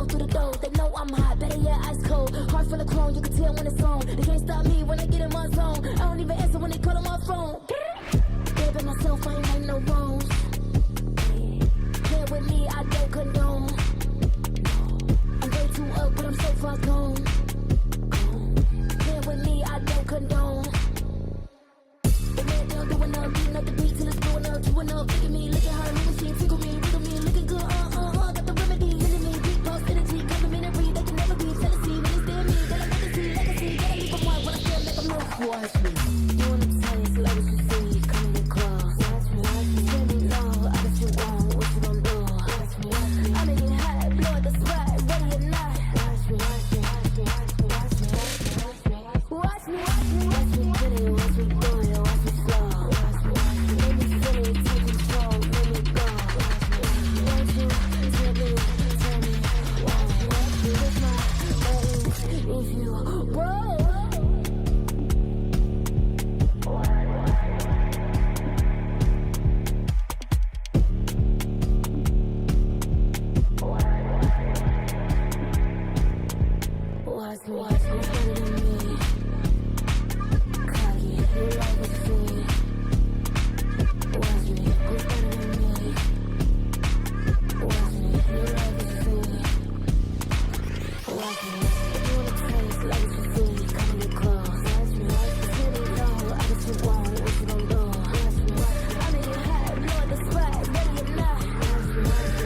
flow through the door. They know I'm hot, better yet ice cold. Heart full of chrome, you can tell when it's on. They can't stop me when I get in my zone. I don't even answer when they call on my phone. Baby, myself, I ain't writing no wrongs. Play with me, I don't condone. I'm way too up, but I'm so far gone. Play with me, I don't condone. The man down doing up, beating up the beat till it's blowing up, chewing up. Look at me, look at her, moving shit, tickle me, wiggle me, looking good, got the remedy, hitting me, deep pulse energy, complimentary, they can never be jealousy. When they stare at me, they like legacy, gotta leave a mark when I feel like I'm no. Watch me, you wanna taste like what you see, come get close. Watch me, tell me no, I bet you won't, what you gon' do? Watch me, I'm making hot, blow the spot, ready or not. Watch me, watch me, watch me, watch me, watch me, watch me, watch me, watch me, watch me, get it, watch me do it, watch me slow. Watch me, make me feel it, take control, let me go. Watch me, tell me, watch me with my legs, if you roll. Watch me, better than me. Cocky, you like what's free. Watch me, who's better than me? Watch me, you like what's free. Watch me, you wanna taste like what you see, come get close. Watch me, tell me no, I bet you won't, what you gon' do? Watch me, I'm making hot, blow the spot, ready or not. Watch me, watch me, watch me.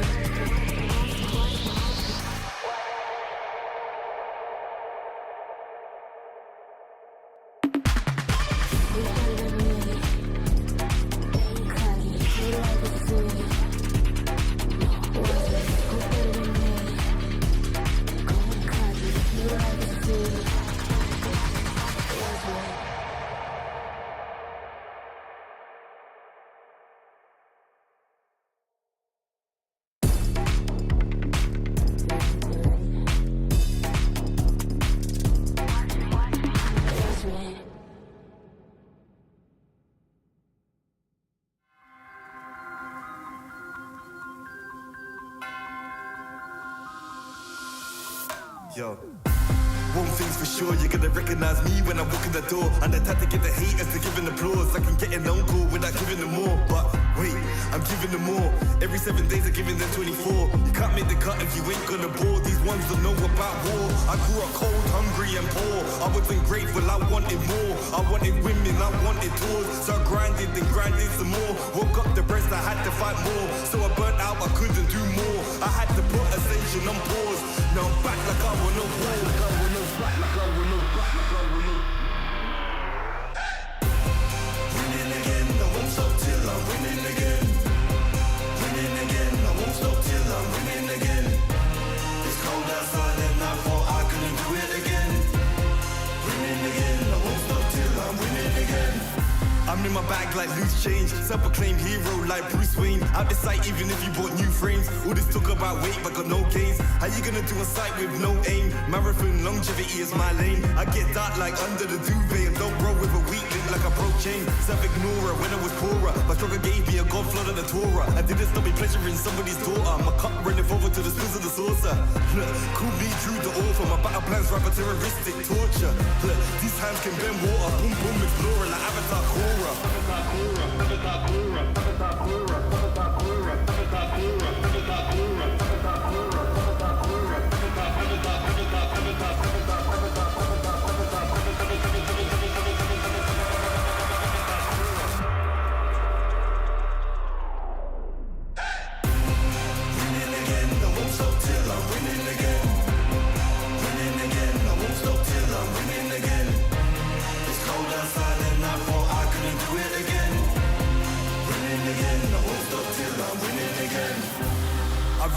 Yo, one thing's for sure, you're gonna recognize me when I walk in the door. And the type to get the haters to give an applause. I can get an uncle without giving them more. But wait, I'm giving them more. Every 7 days I'm giving them 24. You can't make the cut if you ain't gonna bore. These ones don't know about war. I grew up cold, hungry and poor. I wasn't grateful, I wanted more. I wanted women, I wanted tours. So I grinded and grinded some more. Woke up depressed, I had to fight more. So I burnt out, I couldn't do more. I had to put ascension on pause. Now I'm back like I want no war. Winning again, I won't stop till I'm winning again. Winning again, I won't stop till I'm winning again. It's cold outside and I thought I couldn't do it again. Winning again, I won't stop till I'm winning again. I'm in my bag like loose change, self-proclaimed hero like Bruce Wayne. Out the sight even if you bought new frames. All this talk about weight but got no gains. How you gonna do a sight with no aim? Marathon longevity is my lane. I get dark like under the duvet and don't roll with a weak link like a broke chain. Self-ignorer when I was poorer. My struggle gave me a god flood of the Torah. I didn't stop me pleasuring somebody's daughter. My cup running over to the spills of the saucer. Call me true the author. My battle plans rapper terroristic torture. These hands can bend water. Boom boom explorer like Avatar Korra.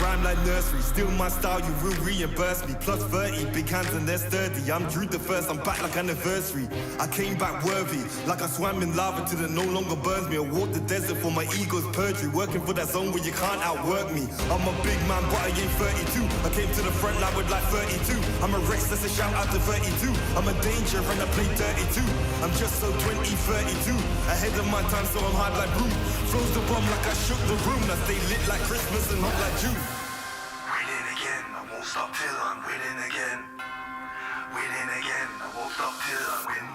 Rhyme like nursery, still my style, you will reimburse me. Plus 30, big hands and they're sturdy. I'm Drew the first, I'm back like anniversary. I came back worthy, like I swam in lava till it no longer burns me. I walked the desert for my ego's perjury, working for that zone where you can't outwork me. I'm a big man, but I ain't 32. I came to the front line with like 32. I'm a Rex, that's a shout out to 32. I'm a danger and I play 32. I'm just so 20, 32. Ahead of my time, so I'm hard like Broom. Flows the bomb like I shook the room. I stay lit like Christmas and hot like June. won't stop till I'm winning again. Winning again, I won't stop till I win.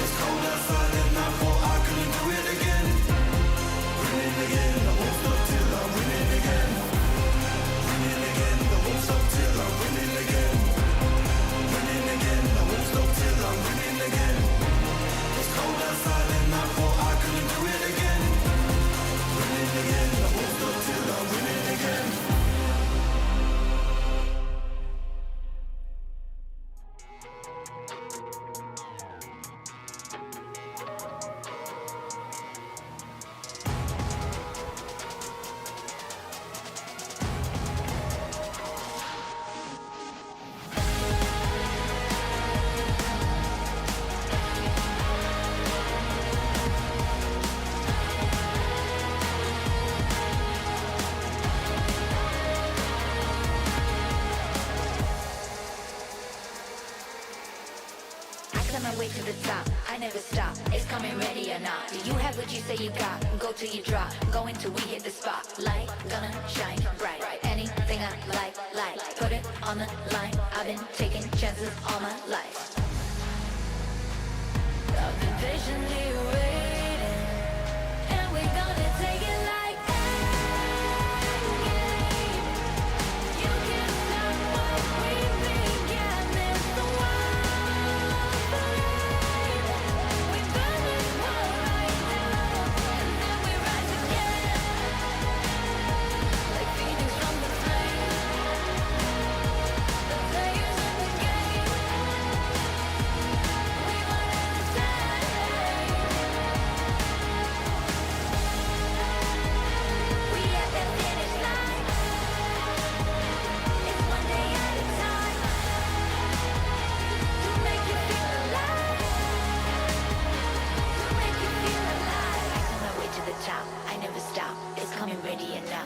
It's cold outside and I thought I couldn't do it again. Winning again, I won't stop till I'm winning again. Winning again, I won't stop till I'm winning again. Winning again, I won't stop till I'm winning again. It's cold outside and I thought I couldn't do it again. Winning again, I won't stop till I'm winning again. My way to the top, I never stop. It's coming ready or not. Do you have what you say you got? Go till you drop. Go until we hit the spot. Light gonna shine bright. Anything I like. Put it on the line. I've been taking chances all my life. I've been patiently waiting, and we're gonna take it like that. You can't stop what we began. It's the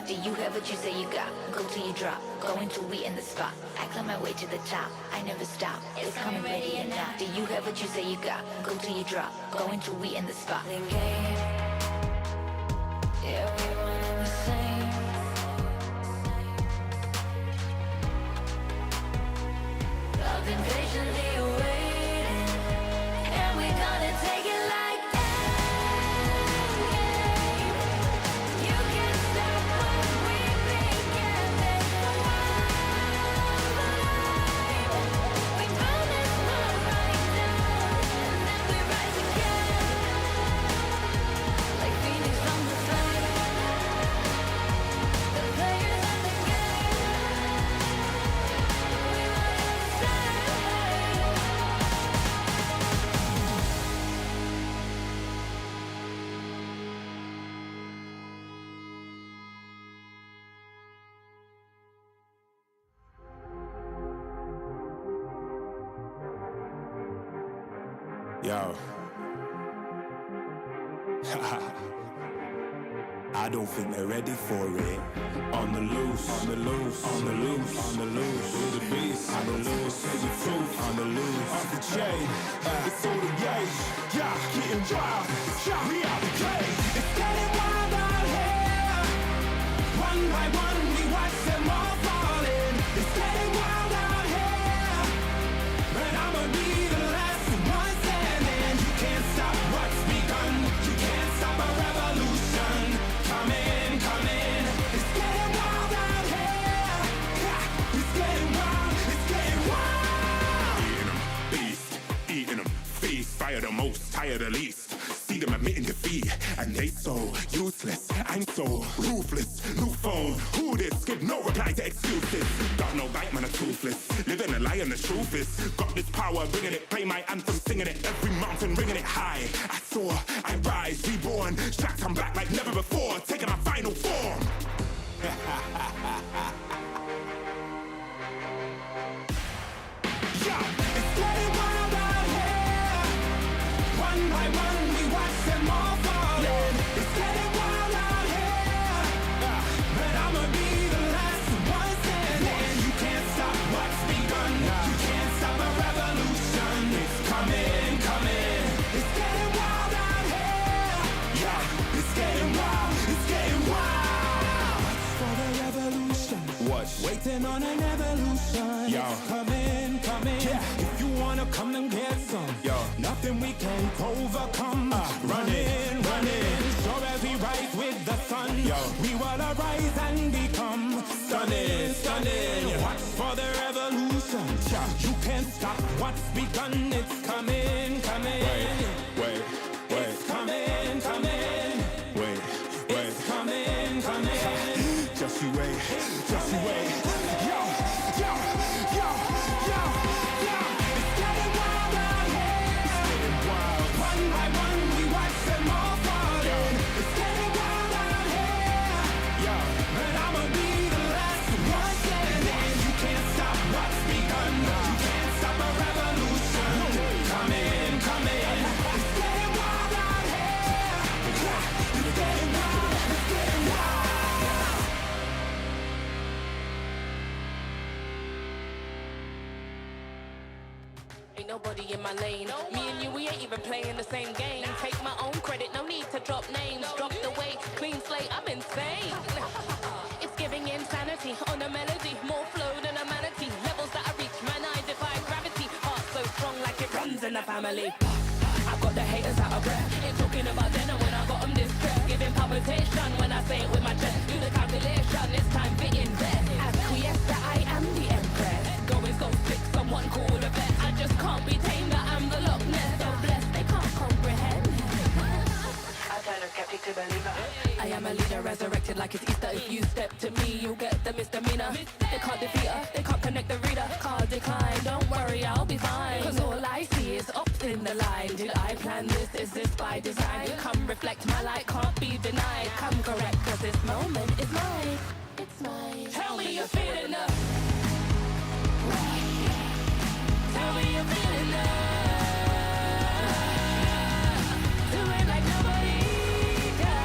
do you have what you say you got? Go till you drop. Go until we in the spot. I climb my way to the top. I never stop. It's coming ready and now. Do you have what you say you got? Go till you drop. Go until we in the spot. The game. Everyone in the same. I've been patiently waiting, and we're gonna take it like that. You can't stop what we began. There's no we burn this world right down, and then we rise again, like phoenix from the flame. The players in the game, we run inside. Yo. I don't think they're ready for it. On the loose, on the loose, on the loose, on the loose. With the beast, on the loose, say the truth, on the loose. Off the chain, it's all the gauge. Yeah, getting wild, shot me out the cage. It's getting wild out here. One by one, we watch them all falling. It's getting wild out here. But I'ma be the last one standing. You can't stop what's begun. You can't stop a revolution. Come in, come in. It's getting wild out here. Yeah, it's getting wild, it's getting wild. Eating them, feast. Fire the most, tire the least. See them admitting defeat, and they so useless. I'm so ruthless. New phone, who this? Give no reply to excuses. Got no bite, man, a toothless. Living a lie and the truth is, got this power, bringing it. Play my anthem, singing it. Every mountain, ringing it high. I soar, I rise, reborn. Strapped, I'm back like never before. Taking my final form. Yeah, it's getting wild out here. One by one, we watch them all falling. It's getting wild out here. But I'ma be the last one standing. You can't stop what's begun. You can't stop a revolution. It's coming, coming. It's getting wild out here. Yeah, it's getting wild. It's getting wild. For the revolution. want an evolution. Yo. Come in, yeah. If you wanna come and get some, yo. Nothing we can't overcome. Run in, sure as we rise with the sun, yo. We will arise and become stunning. Watch for the revolution. You can't stop what's begun. It's coming. Wait. It's coming. Wait. It's coming. Just you wait. Yo. It's getting wild out here. One by one, we watch them all falling. It's getting wild out here. But I'ma be the last one standing. You can't stop what's begun. You can't stop a revolution. Come in. It's getting wild out here. It's getting wild. Ain't nobody in my lane. Me and you, we ain't even playing the same game. Take my own credit, no need to drop names. Drop the weight, clean slate, I'm insane. It's giving insanity on a melody. More flow than a manatee. Levels that I reach, man, I defy gravity. Heart so strong like it runs in the family. I've got the haters out of breath. Ain't talking about dinner when I got them distressed. Giving palpitation when I say it with my chest. Do the calculation, it's time to invest. Acquiesce that I am the empress. Going so sick, someone called a vet. I just can't be tamed, I'm the Loch Ness. So blessed, they can't comprehend. I turn a skeptic to believer. I am a leader, resurrected like it's Easter. If you step to me, you'll get the misdemeanor. They can't defeat her, they can't connect the reader. Card decline, don't worry, I'll be fine. Cause all I see is ups in the line. Did I plan this? Is this by design? Come reflect, my light can't be denied. Come correct, cause this moment is mine. It's mine. Tell me you're feeling up. Tell me you're feeling up. Do it like nobody does.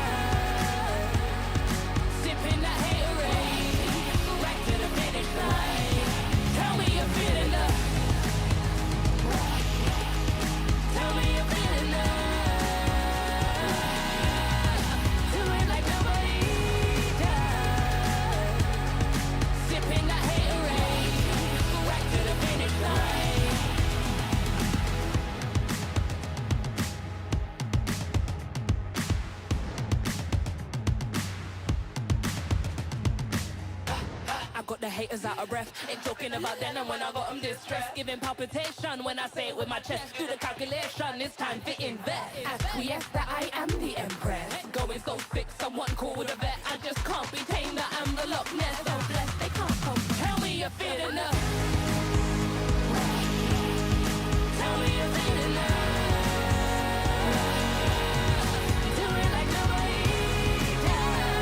Sipping that haterade, right to the finish line. Tell me you're feeling up. Tell me you're feeling up. Do it like nobody does. Sipping that haterade, right to the finish line. I got the haters out of breath. Ain't talking about then and when I got them distressed. Giving palpitation when I say it with my chest. Do the calculation, it's time to invest. Acquiesce that I am the empress. Going so sick, someone call with a vet. I just can't be tamed, that I'm the Loch Ness. So blessed, they can't come. Tell me you're feeling up. Tell me you're feeling up. Do it like nobody does.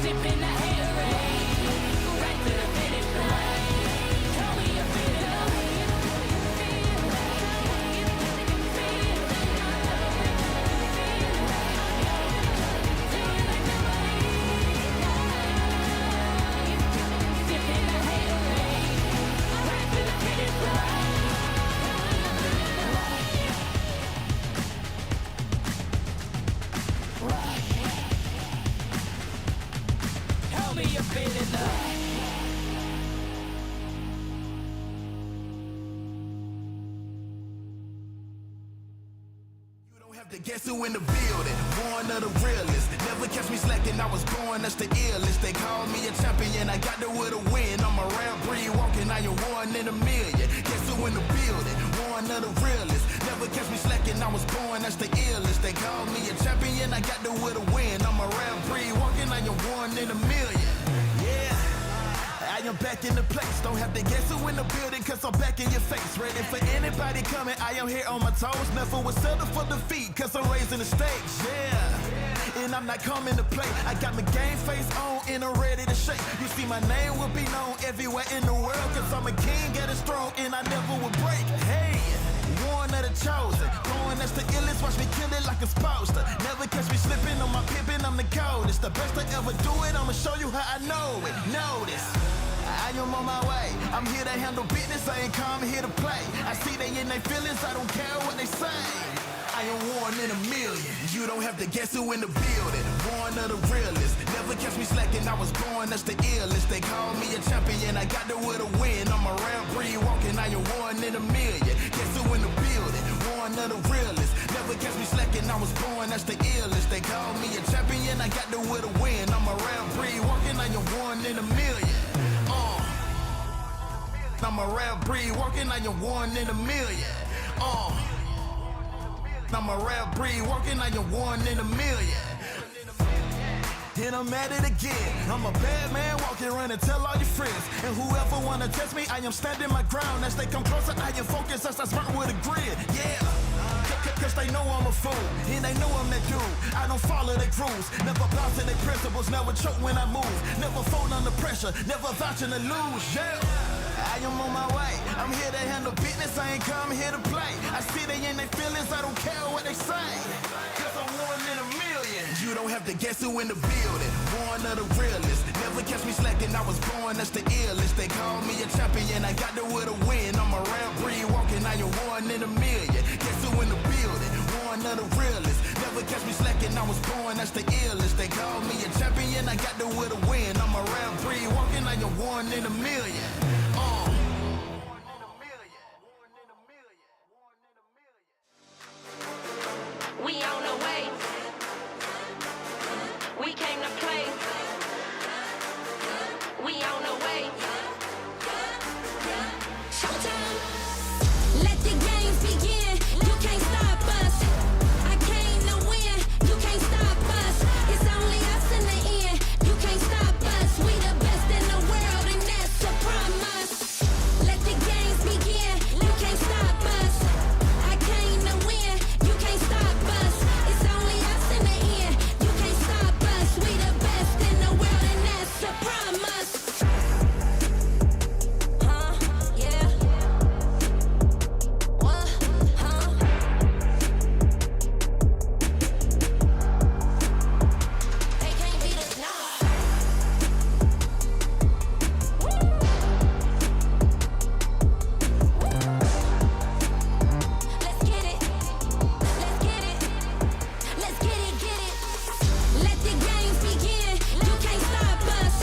Sipping that haterade, right to the finish line. Tell me you're feeling up. Do it like nobody does. Sipping that haterade, right to the finish line. Tell me you're feeling up. You don't have to guess who in the building. One of the realest. Never catch me slacking. I was born, that's the illest. They call me a champion. I got there with a win. I'm a rare breed walking. I am one in a million. Guess who in the building? One of the realest. Never catch me slacking. I was born, that's the illest. They call me a champion. I got there with a win. I'm a rare breed walking. I am one in a million. Yeah. I am back in the place. Don't have to guess who in the building, cause I'm back in your face. Ready for anybody coming. I am here on my toes. Never will settle for defeat, cause I'm raising the stakes. Yeah. And I'm not coming to play. I got my game face on and I'm ready to shake. You see my name will be known everywhere in the world, cause I'm a king at a throne and I never will break. Hey, one of the chosen. Going that's the illest, watch me kill it like a poster. Never catch me slipping on my pippin', I'm the coldest. The best I ever do it, I'ma show you how I know it. Notice, I am on my way. I'm here to handle business, I ain't come here to play. I see they in their feelings, I don't care what they say. I I am one in a million. You don't have to guess who in the building. One of the realest. Never catch me slacking, I was born, that's the illest. They call me a champion, I got the will to win. I'm a rare breed walking, I am one in a million. Guess who in the building? One of the realest. Never catch me slacking, I was born, that's the illest. They call me a champion, I got the will to win. I'm a rare breed walking, I am one in a million. I'm a rare breed walking, I am one in a million. I'm a rare breed walking, I am one in a million. And I'm at it again. I'm a bad man walking around and tell all your friends. And whoever wanna test me, I am standing my ground. As they come closer, I am focused as I sprint with a grid. Yeah. Cause they know I'm a fool, and they know I'm that dude. I don't follow their rules, never bow to their principles, never choke when I move, never fold under pressure, never vouching to lose. Yeah. I am on my way, I'm here to handle business, I ain't come here to play. I see they in their feelings, I don't care what they say. Cause I'm one in a million. You don't have to guess who in the building. One of the realest. Never catch me slacking, I was born, that's the illest. They call me a champion, I got the will to win. I'm a rare breed walking, I am one in a million. Guess who in the building? One of the realest. Never catch me slacking, I was born, that's the illest. They call me a champion, I got the will to win. I'm a rare breed walking, I am one in a million. We on the way. We came to play. We on the way. Showtime. Let the games begin. You can't stop us. I came to win. You can't stop us. It's only us in the end. You can't stop us. We the best in the world, and that's a promise. Let the games begin. You can't stop us. I came to win. You can't stop us. It's only us in the end. You can't stop us. We the best in the world, and that's a promise. Yeah. What? They can't beat us now. Let's get it. Let's get it. Let's get it, get it. Let the games begin. You can't stop us.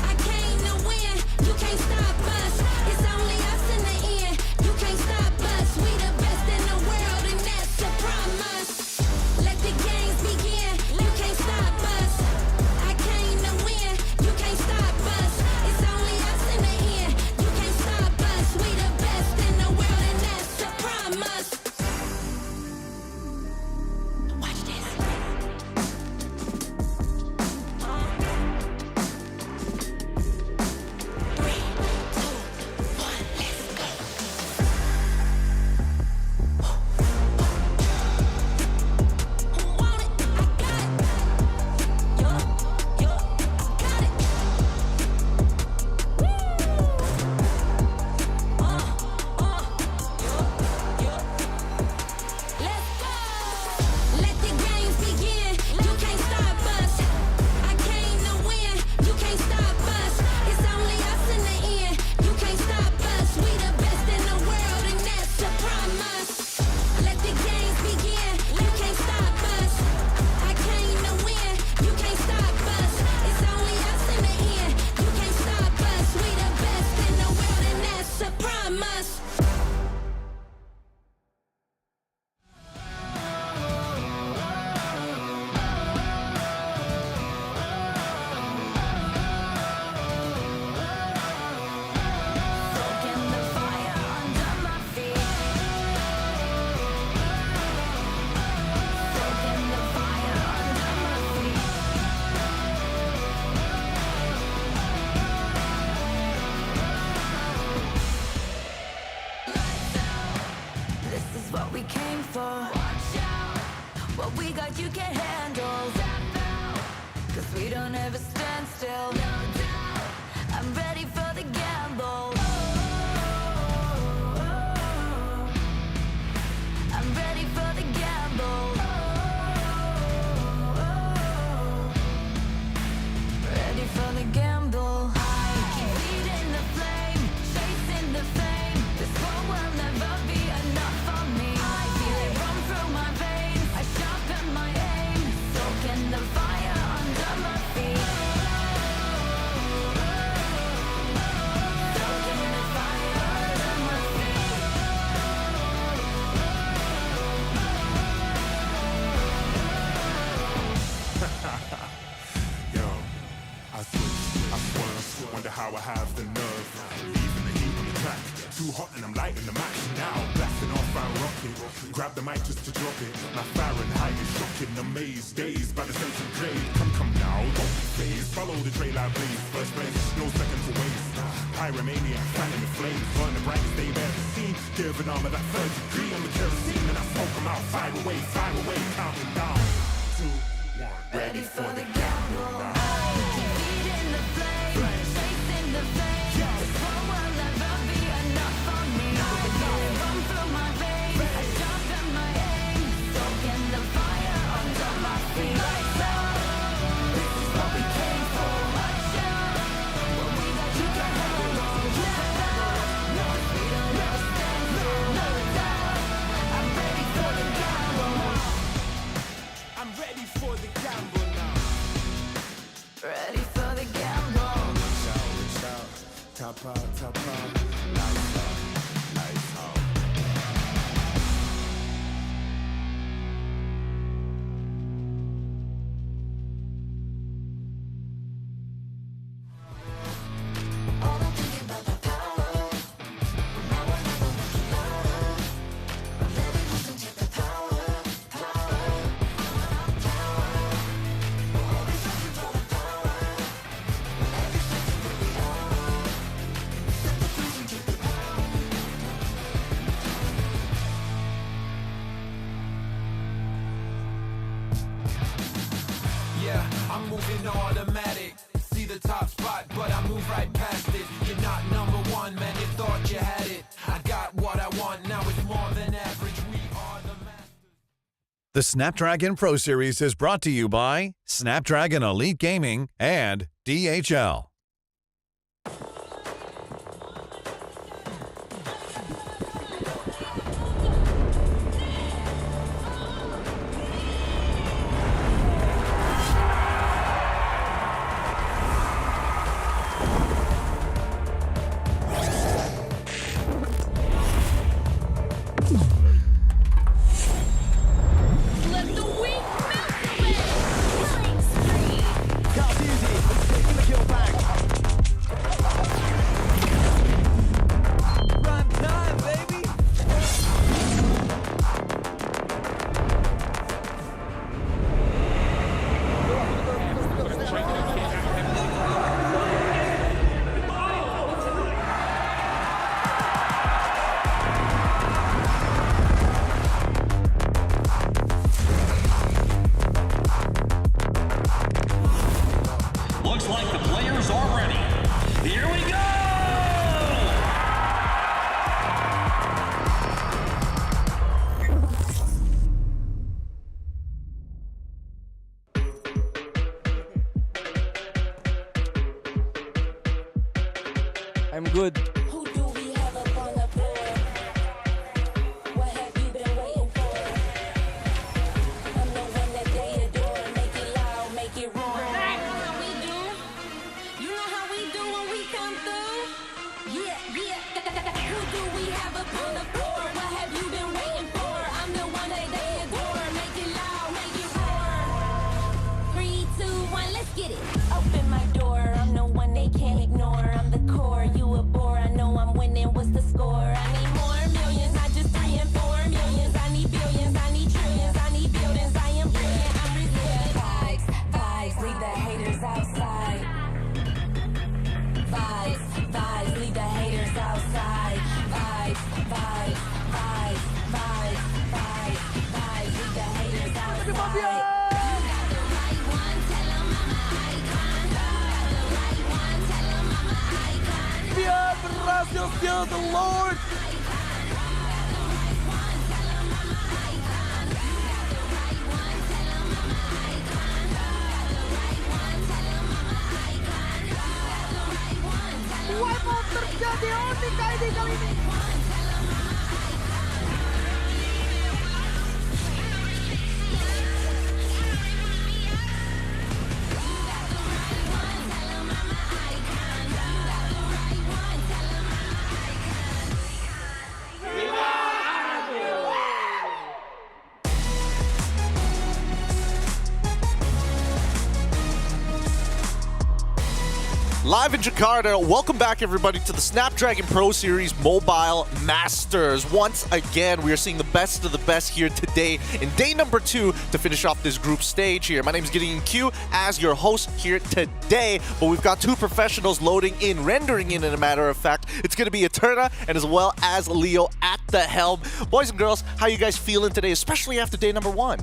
I came to win. You can't stop us. It's only us in the end. You can't stop us. We the best in the world, and that's a promise. Let the games begin. You can't stop us. I came to win. You can't stop us. It's only us in the end. You can't stop us. We the best in the world, and that's a promise. Watch this. 3, 2, 1, let's go. Who want it? I got it. Yo, got it. Woo! Let's go. Let the games begin. You can't stop us. I came to win. You can't stop us. It's only us in the end. You can't stop us. We the best in the world, and that's a promise. Let the games begin. You can't stop us. I came to win. You can't stop us. It's only us in the end. You can't stop us. We the best in the world, and that's a promise. Soaking the fire under my feet. Soaking the fire under my feet. This is what we came for. Watch out. What we got you can't handle. Step out. 'Cause we don't ever stand still. No doubt. I'm ready for the gamble. I'm ready for the gamble. Ready for the gamble. I keep feeding the flame, chasing the fame. This war will never be enough for me. I feel it run through my veins. Now blasting off our rocket. Grab the mic just to drop it. My Fahrenheit is shocking. Amazed, dazed by the sense of grade. Come now, don't be phased. Follow the trail I blaze. First place, no second to waste. Pyromaniac, fanning the flames. Burn the brightest they've ever seen. Give an armor that third degree on the kerosene. And I smoke them out. Fire away, counting down. 2, 1. Ready for the gamble now. Top out, nice out. I'm moving automatic. See the top spot, but I move right past it. You're not number one, man, you thought you had it. I got what I want, now it's more than average. We are the masters. The Snapdragon Pro Series is brought to you by Snapdragon Elite Gaming and DHL. Looks like the players are ready. Here we go! I'm good. Who do we have up on the floor? What have you been waiting for? I'm the one that they adore. Make it loud, make it roar. You know how we do? You know how we do when we come through? Yeah. Who do we have up on the floor? What have you been waiting for? I'm the one that they adore. Make it loud, make it roar. 3, 2, 1, let's get it. Open my door. I'm the one they can't ignore. I'm the core. You a bore. I know I'm winning. What's the score? I need more millions, not just 3 and 4 millions. I need billions. I need trillions. I need buildings. I am brilliant. I'm resilient. Vibes, leave the haters outside. Vibes, leave the haters outside. Vibes, leave the haters outside. You got the right one, tell 'em I'm an icon. You got the right one, tell 'em I'm an icon. Still the Lord. What mau terjadi Onika ini kali ini? Live in Jakarta, welcome back everybody to the Snapdragon Pro Series Mobile Masters. Once again, we are seeing the best of the best here today in day number 2 to finish off this group stage here. My name is Gideon Q as your host here today, but we've got 2 professionals loading in, rendering in a matter of fact. It's going to be Eterna and as well as Leo at the helm. Boys and girls, how are you guys feeling today, especially after day number 1?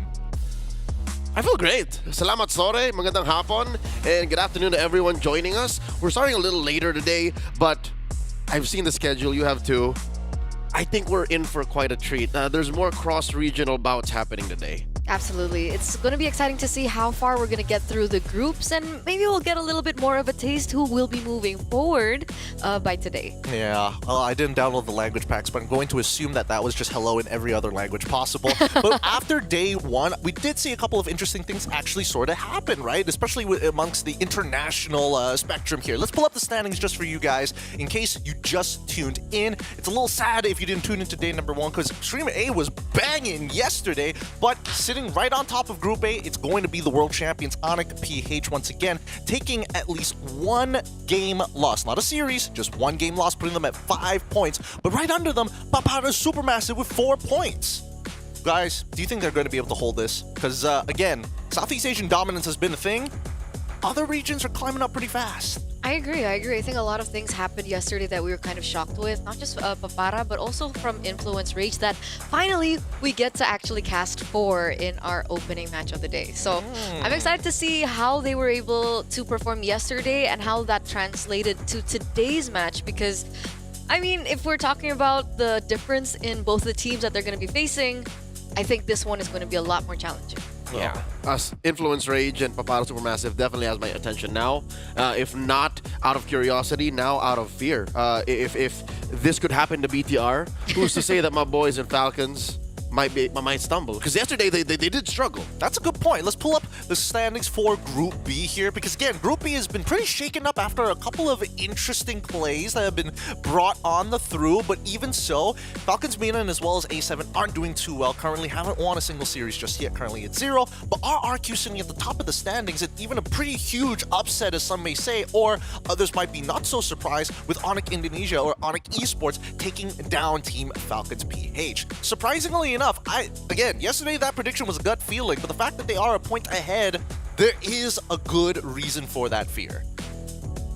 I feel great. Salamat sore, magandang hapon, and good afternoon to everyone joining us. We're starting a little later today, but I've seen the schedule, you have too. I think we're in for quite a treat. There's more cross-regional bouts happening today. Absolutely. It's going to be exciting to see how far we're going to get through the groups, and maybe we'll get a little bit more of a taste who will be moving forward by today. Yeah, well, I didn't download the language packs, but I'm going to assume that that was just hello in every other language possible. But after day 1, we did see a couple of interesting things actually sort of happen, right? Especially amongst the international spectrum here. Let's pull up the standings just for you guys in case you just tuned in. It's a little sad if you didn't tune into day number 1 because Stream A was banging yesterday, but sitting right on top of Group A, it's going to be the world champions Onic PH once again, taking at least 1 game loss. Not a series, just 1 game loss, putting them at 5 points. But right under them, Papara Supermassive with 4 points. Guys, do you think they're going to be able to hold this? Because, again, Southeast Asian dominance has been a thing. Other regions are climbing up pretty fast. I agree. I think a lot of things happened yesterday that we were kind of shocked with. Not just Papara, but also from Influence Rage that finally we get to actually cast 4 in our opening match of the day. So I'm excited to see how they were able to perform yesterday and how that translated to today's match because, I mean, if we're talking about the difference in both the teams that they're going to be facing, I think this one is going to be a lot more challenging. Yeah. Us, Influence Rage and Papara Supermassive definitely has my attention now. If not out of curiosity, now out of fear. If this could happen to BTR, who's to say that my boys and Falcons might stumble? Because yesterday they did struggle. That's a good point. Let's pull up the standings for Group B here because, again, Group B has been pretty shaken up after a couple of interesting plays that have been brought on the through, but even so, Falcons Milan as well as A7 aren't doing too well. Currently haven't won a single series just yet, currently at 0, but RRQ sitting at the top of the standings at even a pretty huge upset, as some may say, or others might be not so surprised with Onic Indonesia or Onic eSports taking down Team Falcons PH. Surprisingly enough, again, yesterday that prediction was a gut feeling, but the fact that they are a point ahead, there is a good reason for that fear.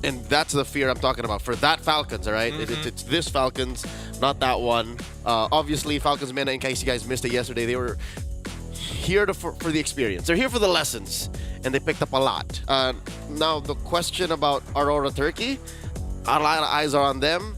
And that's the fear I'm talking about for that Falcons, all right? It's this Falcons, not that one. Obviously, Falcons Mena, in case you guys missed it yesterday, they were here for the experience. They're here for the lessons, and they picked up a lot. Now, the question about Aurora Turkey, a lot of eyes are on them.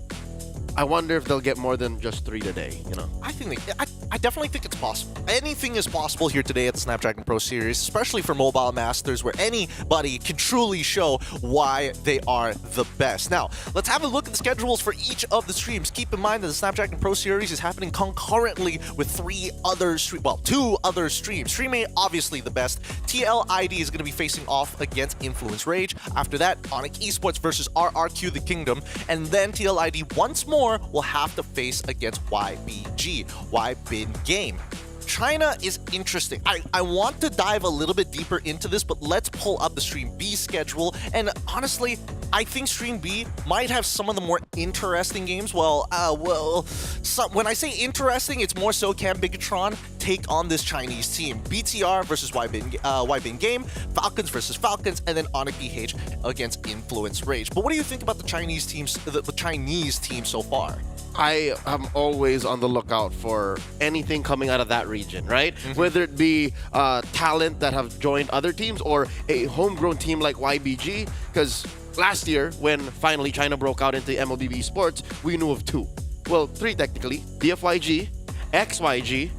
I wonder if they'll get more than just 3 today, you know? I definitely think it's possible. Anything is possible here today at the Snapdragon Pro Series, especially for Mobile Masters, where anybody can truly show why they are the best. Now, let's have a look at the schedules for each of the streams. Keep in mind that the Snapdragon Pro Series is happening concurrently with 2 other streams. Stream A, obviously the best. TLID is going to be facing off against Influence Rage. After that, Onic eSports versus RRQ The Kingdom. And then TLID once more will have to face against YBG, YBin Game. China is interesting. I want to dive a little bit deeper into this, but let's pull up the Stream B schedule. And honestly, I think Stream B might have some of the more interesting games. When I say interesting, it's more so can Bigatron take on this Chinese team. BTR versus YBin Game, Falcons versus Falcons, and then Onic PH against Influence Rage. But what do you think about the Chinese teams, the Chinese team so far? I am always on the lookout for anything coming out of that region, right? Whether it be talent that have joined other teams or a homegrown team like YBG, because last year, when finally China broke out into MLBB Sports, we knew of 2. Well, 3 technically. DFYG, XYG,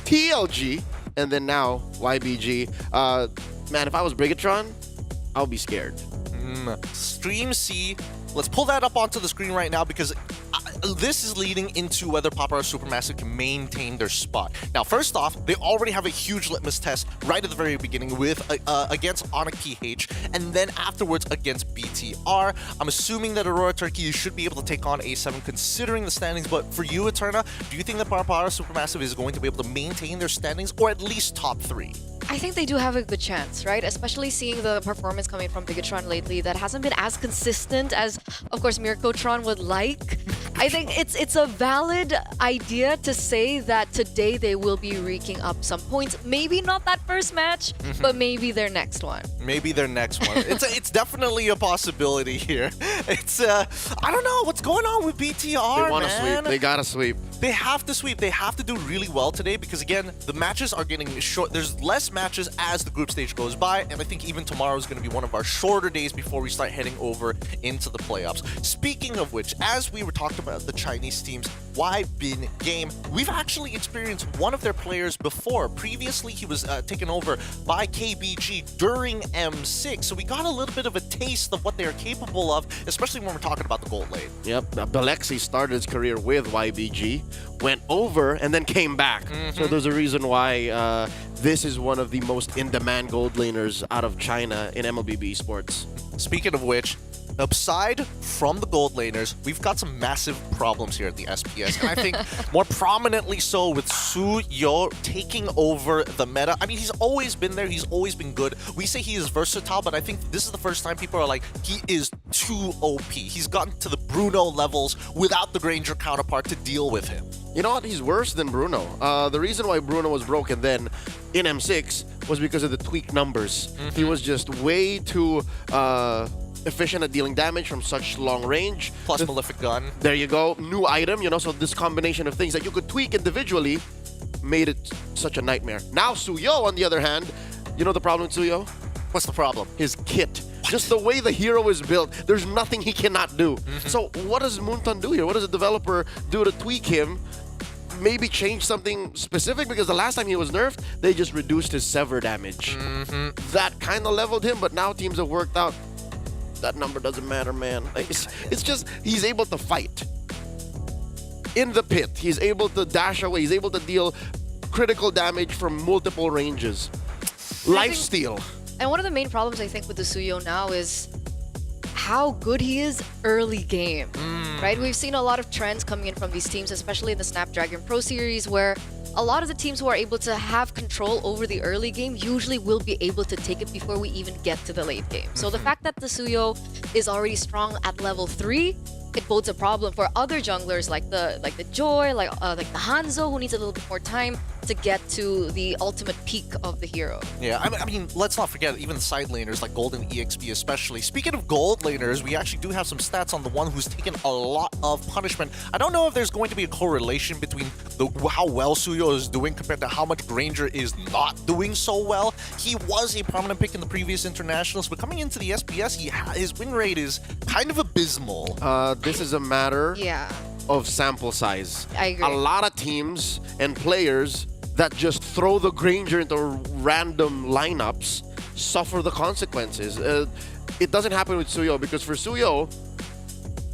TLG, and then now YBG. Man, if I was Brigatron, I would be scared. Stream C, let's pull that up onto the screen right now because this is leading into whether Papara Supermassive can maintain their spot. Now, first off, they already have a huge litmus test right at the very beginning with against Onic PH, and then afterwards against BTR. I'm assuming that Aurora Turkey should be able to take on A7 considering the standings, but for you, Eterna, do you think that Papara Supermassive is going to be able to maintain their standings or at least top 3? I think they do have a good chance, right? Especially seeing the performance coming from Bigatron lately that hasn't been as consistent as, of course, Mirkotron would like. I think it's a valid idea to say that today they will be reeking up some points. Maybe not that first match, but maybe their next one. Maybe their next one. It's definitely a possibility here. It's I don't know what's going on with BTR. They want to man. sweep. They gotta sweep. They have to sweep. They have to do really well today because, again, the matches are getting short. There's less matches as the group stage goes by, and I think even tomorrow is going to be one of our shorter days before we start heading over into the playoffs. Speaking of which, as we were talking about the Chinese teams, YBin Game, we've actually experienced one of their players before. Previously, he was taken over by KBG during M6, so we got a little bit of a taste of what they're capable of, especially when we're talking about the gold lane. Yep, Balexi started his career with YBG, went over, and then came back. So there's a reason why this is one of the most in-demand gold laners out of China in MLBB eSports. Speaking of which, aside from the gold laners, we've got some massive problems here at the SPS, and I think more prominently so with Suyo taking over the meta. I mean, he's always been there, he's always been good. We say he is versatile, but I think this is the first time people are like, he is too OP. He's gotten to the Bruno levels without the Granger counterpart to deal with him. You know what? He's worse than Bruno. The reason why Bruno was broken then in M6 was because of the tweaked numbers. He was just way too efficient at dealing damage from such long range. Plus Malefic Gun. There you go. New item, you know, so this combination of things that you could tweak individually made it such a nightmare. Now Suyo, on the other hand, you know the problem with Suyo? What's the problem? His kit. Just the way the hero is built, there's nothing he cannot do. So what does Moonton do here? What does a developer do to tweak him? Maybe change something specific, because the last time he was nerfed, they just reduced his sever damage. That kind of leveled him, but now teams have worked out that number doesn't matter, man. It's just he's able to fight in the pit. He's able to dash away. He's able to deal critical damage from multiple ranges. Lifesteal. And one of the main problems I think with the Suyo now is how good he is early game, right? We've seen a lot of trends coming in from these teams, especially in the Snapdragon Pro Series, where a lot of the teams who are able to have control over the early game usually will be able to take it before we even get to the late game. So the fact that the Suyo is already strong at level 3, it bodes a problem for other junglers like the Joy, like the Hanzo, who needs a little bit more time to get to the ultimate peak of the hero. Yeah, I mean, let's not forget even the side laners like Golden EXP especially. Speaking of gold laners, we actually do have some stats on the one who's taken a lot of punishment. I don't know if there's going to be a correlation between how well Suyo is doing compared to how much Granger is not doing so well. He was a prominent pick in the previous internationals, but coming into the SPS, his win rate is kind of abysmal. This is a matter of sample size. I agree. A lot of teams and players that just throw the Granger into random lineups suffer the consequences. It doesn't happen with Suyo, because for Suyo,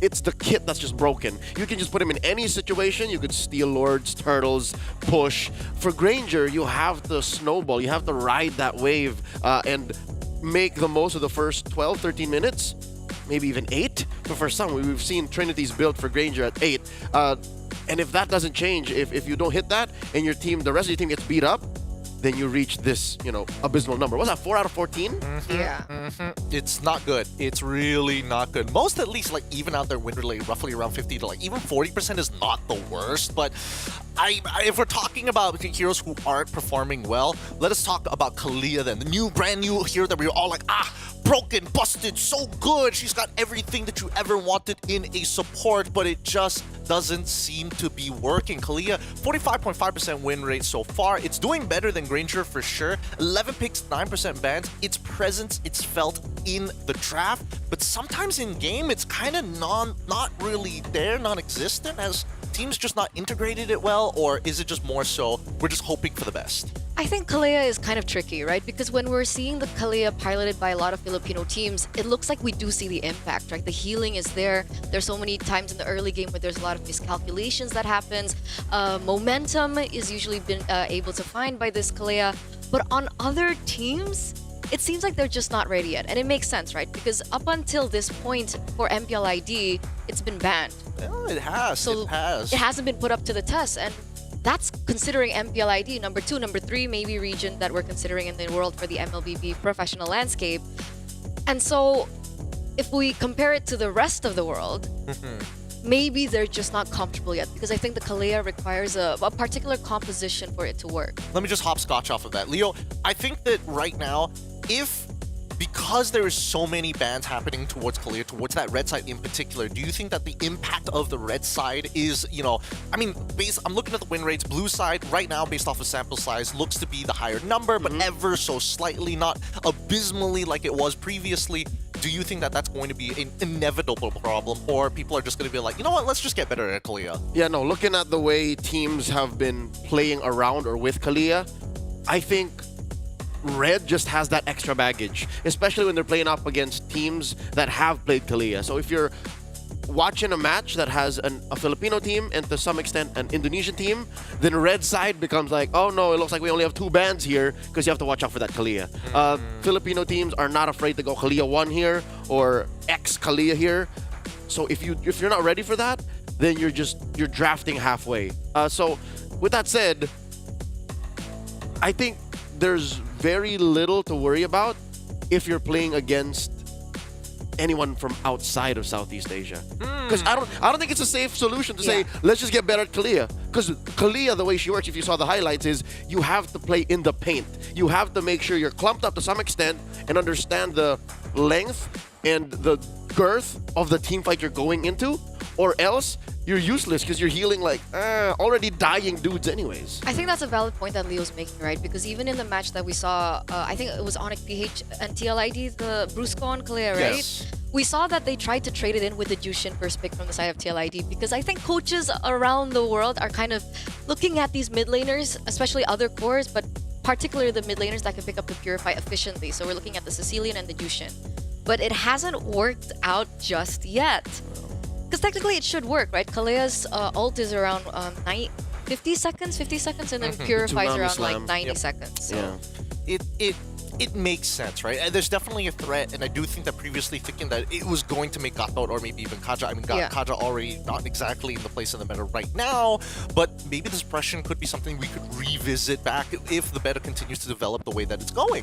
it's the kit that's just broken. You can just put him in any situation. You could steal Lords, Turtles, push. For Granger, you have to snowball. You have to ride that wave and make the most of the first 12, 13 minutes. Maybe even 8. But for some, we've seen Trinity's built for Granger at 8. And if that doesn't change, if you don't hit that and your team, the rest of your team gets beat up, then you reach this, abysmal number. What's that, 4 out of 14? Yeah. It's not good. It's really not good. Most, at least, like, even out their win rate roughly around 50 to like even 40% is not the worst. But if we're talking about heroes who aren't performing well, let us talk about Kalia then. The brand new hero that we were all like, broken, busted, so good. She's got everything that you ever wanted in a support, but it just doesn't seem to be working. Kalia, 45.5% win rate so far. It's doing better than Granger for sure. 11 picks, 9% bans. Its presence, it's felt in the draft, but sometimes in game, it's kind of not really there, non-existent, as teams just not integrated it well, or is it just more so we're just hoping for the best? I think Kalea is kind of tricky, right? Because when we're seeing the Kalea piloted by a lot of Filipino teams, it looks like we do see the impact, right? The healing is there. There's so many times in the early game where there's a lot of miscalculations that happens. Momentum is usually been able to find by this Kalea. But on other teams, it seems like they're just not ready yet. And it makes sense, right? Because up until this point for MPLID, it's been banned. Well, it has. So it has. It hasn't been put up to the test. And that's considering MPLID, number 2, number 3 maybe region that we're considering in the world for the MLBB professional landscape. And so if we compare it to the rest of the world, maybe they're just not comfortable yet, because I think the Kalea requires a particular composition for it to work. Let me just hopscotch off of that. Leo, I think that right now, because there is so many bans happening towards Kalea, towards that red side in particular, do you think that the impact of the red side is, I mean, I'm looking at the win rates. Blue side right now, based off of sample size, looks to be the higher number, but ever so slightly, not abysmally like it was previously. Do you think that that's going to be an inevitable problem, or people are just going to be like, you know what, let's just get better at Kalea? Yeah, no, looking at the way teams have been playing around or with Kalea, I think Red just has that extra baggage, especially when they're playing up against teams that have played Kalea. So if you're watching a match that has a Filipino team and to some extent an Indonesian team, then Red side becomes like, oh no, it looks like we only have 2 bans here because you have to watch out for that Kalea. Filipino teams are not afraid to go Kalea 1 here or X Kalea here. So if you're not ready for that, then you're drafting halfway. So with that said, I think there's very little to worry about if you're playing against anyone from outside of Southeast Asia. Because I don't think it's a safe solution to say, let's just get better at Kalea. Because Kalea, the way she works, if you saw the highlights, is you have to play in the paint. You have to make sure you're clumped up to some extent and understand the length and the girth of the team fight you're going into, or else you're useless because you're healing like already dying dudes anyways. I think that's a valid point that Leo's making, right? Because even in the match that we saw, I think it was Onyx PH and TLID, the Brusco and Kalea, right? Yes. We saw that they tried to trade it in with the Jushin first pick from the side of TLID, because I think coaches around the world are kind of looking at these mid laners, especially other cores, but particularly the mid laners that can pick up the Purify efficiently. So we're looking at the Sicilian and the Jushin. But it hasn't worked out just yet. Because technically it should work, right? Kalea's ult is around 50 seconds, and then Purify's around like 90 seconds. So. Yeah. It makes sense, right? And there's definitely a threat, and I do think that previously thinking that it was going to make Gatot or maybe even Kaja. I mean, Kaja already not exactly in the place in the meta right now, but maybe this suppression could be something we could revisit back if the meta continues to develop the way that it's going.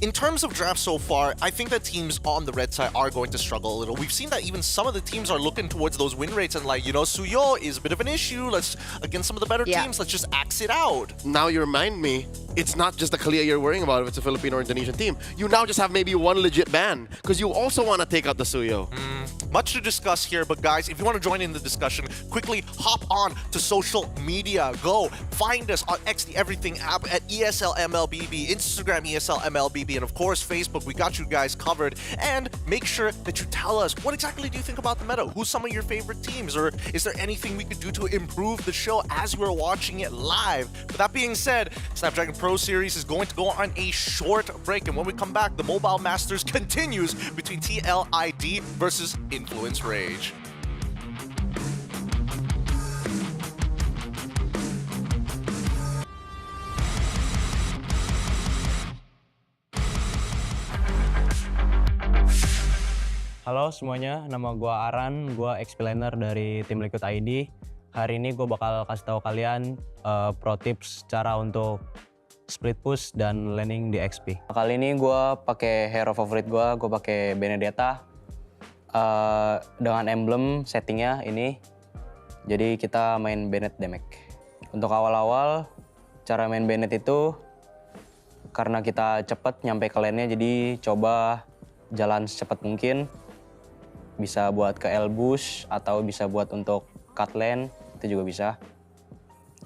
In terms of drafts so far, I think that teams on the red side are going to struggle a little. We've seen that even some of the teams are looking towards those win rates and like, Suyo is a bit of an issue. Against some of the better teams, let's just axe it out. Now you remind me, it's not just the Kalea you're worrying about if it's a Filipino or Indonesian team. You now just have maybe one legit ban because you also want to take out the Suyo. Much to discuss here, but guys, if you want to join in the discussion, quickly hop on to social media. Go find us on X the Everything app at ESL MLBB, Instagram ESL MLBB, and of course Facebook. We got you guys covered. And make sure that you tell us, what exactly do you think about the meta? Who's some of your favorite teams? Or is there anything we could do to improve the show as we're watching it live? With that being said, Snapdragon Pro Series is going to go on a short break, and when we come back, the Mobile Masters continues between TLID versus Influence Rage. Halo semuanya, nama gua Aran, gua explainer dari tim Liquid ID. Hari ini gue bakal kasih tahu kalian pro tips cara untuk split push dan laning di XP. Kali ini gue pakai hero favorit gue pakai Benedetta dengan emblem settingnya ini. Jadi kita main Bennett damage. Untuk awal-awal cara main Bennett itu karena kita cepet nyampe ke lane-nya, jadi coba jalan secepat mungkin. Bisa buat ke L-bush atau bisa buat untuk cut lane, itu juga bisa.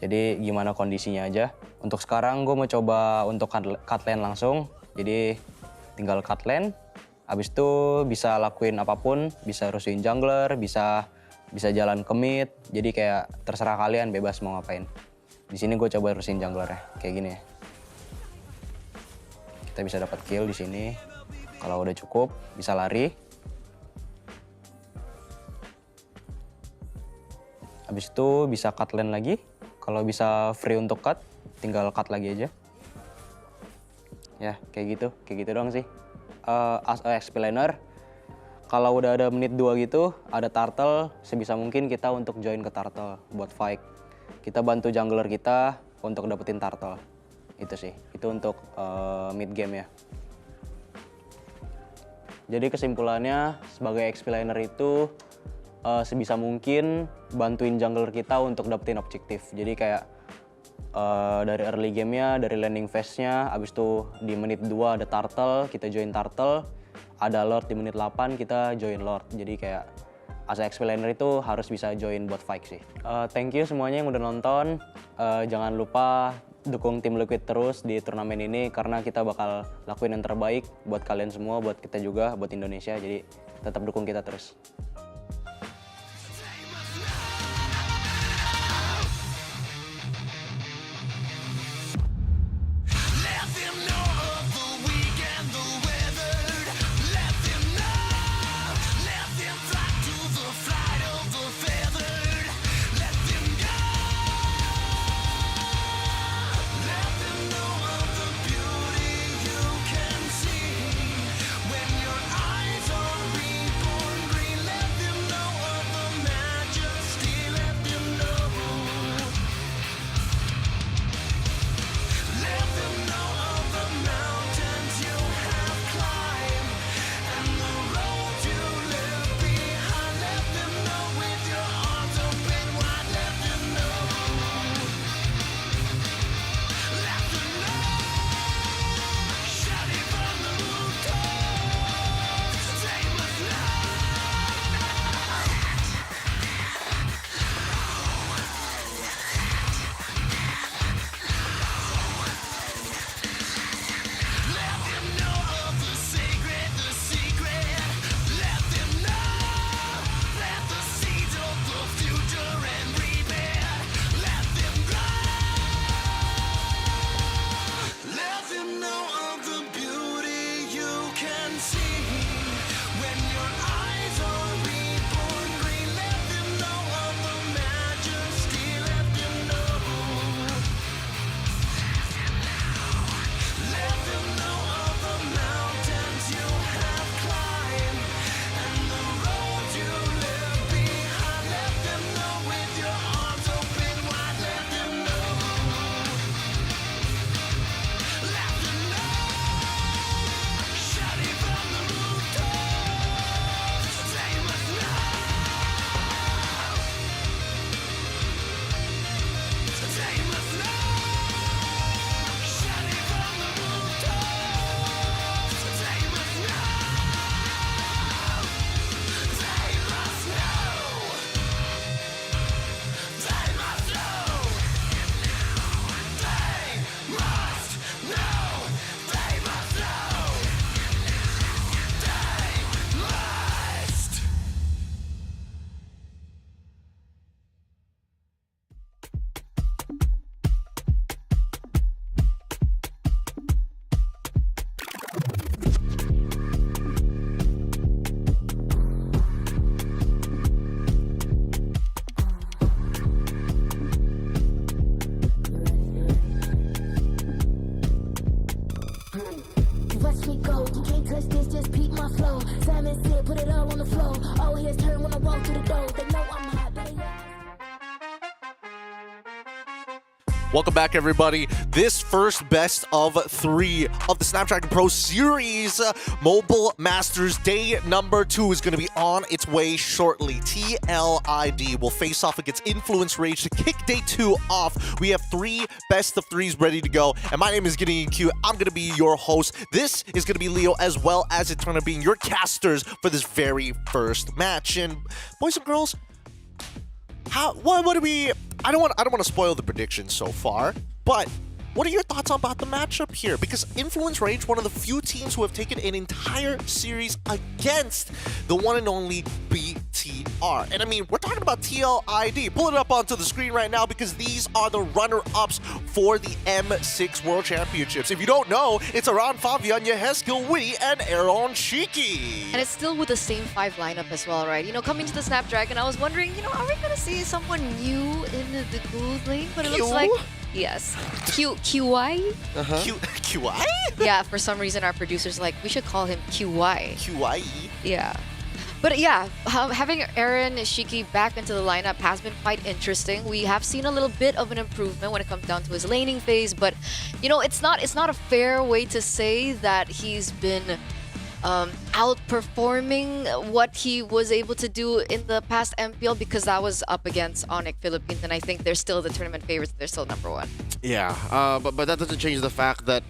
Jadi gimana kondisinya aja. Untuk sekarang gue mau coba untuk cut lane langsung. Jadi tinggal cut lane. Habis itu bisa lakuin apapun, bisa rusuhin jungler, bisa jalan ke mid. Jadi kayak terserah kalian bebas mau ngapain. Di sini gue coba rusuhin jungler ya, kayak gini ya. Kita bisa dapat kill di sini. Kalau udah cukup bisa lari. Habis itu bisa cut lane lagi. Kalau bisa free untuk cut, tinggal cut lagi aja. Ya, kayak gitu doang sih. As a explainer, kalau udah ada menit 2 gitu, ada turtle, sebisa mungkin kita untuk join ke turtle buat fight. kita bantu jungler kita untuk dapetin turtle. Itu sih, itu untuk mid game ya. Jadi kesimpulannya sebagai XP laner itu sebisa mungkin bantuin jungler kita untuk dapetin objektif. Jadi kayak dari early game-nya, dari landing phase-nya, abis itu di menit 2 ada turtle, kita join turtle, ada lord di menit 8, kita join lord. Jadi kayak as a XP laner itu harus bisa join bot fight sih. Thank you semuanya yang udah nonton. Jangan lupa dukung tim Liquid terus di turnamen ini karena kita bakal lakuin yang terbaik buat kalian semua, buat kita juga, buat Indonesia. Jadi tetap dukung kita terus. Welcome back, everybody. This first best of 3 of the Snapdragon Pro Series Mobile Masters Day number 2 is going to be on its way shortly. TLID will face off against Influence Rage to kick Day 2 off. We have 3 best of 3s ready to go, and my name is Gideon Q. I'm going to be your host. This is going to be Leo, as well as it's going to be your casters for this very first match. And boys and girls, what do we... I don't want to spoil the predictions so far, but what are your thoughts about the matchup here? Because Influence Rage, one of the few teams who have taken an entire series against the one and only BTR. And I mean, we're talking about TLID. Pull it up onto the screen right now because these are the runner-ups for the M6 World Championships. If you don't know, it's Aran Fabian, Yeheskil Witty, and Aaron Shiki. And it's still with the same 5 lineup as well, right? You know, coming to the Snapdragon, I was wondering, you know, are we going to see someone new in the gold lane? But it looks like... Yes. QY? QY? Yeah, for some reason our producer's like, we should call him QY. QY? Yeah. But yeah, having Aaron Shiki back into the lineup has been quite interesting. We have seen a little bit of an improvement when it comes down to his laning phase, but it's not a fair way to say that he's been outperforming what he was able to do in the past MPL, because that was up against Onyx Philippines, and I think they're still the tournament favorites. They're still number one. Yeah, but that doesn't change the fact that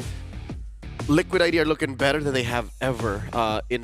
Liquid ID are looking better than they have ever in,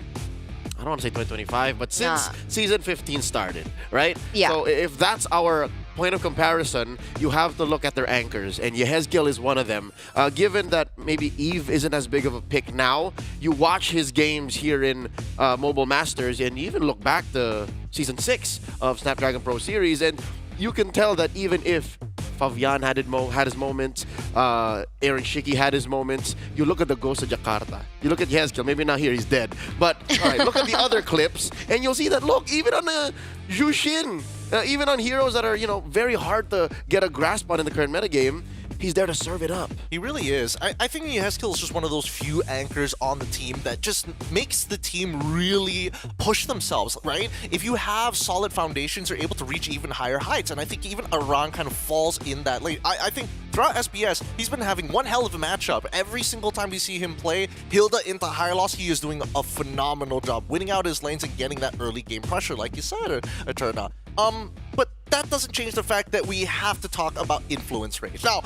I don't want to say 2025, but since season 15 started, right? Yeah. So if that's our point of comparison, you have to look at their anchors, and Yehezkiel is one of them. Given that maybe Eve isn't as big of a pick now, you watch his games here in Mobile Masters, and you even look back to Season 6 of Snapdragon Pro Series, and you can tell that even if Fabian had his moments, Aaron Shiki had his moments, you look at the Ghost of Jakarta, you look at Yehezkiel, maybe not here, he's dead, but all right, look at the other clips, and you'll see that, look, even on Jushin, even on heroes that are, very hard to get a grasp on in the current metagame, he's there to serve it up. He really is. I think Yehezkiel is just one of those few anchors on the team that just makes the team really push themselves, right? If you have solid foundations, you're able to reach even higher heights, and I think even Aran kind of falls in that lane. I think throughout SBS, he's been having one hell of a matchup. Every single time we see him play Hilda into higher loss, he is doing a phenomenal job, winning out his lanes and getting that early game pressure, like you said, Eterna. But that doesn't change the fact that we have to talk about Influence Rage. Now,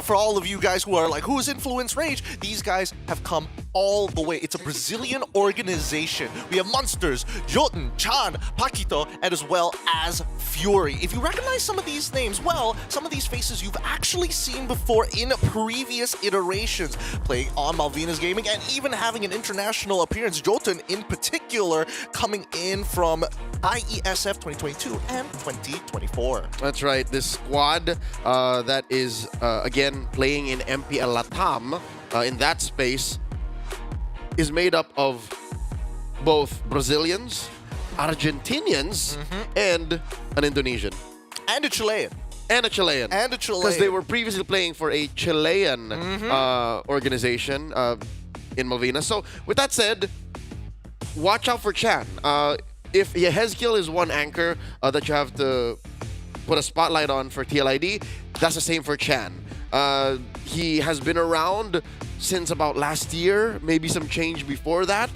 for all of you guys who are like, who is Influence Rage? These guys have come all the way. It's a Brazilian organization. We have Monsters, Jotun, Chan, Paquito, and as well as Fury. If you recognize some of these names, well, some of these faces you've actually seen before in previous iterations, playing on Malvina's Gaming and even having an international appearance. Jotun in particular coming in from IESF 2022 and 2024. That's right. This squad that is, again, playing in MPL Latam, in that space, is made up of both Brazilians, Argentinians, and an Indonesian. And a Chilean. And a Chilean. And a Chilean. Because they were previously playing for a Chilean organization in Malvinas. So, with that said, watch out for Chan. If Yehezkiel is one anchor that you have to put a spotlight on for TLID, that's the same for Chan. He has been around since about last year, maybe some change before that.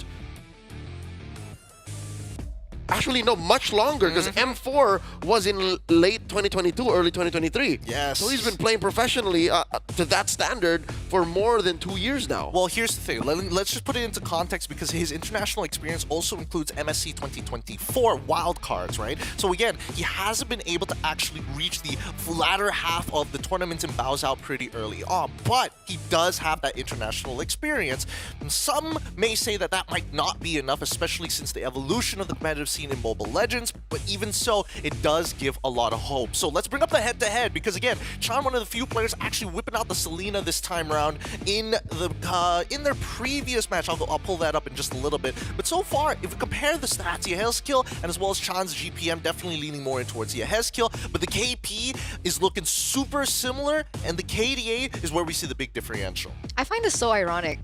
Actually, no, much longer, because M4 was in late 2022, early 2023. Yes. So he's been playing professionally to that standard for more than 2 years now. Well, here's the thing. Let's just put it into context, because his international experience also includes MSC 2024 wildcards, right? So again, he hasn't been able to actually reach the latter half of the tournament and bows out pretty early on, but he does have that international experience. And some may say that that might not be enough, especially since the evolution of the competitive scene in Mobile Legends, but even so, it does give a lot of hope. So let's bring up the head-to-head, because again, Chan, one of the few players actually whipping out the Selena this time around in their previous match. I'll pull that up in just a little bit. But so far, if we compare the stats, Yehezkiel and as well as Chan's GPM, definitely leaning more in towards Yehezkiel, but the KP is looking super similar, and the KDA is where we see the big differential. I find this so ironic,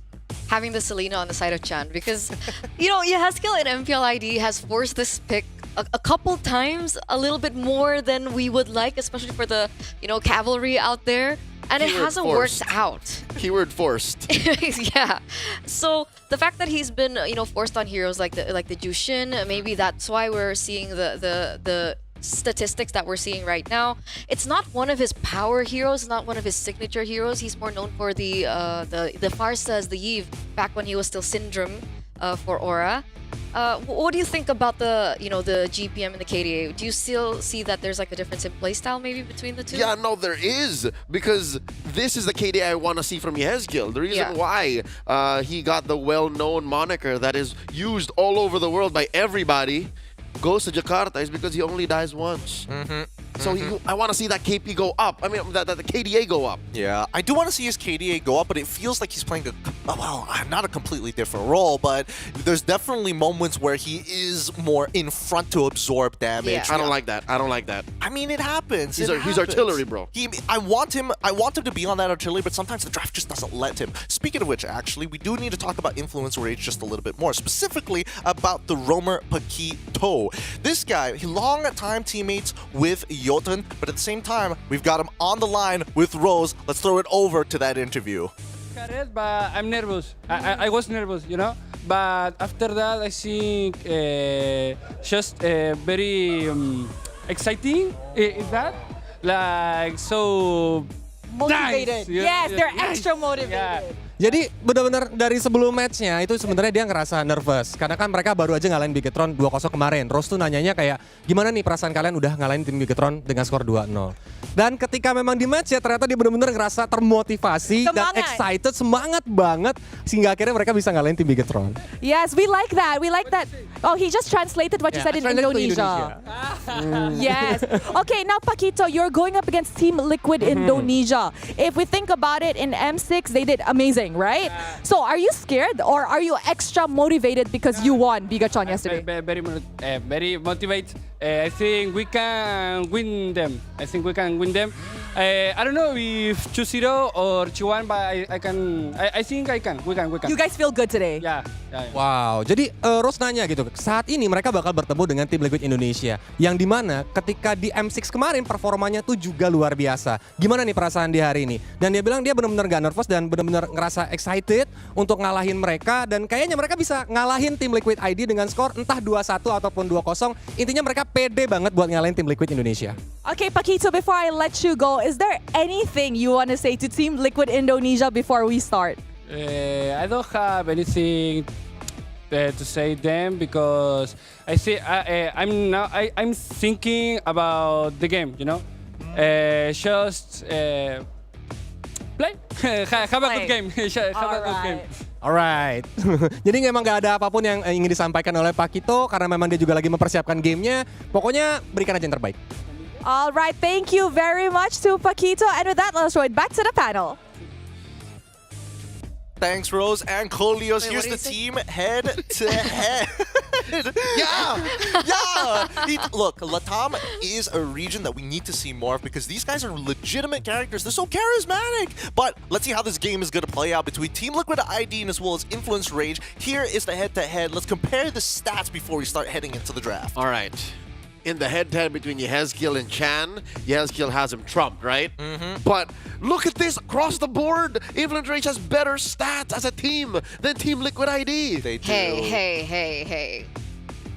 having the Selena on the side of Chan, because, Yehezkiel in MPL ID has forced this pick a couple times, a little bit more than we would like, especially for the, cavalry out there. And Keyword it hasn't forced. worked out. Keyword forced. Yeah. So the fact that he's been, forced on heroes like the Jushin, maybe that's why we're seeing the statistics that we're seeing right now. It's not one of his power heroes, not one of his signature heroes. He's more known for the Farsas, the Eve, back when he was still Syndrome for Aura. What do you think about the GPM and the KDA? Do you still see that there's like a difference in playstyle maybe between the two? Yeah, no, there is, because this is the KDA I want to see from Yehezkiel. The reason why he got the well-known moniker that is used all over the world by everybody, Goes to Jakarta, is because he only dies once. So I want to see that KP go up. I mean, that the KDA go up. Yeah, I do want to see his KDA go up, but it feels like he's playing not a completely different role, but there's definitely moments where he is more in front to absorb damage. Yeah. I don't like that. I don't like that. I mean, it happens. He's It he's happens. artillery, bro. I want him to be on that artillery, but sometimes the draft just doesn't let him. Speaking of which, actually, we do need to talk about Influence Rage just a little bit more, specifically about the Romer Paquito. This guy, he long-time teammates with Jotun, but at the same time, we've got him on the line with Rose. Let's throw it over to that interview. But I'm nervous. I was nervous, you know. But after that, I think just very exciting. Is that like so Motivated. nice? Yeah, Yes, yeah, they're nice. extra motivated. Yeah. Jadi benar-benar dari sebelum matchnya itu sebenarnya dia ngerasa nervous karena kan mereka baru aja ngalahin Bigetron 2-0 kemarin. Rose tuh nanyanya kayak gimana nih perasaan kalian udah ngalahin tim Bigetron dengan skor 2-0. Dan ketika memang di match ya ternyata dia benar-benar ngerasa termotivasi dan excited, semangat banget sehingga akhirnya mereka bisa ngalahin tim Bigetron. Yes, we like that. We like that. Oh, he just translated what you said in Indonesia. Yes. Okay, now Paquito, you're going up against Team Liquid Indonesia. If we think about it, in M6 they did amazing, right? So are you scared or are you extra motivated because you won Bigetron yesterday? Very motivated. I think we can win them. I don't know if 2-0 or 2-1, but I think I can. We can. You guys feel good today? Yeah. Wow, jadi Rose nanya gitu, saat ini mereka bakal bertemu dengan tim Liquid Indonesia yang dimana ketika di M6 kemarin performanya tuh juga luar biasa. Gimana nih perasaan di hari ini? Dan dia bilang dia benar-benar gak nervous dan benar-benar ngerasa excited untuk ngalahin mereka dan kayaknya mereka bisa ngalahin tim Liquid ID dengan skor entah 2-1 ataupun 2-0. Intinya mereka pede banget buat ngalahin tim Liquid Indonesia. Okay, Paquito, before I let you go, is there anything you want to say to Team Liquid Indonesia before we start? I don't have anything to say them because I see I'm thinking about the game, you know. Just play, have a good game. Have a good game. Alright, jadi memang gak ada apapun yang ingin disampaikan oleh Paquito karena memang dia juga lagi mempersiapkan gamenya. Pokoknya berikan aja yang terbaik. Alright, thank you very much to Paquito. And with that, let's throw it back to the panel. Thanks, Rose and Kolios. Here's the team head to head. Yeah. Look, Latam is a region that we need to see more of because these guys are legitimate characters. They're so charismatic. But let's see how this game is going to play out between Team Liquid ID and as well as Influence Rage. Here is the head-to-head. Let's compare the stats before we start heading into the draft. All right. In the head-to-head between Yehezkiel and Chan, Yehezkiel has him trumped, right? But look at this across the board. Influence Rage has better stats as a team than Team Liquid ID. They do. Hey.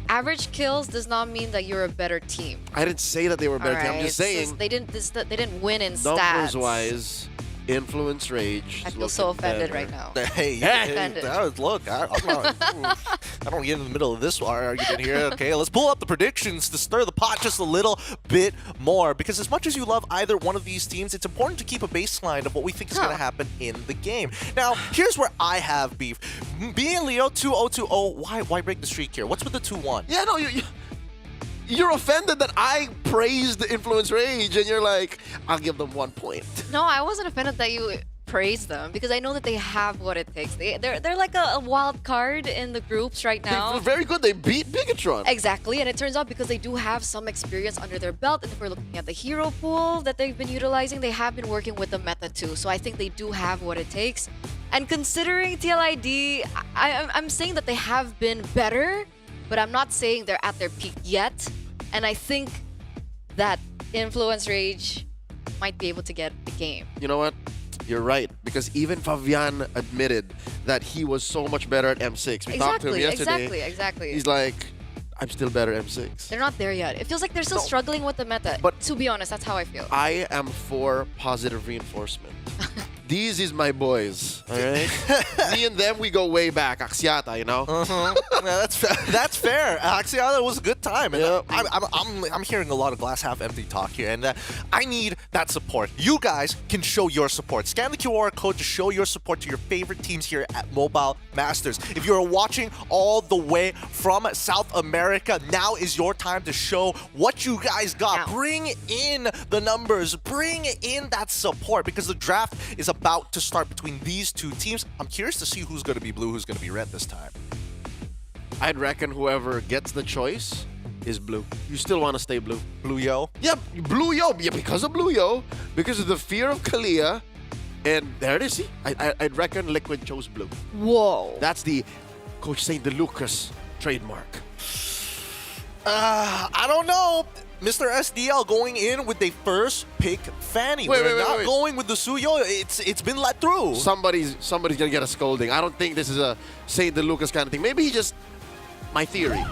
Average kills does not mean that you're a better team. I didn't say that they were a better team. I'm just saying. They didn't win in stats. Numbers-wise, Influence Rage. I feel so offended right now. Hey, look, I'm not, I don't get in the middle of this argument here. Okay, let's pull up the predictions to stir the pot just a little bit more. Because as much as you love either one of these teams, it's important to keep a baseline of what we think is going to happen in the game. Now, here's where I have beef. Being Leo 2-0-2-0, why break the streak here? What's with the 2-1? Yeah, no, you're offended that I praised the Influence Rage, and you're like, I'll give them 1 point. No, I wasn't offended that you praised them because I know that they have what it takes. They're like a wild card in the groups right now. They're very good. They beat Bigetron. Exactly, and it turns out because they do have some experience under their belt, and if we're looking at the hero pool that they've been utilizing, they have been working with the meta too. So I think they do have what it takes. And considering TLID, I'm saying that they have been better, but I'm not saying they're at their peak yet. And I think that Influence Rage might be able to get the game. You know what? You're right, because even Fabian admitted that he was so much better at M6. We talked to him yesterday. Exactly. He's like, I'm still better at M6. They're not there yet. It feels like they're still struggling with the meta. But to be honest, that's how I feel. I am for positive reinforcement. These is my boys. All right. Me and them, we go way back. Axiata, you know. Yeah, that's fair. Axiata was a good time, and I'm hearing a lot of glass half empty talk here, and I need that support. You guys can show your support. Scan the QR code to show your support to your favorite teams here at Mobile Masters. If you're watching all the way from South America, now is your time to show what you guys got. Bring in the numbers. Bring in that support, because the draft is about to start between these two teams. I'm curious to see who's going to be blue, who's going to be red this time. I'd reckon whoever gets the choice is blue. You still want to stay blue. Blue Yo? Yep, Blue Yo. Yeah, because of Blue Yo, because of the fear of Kalia. And there it is. See, I'd reckon Liquid chose blue. Whoa. That's the Coach St. DeLucas trademark. I don't know. Mr. SDL going in with the first pick Fanny. We're not going with the Suyo. It's been let through. Somebody's gonna get a scolding. I don't think this is a St. DeLucas kind of thing. Maybe he just, my theory.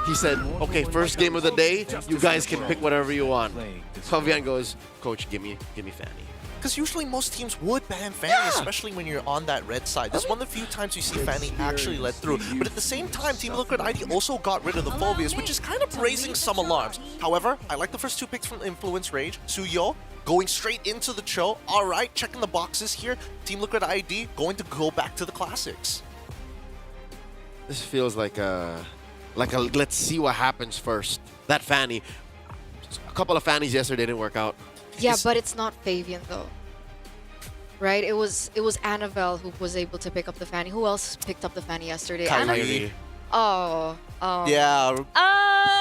He said, okay, first game of the day, you guys can pick whatever you want. Fabian goes, Coach, give me Fanny. Because usually most teams would ban Fanny, especially when you're on that red side. This is one of the few times you see Fanny actually let through. But at the same time, Team Liquid ID also got rid of the Phobias, which is kind of raising some alarms. However, I like the first two picks from Influence Rage. Suyo going straight into the Cho. All right, checking the boxes here. Team Liquid ID going to go back to the classics. This feels like a let's see what happens first. That Fanny, a couple of Fannies yesterday didn't work out. Yeah, but it's not Fabian though. Right? It was Annabelle who was able to pick up the Fanny. Who else picked up the Fanny yesterday? Kyrie. Oh. Yeah.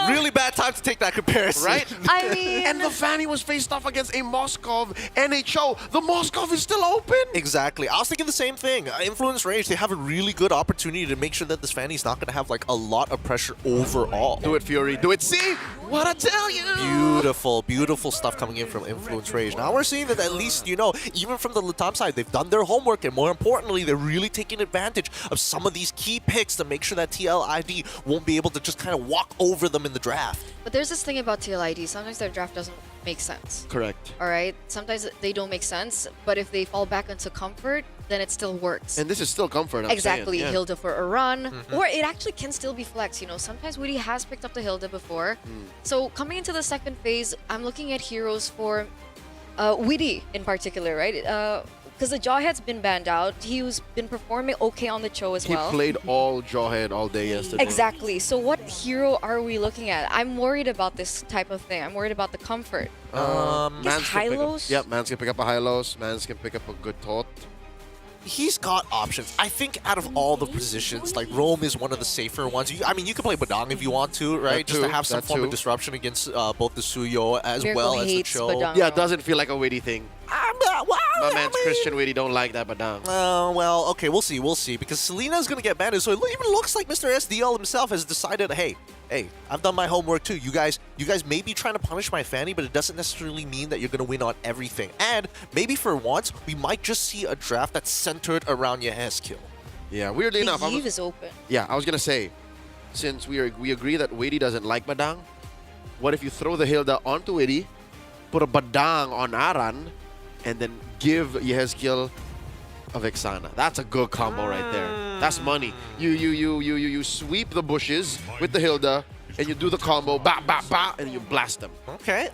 Really bad time to take that comparison. Right? I mean... And the Fanny was faced off against a Moskov NHO. The Moskov is still open. Exactly. I was thinking the same thing. Influence Rage, they have a really good opportunity to make sure that this Fanny's not going to have like a lot of pressure overall. Do it, Fury. Do it. See? What I tell you. Beautiful, beautiful stuff coming in from Influence Rage. Now we're seeing that at least, you know, even from the Latam side, they've done their homework, and more importantly, they're really taking advantage of some of these key picks to make sure that TLID won't be able to just kind of walk over them in the draft. But there's this thing about TLID. Sometimes their draft doesn't make sense. Correct. All right? Sometimes they don't make sense, but if they fall back into comfort, then it still works. And this is still comfort, I'm exactly. saying. Yeah. Hilda for a run. Or it actually can still be flex. You know, sometimes Woody has picked up the Hilda before. So coming into the second phase, I'm looking at heroes for Woody in particular, right? Because the Jawhead's been banned out. He's been performing okay on the Cho as well. He played all Jawhead all day yesterday. Exactly. So what hero are we looking at? I'm worried about this type of thing. I'm worried about the comfort. Mans Hylos? Yep, Mans can pick up a Hylos. Mans can pick up a good Tot. He's got options. I think out of all the positions, like Rome is one of the safer ones. I mean, you can play Badang if you want to, right? Just to have some form of disruption against both the Suyo as well as the Cho. Badang, yeah, it doesn't feel like a witty thing. My man's Christian Witty don't like that, Badang. Well, okay, we'll see. Because Selena's going to get banned, so it even looks like Mr. SDL himself has decided, hey, I've done my homework too. You guys may be trying to punish my Fanny, but it doesn't necessarily mean that you're going to win on everything. And maybe for once, we might just see a draft that's centered around Yehezkiel. Yeah, weirdly enough. Eve is open. Yeah, I was going to say, since we agree that Witty doesn't like Badang, what if you throw the Hilda onto Witty, put a Badang on Aran, and then give Yehezkiel a Vexana? That's a good combo right there. That's money. You sweep the bushes with the Hilda, and you do the combo, and you blast them. Okay.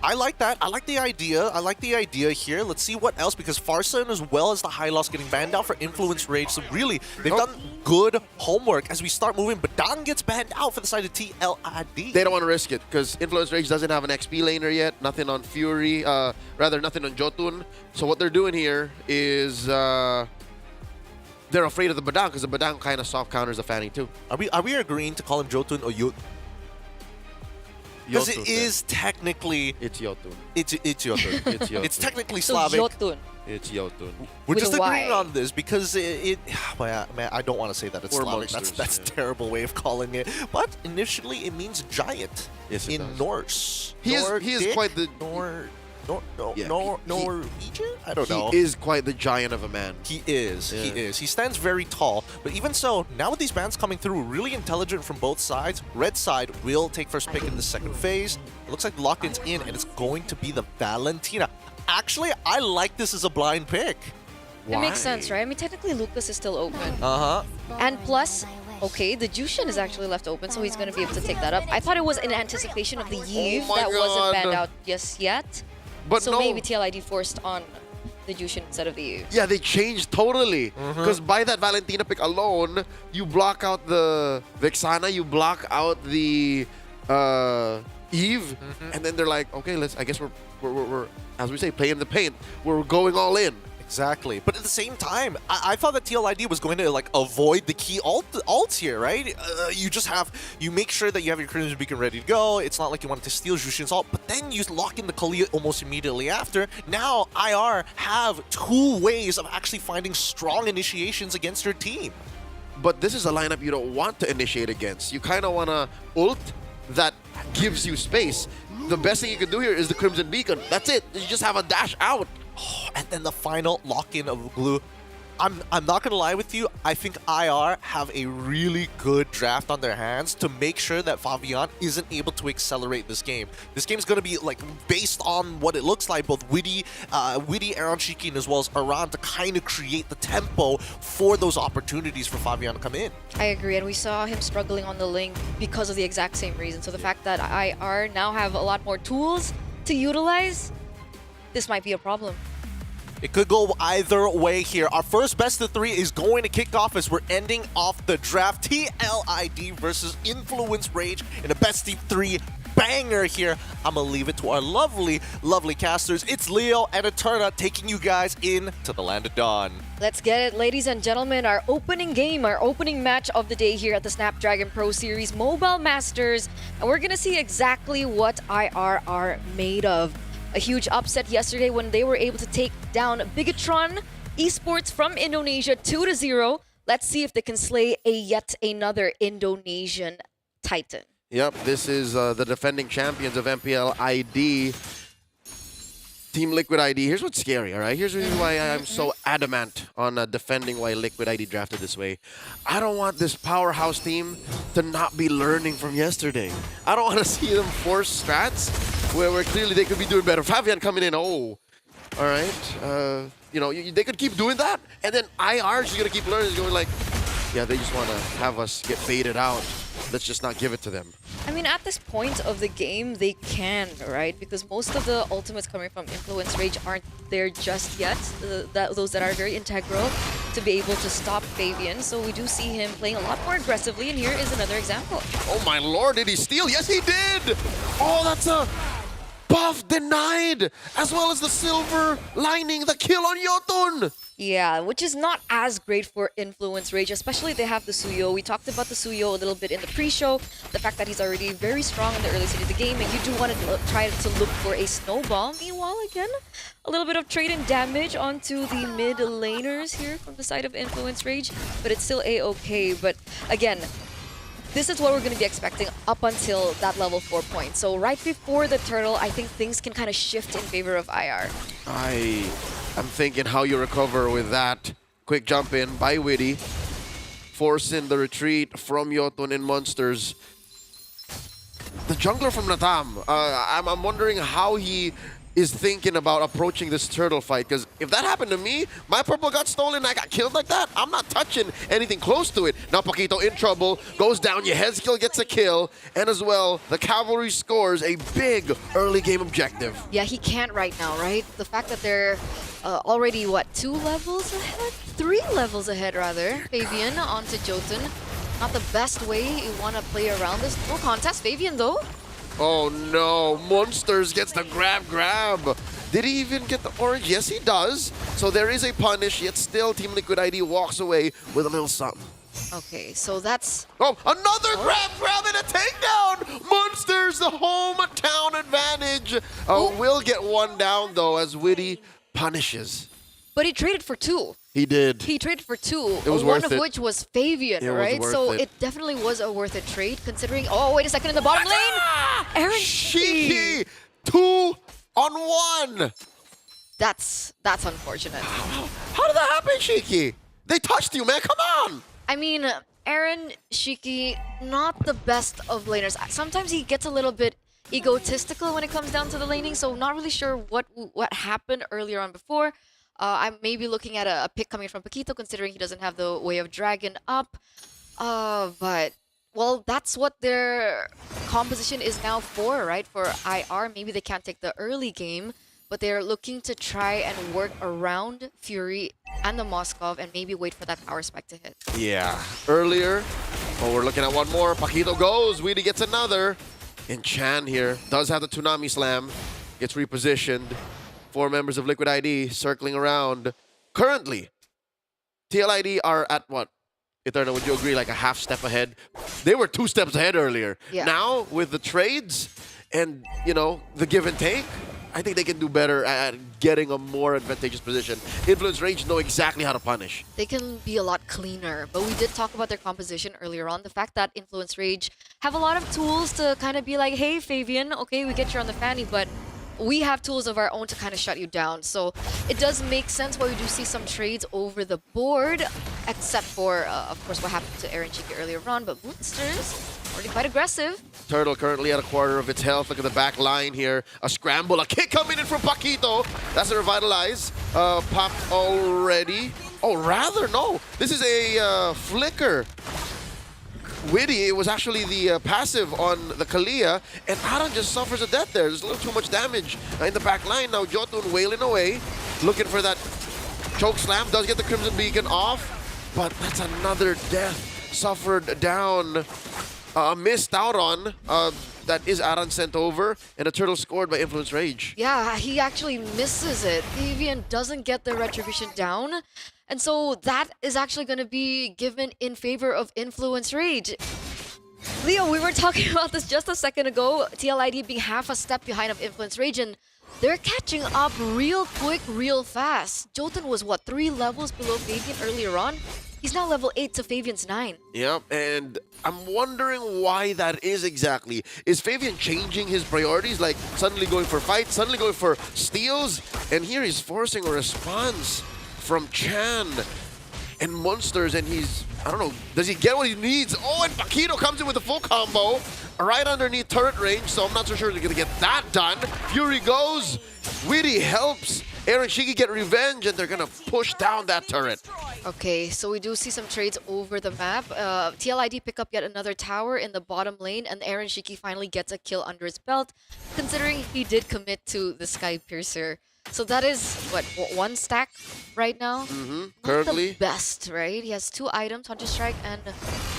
I like that. I like the idea here. Let's see what else, because Farson as well as the High Loss getting banned out for Influence Rage. So really, they've done good homework as we start moving. Badang gets banned out for the side of TLID. They don't want to risk it, because Influence Rage doesn't have an XP laner yet. Nothing on Fury. Rather, nothing on Jotun. So what they're doing here is... they're afraid of the Badang, because the Badang kind of soft counters the Fanny too. Are we agreeing to call him Jotun or Yot? Because it is technically... It's Jotun. It's Jotun. It's Jotun. It's technically So Slavic. Jotun. It's Jotun. We're With just a agreeing Y. on this because man, I don't want to say that it's Or Slavic. monsters, That's a terrible way of calling it. But initially, it means giant Yes, it in does. Norse. He is quite the... Norwegian? I don't know. He is quite the giant of a man. He is. Yeah. He is. He stands very tall. But even so, now with these bans coming through, really intelligent from both sides. Red side will take first pick in the second phase. It looks like the lock-in's in, and it's going to be the Valentina. actually, I like this as a blind pick. It makes sense, right? I mean, technically Lucas is still open. Uh-huh. And plus, okay, the Jushin is actually left open, so he's going to be able to take that up. I thought it was in anticipation of the Eve that wasn't banned out just yet. But so no. maybe TLID forced on the Jushin instead of the Eve. Yeah, they changed totally. Because by that Valentina pick alone, you block out the Vexana, you block out the Eve, and then they're like, okay, I guess we're as we say, playing the paint. We're going all in. Exactly. But at the same time, I thought that TLID was going to like avoid the key ults here, right? You make sure that you have your Crimson Beacon ready to go. It's not like you wanted to steal Jushin's ult, but then you lock in the Kali almost immediately after. Now IR have 2 ways of actually finding strong initiations against your team. But this is a lineup you don't want to initiate against. You kind of want to ult that gives you space. The best thing you can do here is the Crimson Beacon. That's it. You just have a dash out. And then the final lock-in of Glue. I'm not going to lie with you. I think IR have a really good draft on their hands to make sure that Fabian isn't able to accelerate this game. This game is going to be like based on what it looks like, both Witty, Aaron Shikin, as well as Aran to kind of create the tempo for those opportunities for Fabian to come in. I agree, and we saw him struggling on the link because of the exact same reason. So the fact that IR now have a lot more tools to utilize, this might be a problem. It could go either way here. Our first best of 3 is going to kick off as we're ending off the draft. TLID versus Influence Rage in a best of 3 banger here. I'm going to leave it to our lovely, lovely casters. It's Leo and Eterna taking you guys into the Land of Dawn. Let's get it, ladies and gentlemen. Our opening game, our opening match of the day here at the Snapdragon Pro Series Mobile Masters. And we're going to see exactly what IR are made of. A huge upset yesterday when they were able to take down Bigatron eSports from Indonesia 2-0. Let's see if they can slay yet another Indonesian titan. Yep, this is the defending champions of MPL ID. Team Liquid ID. Here's what's scary, all right? Here's the reason why I'm so adamant on defending why Liquid ID drafted this way. I don't want this powerhouse team to not be learning from yesterday. I don't want to see them force strats where clearly they could be doing better. Fabian coming in, all right. They could keep doing that, and then IR is going to keep learning. It's going like, yeah, they just want to have us get baited out. Let's just not give it to them. I mean, at this point of the game, they can, right? Because most of the ultimates coming from Influence Rage aren't there just yet. Those that are very integral to be able to stop Fabian. So we do see him playing a lot more aggressively, and here is another example. Oh my lord, did he steal? Yes, he did! Oh, that's a buff denied! As well as the silver lining, the kill on Yotun! Yeah, which is not as great for Influence Rage, especially they have the Suyo. We talked about the Suyo a little bit in the pre-show, the fact that he's already very strong in the early stage of the game, and you do want to try to look for a snowball. Meanwhile, again, a little bit of trade and damage onto the mid laners here from the side of Influence Rage, but it's still a-okay. But again, this is what we're going to be expecting up until that level 4 point. So right before the turtle, I think things can kind of shift in favor of IR. I'm thinking how you recover with that. Quick jump in by Witty. Forcing the retreat from Yotun in Monsters. The jungler from Natam, I'm wondering how he is thinking about approaching this turtle fight, because if that happened to me, my purple got stolen and I got killed like that, I'm not touching anything close to it. Now Paquito in trouble, goes down, Yehezkiel gets a kill, and as well, the cavalry scores a big early game objective. Yeah, he can't right now, right? The fact that they're already, what, 2 levels ahead? 3 levels ahead, rather. Fabian onto Jotun. Not the best way you want to play around this. No contest, Fabian, though. Oh no, Monsters gets the grab. Did he even get the orange? Yes, he does. So there is a punish, yet still Team Liquid ID walks away with a little something. Okay, so that's... Oh, another grab and a takedown! Monsters, the hometown advantage. Will get one down, though, as Witty punishes. But he traded for 2. He did. He traded for 2, It was one worth of it. which was Fabian, It was right? worth So it. it definitely was a worth it trade, considering... Oh, wait a second, in the bottom lane! Aaron Shiki! 2 on 1! That's unfortunate. How did that happen, Shiki? They touched you, man. Come on! I mean, Aaron Shiki, not the best of laners. Sometimes he gets a little bit egotistical when it comes down to the laning. So not really sure what happened earlier on before. I'm maybe looking at a pick coming from Paquito, considering he doesn't have the Way of Dragon up. But well, that's what their composition is now for, right? For IR, maybe they can't take the early game, but they're looking to try and work around Fury and the Moskov and maybe wait for that power spike to hit. Yeah, earlier. Oh, we're looking at one more. Paquito goes. Weedy gets another. And Chan here does have the Toonami Slam. Gets repositioned. 4 members of Liquid ID circling around. Currently, TLID are at what? Eterna, would you agree, like a half step ahead? They were 2 steps ahead earlier. Yeah. Now, with the trades and, you know, the give and take, I think they can do better at getting a more advantageous position. Influence Rage know exactly how to punish. They can be a lot cleaner, but we did talk about their composition earlier on. The fact that Influence Rage have a lot of tools to kind of be like, hey, Fabian, okay, we get you on the fanny, but we have tools of our own to kind of shut you down. So it does make sense why we do see some trades over the board, except for, of course, what happened to Aaron Chiki earlier on. But Boosters, already quite aggressive. Turtle currently at a quarter of its health. Look at the back line here. A scramble, a kick coming in from Paquito. That's a revitalize. Popped already. Oh, rather, no. This is a flicker. Witty, it was actually the passive on the Kalia, and Aran just suffers a death there. There's a little too much damage in the back line. Now Jotun wailing away, looking for that choke slam. Does get the Crimson Beacon off, but that's another death suffered down, missed out on. That is Aran sent over, and a turtle scored by Influence Rage. Yeah, he actually misses it. Fabian doesn't get the retribution down. And so that is actually going to be given in favor of Influence Rage. Leo, we were talking about this just a second ago. TLID being half a step behind of Influence Rage, and they're catching up real quick, real fast. Jotun was, what, 3 levels below Fabian earlier on? He's now level 8 to Fabian's 9. Yep, and I'm wondering why that is exactly. Is Fabian changing his priorities, like suddenly going for fights, suddenly going for steals? And here he's forcing a response from Chan and Monsters, and he's, I don't know, does he get what he needs? Oh, and Paquito comes in with a full combo right underneath turret range, so I'm not so sure they're going to get that done. Fury goes, Witty helps Aaron Shiki get revenge, and they're going to push down that turret. Okay, so we do see some trades over the map. TLID pick up yet another tower in the bottom lane, and Aaron Shiki finally gets a kill under his belt, considering he did commit to the Sky Piercer. So that is, what, 1 stack right now? Currently. Not the best, right? He has 2 items, Hunter Strike and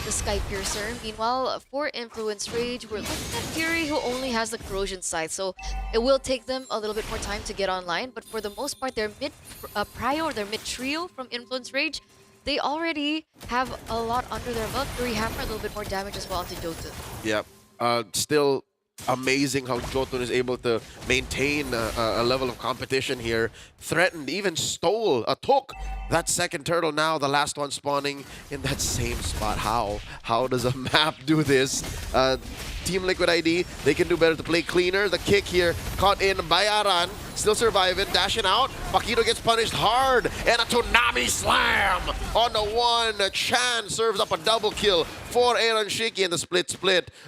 the Sky Piercer. Meanwhile, for Influence Rage, we're looking at Fury, who only has the Corrosion Scythe. So it will take them a little bit more time to get online. But for the most part, their mid-trio from Influence Rage, they already have a lot under their belt. Fury Hammer, a little bit more damage as well onto Jotun. Yep. Still amazing how Jotun is able to maintain a level of competition here. Threatened, even took that second turtle now, the last one spawning in that same spot. How does a map do this? Team Liquid ID, they can do better to play cleaner. The kick here caught in by Aran, still surviving, dashing out. Paquito gets punished hard, and a Toonami Slam on the one. Chan serves up a double kill for Aaron Shiki in the split.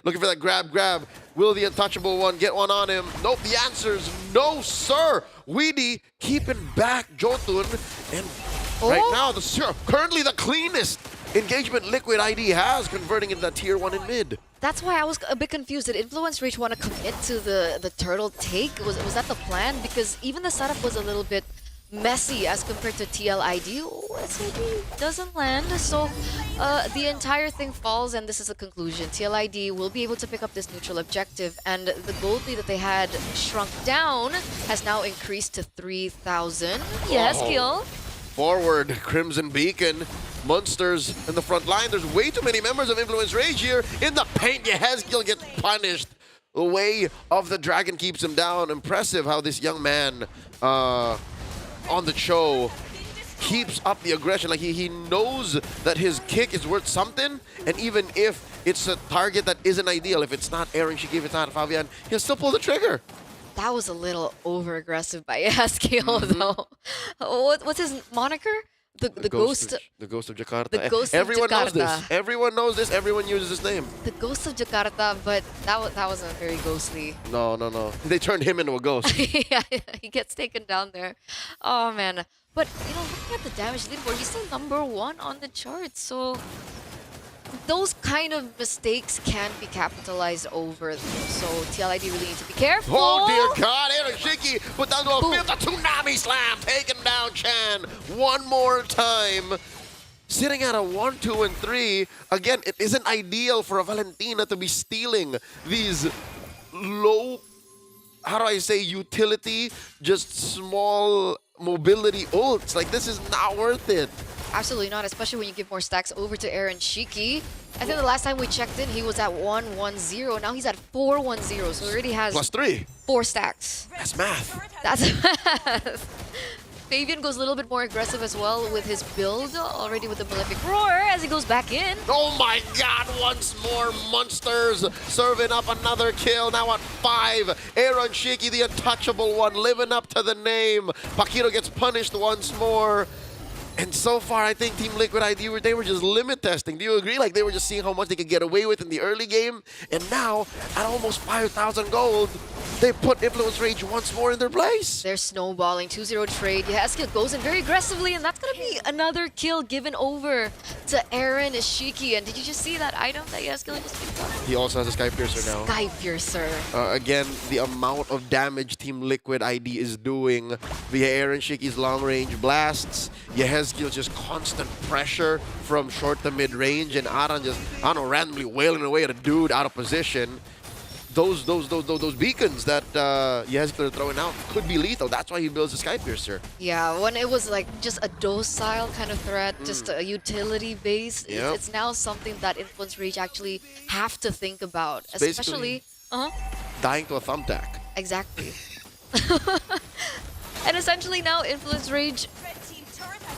Looking for that grab. Will the untouchable one get one on him? Nope, the answer is no, sir. Weedy keeping back Jotun, and right now, currently the cleanest engagement Liquid ID has, converting into that tier 1 in mid. That's why I was a bit confused. Did Influence Rage want to commit to the turtle take? Was that the plan? Because even the setup was a little bit messy as compared to TLID. SAD doesn't land, so the entire thing falls, and this is a conclusion. TLID will be able to pick up this neutral objective, and the gold lead that they had shrunk down has now increased to 3,000. Yes, kill. Forward, Crimson Beacon. Monsters in the front line. There's way too many members of Influence Rage here. In the paint, Yehezkiel gets punished. The way of the dragon keeps him down. Impressive how this young man on the show keeps up the aggression. Like he knows that his kick is worth something, and even if it's a target that isn't ideal, if it's not Aaron Shiki, if it's not Fabian, he'll still pull the trigger. That was a little over-aggressive by Yehezkiel, though. What's his moniker? The ghost. The ghost of Jakarta. The ghost of Everyone knows Jakarta. this. Everyone knows this. Everyone uses this name. The ghost of Jakarta, but that wasn't very ghostly. No. They turned him into a ghost. Yeah, he gets taken down there. Oh man. But you know, looking at the damage leaderboard, he's still #1 on the charts. So those kind of mistakes can be capitalized over. So TLID really need to be careful. Oh dear God, Aaron Shiki put down to a fifth, a tsunami slam, taking down Chan one more time. Sitting at a 1, 2, and 3. Again, it isn't ideal for a Valentina to be stealing these low, how do I say, utility, just small mobility ults. Like, this is not worth it. Absolutely not, especially when you give more stacks over to Aaron Shiki. I think the last time we checked in, he was at 110. Now he's at 410, so he already has +3. 4 stacks. That's math. That's math. Fabian goes a little bit more aggressive as well with his build, already with the Malefic Roar as he goes back in. Oh my God, once more Monsters serving up another kill, now at 5. Aaron Shiki, the untouchable one, living up to the name. Paquito gets punished once more. And so far, I think Team Liquid ID, they were just limit testing. Do you agree? Like, they were just seeing how much they could get away with in the early game. And now, at almost 5,000 gold, they put Influence Rage once more in their place. They're snowballing, 2-0 trade. Yehezkiel goes in very aggressively, and that's going to be another kill given over to Aaron Shiki. And did you just see that item that Yehezkiel just picked up? He also has a Sky Piercer now. Sky Piercer. Again, the amount of damage Team Liquid ID is doing via Aaron Shiki's long-range blasts. Yehezkiel just constant pressure from short to mid-range, and Aran just, I don't know, randomly wailing away at a dude out of position. Those beacons that Yehezkiel are throwing out could be lethal. That's why he builds the Sky Piercer. Yeah, when it was like just a docile kind of threat, just a utility base, Yep. it's now something that Influence Rage actually have to think about. It's Especially, dying to a thumbtack. Exactly. And essentially now Influence Rage,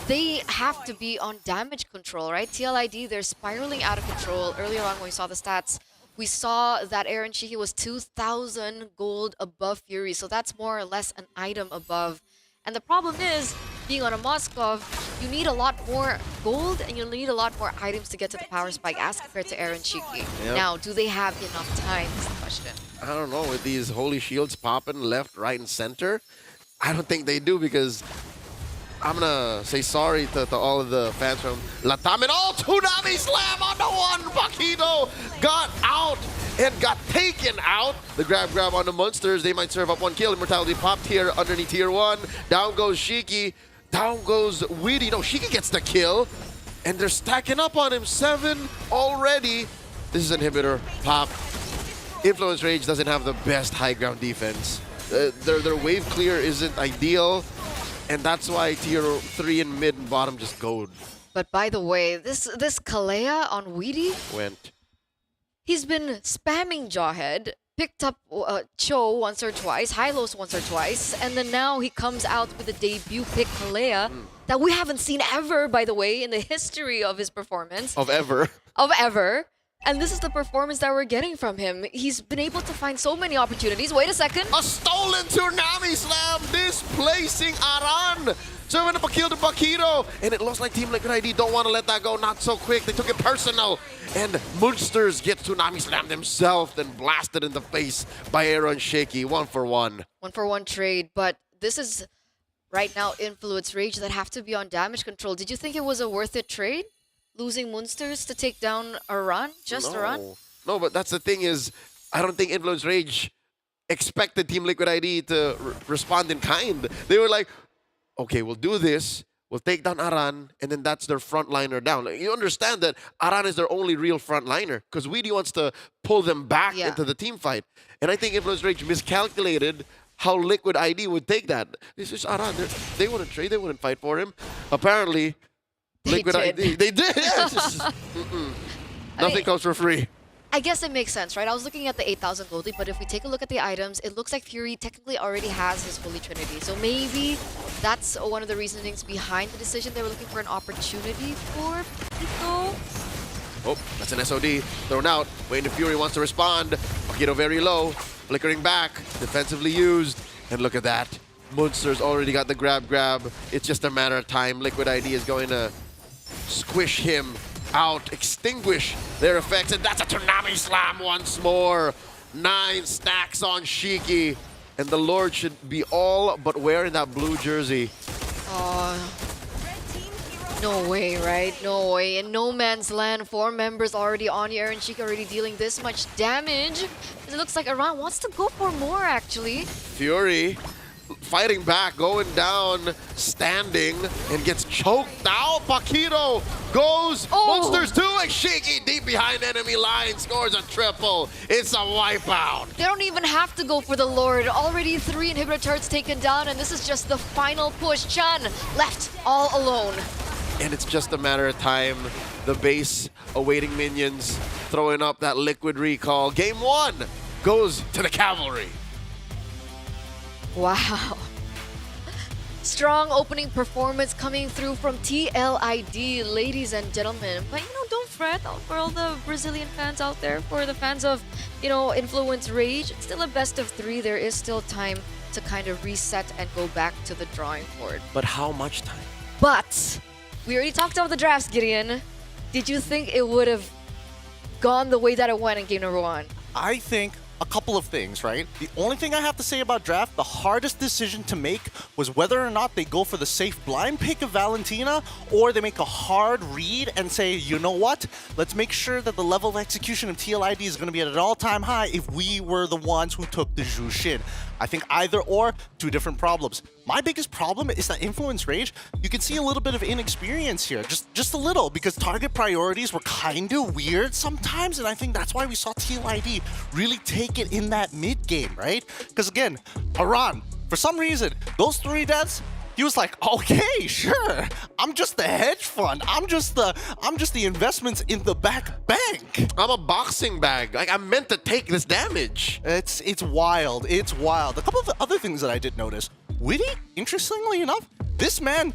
they have to be on damage control, right? TLID, they're spiraling out of control. Earlier on when we saw the stats, we saw that Aaron Shiki was 2,000 gold above Fury, so that's more or less an item above. And the problem is, being on a Moskov, you need a lot more gold and you need a lot more items to get to the power spike as compared to Aaron Shiki. Yep. Now, do they have enough time is the question. I don't know, with these holy shields popping left, right, and center, I don't think they do, because I'm gonna say sorry to all of the fans from Latam. And oh, Tsunami Slam on the one! Paquito got out and got taken out. The grab on the Monsters. They might serve up 1 kill. Immortality popped here underneath tier 1. Down goes Shiki. Down goes Weedy. No, Shiki gets the kill. And they're stacking up on him. 7 already. This is Inhibitor. Pop. Influence Rage doesn't have the best high ground defense. Their wave clear isn't ideal. And that's why tier 3 and mid and bottom just goad. But by the way, this Kalea on Weedy, Went. he's been spamming Jawhead, picked up Cho once or twice, Hylos once or twice, and then now he comes out with a debut pick Kalea that we haven't seen ever, by the way, in the history of his performance. Of ever. Of ever. And this is the performance that we're getting from him. He's been able to find so many opportunities. Wait a second. A stolen Tsunami Slam displacing Aran. Serving up a kill to Paquito. And it looks like Team Liquid ID don't want to let that go. Not so quick. They took it personal. And Monsters get Tsunami Slammed himself, then blasted in the face by Aaron Shiki. 1 for 1. 1-for-1 trade. But this is right now Influence Rage that have to be on damage control. Did you think it was a worth it trade? Losing Monsters to take down Aran? Just Aran? No, but that's the thing is, I don't think Influence Rage expected Team Liquid ID to respond in kind. They were like, okay, we'll do this. We'll take down Aran, and then that's their frontliner down. Like, you understand that Aran is their only real frontliner, because Weedy wants to pull them back into the team fight. And I think Influence Rage miscalculated how Liquid ID would take that. This is Aran. They wouldn't trade. They wouldn't fight for him. Apparently, Liquid ID. They did. Yeah, nothing comes for free. I guess it makes sense, right? I was looking at the 8,000 gold lead, but if we take a look at the items, it looks like Fury technically already has his Holy Trinity. So maybe that's one of the reasonings behind the decision. They were looking for an opportunity for Paquito. Oh, that's an SOD. Thrown out. Waiting if Fury wants to respond. Paquito very low. Flickering back. Defensively used. And look at that. Munster's already got the grab. It's just a matter of time. Liquid ID is going to squish him out, extinguish their effects, and that's a Tsunami Slam once more. 9 stacks on Shiki, and the Lord should be all but wearing that blue jersey. No way, right? No way. In no man's land, 4 members already on here, and Shiki already dealing this much damage. It looks like Aran wants to go for more, actually. Fury fighting back, going down, standing, and gets choked out. Paquito goes, Monsters 2, and Shiki deep behind enemy line scores a triple. It's a wipeout. They don't even have to go for the Lord. Already 3 inhibitor turrets taken down, and this is just the final push. Chan left all alone. And it's just a matter of time. The base awaiting minions, throwing up that liquid recall. Game 1 goes to the Cavalry. Wow. Strong opening performance coming through from TLID, ladies and gentlemen. But, don't fret for all the Brazilian fans out there, for the fans of, Influence Rage. It's still a best of 3. There is still time to kind of reset and go back to the drawing board. But how much time? But we already talked about the drafts, Gideon. Did you think it would have gone the way that it went in game number 1? I think a couple of things, right? The only thing I have to say about draft, the hardest decision to make was whether or not they go for the safe blind pick of Valentina, or they make a hard read and say, you know what? Let's make sure that the level of execution of TLID is going to be at an all-time high if we were the ones who took the Zhu Xin. I think either or, 2 different problems. My biggest problem is that Influence Rage, you can see a little bit of inexperience here, just a little, because target priorities were kind of weird sometimes, and I think that's why we saw TLID really take it in that mid game, right? Because again, Aran, for some reason, those 3 deaths, he was like, okay, sure, I'm just the hedge fund. I'm just the investments in the back bank. I'm a boxing bag. Like, I'm meant to take this damage. It's wild. It's wild. A couple of other things that I did notice. Witty, interestingly enough, this man,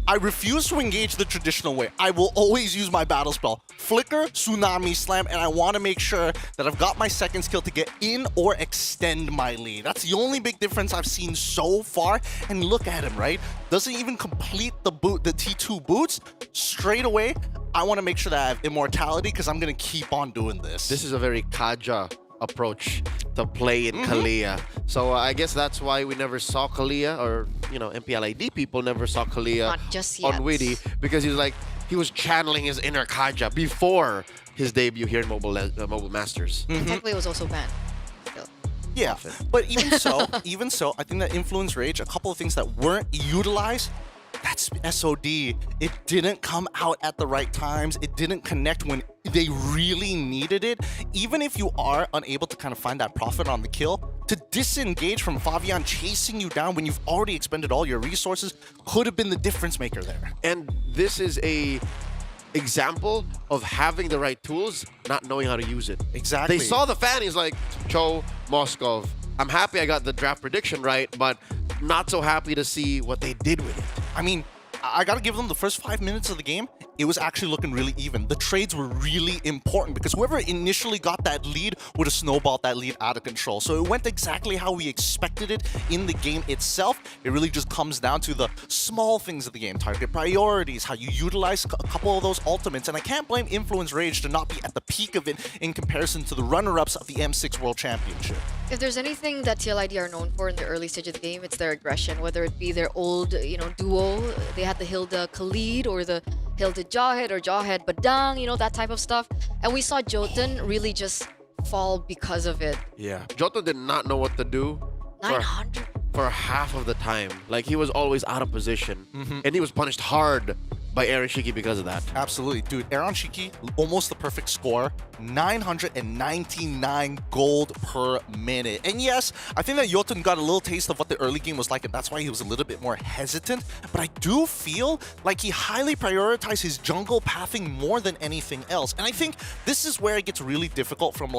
I refuse to engage the traditional way. I will always use my battle spell. Flicker, Tsunami Slam, and I want to make sure that I've got my second skill to get in or extend my lead. That's the only big difference I've seen so far. And look at him, right? Doesn't even complete the T2 boots. Straight away, I want to make sure that I have immortality because I'm going to keep on doing this. This is a very Kaja approach to play in Kalia. So I guess that's why we never saw Kalia, or MPLID people never saw Kalia Not just yet. on Witty, because he was channeling his inner Kaja before his debut here in Mobile Masters. And technically it was also banned. Yeah, but even so, I think that Influence Rage, a couple of things that weren't utilized, that's SOD. It didn't come out at the right times. It didn't connect when they really needed it. Even if you are unable to kind of find that profit on the kill, to disengage from Fabian chasing you down when you've already expended all your resources could have been the difference maker there. And this is a example of having the right tools, not knowing how to use it. Exactly. They saw the fan, he's like, Cho, Moskov, I'm happy I got the draft prediction right, but not so happy to see what they did with it. I mean, I gotta give them the first 5 minutes of the game, it was actually looking really even. The trades were really important because whoever initially got that lead would have snowballed that lead out of control. So it went exactly how we expected it in the game itself. It really just comes down to the small things of the game. Target priorities, how you utilize a couple of those ultimates. And I can't blame Influence Rage to not be at the peak of it in comparison to the runner-ups of the M6 World Championship. If there's anything that TLID are known for in the early stage of the game, it's their aggression, whether it be their old, duo. They had the Hilda Khalid or the Hilda Jawhead or Jawhead Badang, that type of stuff. And we saw Jotun really just fall because of it. Yeah. Jotun did not know what to do 900 for half of the time. Like, he was always out of position. And he was punished hard by Aaron Shiki because of that. Absolutely. Dude, Aaron Shiki, almost the perfect score. 999 gold per minute. And yes, I think that Jotun got a little taste of what the early game was like, and that's why he was a little bit more hesitant. But I do feel like he highly prioritized his jungle pathing more than anything else. And I think this is where it gets really difficult from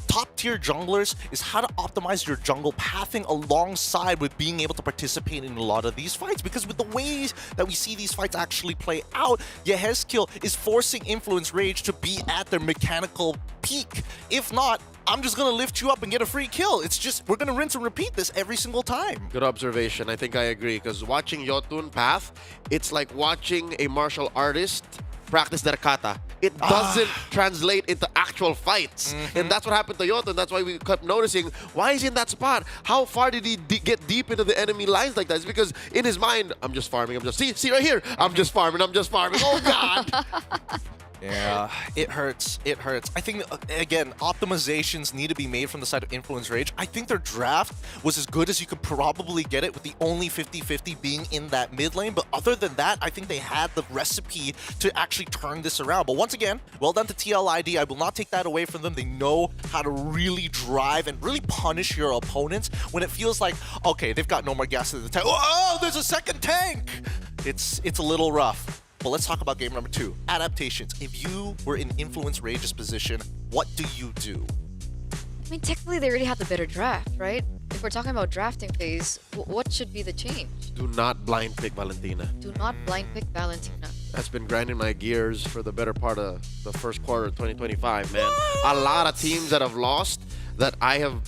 top tier junglers, is how to optimize your jungle pathing alongside with being able to participate in a lot of these fights. Because with the ways that we see these fights actually play out, Yehezkiel is forcing Influence Rage to be at their mechanical peak. If not, I'm just gonna lift you up and get a free kill. It's just, we're gonna rinse and repeat this every single time. Good observation. I think I agree, because watching Yotun Path, it's like watching a martial artist practice their kata. It doesn't translate into actual fights. And that's what happened to Yotun. That's why we kept noticing, why is he in that spot? How far did he get deep into the enemy lines like that? It's because in his mind, I'm just farming. I'm just, see right here. I'm just farming. I'm just farming. Oh, God. Yeah, it hurts. It hurts. I think, again, optimizations need to be made from the side of Influence Rage. I think their draft was as good as you could probably get it, with the only 50-50 being in that mid lane. But other than that, I think they had the recipe to actually turn this around. But once again, well done to TLID. I will not take that away from them. They know how to really drive and really punish your opponents when it feels like, okay, they've got no more gas in the tank. Oh, there's a second tank! It's a little rough. But let's talk about game number 2, adaptations. If you were in Influence Rage's position, what do you do? I mean, technically they already have the better draft, right? If we're talking about drafting phase, what should be the change? Do not blind pick Valentina. Do not blind pick Valentina. That's been grinding my gears for the better part of the first quarter of 2025, man. A lot of teams that have lost that I have,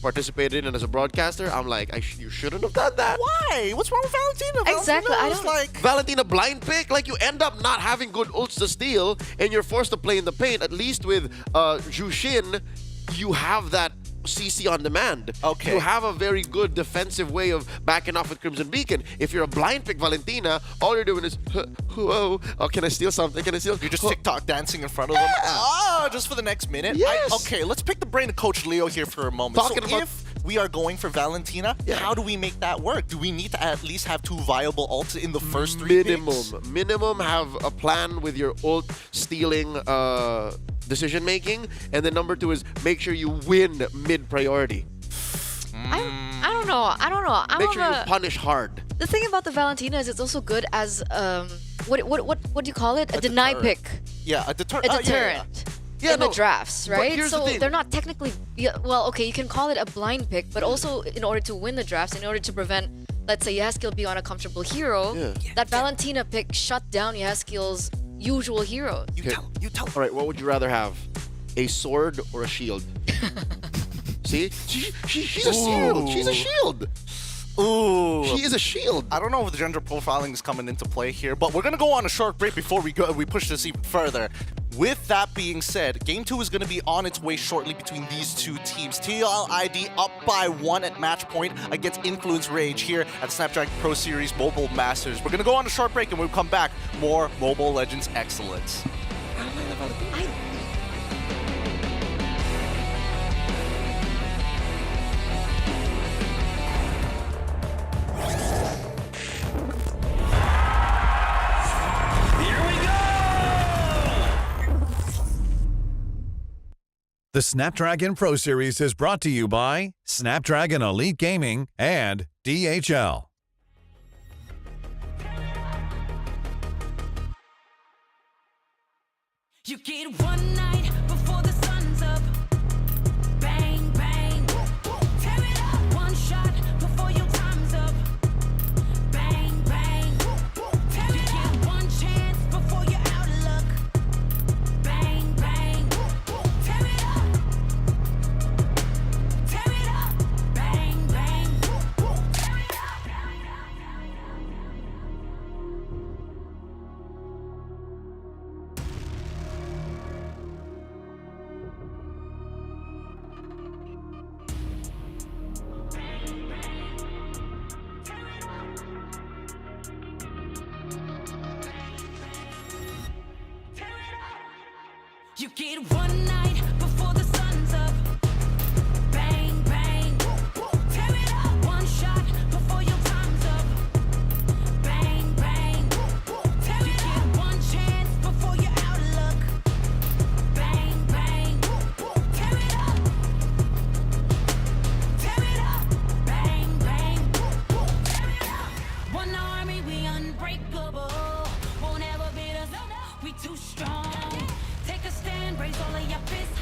participated in as a broadcaster, I'm like, you shouldn't have done that. Why? What's wrong with Valentina? Exactly. I don't like Valentina blind pick. Like, you end up not having good ults to steal, and you're forced to play in the paint. At least with Jushin, you have that CC on demand. Okay. You have a very good defensive way of backing off with Crimson Beacon. If you're a blind pick Valentina, all you're doing is, whoa, oh, can I steal something? Can I steal? You're just TikTok dancing in front of them. Oh, just for the next minute. Yes. Okay, let's pick the brain of Coach Leo here for a moment. If we are going for Valentina, how do we make that work? Do we need to at least have 2 viable ults in the first 3 picks? Minimum have a plan with your ult stealing decision making, and then number 2 is make sure you win mid priority. I don't know. Make sure you punish hard. The thing about the Valentina is it's also good as what do you call it? A deny deterrent. pick. Yeah, a deterrent. A deterrent. In the drafts, right? So they're not technically, well, okay, you can call it a blind pick, but also in order to win the drafts, in order to prevent, let's say, Yahskill be on a comfortable hero, that Valentina pick shut down Yahskill's usual heroes. You tell. All right, what would you rather have? A sword or a shield? See? She's a shield. She's a shield. Ooh. She is a shield. I don't know if the gender profiling is coming into play here, but we're going to go on a short break before we push this even further. With that being said, Game 2 is going to be on its way shortly between these 2 teams. TLID up by 1 at match point against Influence Rage here at Snapdragon Pro Series Mobile Masters. We're going to go on a short break, and when we come back, more Mobile Legends excellence. The Snapdragon Pro Series is brought to you by Snapdragon Elite Gaming and DHL. You get one night before the sun's up. Bang, bang. Tear it up. One shot before your time's up. Bang, bang. Tear it up. You get one chance before you're out of luck. Bang, bang. Tear it up. Tear it up. Bang, bang. Tear it up. You get one night before the sun's up. Bang, bang. Tear it up. One shot before your time's up. Bang, bang. Tear it up. You get one chance before you're out of luck. Bang, bang. Tear it up. Tear it up. Bang, bang. Tear it up. One army, we unbreakable. Won't ever beat us. We too strong. Take a stand, raise all of your fists.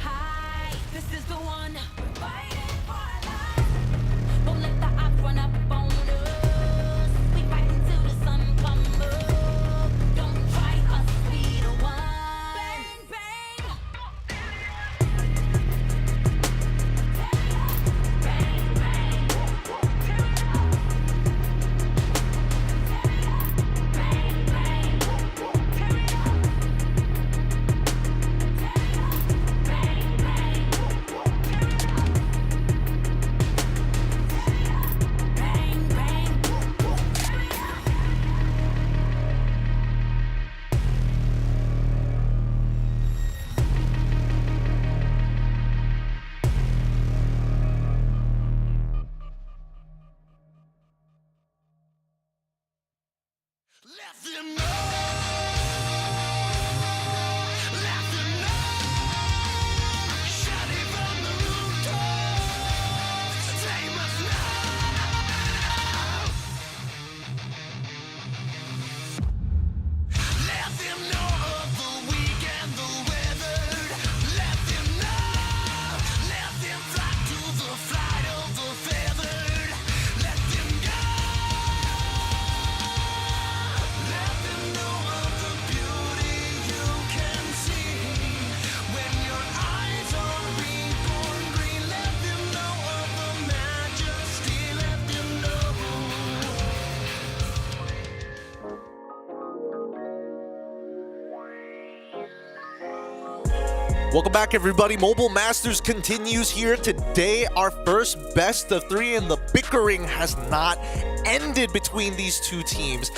Welcome back, everybody. Mobile Masters continues here today. Our first best of 3, and the bickering has not ended between these two teams.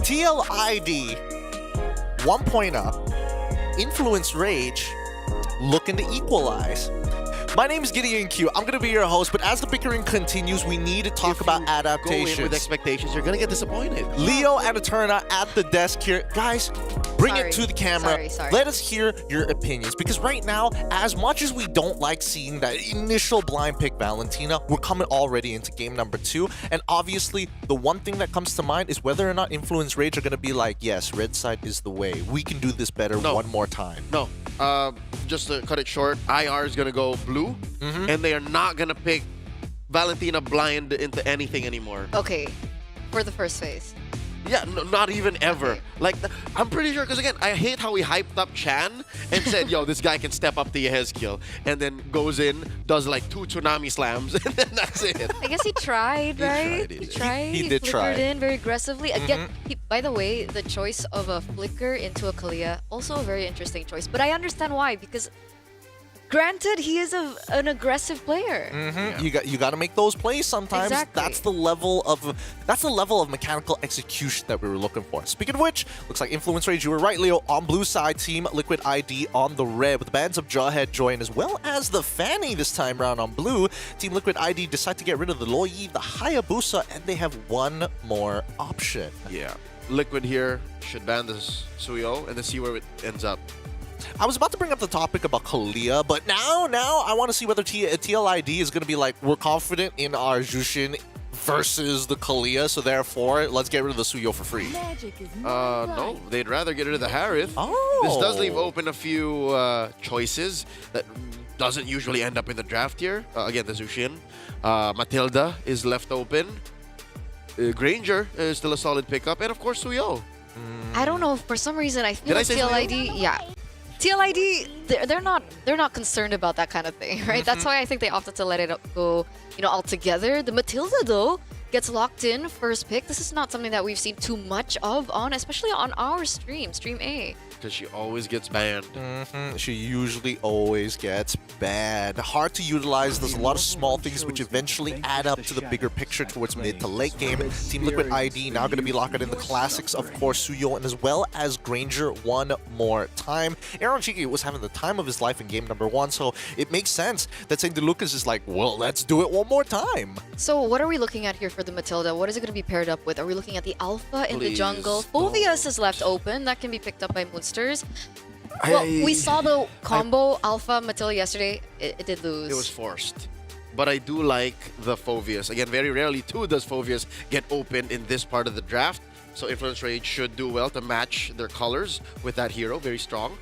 TLID 1 point up. Influence Rage looking to equalize. My name is Gideon Q. I'm going to be your host, but as the bickering continues, we need to talk about adaptations. Go in with expectations, you're going to get disappointed. Leo and Eterna at the desk here. Guys, bring it to the camera. Sorry. Let us hear your opinions. Because right now, as much as we don't like seeing that initial blind pick Valentina, we're coming already into game number 2. And obviously, the one thing that comes to mind is whether or not Influence Rage are going to be like, yes, red side is the way. We can do this better one more time. No. Just to cut it short, IR is going to go blue, and they are not going to pick Valentina blind into anything anymore. Okay, for the first phase. Yeah, not even ever. Like, I'm pretty sure, because again, I hate how he hyped up Chan and said, yo, this guy can step up to Yehezkiel, and then goes in, does like 2 tsunami slams, and then that's it. I guess he tried, right? He tried. He did try. Flickered in very aggressively. Again, by the way, the choice of a flicker into a Kalia, also a very interesting choice. But I understand why, because granted, he is an aggressive player. You got to make those plays sometimes. Exactly. That's the level of mechanical execution that we were looking for. Speaking of which, looks like Influence Rage, you were right, Leo, on blue side, Team Liquid ID on the red, with the bands of Jawhead join as well as the Fanny this time around on blue. Team Liquid ID decide to get rid of the Loyi, the Hayabusa, and they have one more option. Yeah. Liquid here should ban this Suyo and then see where it ends up. I was about to bring up the topic about Kalia, but now I want to see whether TLID is going to be like, we're confident in our Jushin versus the Kalia, so therefore, let's get rid of the Suyo for free. No, they'd rather get rid of the Harith. Oh. This does leave open a few choices that doesn't usually end up in the draft here. Again, the Zushin. Matilda is left open. Granger is still a solid pickup, and of course Suyo. I don't know, for some reason I feel like TLID, yeah. TLID, they're not concerned about that kind of thing, right? That's why I think they opted to let it go, altogether. The Matilda, though, gets locked in first pick. This is not something that we've seen too much of especially on our stream A. Because she always gets banned. She usually always gets banned. Hard to utilize. There's a lot of small things which eventually add up to the bigger picture towards mid to late game. Team Liquid ID now going to be locked in the classics, of course, Suyo, and as well as Granger one more time. Aaron Chiki was having the time of his life in game number 1, so it makes sense that St. DeLucas is like, well, let's do it one more time. So what are we looking at here for the Matilda? What is it going to be paired up with? Are we looking at the Alpha in the jungle? Phoveus is left open. That can be picked up by Moonsters. Well, we saw the combo Alpha Matilda yesterday. It did lose. It was forced. But I do like the Phoveus. Again, very rarely too does Phoveus get opened in this part of the draft. So Influence Rage should do well to match their colors with that hero. Very strong.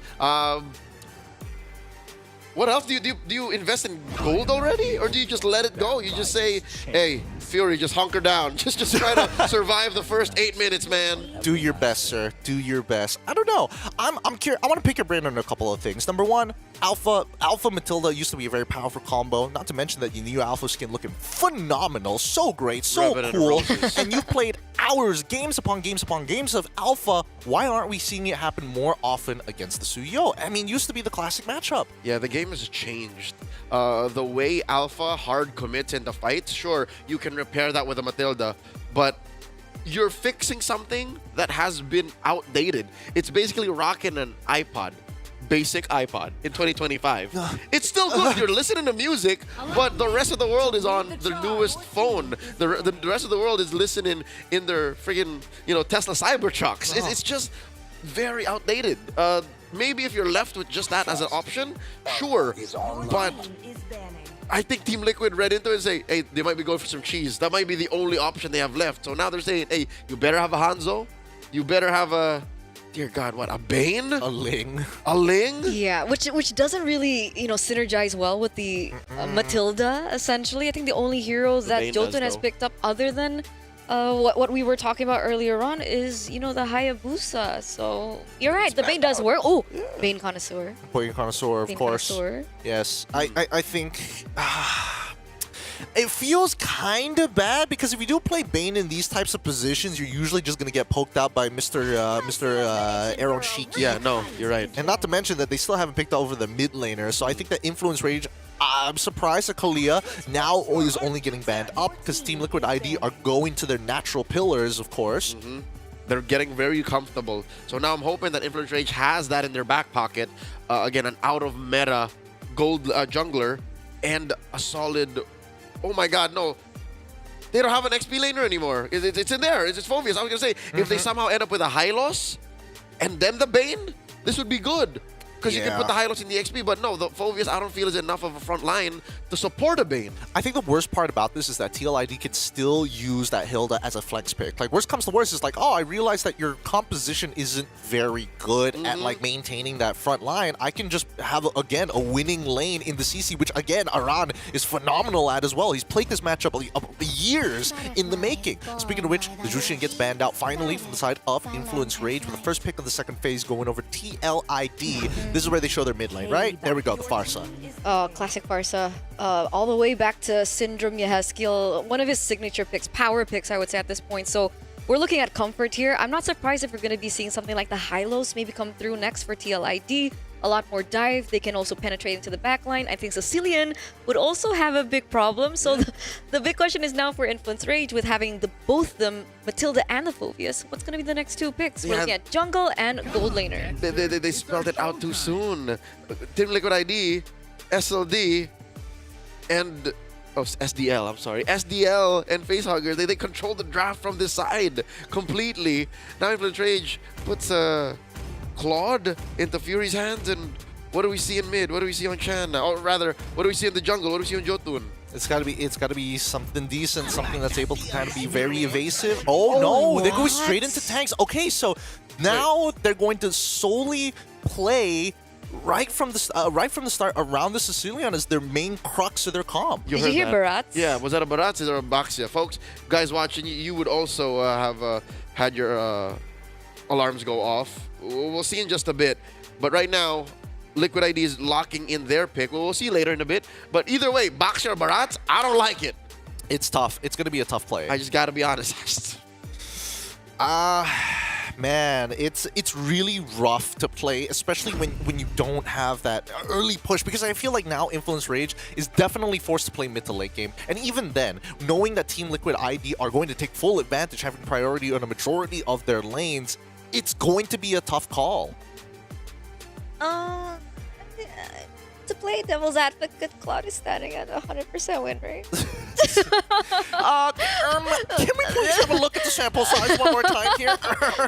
What else? Do you invest in gold already? Or do you just let it go? You just say, hey, Fury, just hunker down. Just try to survive the first 8 minutes, man. Do your best, sir. Do your best. I don't know. I'm curious. I want to pick your brain on a couple of things. Number one, Alpha Matilda used to be a very powerful combo. Not to mention that your new Alpha skin looking phenomenal. So great. So cool. And you've played hours, games upon games upon games of Alpha. Why aren't we seeing it happen more often against the Suyo? I mean, used to be the classic matchup. Yeah, the game has changed. The way Alpha hard commits in the fight, sure, you can repair that with a Matilda, but you're fixing something that has been outdated. It's basically rocking an iPod. Basic iPod in 2025. It's still good. You're listening to music, but the rest of the world is on the newest phone. The rest of the world is listening in their friggin' Tesla Cybertrucks. It's just very outdated. Maybe if you're left with just that as an option, sure. But I think Team Liquid read into it and say, hey, they might be going for some cheese. That might be the only option they have left. So now they're saying, hey, you better have a Hanzo. You better have a... Dear God, what, a Bane? A Ling. A Ling? Yeah, which doesn't really, synergize well with the Matilda, essentially. I think the only heroes that Jotun has picked up other than what we were talking about earlier on is, the Hayabusa. So, you're right, the Bane does work. Oh, yeah. Bane Connoisseur. Bane Connoisseur, of course. Connoisseur. Yes, I think... It feels kind of bad because if you do play Bane in these types of positions, you're usually just going to get poked out by Mr. Aaron Shiki. Yeah, no, you're right. And not to mention that they still haven't picked over the mid laner, so I think that Influence Rage, I'm surprised that Kalia now is only getting banned up because Team Liquid ID are going to their natural pillars, of course. They're getting very comfortable. So now I'm hoping that Influence Rage has that in their back pocket. Again, an out-of-meta gold jungler and a solid... Oh my god, no. They don't have an XP laner anymore. It's in there. It's Phoveus. I was going to say, if they somehow end up with a Hylos and then the Bane, this would be good. Because you can put the Hylos in the XP, but no, the Phoveus I don't feel is enough of a front line to support a Bane. I think the worst part about this is that TLID can still use that Hilda as a flex pick. Like, worst comes to worst is like, oh, I realize that your composition isn't very good at like maintaining that front line. I can just have, again, a winning lane in the CC, which again, Aran is phenomenal at as well. He's played this matchup years in the making. Speaking of which, the Jushin gets banned out finally from the side of Influence Rage with the first pick of the second phase going over TLID. This is where they show their mid lane, right? There we go, the Farsa. Oh, classic Farsa. All the way back to Syndrome Yehezkiel, one of his signature picks, power picks, I would say at this point. So we're looking at comfort here. I'm not surprised if we're going to be seeing something like the Hylos maybe come through next for TLID. A lot more dive. They can also penetrate into the backline. I think Sicilian would also have a big problem. So the big question is now for Influence Rage with having both them, Matilda and the Phoveus. What's going to be the next two picks? We're looking at jungle and gold laner. They spelled it out too soon. Team Liquid ID, SLD, and... Oh, SDL, I'm sorry. SDL and Facehugger, they control the draft from this side completely. Now Influence Rage puts Claude into Fury's hands, and what do we see in mid? What do we see on Chan? Or rather, what do we see in the jungle? What do we see on Jotun? It's gotta be something decent, something that's able to kind of be very evasive. Oh no, they're going straight into tanks. Okay, so now they're going to solely play right from the start around the Sicilian as their main crux of their comp. Did you hear Barats? Yeah, was that a Barats or a Baxia? Folks, guys watching, you would also have had your alarms go off. We'll see in just a bit. But right now, Liquid ID is locking in their pick. We'll see later in a bit. But either way, Baxia or Barats, I don't like it. It's tough. It's going to be a tough play. I just got to be honest. Man, it's really rough to play, especially when you don't have that early push, because I feel like now Influence Rage is definitely forced to play mid to late game. And even then, knowing that Team Liquid ID are going to take full advantage, having priority on a majority of their lanes, it's going to be a tough call. To play devil's advocate, Cloud is standing at 100% win rate. Can we please have a look at the sample size one more time here?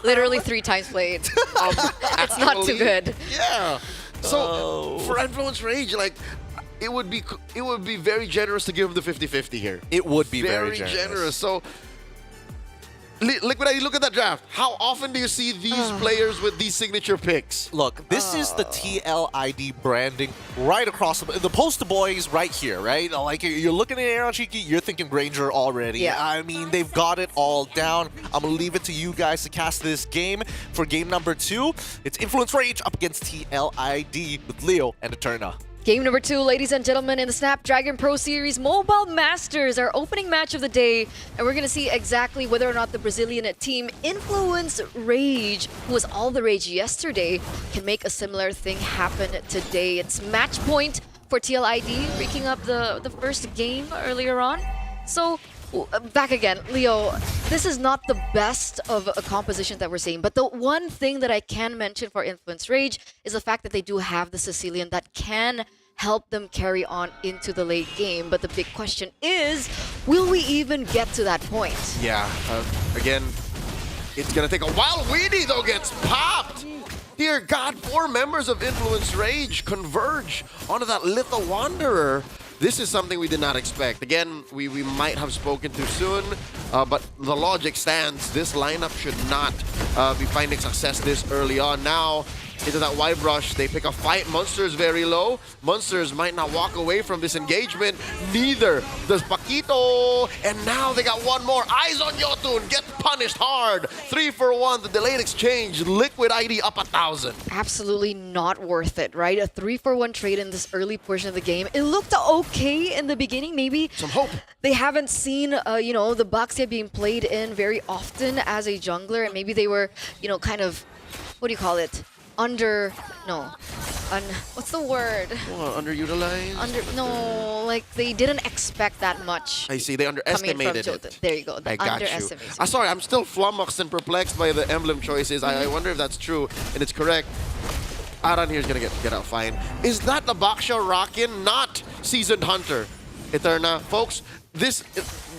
Literally 3 times played. It's not too good. Yeah. So for Influence Rage, like, it would be very generous to give him the 50-50 here. It would be very generous. So Liquid ID, look at that draft. How often do you see these players with these signature picks? Look, this is the TLID branding right across the poster boys right here, right? Like, you're looking at Aaron Cheeky, you're thinking Granger already. Yeah. I mean, they've got it all down. I'm going to leave it to you guys to cast this game. For game number 2, it's Influence Rage up against TLID with Leo and Eterna. Game number 2, ladies and gentlemen, in the Snapdragon Pro Series Mobile Masters, our opening match of the day. And we're going to see exactly whether or not the Brazilian team Influence Rage, who was all the rage yesterday, can make a similar thing happen today. It's match point for TLID, breaking up the first game earlier on. So, back again, Leo, this is not the best of a composition that we're seeing, but the one thing that I can mention for Influence Rage is the fact that they do have the Sicilian that can help them carry on into the late game. But the big question is, will we even get to that point? Yeah, again, it's going to take a while. Weedy, though, gets popped. Dear God, 4 members of Influence Rage converge onto that Little Wanderer. This is something we did not expect. Again, we might have spoken too soon, but the logic stands. This lineup should not be finding success this early on. Now, into that Y brush. They pick a fight. Monsters very low. Monsters might not walk away from this engagement. Neither does Paquito. And now they got one more. Eyes on Yotun. Get punished hard. 3 for 1. The delayed exchange. Liquid ID up 1,000. Absolutely not worth it, right? A 3-for-1 trade in this early portion of the game. It looked okay in the beginning. Maybe some hope. They haven't seen, the Baxia being played in very often as a jungler, and maybe they were, kind of, what do you call it? What's the word? Underutilized? Like they didn't expect that much. I see, they underestimated it. There you go, I got you. underestimated. Sorry, I'm still flummoxed and perplexed by the emblem choices. I wonder if that's true, and it's correct. Aran here is gonna get out fine. Is that the Baxia rockin'? Not Seasoned Hunter. Eterna. Folks, this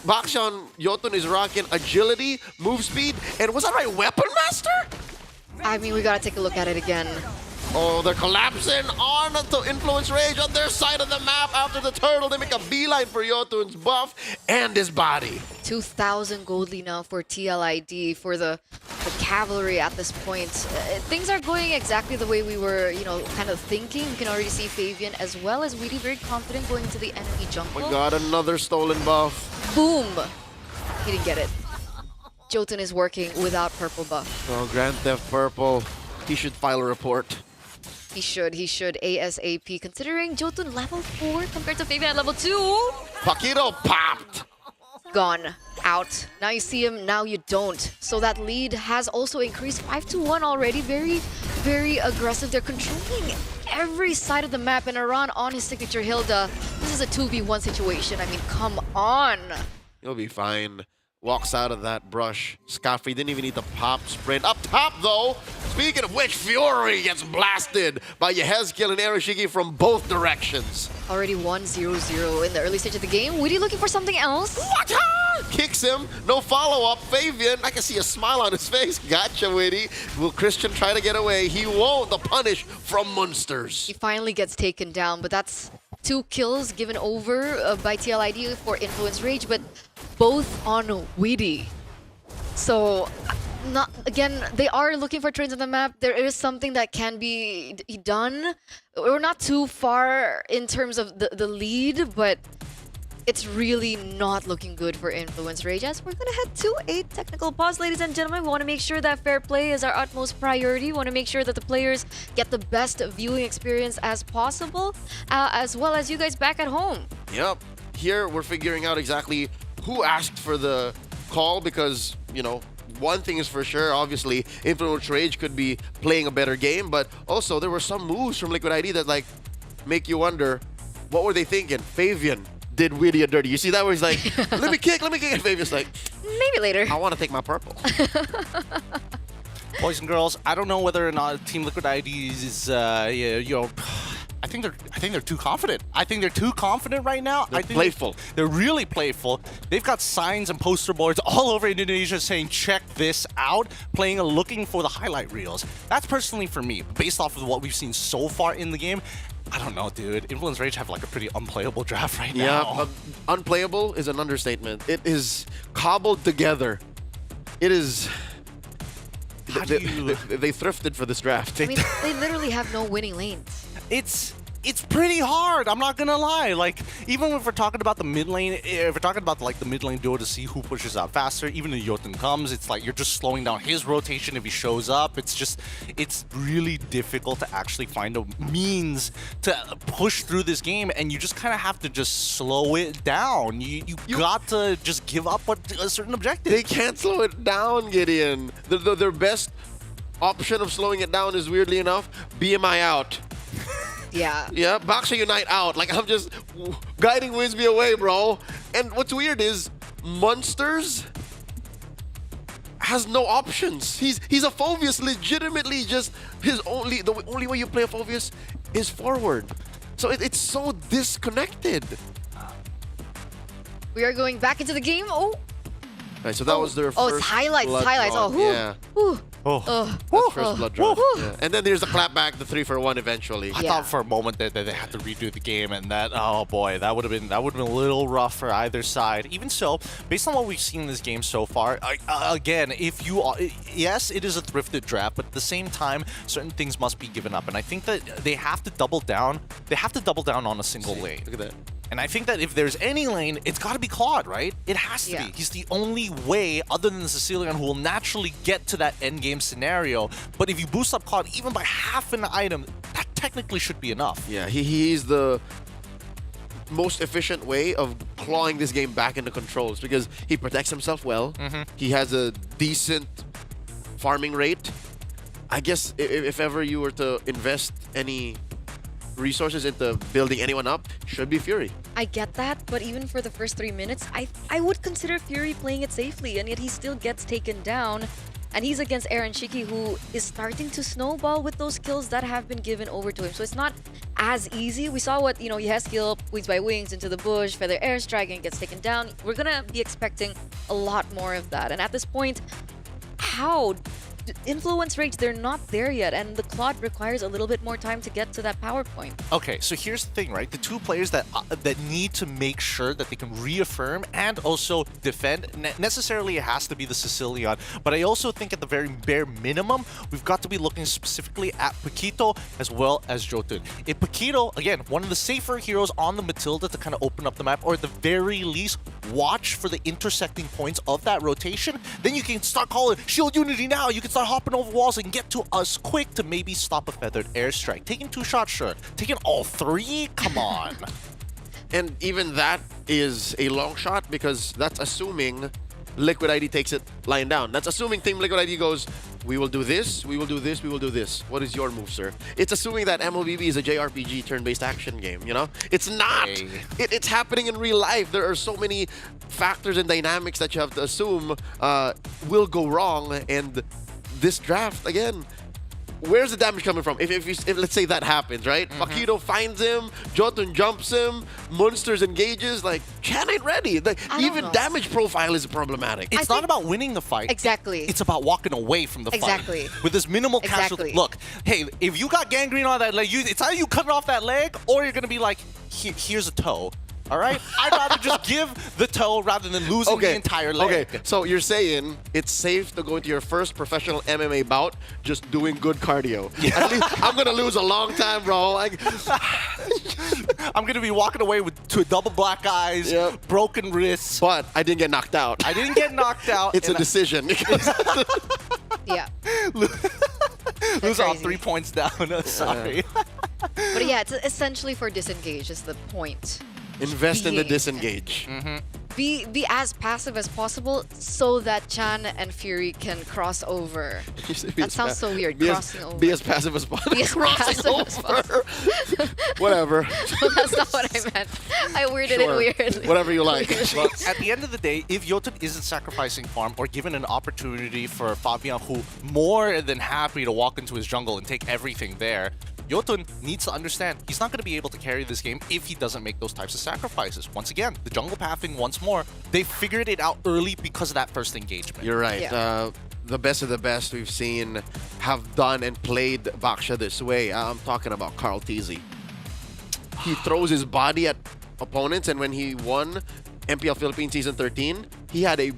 Baxia on Yotun is rocking agility, move speed, and was that right, Weapon Master? I mean, we gotta take a look at it again. Oh, they're collapsing on to Influence Rage on their side of the map after the turtle. They make a beeline for Yotun's buff and his body. 2,000 gold lead now for TLID, for the cavalry at this point. Things are going exactly the way we were, kind of thinking. We can already see Fabian as well as Weedy very confident going into the enemy jungle. Oh my god, another stolen buff. Boom! He didn't get it. Jotun is working without purple buff. Oh, Grand Theft Purple. He should file a report. He should ASAP, considering Jotun level 4 compared to Fabian at level 2. Paquito popped! Gone. Out. Now you see him, now you don't. So that lead has also increased 5-1 already. Very, very aggressive. They're controlling every side of the map, and Aran on his signature Hilda. This is a 2v1 situation. I mean, come on. He'll be fine. Walks out of that brush. Scaffrey didn't even need the pop sprint. Up top, though, speaking of which, Fury gets blasted by Yehezkiel and Arashiki from both directions. Already 1-0-0 in the early stage of the game. Woody looking for something else? What? Kicks him. No follow-up. Fabian, I can see a smile on his face. Gotcha, Witty. Will Christian try to get away? He won't. The punish from Munsters. He finally gets taken down, but that's 2 kills given over by TLID for Influence Rage, but both on Weedy. So, again, they are looking for trades on the map. There is something that can be done. We're not too far in terms of the lead, but it's really not looking good for Influence Rage. As we're going to head to a technical pause, ladies and gentlemen. We want to make sure that fair play is our utmost priority. We want to make sure that the players get the best viewing experience as possible, as well as you guys back at home. Yep. Here, we're figuring out exactly who asked for the call because, one thing is for sure, obviously, Influence Rage could be playing a better game, but also there were some moves from Liquid ID that, make you wonder, what were they thinking? Fabian did Weedy a dirty. You see that where he's like, let me kick, and Fabian's like, maybe later. I want to take my purple. Boys and girls, I don't know whether or not Team Liquid ID is, I think they're too confident. I think they're too confident right now. They're playful. They're really playful. They've got signs and poster boards all over Indonesia saying, check this out, looking for the highlight reels. That's personally for me, based off of what we've seen so far in the game. I don't know, dude. Influence Rage have a pretty unplayable draft right now. Yeah, unplayable is an understatement. It is cobbled together. It is... They thrifted for this draft. I mean, they literally have no winning lanes. It's pretty hard, I'm not gonna lie. Even if we're talking about the mid lane, if we're talking about the mid lane duo to see who pushes out faster, even if Jotun comes, it's you're just slowing down his rotation if he shows up. It's really difficult to actually find a means to push through this game, and you just kind of have to just slow it down. You got to just give up a certain objective. They can't slow it down, Gideon. Their best option of slowing it down is, weirdly enough, BMI out. Yeah. Yeah, Baxia Unite out. I'm just guiding Winsby away, bro. And what's weird is Munsters has no options. He's a Phoveus, legitimately just the only way you play a Phoveus is forward. So it's so disconnected. We are going back into the game. Oh. Right, so that was their first. Oh, it's highlights. blood Highlights. draw. Oh, yeah. That's first blood draw. Yeah. And then there's the clapback, the 3-for-1 eventually. I thought for a moment that they had to redo the game, and that, oh boy, that would have been a little rough for either side. Even so, based on what we've seen in this game so far, again, if you are, yes, it is a thrifted draft, but at the same time, certain things must be given up, and I think that they have to double down. They have to double down on a single lane. Look at that. And I think that if there's any lane, it's got to be Claude, right? It has to be. He's the only way, other than the Sicilian, who will naturally get to that endgame scenario. But if you boost up Claude even by half an item, that technically should be enough. Yeah, he's the most efficient way of clawing this game back into controls because he protects himself well. He has a decent farming rate. I guess if ever you were to invest any resources into building anyone up, should be Fury. I get that, but even for the first 3 minutes, I would consider Fury playing it safely, and yet he still gets taken down. And he's against Aaron Shiki, who is starting to snowball with those kills that have been given over to him. So it's not as easy. We saw what, Yeskill, wings by wings into the bush, feather airstrike, and gets taken down. We're gonna be expecting a lot more of that. And at this point, how? Influence rates, they're not there yet, and the Claude requires a little bit more time to get to that power point. Okay, so here's the thing, right? The two players that need to make sure that they can reaffirm and also defend, necessarily it has to be the Sicilian, but I also think at the very bare minimum, we've got to be looking specifically at Paquito as well as Jotun. If Paquito, again, one of the safer heroes on the Matilda to kind of open up the map, or at the very least, watch for the intersecting points of that rotation, then you can start calling Shield Unity now. You can start hopping over walls and get to us quick to maybe stop a feathered airstrike. Taking 2 shots, sure. Taking all 3? Come on. And even that is a long shot because that's assuming Liquid ID takes it lying down. That's assuming Team Liquid ID goes, we will do this, we will do this, we will do this. What is your move, sir? It's assuming that MLBB is a JRPG turn-based action game, It's not. Hey. It's happening in real life. There are so many factors and dynamics that you have to assume will go wrong, and this draft, again, where's the damage coming from? If let's say that happens, right? Paquito finds him, Jotun jumps him, Monsters engages, like, Chan ain't ready. Even damage profile is problematic. It's not about winning the fight. Exactly. It's about walking away from the fight. Exactly. With this minimal casualty. Look, hey, if you got gangrene on that leg, it's either you cutting off that leg or you're going to be like, here's a toe. All right? I'd rather just give the toe rather than losing the entire leg. Okay, so you're saying it's safe to go into your first professional MMA bout just doing good cardio. Yeah. At least I'm going to lose a long time, bro. I'm going to be walking away to double black eyes, broken wrists. But I didn't get knocked out. I didn't get knocked out. It's a decision. Yeah. Lose all 3 points down. Sorry. But yeah, it's essentially for disengage is the point. Invest in the disengage. Be as passive as possible so that Chan and Fury can cross over. That sounds so weird, crossing over. Be as passive as possible. Be as passive as possible. Whatever. That's not what I meant. I worded it weirdly. Whatever you like. Well, at the end of the day, if Jotun isn't sacrificing farm or given an opportunity for Fabian, who more than happy to walk into his jungle and take everything there, Jotun needs to understand he's not going to be able to carry this game if he doesn't make those types of sacrifices. Once again, the jungle pathing once more, they figured it out early because of that first engagement. You're right. Yeah. The best of the best we've seen have done and played Baksha this way. I'm talking about Carl Teasy. He throws his body at opponents, and when he won MPL Philippines Season 13, he had a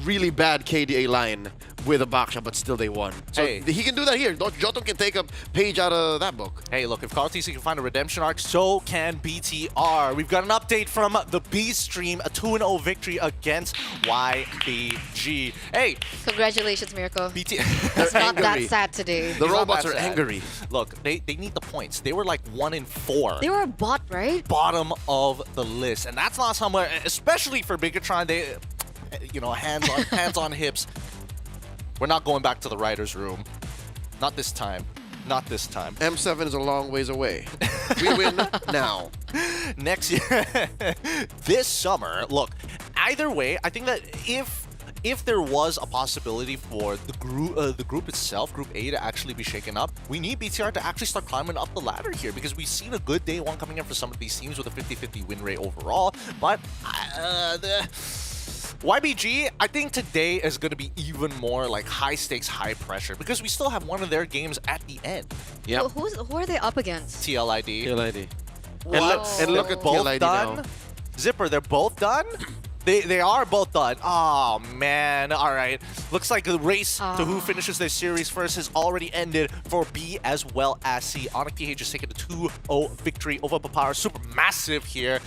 really bad KDA line with a Baksha, but still they won. So he can do that here. Jotun can take a page out of that book. Hey, look, if Carl TC can find a redemption arc, so can BTR. We've got an update from the B stream, a 2-0 victory against YBG. Hey! Congratulations, Mirko. It's not that sad today. The robots are angry. Look, they need the points. They were like 1-4. They were a bot, right? Bottom of the list. And that's not somewhere, especially for Bigatron, they, hands on hips. We're not going back to the writer's room. Not this time. Not this time. M7 is a long ways away. We win now. Next year. This summer. Look, either way, I think that if there was a possibility for the group itself, Group A, to actually be shaken up, we need BTR to actually start climbing up the ladder here, because we've seen a good day one coming in for some of these teams with a 50-50 win rate overall, but YBG, I think today is going to be even more like high stakes, high pressure because we still have one of their games at the end. Yeah. Who are they up against? TLID. TLID. Wow. And look at both TLID done. now. Zipper, they're both done. They are both done. Oh man! All right. Looks like the race to who finishes their series first has already ended for B as well as C. Onyx TH just taking a 2-0 victory over Papara. Super massive here.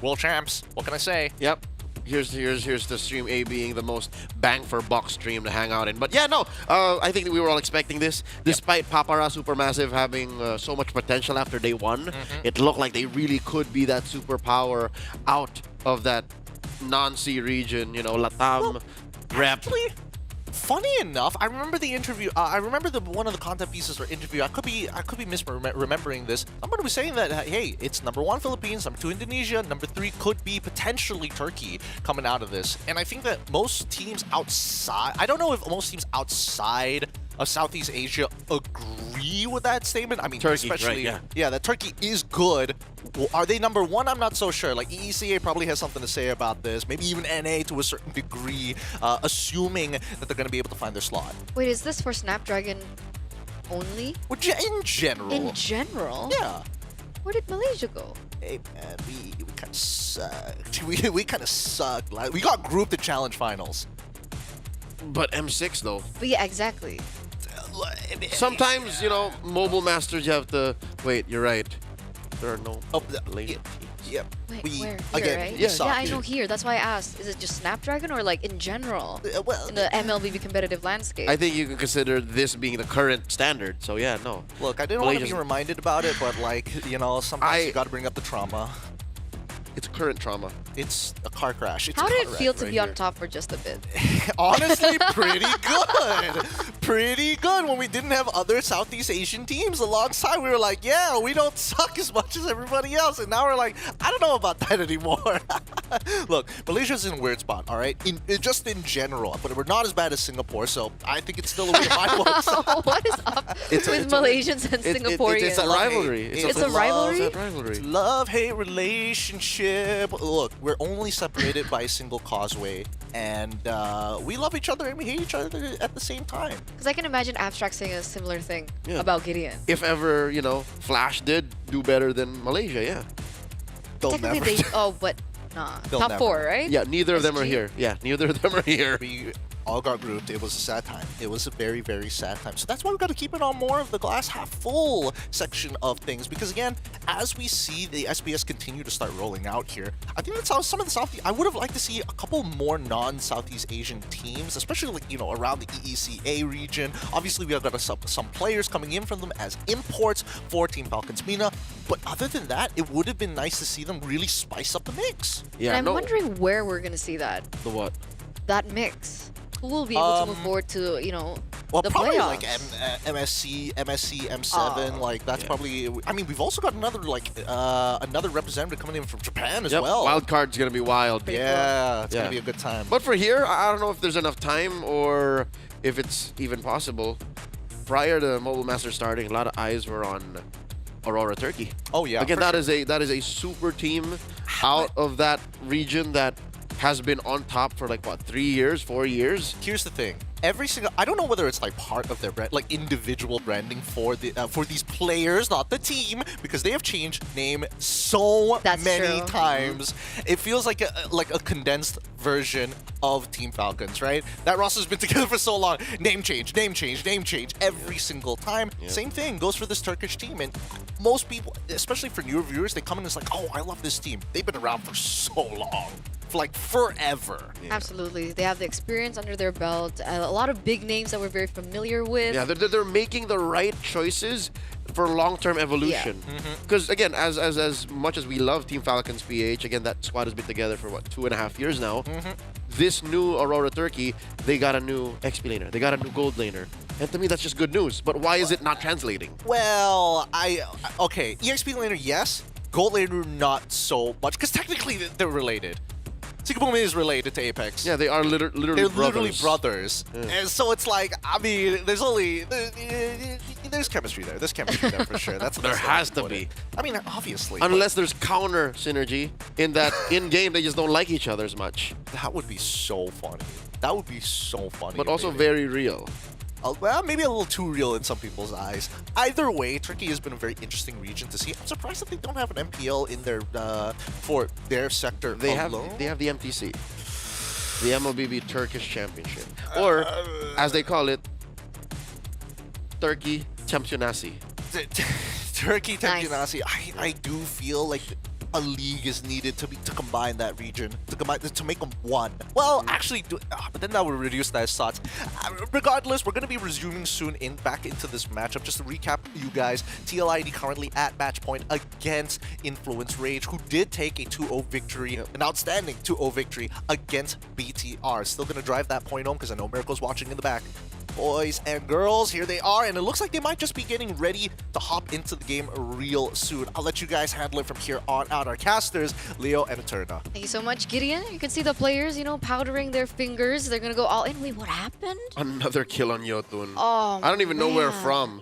World champs. What can I say? Yep. Here's the stream A being the most bang for buck stream to hang out in. But yeah, no, I think that we were all expecting this. Despite Papara Supermassive having so much potential after day one, it looked like they really could be that superpower out of that non-C region, you know, Latam, rep. Actually, funny enough, I remember the interview. I remember one of the content pieces or interview. I could be misremembering this. Somebody was saying that hey, it's number 1 Philippines, number 2 Indonesia, number 3 could be potentially Turkey coming out of this. And I think that most teams outside, I don't know if most teams outside of Southeast Asia agree with that statement. I mean, Turkey, especially right, yeah, that Turkey is good. Well, are they number 1? I'm not so sure. Like EECA probably has something to say about this. Maybe even NA to a certain degree, assuming that they're going to be able to find their slot. Wait, is this for Snapdragon only? Well, in general. In general? Yeah. Where did Malaysia go? Hey man, we kind of sucked. We kind of sucked. Like, we got grouped in challenge finals. But M6 though. But yeah, exactly. Sometimes, you know, Mobile Masters, you have to wait. You're right. There are no. Yep. Wait, we where? again. Here, right? we Yeah, sucked. I know here. That's why I asked. Is it just Snapdragon or like in general? Well, in the MLBB competitive landscape? I think you can consider this being the current standard. So yeah, no. Look, I didn't want to be reminded about it, but like, you know, sometimes you got to bring up the trauma. It's current trauma. It's a car crash. It's How a did car it feel wreck to right be here. on top for just a bit? Honestly, pretty good. Pretty good. When we didn't have other Southeast Asian teams alongside, we were like, yeah, we don't suck as much as everybody else. And now we're like, I don't know about that anymore. Look, Malaysia's in a weird spot, all right? Just in general. But we're not as bad as Singapore, so I think it's still a win my books. What is up with Malaysians and Singaporeans? It's a rivalry. It's a rivalry? It's a love-hate relationship. Look, we're only separated by a single causeway, and we love each other and we hate each other at the same time. Because I can imagine Abstract saying a similar thing about Gideon. If ever, you know, Flash did do better than Malaysia, yeah. Technically, but nah. They'll Top never. 4, right? Yeah, neither of them are SG? here. Yeah, neither of them are here. We all got grouped. It was a sad time. It was a very, very sad time. So that's why we've got to keep it on more of the glass half full section of things. Because again, as we see the SBS continue to start rolling out here, I think that's how some of the Southeast, I would have liked to see a couple more non-Southeast Asian teams, especially like, you know, around the EECA region. Obviously, we have got some players coming in from them as imports for Team Falcons Mina. But other than that, it would have been nice to see them really spice up the mix. Yeah, and I'm wondering where we're going to see that. The what? That mix. Who will be able to move forward to, you know, well, the probably playoffs? like MSC, M7. Like that's probably. I mean, we've also got another another representative coming in from Japan as well. Wild card's gonna be wild. Yeah, it's gonna be a good time. But for here, I don't know if there's enough time or if it's even possible. Prior to Mobile Masters starting, a lot of eyes were on Aurora, Turkey. Oh yeah. Again, that is a super team out of that region that has been on top for like what, 3 years, 4 years. Here's the thing: every single, I don't know whether it's like part of their brand, like individual branding for the for these players, not the team, because they have changed name so many times. It feels like a condensed version of Team Falcons, right? That roster's been together for so long. Name change, name change, name change every single time. Same thing goes for this Turkish team, and most people, especially for newer viewers, they come in and it's like, oh, I love this team. They've been around for so long. Like forever. Absolutely. They have the experience under their belt. A lot of big names that we're very familiar with. Yeah, they're making the right choices for long-term evolution. Because again, as much as we love Team Falcons PH, again, that squad has been together for what, 2.5 years now. This new Aurora Turkey, they got a new XP laner. They got a new gold laner. And to me, that's just good news. But why is it not translating? Well, okay, EXP laner, yes. Gold laner, not so much. Because technically, they're related. Sikabumi is related to Apex. Yeah, they are literally They're brothers. literally brothers. Yeah. And so it's like, I mean, there's chemistry there. There's chemistry there for sure. That's the There best way to has to put be. it. I mean, obviously. Unless there's counter synergy in that in-game they just don't like each other as much. That would be so funny. That would be so funny. But also maybe. very real. Well, maybe a little too real in some people's eyes. Either way, Turkey has been a very interesting region to see. I'm surprised that they don't have an MPL in their for their sector They alone. have the MTC, the MLBB Turkish Championship, or as they call it, Turkey Championasi. Turkey Championasi. I do feel like a league is needed to combine that region, to make them one. Well, actually, but then that would reduce their slots. Regardless, we're going to be resuming soon back into this matchup. Just to recap you guys, TLID currently at match point against Influence Rage, who did take a 2-0 victory, an outstanding 2-0 victory against BTR. Still going to drive that point home because I know Miracle's watching in the back. Boys and girls, here they are, and it looks like they might just be getting ready to hop into the game real soon. I'll let you guys handle it from here on out. Our casters, Leo and Eterna. Thank you so much, Gideon. You can see the players, powdering their fingers. They're gonna go all in. Wait, what happened? Another kill on Yotun. Oh, I don't even know where man. from.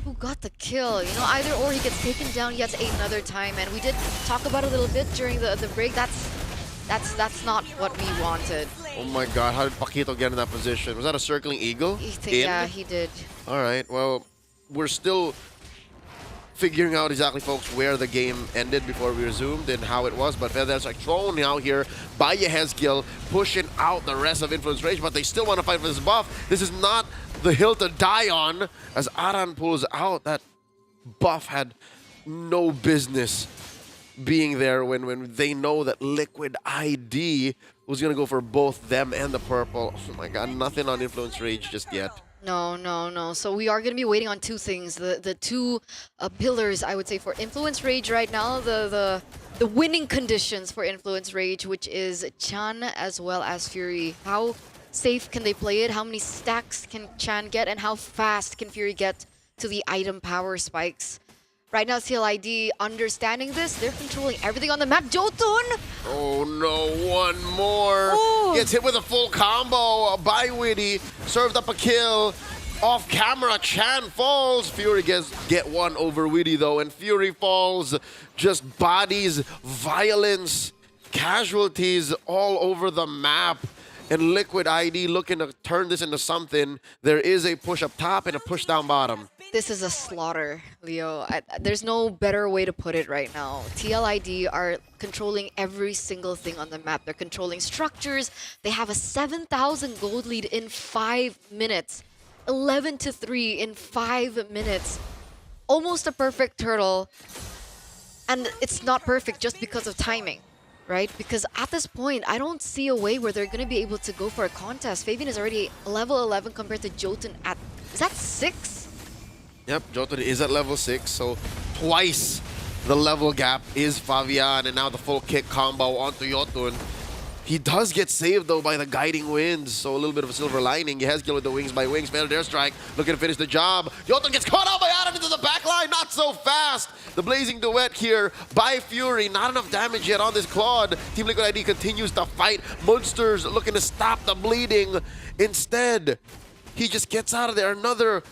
Who got the kill? Either or he gets taken down yet another time. And we did talk about it a little bit during the break. That's not what we wanted. Oh my god, how did Paquito get in that position? Was that a circling eagle? Yeah, he did. Alright, well, we're still figuring out exactly, folks, where the game ended before we resumed and how it was. But Feathers are thrown out here by Yehezkiel, pushing out the rest of Influence Rage, but they still want to fight for this buff. This is not the hill to die on, as Aran pulls out. That buff had no business being there when they know that Liquid ID was going to go for both them and the purple. Oh my god, nothing on Influence Rage just yet. No. So we are going to be waiting on two things. The two pillars, I would say, for Influence Rage right now. The winning conditions for Influence Rage, which is Chan as well as Fury. How safe can they play it? How many stacks can Chan get? And how fast can Fury get to the item power spikes? Right now, CLID understanding this, they're controlling everything on the map. Jotun! Oh no, one more. Ooh. Gets hit with a full combo by Witty. Served up a kill. Off camera, Chan falls. Fury get one over Witty though, and Fury falls. Just bodies, violence, casualties all over the map. And Liquid ID looking to turn this into something. There is a push up top and a push down bottom. This is a slaughter, Leo. There's no better way to put it right now. TLID are controlling every single thing on the map. They're controlling structures. They have a 7,000 gold lead in 5 minutes. 11-3 in 5 minutes. Almost a perfect turtle. And it's not perfect just because of timing, right? Because at this point, I don't see a way where they're going to be able to go for a contest. Fabian is already level 11 compared to Jotun at... Is that 6? Yep, Jotun is at level 6, so twice the level gap is Fabian, and now the full kick combo onto Jotun. He does get saved though by the guiding winds, so a little bit of a silver lining. Yehezkiel with the wings by wings, failed airstrike, looking to finish the job. Jotun gets caught out by Adam into the back line, not so fast. The blazing duet here by Fury, not enough damage yet on this Claude. Team Liquid ID continues to fight. Monsters looking to stop the bleeding. Instead, he just gets out of there. Another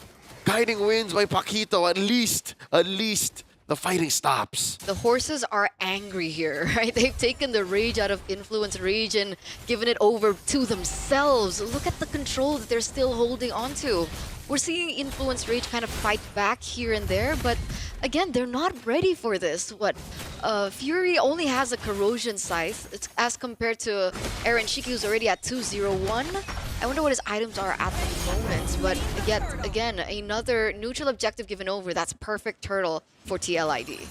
guiding winds by Paquito. At least the fighting stops. The horses are angry here, right? They've taken the rage out of Influence Rage and given it over to themselves. Look at the control that they're still holding onto. We're seeing Influence Rage kind of fight back here and there, but again, they're not ready for this. Fury only has a Corrosion Scythe. It's as compared to Aaron Shiki, who's already at 201. I wonder what his items are at the moment, but again, another neutral objective given over. That's perfect turtle for TLID.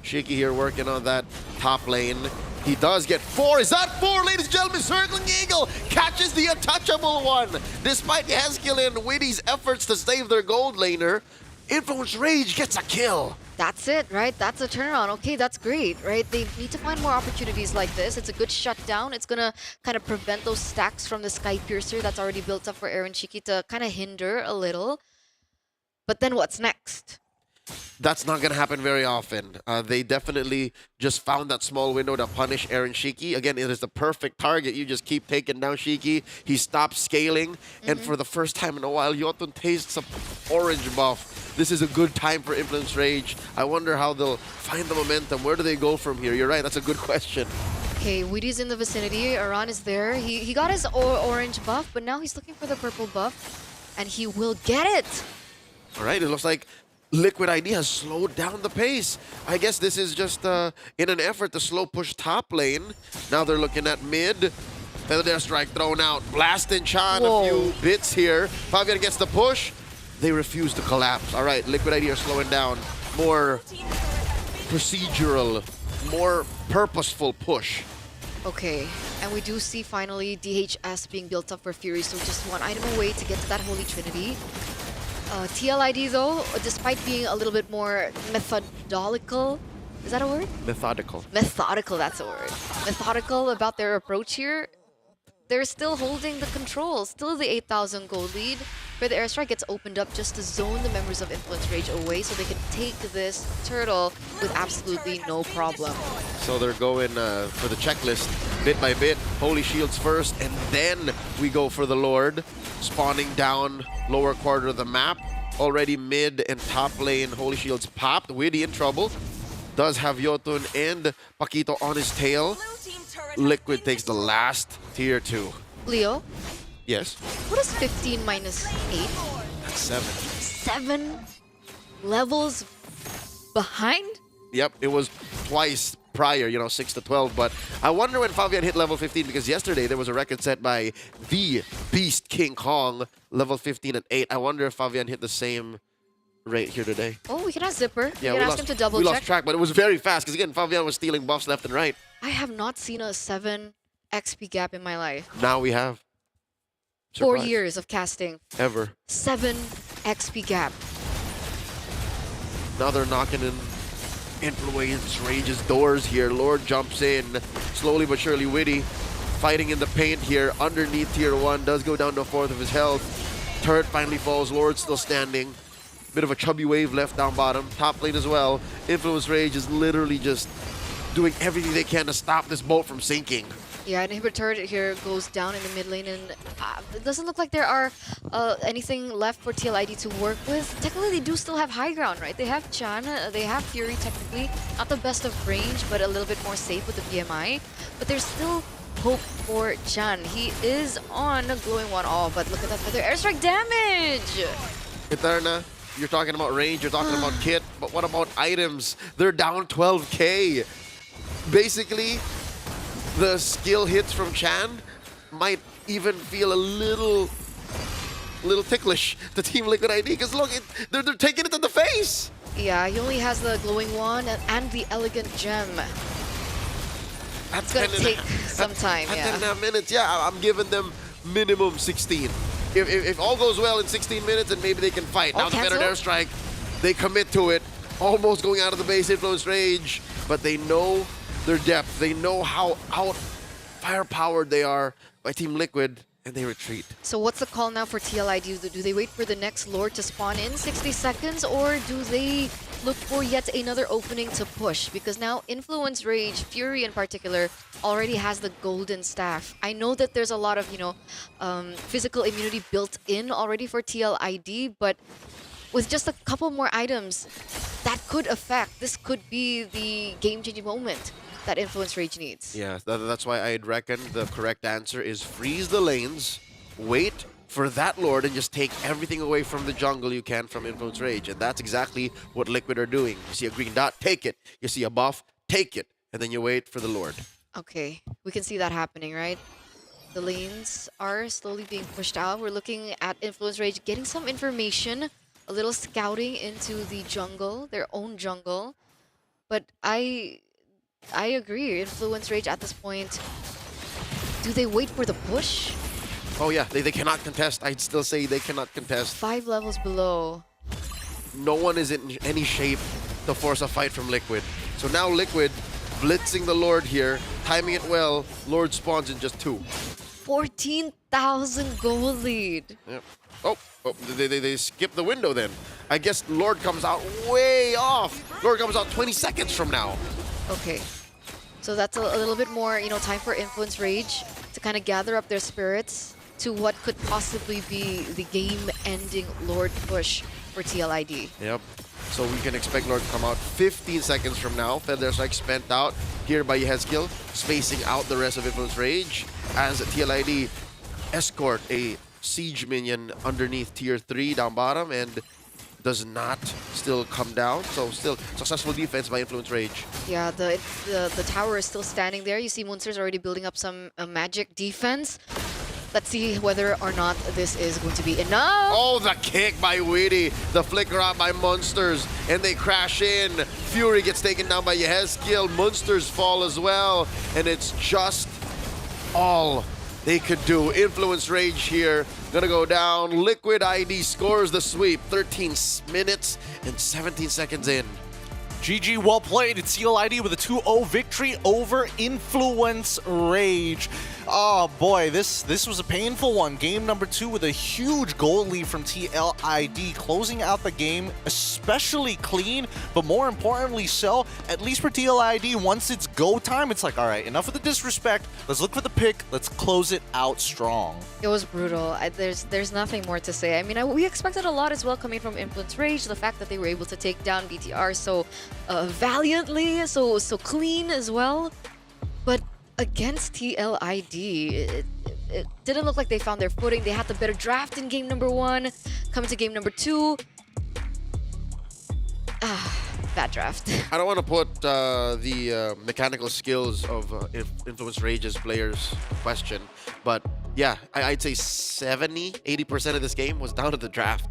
Shiki here working on that top lane. He does get 4. Is that 4, ladies and gentlemen? Circling Eagle catches the untouchable one. Despite Yehezkiel and Witty's efforts to save their gold laner, Influence Rage gets a kill. That's it, right? That's a turnaround. Okay, that's great, right? They need to find more opportunities like this. It's a good shutdown. It's gonna kind of prevent those stacks from the Sky Piercer that's already built up for Aaron Shiki to kind of hinder a little. But then what's next? That's not going to happen very often. They definitely just found that small window to punish Aaron Shiki. Again, it is the perfect target. You just keep taking down Shiki. He stops scaling. And for the first time in a while, Jotun tastes a orange buff. This is a good time for Influence Rage. I wonder how they'll find the momentum. Where do they go from here? You're right. That's a good question. Okay, Woody's in the vicinity. Aran is there. He got his orange buff, but now he's looking for the purple buff. And he will get it. All right, it looks like Liquid ID has slowed down the pace. I guess this is just in an effort to slow push top lane. Now they're looking at mid. Feather Strike thrown out. Blast and Chan, a few bits here. Fabian gets the push. They refuse to collapse. All right, Liquid ID are slowing down. More procedural, more purposeful push. Okay, and we do see finally DHS being built up for Fury, so just one item away to get to that Holy Trinity. TLID though, despite being a little bit more methodical, is that a word? Methodical. Methodical, that's a word. Methodical about their approach here. They're still holding the control, still the 8,000 gold lead. Where the airstrike gets opened up just to zone the members of Influence Rage away so they can take this turtle with absolutely no problem. So they're going for the checklist bit by bit. Holy Shields first, and then we go for the Lord. Spawning down lower quarter of the map. Already mid and top lane, Holy Shields popped. Widdy in trouble. Does have Jotun and Paquito on his tail. Liquid takes the last tier 2. Leo? Yes? What is 15 minus 8? That's 7. 7 levels behind? Yep, it was twice prior, 6 to 12. But I wonder when Fabian hit level 15, because yesterday there was a record set by the Beast King Kong, level 15 at 8. I wonder if Fabian hit the same rate here today. Oh, we can ask Zipper. Yeah, we can ask him to double we check. lost track, but it was very fast, because again, Fabian was stealing buffs left and right. I have not seen a 7 XP gap in my life. Now we have. 4 Surprise. years of casting. Ever. 7 XP gap. Now they're knocking in Influence Rage's doors here. Lord jumps in, slowly but surely. Widdy fighting in the paint here, underneath tier 1, does go down to 1/4 of his health. Turret finally falls, Lord still standing. Bit of a chubby wave left down bottom. Top lane as well. Influence Rage is literally just doing everything they can to stop this boat from sinking. Yeah, inhibitor turret here goes down in the mid lane, and it doesn't look like there are anything left for TLID to work with. Technically, they do still have high ground, right? They have Chan, they have Fury technically. Not the best of range, but a little bit more safe with the BMI. But there's still hope for Chan. He is on glowing one all, but look at that feather airstrike damage! Eterna, you're talking about range, you're talking about kit, but what about items? They're down 12k. Basically, the skill hits from Chan might even feel a little ticklish to Team Liquid ID, because look, they're taking it to the face. Yeah, he only has the glowing one and the elegant gem. It's gonna take some time, at yeah. 10.5 minutes, yeah, I'm giving them minimum 16. If all goes well in 16 minutes, then maybe they can fight. Now the better airstrike, they commit to it, almost going out of the base, Influence Rage, but they know their depth. They know how firepowered they are by Team Liquid, and they retreat. So what's the call now for TLID? Do they wait for the next Lord to spawn in 60 seconds, or do they look for yet another opening to push? Because now Influence Rage, Fury in particular, already has the golden staff. I know that there's a lot of, physical immunity built in already for TLID, but with just a couple more items, that could affect. This could be the game-changing moment that Influence Rage needs. Yeah, that's why I'd reckon the correct answer is freeze the lanes, wait for that Lord, and just take everything away from the jungle you can from Influence Rage. And that's exactly what Liquid are doing. You see a green dot, take it. You see a buff, take it. And then you wait for the Lord. Okay, we can see that happening, right? The lanes are slowly being pushed out. We're looking at Influence Rage getting some information, a little scouting into the jungle, their own jungle. But I agree, Influence Rage at this point, do they wait for the push? Oh yeah, they cannot contest. I'd still say they cannot contest. 5 levels below. No one is in any shape to force a fight from Liquid. So now Liquid blitzing the Lord here, timing it well. Lord spawns in just 2. 1,000 goal lead. Yep. Oh, they skipped the window then. I guess Lord comes out way off. Lord comes out 20 seconds from now. Okay. So that's a little bit more, time for Influence Rage to kind of gather up their spirits to what could possibly be the game-ending Lord push for TLID. Yep. So we can expect Lord to come out 15 seconds from now. Feather Strike spent out here by Yehezkiel, spacing out the rest of Influence Rage as TLID escort a siege minion underneath tier 3 down bottom and does not still come down. So still successful defense by Influence Rage. Yeah, the tower is still standing there. You see Munster's already building up some magic defense. Let's see whether or not this is going to be enough. Oh, the kick by Weedy. The flicker out by Munsters. And they crash in. Fury gets taken down by Yehezkiel. Munsters fall as well. And it's just all they could do. Influence Rage here. Gonna go down. Liquid ID scores the sweep. 13 minutes and 17 seconds in. GG, well played. It's TLID with a 2-0 victory over Influence Rage. Oh boy, this was a painful one. Game number 2 with a huge goal lead from TLID, closing out the game especially clean, but more importantly so, at least for TLID, once it's go time, it's like, all right, enough of the disrespect. Let's look for the pick. Let's close it out strong. It was brutal. There's nothing more to say. I mean, we expected a lot as well coming from Influence Rage. The fact that they were able to take down BTR so valiantly, so clean as well. But against TLID, it didn't look like they found their footing. They had the better draft in game number 1. Coming to game number 2. Bad draft. I don't want to put the mechanical skills of Influence Rage's players in question, but yeah, I'd say 70-80% of this game was down to the draft.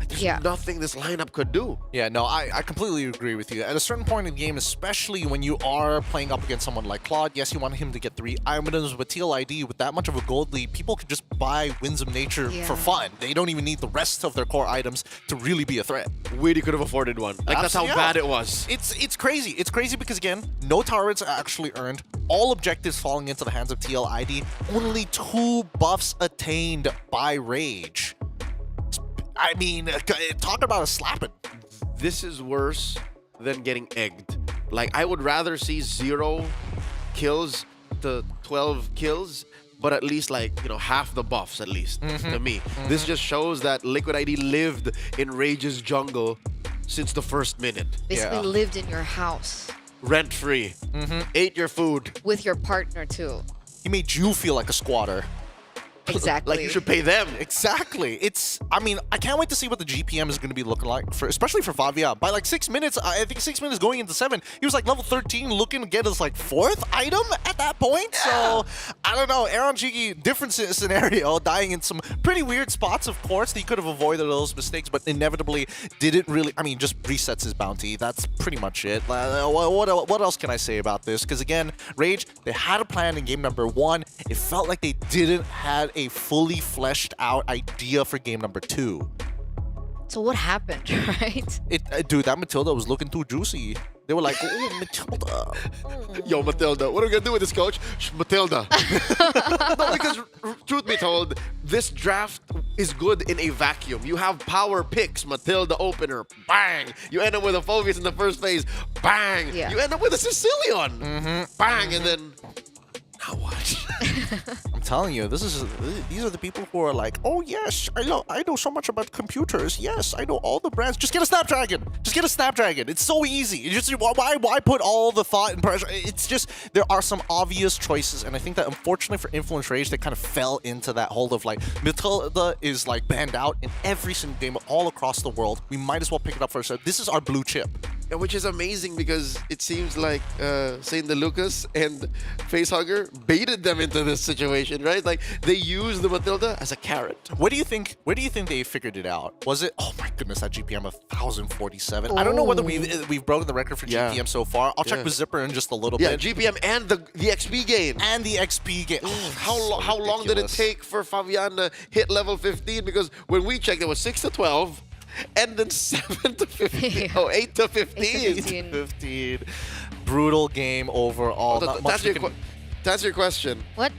There's nothing this lineup could do. Yeah, no, I completely agree with you. At a certain point in the game, especially when you are playing up against someone like Claude, yes, you want him to get 3 items, but TLID, with that much of a gold lead, people could just buy Winds of Nature for fun. They don't even need the rest of their core items to really be a threat. Weedy could have afforded one. Like, that's how bad it was. It's crazy. It's crazy because, again, no turrets are actually earned. All objectives falling into the hands of TLID. Only 2 buffs attained by Rage. I mean, talk about a slapping. This is worse than getting egged. Like, I would rather see 0 kills to 12 kills, but at least, like, half the buffs at least, to me. This just shows that Liquid ID lived in Rage's jungle since the first minute. Basically lived in your house. Rent-free. Ate your food. With your partner, too. He made you feel like a squatter. Exactly. Like you should pay them. Exactly. I mean, I can't wait to see what the GPM is going to be looking like, especially for Favia. By like 6 minutes, I think 6 minutes going into 7, he was like level 13 looking to get his like 4th item at that point. So, I don't know. Aaron Jiggy, different scenario, dying in some pretty weird spots, of course. He could have avoided those mistakes, but inevitably didn't really, just resets his bounty. That's pretty much it. What else can I say about this? Because again, Rage, they had a plan in game number 1. It felt like they didn't have a fully fleshed out idea for game number 2. So what happened, right? Dude, that Matilda was looking too juicy. They were like, oh, Matilda. Yo, Matilda. What are we going to do with this, coach? Matilda. No, because truth be told, this draft is good in a vacuum. You have power picks, Matilda opener, bang. You end up with a Phobius in the first phase, bang. Yeah. You end up with a Sicilian, bang. And then, now what? I'm telling you, these are the people who are like, oh yes, I know so much about computers. Yes, I know all the brands. Just get a Snapdragon. Just get a Snapdragon. It's so easy. It's just why put all the thought and pressure? It's just there are some obvious choices, and I think that unfortunately for Influence Rage, they kind of fell into that hold of like Matilda is like banned out in every single game all across the world. We might as well pick it up for ourselves. This is our blue chip. Yeah, which is amazing because it seems like Saint DeLucas and Facehugger baited them into this situation, right? Like they used the Matilda as a carrot. Where do you think they figured it out? Was it? Oh my goodness, that GPM of 1,047. I don't know whether we've broken the record for GPM so far. I'll check with Zipper in just a little bit. Yeah, GPM and the XP gain. And the XP gain. How long did it take for Fabian to hit level 15? Because when we checked, it was 6 to 12. And then 7 to 15. Oh, 8 to 15. 8 to 15. Brutal game overall. To answer your question. What?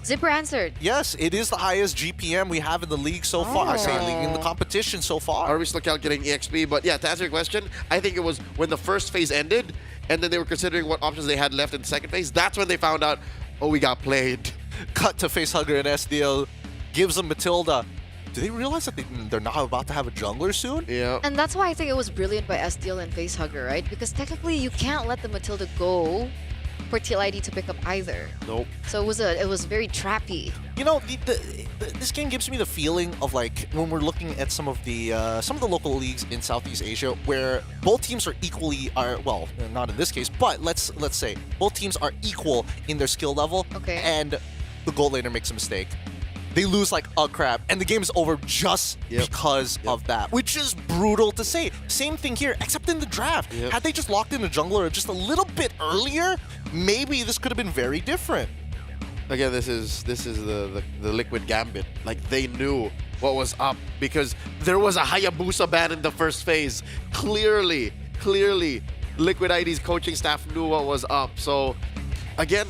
Zipper answered. Yes, it is the highest GPM we have in the league so far. I say league in the competition so far. Are we still calculating EXP? But yeah, to answer your question, I think it was when the first phase ended, and then they were considering what options they had left in the second phase. That's when they found out, oh, we got played. Cut to Facehugger and SDL gives them Matilda. Do they realize that they're not about to have a jungler soon? Yeah. And that's why I think it was brilliant by SDL and Facehugger, right? Because technically you can't let the Matilda go for TLID to pick up either. Nope. So it was very trappy. You know, this game gives me the feeling of like when we're looking at some of the local leagues in Southeast Asia where both teams are well, not in this case, but let's say both teams are equal in their skill level. Okay. And the goal laner makes a mistake. They lose like a crap, and the game is over just because of that, which is brutal to say. Same thing here, except in the draft. Had they just locked in a jungler just a little bit earlier, maybe this could have been very different. Again, this is the Liquid Gambit. Like, they knew what was up because there was a Hayabusa ban in the first phase. Clearly, Liquid ID's coaching staff knew what was up. So, again,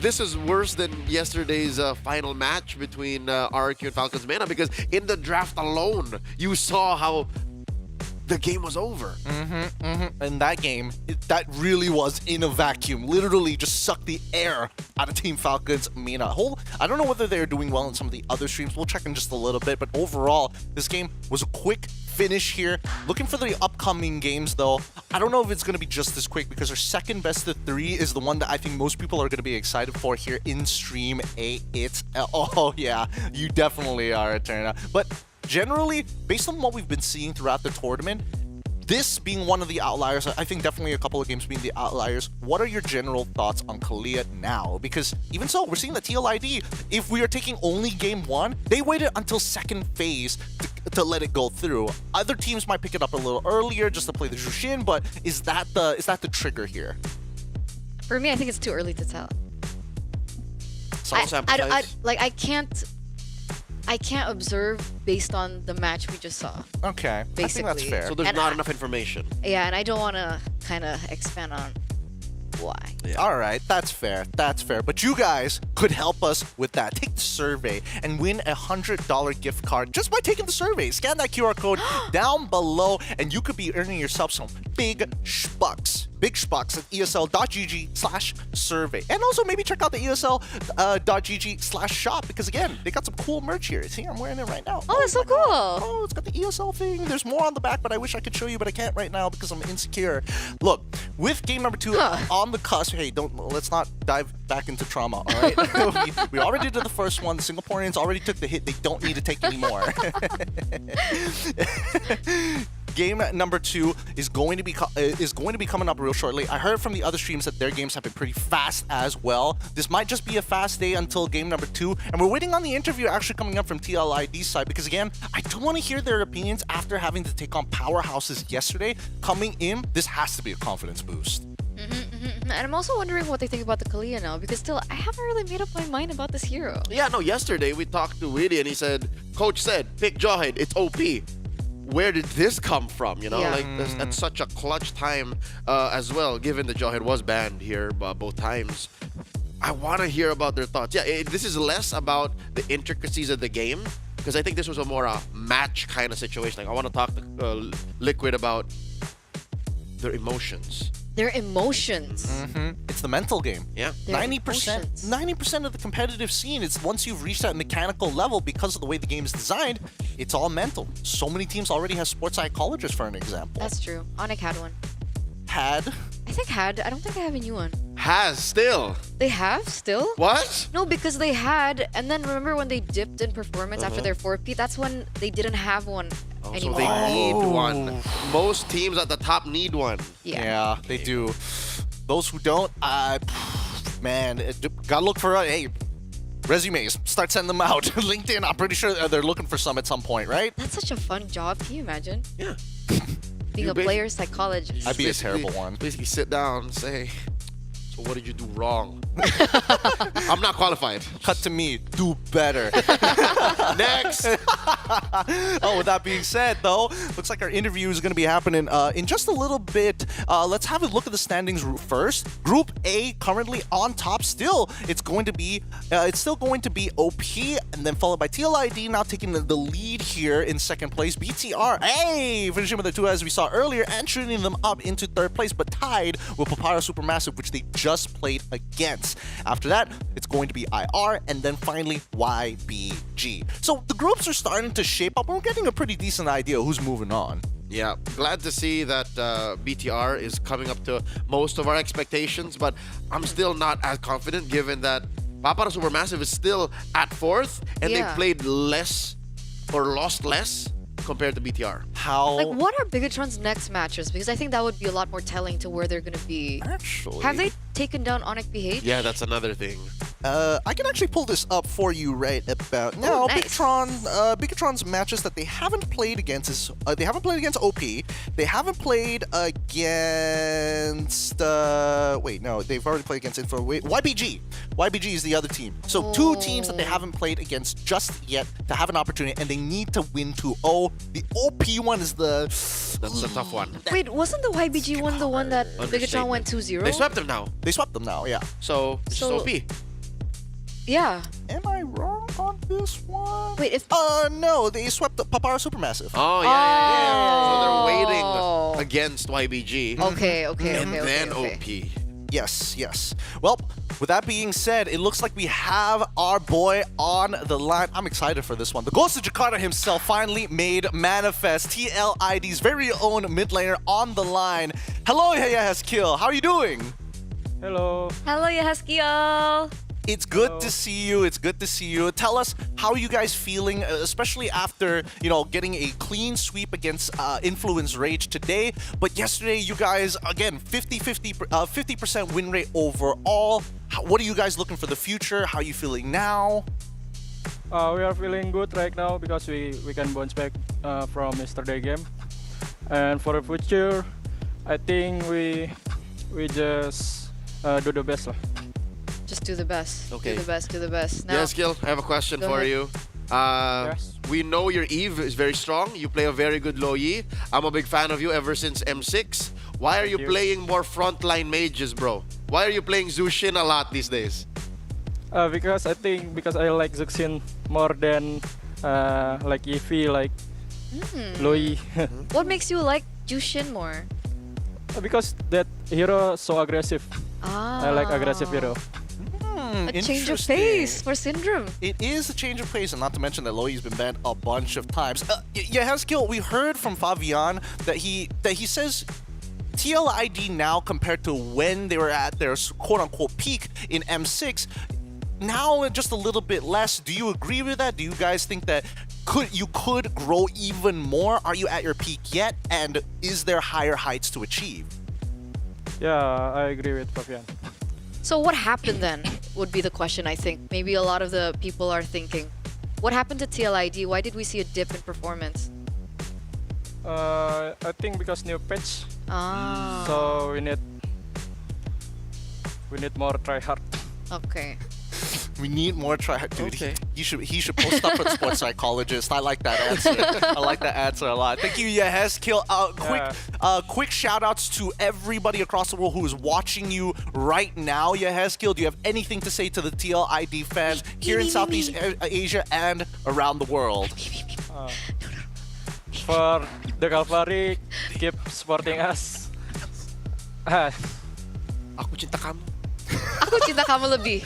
this is worse than yesterday's final match between RRQ and Falcons Mana because in the draft alone, you saw how the game was over. And that game, that really was in a vacuum. Literally just sucked the air out of Team Falcons Mina. I don't know whether they're doing well in some of the other streams. We'll check in just a little bit. But overall, this game was a quick finish here. Looking for the upcoming games, though. I don't know if it's going to be just this quick because our second best of 3 is the one that I think most people are going to be excited for here in Stream 8. Oh, yeah, you definitely are, Eterna. But generally, based on what we've been seeing throughout the tournament, this being one of the outliers, I think definitely a couple of games being the outliers. What are your general thoughts on Kalia now? Because even so, we're seeing that TLID, if we are taking only game 1, they waited until second phase to let it go through. Other teams might pick it up a little earlier just to play the Jushin, but is that the trigger here? For me, I think it's too early to tell. I can't observe based on the match we just saw. Okay, basically. I think that's fair. So there's not enough information. Yeah, and I don't want to kind of expand on why. Yeah. All right, that's fair. That's fair. But you guys could help us with that. Take the survey and win a $100 gift card just by taking the survey. Scan that QR code down below, and you could be earning yourself some big schbucks. Big schbucks at esl.gg/survey. And also maybe check out the esl.gg/shop because, again, they got some cool merch here. See, I'm wearing it right now. Oh, that's so cool. Oh, it's got the ESL thing. There's more on the back, but I wish I could show you, but I can't right now because I'm insecure. Look, with game number 2 on the cusp, hey, let's not dive back into trauma, all right? we already did the first one. The Singaporeans already took the hit. They don't need to take any more. Game number 2 is going to be coming up real shortly. I heard from the other streams that their games have been pretty fast as well. This might just be a fast day until game number 2, and we're waiting on the interview actually coming up from TLID's side because, again, I do want to hear their opinions after having to take on powerhouses yesterday. Coming in, this has to be a confidence boost. And I'm also wondering what they think about the Kalia now because still, I haven't really made up my mind about this hero. Yeah, no, yesterday we talked to Willie and he said, Coach said, pick Jawhead, it's OP. Where did this come from? You know, like at such a clutch time as well, given that Jawhead was banned here both times. I want to hear about their thoughts. Yeah, this is less about the intricacies of the game because I think this was a more match kind of situation. Like I want to talk to Liquid about their emotions. Their emotions. It's the mental game. Yeah. 90% of the competitive scene is once you've reached that mechanical level because of the way the game is designed, it's all mental. So many teams already have sports psychologists, for an example. That's true. Onyx had one. Had? I think had. I don't think I have a new one. Has still. They have still? What? No, because they had, and then remember when they dipped in performance after their 4P? That's when they didn't have one anymore. So they need one. Most teams at the top need one. Yeah, they do. Those who don't, man, gotta look for resumes. Start sending them out. LinkedIn, I'm pretty sure they're looking for some at some point, right? That's such a fun job. Can you imagine? Yeah. Being a player psychologist. I'd be a terrible one. Basically sit down and say, so what did you do wrong? I'm not qualified. Cut to me. Do better. Next. Oh, with that being said, though, Looks like our interview is going to be happening in just a little bit. Let's have a look at the standings first. Group A currently on top still. It's still going to be OP, and then followed by TLID now taking the lead here in second place. BTR, hey, finishing with the 2 as we saw earlier and shooting them up into third place, but tied with Papara Supermassive, which they just played against. After that, it's going to be IR, and then finally YBG. So the groups are starting to shape up, and we're getting a pretty decent idea who's moving on. Yeah, glad to see that BTR is coming up to most of our expectations, but I'm still not as confident given that Papara Supermassive is still at 4th, and they played less or lost less compared to BTR. Like, what are Bigatron's next matches? Because I think that would be a lot more telling to where they're going to be. Actually, have they taken down Onyx BH? Yeah, that's another thing. I can actually pull this up for you right about now. Nice. Bigatron's matches that they haven't played against is they haven't played against OP. They haven't played against wait, no, they've already played against YBG. YBG is the other team. So 2 teams that they haven't played against just yet to have an opportunity, and they need to win 2-0. The OP one is that's a tough one. Wait, wasn't the YBG one the one that Bigatron went 2-0? They swept them now. They swept them now, yeah. So it's just OP. Yeah. Am I wrong on this one? Wait, if no, they swept the Papara Supermassive. Oh yeah. So they're waiting against YBG. Okay. And then OP. Yes. Well, with that being said, it looks like we have our boy on the line. I'm excited for this one. The Ghost of Jakarta himself finally made manifest. TLID's very own mid laner on the line. Hello, Yahaskill. How are you doing? Hello. Hello, Yahaskiel. It's good to see you. It's good to see you. Tell us, how are you guys feeling, especially after, getting a clean sweep against Influence Rage today. But yesterday, you guys, again, 50% win rate overall. What are you guys looking for the future? How are you feeling now? We are feeling good right now because we can bounce back from yesterday game. And for the future, I think we just do the best lah. Just do the best. Okay. Do the best. Now, Yes, Gil, I have a question for you. Yes. We know your Eve is very strong. You play a very good low Yi. I'm a big fan of you ever since M6. Why are you playing more frontline mages, bro? Why are you playing Zushin a lot these days? Because I like Zuxin more than like Eevee, like Loi. what makes you like Jushin more? Because that hero so aggressive. I like aggressive hero. A change of pace for Syndrome. It is a change of pace, and not to mention that Loi's been banned a bunch of times. Yahaskill, we heard from Fabian that he says TLID now compared to when they were at their quote-unquote peak in M6, now just a little bit less. Do you agree with that? Do you guys think that you could grow even more? Are you at your peak yet? And is there higher heights to achieve? Yeah, I agree with Fabian. So what happened then would be the question, I think. Maybe a lot of the people are thinking. What happened to TLID? Why did we see a dip in performance? I think because new patch. So we need more try hard. Okay. We need more try-hard. Dude, Okay. he should post up at Sports Psychologist. I like that answer. I like that answer a lot. Thank you, Yahaskill. Quick shout-outs to everybody across the world who is watching you right now, Yahaskill. Do you have anything to say to the TLID fans here in Southeast Asia and around the world? For the Calvary, keep supporting us. Aku cinta kamu. Aku cinta kamu lebih.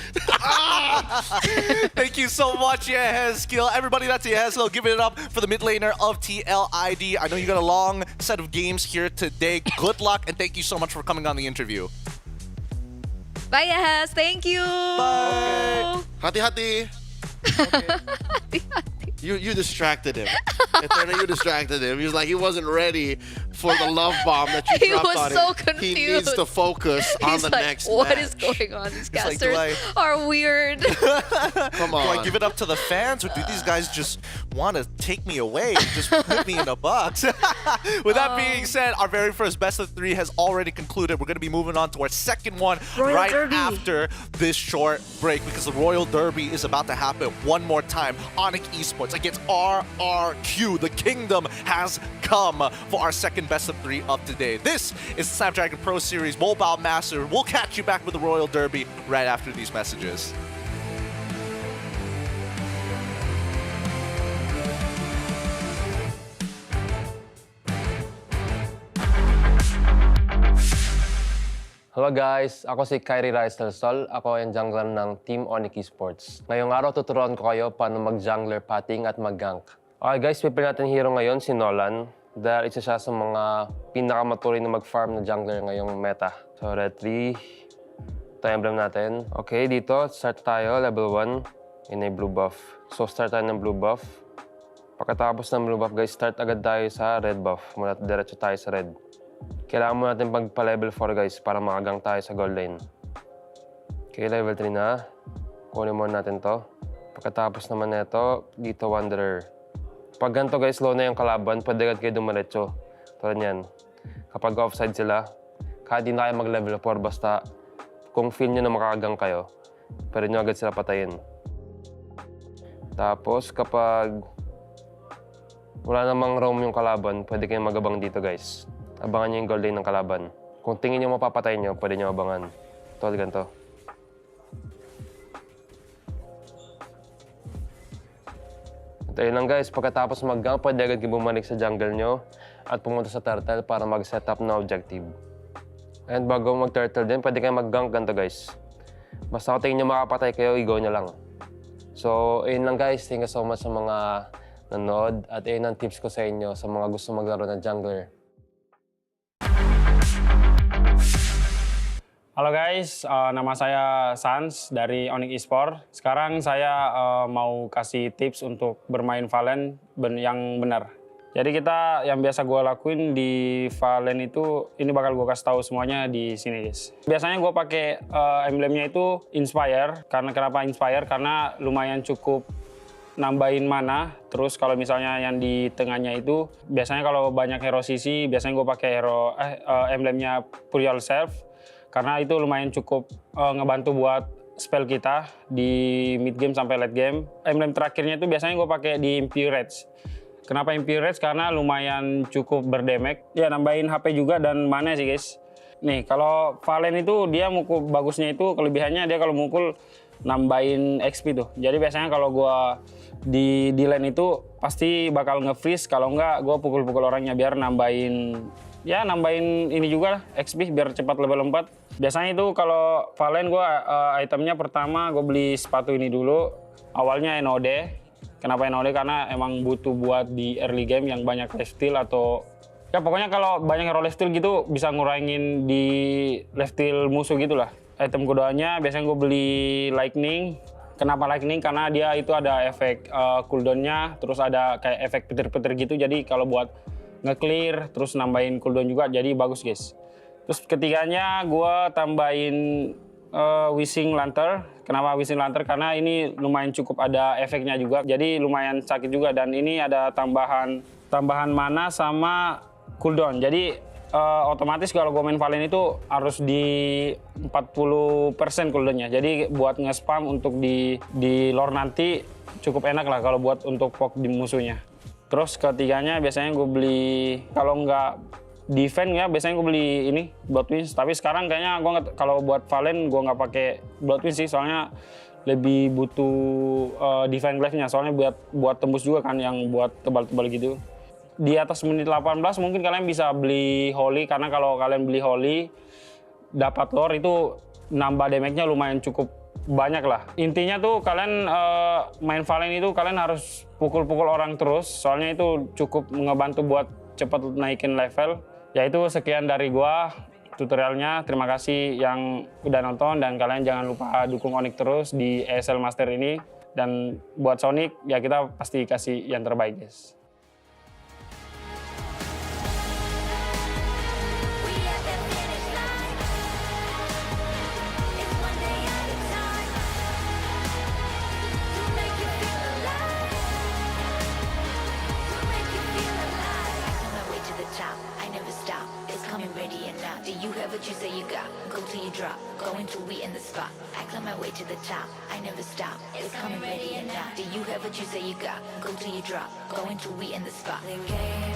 Thank you so much, Yahaskill. Everybody, that's Yahaskill. Give it up for the mid laner of TLID. I know you got a long set of games here today. Good luck, and thank you so much for coming on the interview. Bye, Yahas. Thank you. Bye. Hati-hati. You distracted him. Eterna, you distracted him. He was like, he wasn't ready for the love bomb that you He dropped was on him. so confused. He needs to focus on He's the like, next what match. is going on? These like, casters are weird. Come on. Do I give it up to the fans, or do these guys just want to take me away and just put me in a box? With that being said, our very first best of 3 has already concluded. We're going to be moving on to our second one Royal Derby. after this short break, because the Royal Derby is about to happen one more time. Onyx eSports eSports against RRQ. The kingdom has come for our second best of 3 of today. This is the Snapdragon Pro Series Mobile Master. We'll catch you back with the Royal Derby right after these messages. Halo guys, ako si Kyrie Rice del Sol. Ako ang jungler ng Team Onyx eSports. Ngayong araw tuturuan ko kayo paano mag-jungler patting at mag-gank. Okay guys, pipili natin hero ngayon si Nolan dahil isa siya sa mga pinakamatuloy na mag-farm na jungler ngayong meta. So red 3, ito yung emblem natin. Okay, dito start tayo, level 1, in a blue buff. So start tayo ng blue buff. Pagkatapos ng blue buff guys, start agad tayo sa red buff. Muna diretso tayo sa red. Kailangan mo natin pagpa-level 4 guys para makagang tayo sa gold lane. Okay, level 3 na. Kunin muna natin to. Pagkatapos naman nito, dito Wanderer. Pag ganito guys, low na yung kalaban, pwede agad kayo dumiretso. Tulad yan. Kapag offside sila, kahit di na kayo mag-level 4, basta kung feel nyo na makakagang kayo, pwede nyo agad sila patayin. Tapos kapag wala namang roam yung kalaban, pwede kayong mag-abang dito guys. Abangan nyo yung gold lane ng kalaban. Kung tingin nyo mapapatay nyo, pwede nyo abangan. Tulad ganito. Ito yun lang guys, pagkatapos mag-gank, pwede agad kayo bumalik sa jungle nyo at pumunta sa turtle para mag-set up na objective. And bago mag-turtle din, pwede kayo mag-gank ganito guys. Basta kung tingin nyo makapatay kayo, i-go nyo lang. So, ayun lang guys. Thank you so much sa mga nanood. At ayun ang tips ko sa inyo sa mga gusto maglaro ng jungler. Halo guys, nama saya Sans dari Onyx eSports. Sekarang saya mau kasih tips untuk bermain Valen yang benar. Jadi yang biasa gue lakuin di Valen itu, ini bakal gue kasih tahu semuanya di sini guys. Biasanya gue pakai emblemnya itu Inspire. Kenapa Inspire? Karena lumayan cukup nambahin mana. Terus kalau misalnya yang di tengahnya itu, biasanya kalau banyak hero CC, biasanya gue pakai emblemnya Put Yourself. Karena itu lumayan cukup ngebantu buat spell kita di mid game sampai late game. Emblem terakhirnya itu biasanya gue pakai di Impurage. Kenapa Impurage? Karena lumayan cukup berdamage. Ya nambahin HP juga dan mana sih guys. Nih kalau Valen itu dia mukul bagusnya itu kelebihannya dia kalau mukul nambahin XP tuh. Jadi biasanya kalau gue di lane itu pasti bakal nge-freeze. Kalau enggak gue pukul-pukul orangnya biar nambahin ini juga lah XP biar cepat level 4. Biasanya itu kalau Valen gue itemnya pertama gue beli sepatu ini dulu. Awalnya NOD. Kenapa NOD? Karena emang butuh buat di early game yang banyak lifesteal atau ya pokoknya kalau banyak hero lifesteal gitu bisa ngurangin di lifesteal musuh gitulah. Item keduanya biasanya gue beli Lightning. Kenapa Lightning? Karena dia itu ada efek cooldownnya, terus ada kayak efek petir-petir gitu. Jadi kalau buat nge-clear, terus nambahin cooldown juga, jadi bagus guys. Terus ketiganya gue tambahin Wishing Lantern. Kenapa Wishing Lantern? Karena ini lumayan cukup ada efeknya juga, jadi lumayan sakit juga. Dan ini ada tambahan mana sama cooldown. Jadi otomatis kalau gue main Valen itu harus di 40% cooldownnya. Jadi buat nge-spam untuk di lore nanti cukup enak lah kalau buat untuk poke di musuhnya. Terus ketiganya biasanya gue beli, kalau nggak defense ya biasanya gue beli ini Bloodwings. Tapi sekarang kayaknya gue kalau buat Valen gue nggak pakai Bloodwings sih, soalnya lebih butuh defense glaive-nya. Soalnya buat tembus juga kan yang buat tebal-tebal gitu. Di atas menit 18 mungkin kalian bisa beli Holy, karena kalau kalian beli Holy dapat lore itu nambah damage-nya lumayan cukup banyak lah. Intinya tuh kalian main Valen itu kalian harus pukul-pukul orang terus, soalnya itu cukup ngebantu buat cepat naikin level. Ya itu sekian dari gua tutorialnya. Terima kasih yang udah nonton dan kalian jangan lupa dukung Onyx terus di ESL Master ini. Dan buat Sonic ya kita pasti kasih yang terbaik guys. I never stop, it's coming ready and not enough. Do you have what you say you got? Go till you drop. Going till we in the spot. I climb my way to the top. I never stop. It's coming ready and now. Do you have what you say you got? Go till you drop. Going till we in the spot. The game.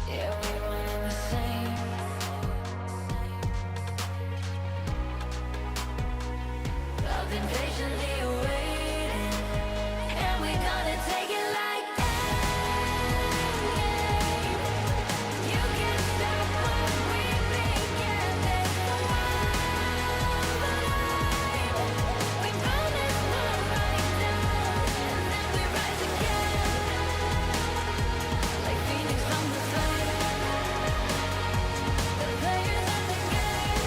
Yeah, we one and the same. I've been patiently waiting, and we're gonna take it like that. You can't stop what we begin. There's no wild alive. We promise we'll rise down, and then we rise again. Like Phoenix from the flame. The players of the game.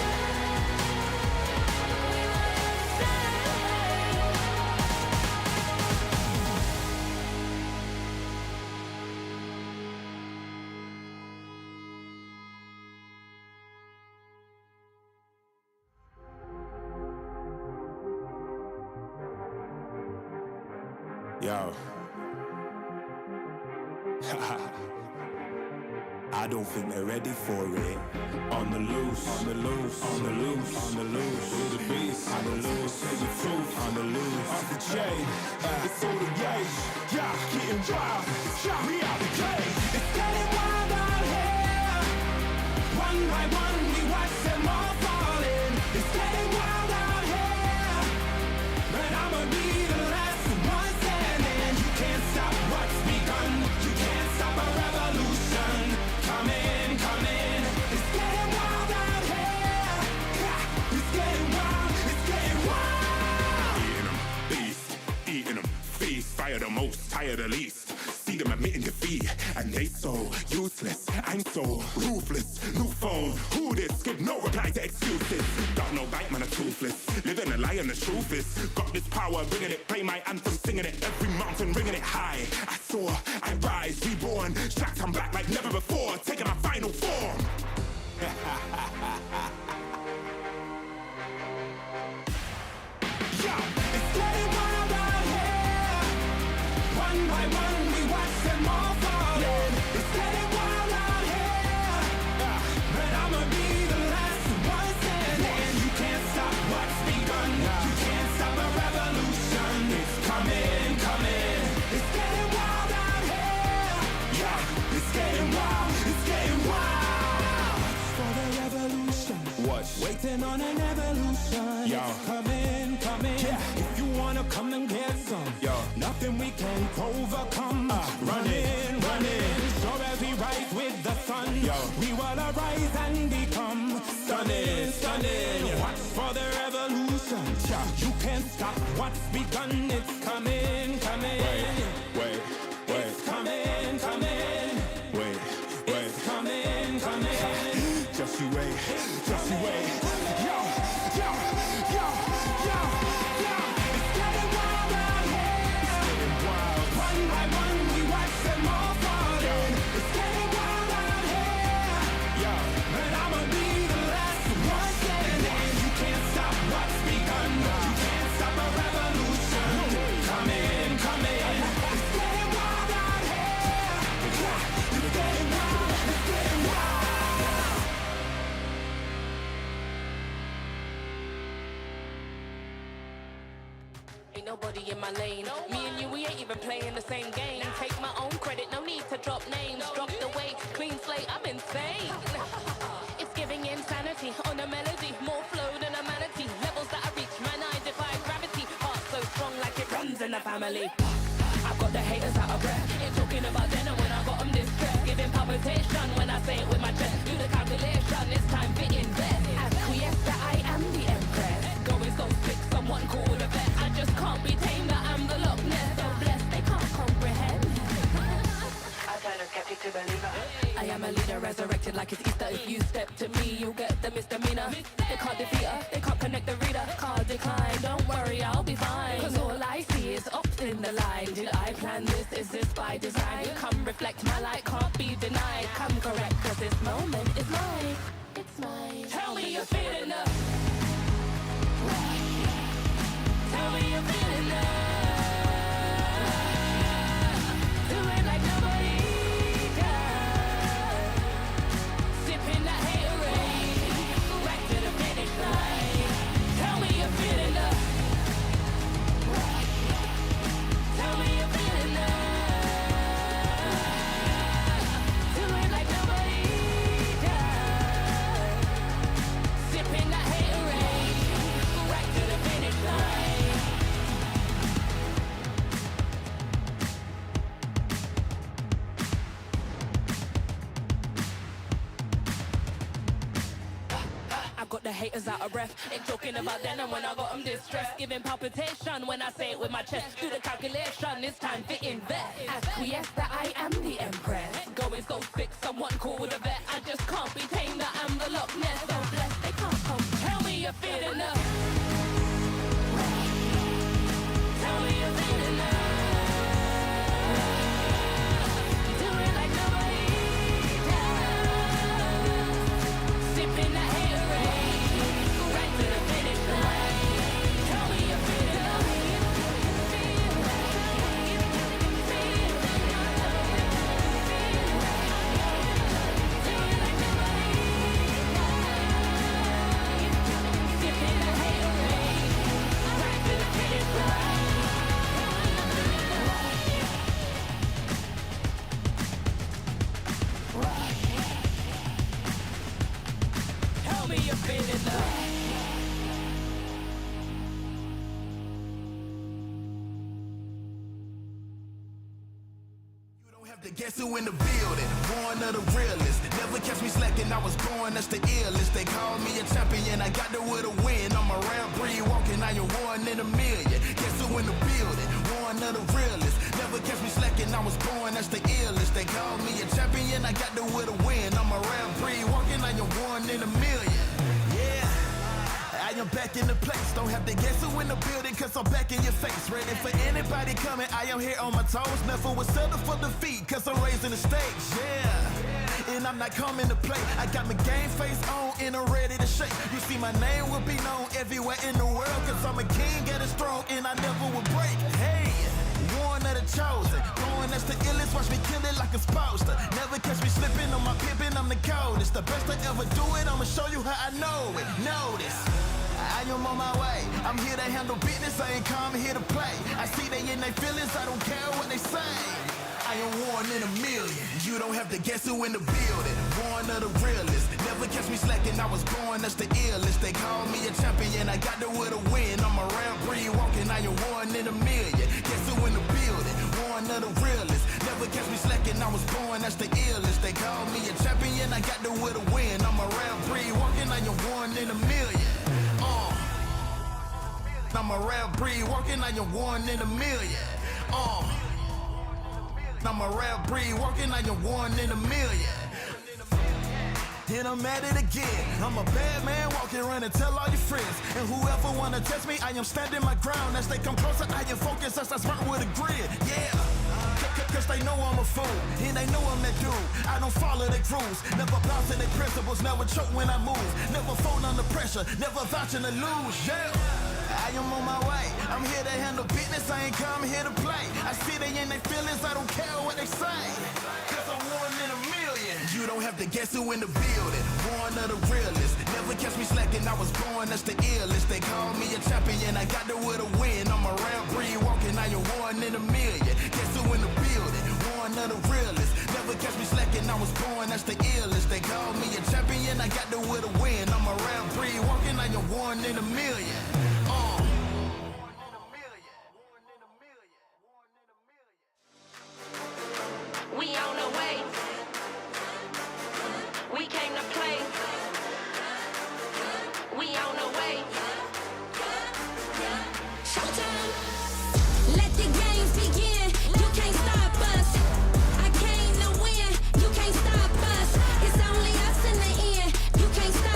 We want to stay. Yo. I don't think they're ready for it. On the loose, on the loose, on the loose, on the loose. With the beast, on the loose, say the truth, on the loose. Off the chain, it's all the gauge. Yeah, getting wild, shot me out the cage. It's getting wild out here. One by one, we watch them all falling. It's getting wild out here. But I'ma be the last one standing. You can't stop what's begun. You can't stop a revolution. Come in, come in. It's getting wild out here. Yeah, it's getting wild, it's getting wild. Eating them, beast, eating them, feast. Fire the most, tire the least. See them admitting defeat, and they so useless. I'm so ruthless. New phone, who this? Give no reply to excuses. Got no bite, man, a toothless. Living a lie and the truth is. Got this power, bringing it. Play my anthem, singing it. Every mountain, ringing it high. I soar, I rise, reborn. Strapped, I'm back like never before. Taking my final form. Yo, it's getting wild out here. One by one, we watch them all falling. It's getting wild out here. But I'ma be the last one standing. You can't stop what's begun. You can't stop a revolution. It's coming, coming. It's getting wild out here. Yeah, it's getting wild. It's getting wild. For the revolution. What? Waiting on an evolution. Yo. It's coming, coming. Yeah. If you wanna come and get some. Yo. Nothing we can't overcome. Running, running. Show every right with the sun. Yo. We will arise and become stunning, stunning. Watch for the revolution. You can't stop what's begun. It's coming, coming. Wait. It's coming, coming. Wait. It's coming, coming. Just you wait, just you wait. Yo, yo, yo, yo, yo. It's getting wild out here. It's getting wild. One by one, we watch them all falling. It's getting wild out here. Yo, but I'ma be the last one standing. You can't stop what's begun. You can't stop a revolution. Come in, come in. It's getting wild out here. Yeah, it's getting wild. It's getting wild. Ain't nobody in my lane. Me and you, we ain't even playing the same game. Take my own credit, no need to drop names. Drop the weight, clean slate, I'm insane. It's giving insanity on a melody. More flow than a manatee. Levels that I reach, man, I defy gravity. Heart so strong like it runs in the family. I've got the haters out of breath. Ain't talking about dinner when I got them distressed. Giving palpitation when I say it with my chest. Do the calculation, it's time to invest. Acquiesce that I am the empress. Going so quick, someone call the vet. I just can't be tamed, that I'm the Loch Ness. So blessed, they can't comprehend. I turn a skeptic to believer. I am a leader, resurrected like it's Easter. If you step to me, you'll get the misdemeanor. They can't defeat her, they can't connect the reader. Can't decline, don't worry, I'll be fine. Cause all I see is ups in the line. Did I plan this? Is this by design? Come reflect, my light can't be denied. Come correct, cause this moment is mine. It's mine. Tell me you're feeling up. Tell me you're feeling up. Do it like nobody does. Sipping that hay got the haters out of breath. Ain't talking about then and when I got them distressed. Giving palpitation when I say it with my chest. Do the calculation, it's time to invest. Acquiesce that I am the empress. Going so sick, someone call with a vet. I just can't be tamed, that I'm the Loch Ness. So blessed, they can't come. Tell me you're feeling love. Tell me you're feeling love. Do it like nobody does. Sipping that haterade, right to the finish line. Tell me you're feeling love. Tell me you're feeling love. The guess who in the building? One of the realest. Never catch me slacking, I was born, that's the illest. They call me a champion, I got there with a win. I'm a rare breed walking, I am one in a million. Guess who in the building? One of the realest. Never catch me slacking, I was born, that's the illest. They call me a champion, I got there with a win. I'm a rare breed walking, I am one in a million. Yeah. I am back in the place, don't have to guess who in the building, cause I'm back in your face. Ready for anybody coming, I am here on my toes. Never was settled for defeat, cause I'm raising the stakes, yeah. And I'm not coming to play, I got my game face on and I'm ready to shake. You see my name will be known everywhere in the world, cause I'm a king, get it strong and I never will break. Hey, one of the chosen, going that's the illest, watch me kill it like a poster. Never catch me slipping on my pippin', I'm the coldest. The best to ever do it, I'ma show you how I know it. Notice, I am on my way, I'm here to handle business, I ain't come here to play. I see they in their feelings, I don't care what they say. I am one in a million, you don't have to guess who in the building. One of the realest, never catch me slacking, I was born, that's the illest. They call me a champion, I got there with a win. I'm a rare breed walking, I am one in a million. Guess who in the building? One of the realest. Never catch me slacking, I was born, that's the illest. They call me a champion, I got there with a win. I'm a rare breed walking, I am one in a million. I'm a rare breed walking, I am one in a million. I'm a rare breed walking, I am one in a million. And I'm at it again. I'm a bad man walking around and tell all your friends. And whoever wanna test me, I am standing my ground. As they come closer, I am focused as I sprint with a grid. Yeah. Cause they know I'm a fool, and they know I'm that dude. I don't follow their rules, never bounce to their principles, never choke when I move, never fold under pressure, never vouching to lose, yeah. I am on my way, I'm here to handle business, I ain't come here to play. I see they in their feelings, I don't care what they say. Cause I'm one in a million. You don't have to guess who in the building, one of the realest. Never catch me slacking, I was born, that's the illest. They call me a champion, I got there with a win. I'm a rare breed walking, I am one in a million. Guess who in the building, one of the realest. Never catch me slacking, I was born, that's the illest. They call me a champion, I got there with a win. I'm a rare breed walking, I am one in a million. We on the way. We came to play. We on the way. Showtime. Let the games begin. You can't stop us. I came to win. You can't stop us. It's only us in the end. You can't stop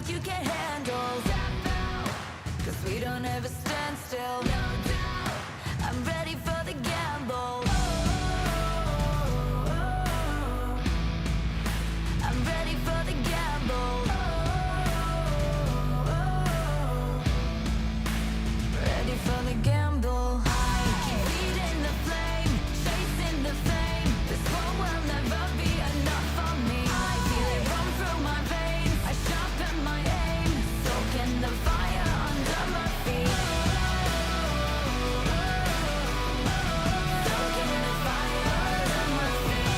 that you can handle. Step out, 'cause we don't ever stand still. No doubt, I'm ready for the gamble. I'm ready for the gamble. Ready for the gamble. I keep feeding the flame, chasing the fame. This world will never be enough for me. I feel it run through my veins. I sharpen my aim, soaking the fire under my feet. Soaking the fire under my feet.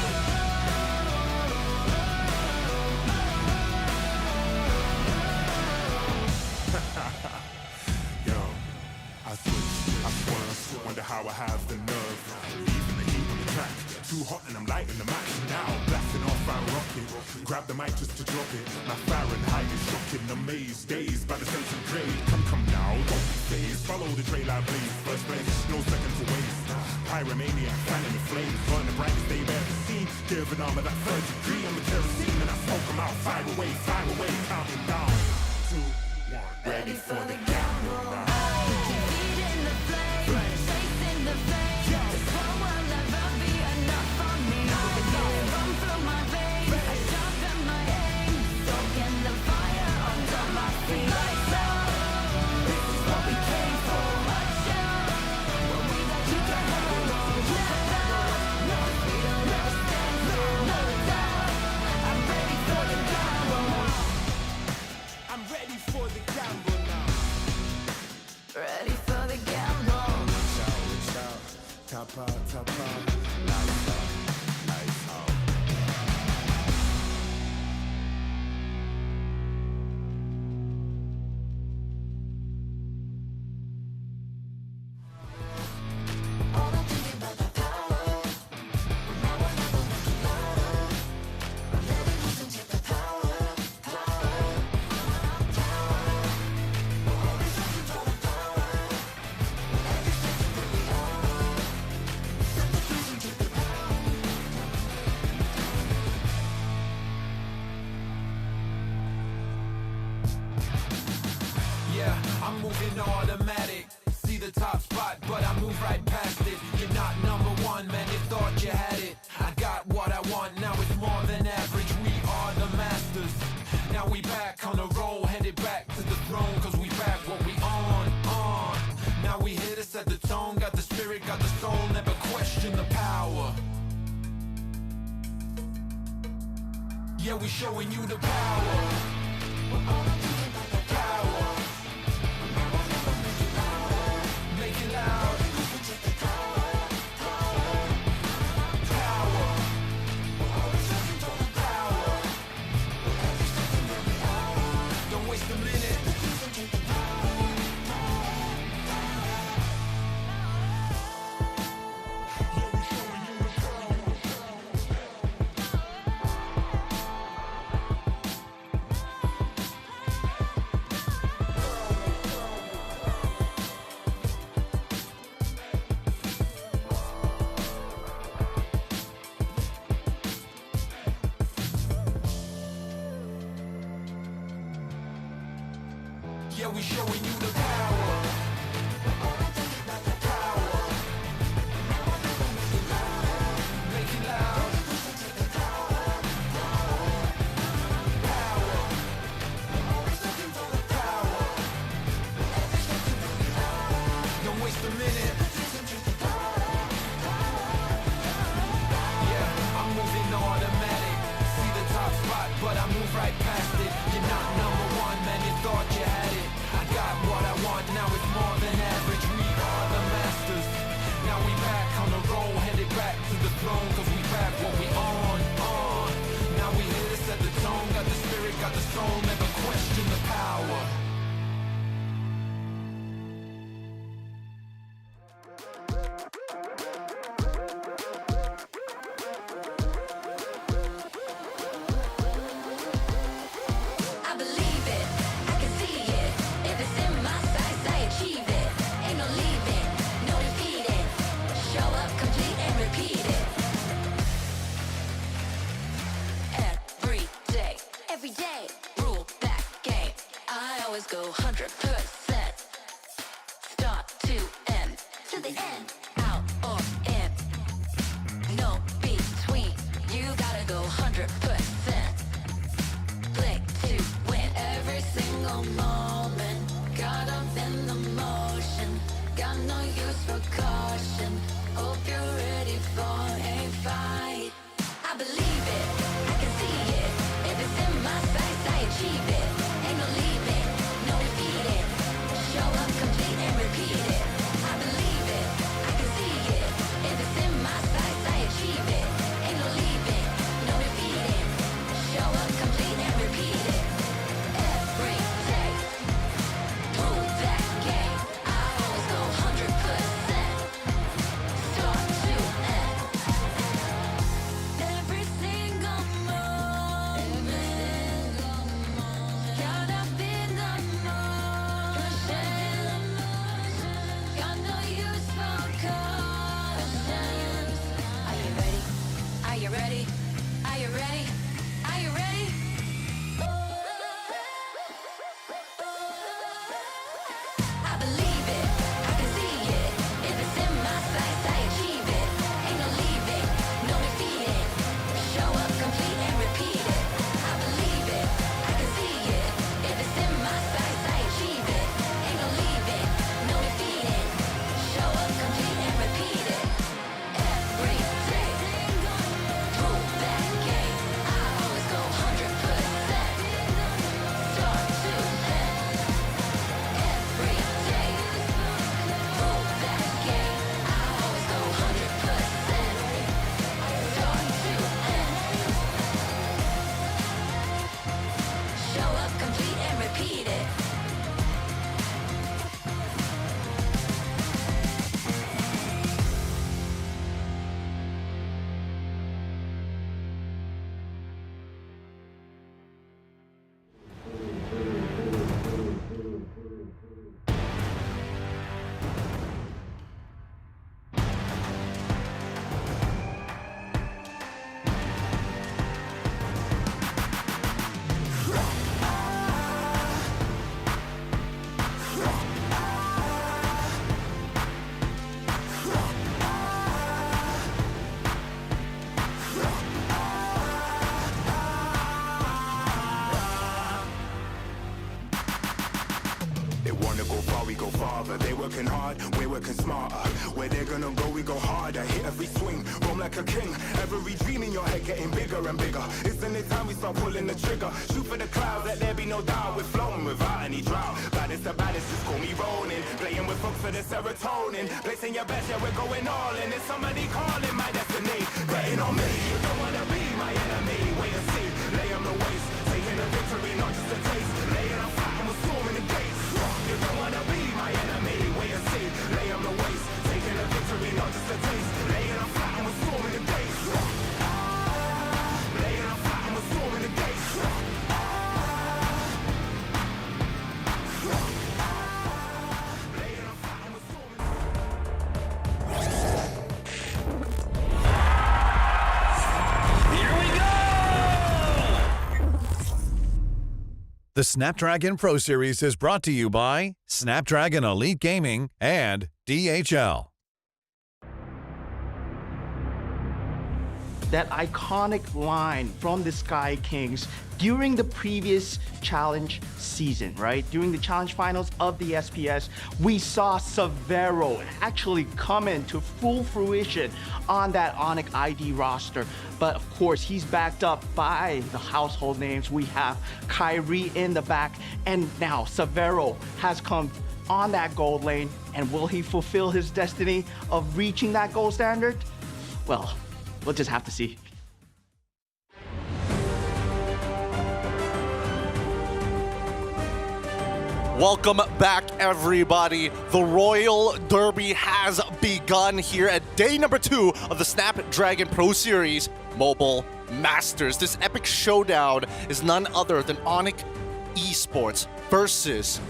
Yo, I switch, I swerve, wonder how I have the nerve. Leaving the heat on the track, too hot and I'm lighting the match. Now blasting off our rocket, grab the mic just to drop it. My Fahrenheit is shocking, amazed, dazed by the sense of grade. Come now, don't be phased, follow the trail I blaze. First place, no second to waste. Pyromaniac, fanning the flames, burn the brightest they've ever seen. Giving armor that third degree, I'm the kerosene and I smoke them out. Fire away, counting down. 2, 1, ready for the gamble. Keep feeding the flame, chasing the fame. This world will never be enough for me. I feel it run through my veins. I sharpen my aim, soaking the fire under my feet. Lights out, this is what we came for. Watch out, when we that you can handle. Step out, no, we don't ever stand still. No doubt, I'm ready for the gamble. I'm ready for the gamble now. Ready for the gamble. Reach out, tap out, lights out. Yeah, I'm moving automatic. See the top spot, but I move right past it. You're not number one, man, you thought you had it. I got what I want, now it's more than average. We are the masters. Now we back on the roll, headed back to the throne, 'cause we back what we on. Now we here to set the tone, got the spirit, got the soul, never question the power. Yeah, we showing you the power. Power. Make it loud. Power. Power. Don't waste a minute. Yeah, we showing you the power. Power. Make it loud. Power. Power. Don't waste a minute. Yeah, I'm moving automatic. See the top spot, but I move right past it. You're not number one, man, you thought you had it. I got what I want, now it's more than average. We are the masters. Now we back on the roll, headed back to the throne, 'cause we back what we on. Now we here to set the tone, got the spirit, got the soul, never question the power. I believe it, I can see it. If it's in my sights, I achieve Start to end. To the end. Out or in. No between. You gotta go 100%. Play to win. Every single moment. Caught up in the motion. Got no use for caution. Hope you're ready for a fight. I believe it. I can see it. If it's in my sights, I achieve it. Ain't no leaving. No defeating. Show up complete and repeat it. I believe it. I can see it. If it's in my sights, I achieve it. Ain't no leaving. No defeating. Show up complete and repeat it. Every day. Prove that game. I always go 100%. Start to end. Every single moment. Caught up in the motion. Got no use for caution. Are you ready? Are you ready? Are you ready? Are you ready? I believe it. I can see it. If it's in my sights, I achieve it. Ain't no leaving, no defeating. Show up complete and repeat it. I believe it. I can see it. If it's in my sights, I achieve it. Ain't no leaving, no defeating. Show up complete and repeat it. Every day. Prove that game. I always go 100%. Start to end. Every day. Prove that game. I always go 100%. Start to end. Show up complete and repeat it. They wanna go far, we go farther. They working hard, we're working smarter. Where they're gonna go, we go harder. Hit every swing, roam like a king. Every dream in your head getting bigger and bigger. Isn't it time we start pulling the trigger? Shoot for the clouds, let there be no doubt. We're flowing without any drought. Baddest the baddest, just call me rolling. Playing with folks for the serotonin. Placing your best, yeah, we're going all in. It's somebody calling my destiny. Betting on me, you don't wanna be my enemy. Wait and see, lay on the waist. Taking a victory, not just a taste. Laying on flat and we're storming the gates. You don't wanna be my enemy. Wait and see, lay on the waist. Taking a victory, not just a taste. Laying on flat and we're storming the gates. Laying on flat and we're storming the gates. The Snapdragon Pro Series is brought to you by Snapdragon Elite Gaming and DHL. That iconic line from the Sky Kings during the previous challenge season, right? During the challenge finals of the SPS, we saw Severo actually come into full fruition on that Onyx ID roster. But of course, he's backed up by the household names. We have Kyrie in the back, and now Severo has come on that gold lane. And will he fulfill his destiny of reaching that gold standard? Well, we'll just have to see. Welcome back, everybody. The Royal Derby has begun here at day number 2 of the Snapdragon Pro Series Mobile Masters. This epic showdown is none other than Onyx eSports versus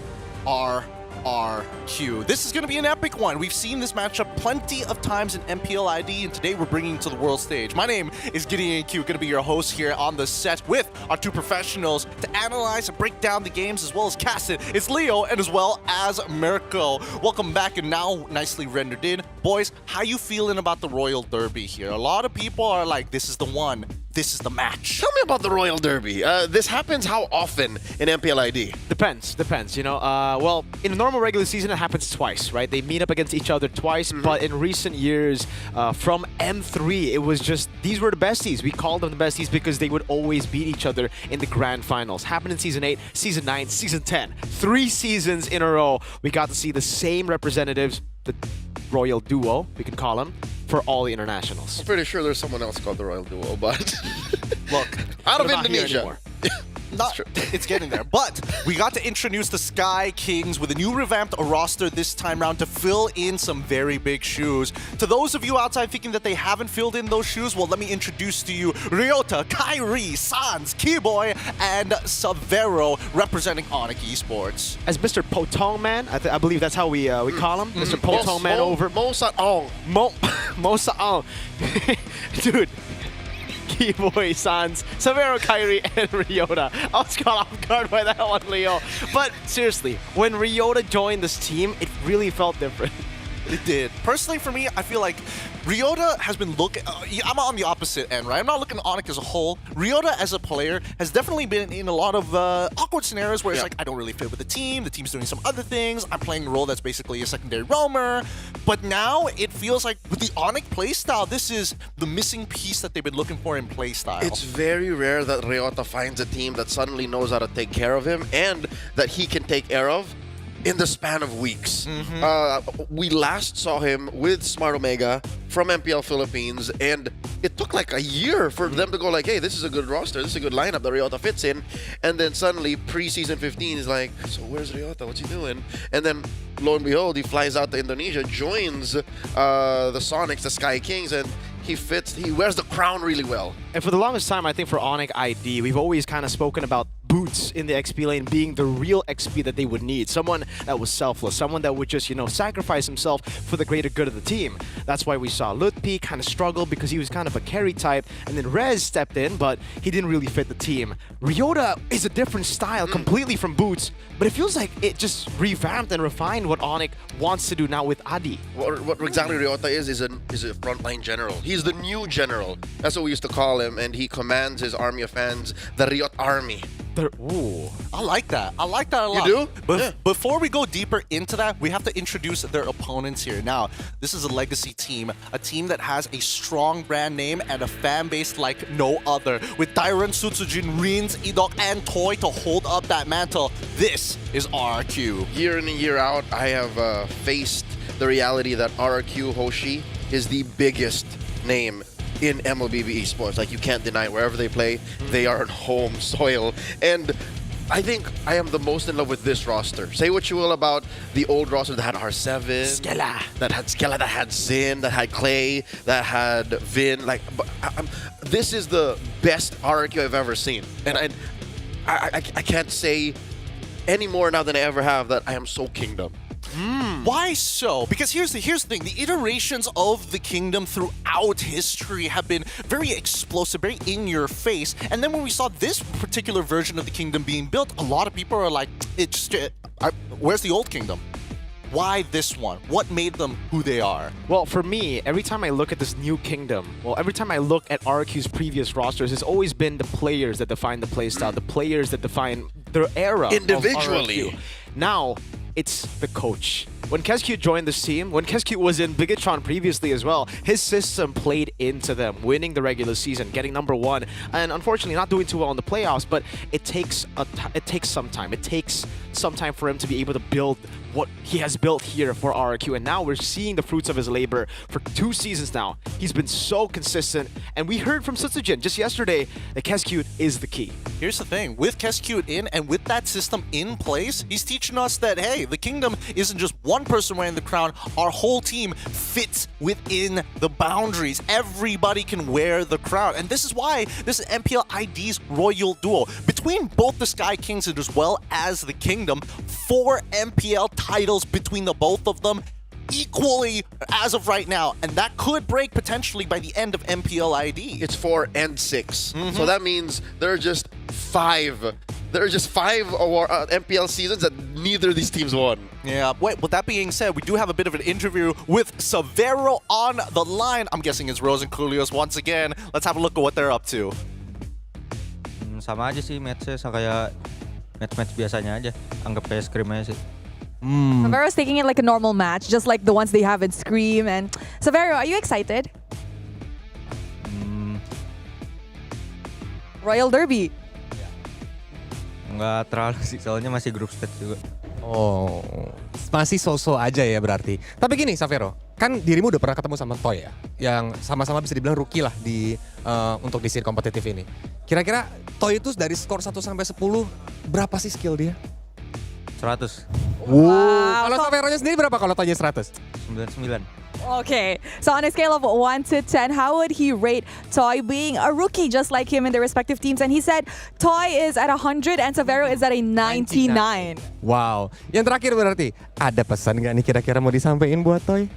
our RQ. This is going to be an epic one. We've seen this matchup plenty of times in MPL ID, and today we're bringing it to the world stage. My name is Gideon Q, going to be your host here on the set with our two professionals to analyze and break down the games as well as cast it. It's Leo and as well as Mirko. Welcome back and now nicely rendered in. Boys, how you feeling about the Royal Derby here? A lot of people are like, this is the one. This is the match. Tell me about the Royal Derby. This happens how often in MPLID? Depends. You know, well, in a normal regular season, it happens twice, right? They meet up against each other twice, but in recent years, from M3, it was just, these were the besties. We called them the besties because they would always beat each other in the grand finals. Happened in Season 8, Season 9, Season 10. 3 seasons in a row, we got to see the same representatives, the Royal Duo, we can call them, for all the internationals. I'm pretty sure there's someone else called the Royal Duo, but look, out of Indonesia. It's getting there. But we got to introduce the Sky Kings with a new revamped roster this time around to fill in some very big shoes. To those of you outside thinking that they haven't filled in those shoes, well, let me introduce to you Ryota, Kairi, Sans, Keyboy, and Severo representing Onyx eSports. As Mr. Potong Man, I believe that's how we call him. Mr. Potong Man over. Mo Saong. Mo Saong. Dude. Keyboy, Sans, Severo, Kairi, and Ryota. I was caught off guard by that one, Leo. But seriously, when Ryota joined this team, it really felt different. It did. Personally, for me, I feel like Ryota has been looking... I'm on the opposite end, right? I'm not looking at Onyx as a whole. Ryota as a player has definitely been in a lot of awkward scenarios where it's like, I don't really fit with the team's doing some other things, I'm playing a role that's basically a secondary roamer. But now, it feels like with the Onyx playstyle, this is the missing piece that they've been looking for in playstyle. It's very rare that Ryota finds a team that suddenly knows how to take care of him and that he can take care of in the span of weeks. We last saw him with Smart Omega from MPL Philippines, and it took like a year for them to go like, hey, this is a good roster, this is a good lineup that Ryota fits in. And then suddenly, pre-season 15 is like, so where's Ryota? What's he doing? And then, lo and behold, he flies out to Indonesia, joins the Sonics, the Sky Kings, and he wears the crown really well. And for the longest time, I think for Onyx ID, we've always kind of spoken about Boots in the XP lane being the real XP that they would need. Someone that was selfless, someone that would just, you know, sacrifice himself for the greater good of the team. That's why we saw Lutpi kind of struggle because he was kind of a carry type, and then Rez stepped in, but he didn't really fit the team. Ryota is a different style completely from Boots, but it feels like it just revamped and refined what Onyx wants to do now with Adi. What exactly Ryota is a frontline general. He's the new general. That's what we used to call him, and he commands his army of fans, the Ryot Army. Ooh, I like that. I like that a lot. You do? But before we go deeper into that, we have to introduce their opponents here. Now, this is a legacy team, a team that has a strong brand name and a fan base like no other. With Dairon, Sutsujin, Rins, Idok, and Toy to hold up that mantle, this is RQ. Year in and year out, I have faced the reality that RQ Hoshi is the biggest name in MLBB eSports. Like, you can't deny it. Wherever they play, they are on home soil. And I think I am the most in love with this roster. Say what you will about the old roster that had R7, that had Zin, that had Clay, that had Vin. Like, this is the best RQ I've ever seen. And I can't say any more now than I ever have that I am so Kingdom. Why so? Because here's the thing. The iterations of the Kingdom throughout history have been very explosive, very in your face. And then when we saw this particular version of the Kingdom being built, a lot of people are like, where's the old Kingdom? Why this one? What made them who they are? Well, for me, every time I look at this new Kingdom, every time I look at RQ's previous rosters, it's always been the players that define the playstyle, the players that define their era individually. Of RQ. Now, it's the coach. When Kescute joined this team, when Kescute was in Bigatron previously as well, his system played into them, winning the regular season, getting #1, and unfortunately not doing too well in the playoffs, but it takes some time. It takes some time for him to be able to build what he has built here for RQ, and now we're seeing the fruits of his labor for 2 seasons now. He's been so consistent, and we heard from Sutsujin just yesterday that Kescute is the key. Here's the thing, with Kescute in and with that system in place, he's teaching us that, hey, the Kingdom isn't just one person wearing the crown, our whole team fits within the boundaries. Everybody can wear the crown, and this is why this is MPL ID's Royal Duo. Between both the Sky Kings and as well as the Kingdom, 4 MPL titles between the both of them equally as of right now, and that could break potentially by the end of MPL ID. It's 4 and 6, so that means there are just 5. There are just 5 MPL seasons that neither of these teams won. Yeah, wait, with that being said, we do have a bit of an interview with Severo on the line. I'm guessing it's Rose and Coolios once again. Let's have a look at what they're up to. Sama aja sih match-nya, kayak match-match biasanya aja. Anggap kayak scrim aja sih. Severo's taking it like a normal match, just like the ones they have in Scream. And Severo, are you excited? Royal Derby. Nggak terlalu sih, soalnya masih group stage juga. Oh, masih so-so aja ya berarti. Tapi gini, Severo, kan dirimu udah pernah ketemu sama Toy ya, yang sama-sama bisa dibilang rookie lah untuk di scene kompetitif ini. Kira-kira Toy itu dari skor 1 sampai 10, berapa sih skill dia? 100. Wow. Kalau Severonya sendiri berapa kalau Toynya 100? 99. Okay, so on a scale of 1 to 10, how would he rate Toy being a rookie just like him in their respective teams? And he said Toy is at 100 and Severo is at a 99. Wow. Yang terakhir berarti, ada pesan nggak nih kira-kira mau disampaikan buat Toy?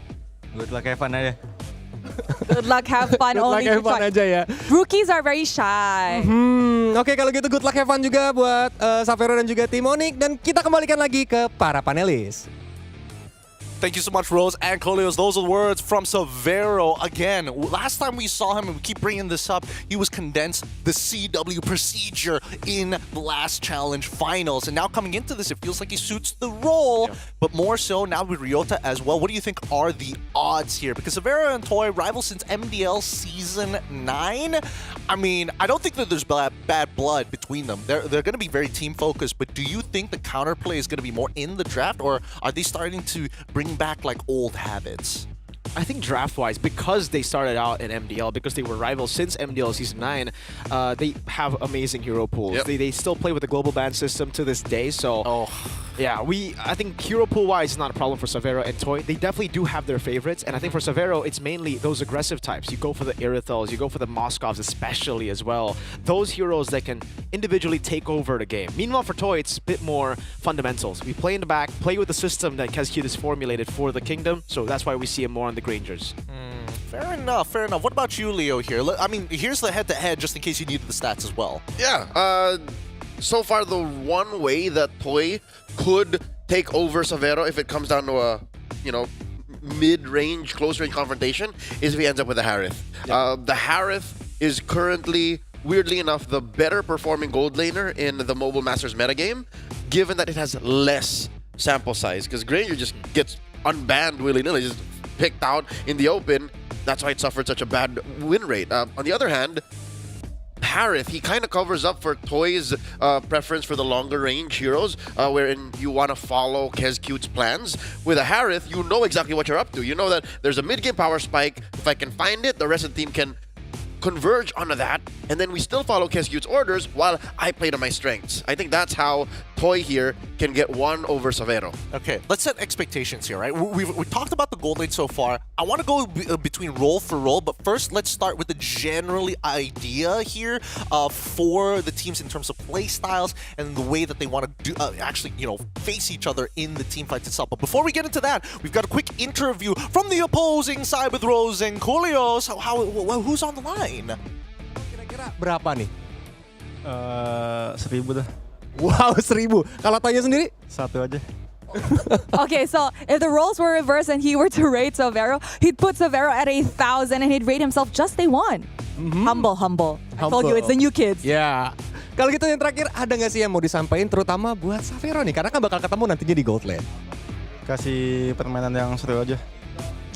Good luck, have fun aja. Good luck, have fun. Good luck, have fun aja ya. Rookies are very shy. Oke, kalau gitu good luck, have fun juga buat Severo dan juga tim Onyx. Dan kita kembalikan lagi ke para panelis. Thank you so much, Rose and Coolios. Those are the words from Severo. Again, last time we saw him, and we keep bringing this up, he was condensed the CW procedure in the last challenge finals. And now coming into this, it feels like he suits the role, but more so now with Ryota as well. What do you think are the odds here? Because Severo and Toy, rivals since MDL Season 9. I mean, I don't think that there's bad blood between them. They're going to be very team-focused, but do you think the counterplay is going to be more in the draft, or are they starting to bring back like old habits? I think draft-wise, because they started out in MDL, because they were rivals since MDL Season 9, they have amazing hero pools. Yep. They still play with the global ban system to this day, so yeah, I think hero pool-wise is not a problem for Severo and Toy. They definitely do have their favorites, and I think for Severo, it's mainly those aggressive types. You go for the Irithels, you go for the Moskovs especially as well. Those heroes that can individually take over the game. Meanwhile, for Toy, it's a bit more fundamentals. We play in the back, play with the system that KazQ has formulated for the Kingdom, so that's why we see him more on the Grangers. Fair enough, fair enough. What about you, Leo, here? I mean, here's the head-to-head just in case you needed the stats as well. Yeah, so far the one way that Toy could take over Severo if it comes down to a, mid-range, close-range confrontation is if he ends up with a Harith. The Harith is currently, weirdly enough, the better performing gold laner in the Mobile Masters metagame, given that it has less sample size, because Granger just gets unbanned willy-nilly, just picked out in the open. That's why it suffered such a bad win rate. On the other hand, Harith, he kind of covers up for Toy's preference for the longer range heroes, wherein you want to follow KazQ's plans. With a Harith, you know exactly what you're up to. You know that there's a mid-game power spike. If I can find it, the rest of the team can converge onto that, and then we still follow KazQ's orders while I play to my strengths. I think that's how Toy here can get one over Severo. Okay, let's set expectations here, right? We talked about the gold lane so far. I want to go between role for role, but first let's start with the generally idea here for the teams in terms of play styles and the way that they want to do actually, face each other in the team fights itself. But before we get into that, we've got a quick interview from the opposing side with Rose and Coolios. Who's on the line? Kira-kira berapa nih? 1000 dah. Wow, 1000. Kalau Toynya sendiri? 1 aja. Okay, so if the roles were reversed and he were to rate Severo, he'd put Severo at 1000 and he'd rate himself just a 1. Humble. I told you, it's the new kids. Ya. Kalau gitu yang terakhir, ada nggak sih yang mau disampaikan terutama buat Severo nih? Karena kan bakal ketemu nantinya di Gold Lane. Kasih permainan yang seru aja.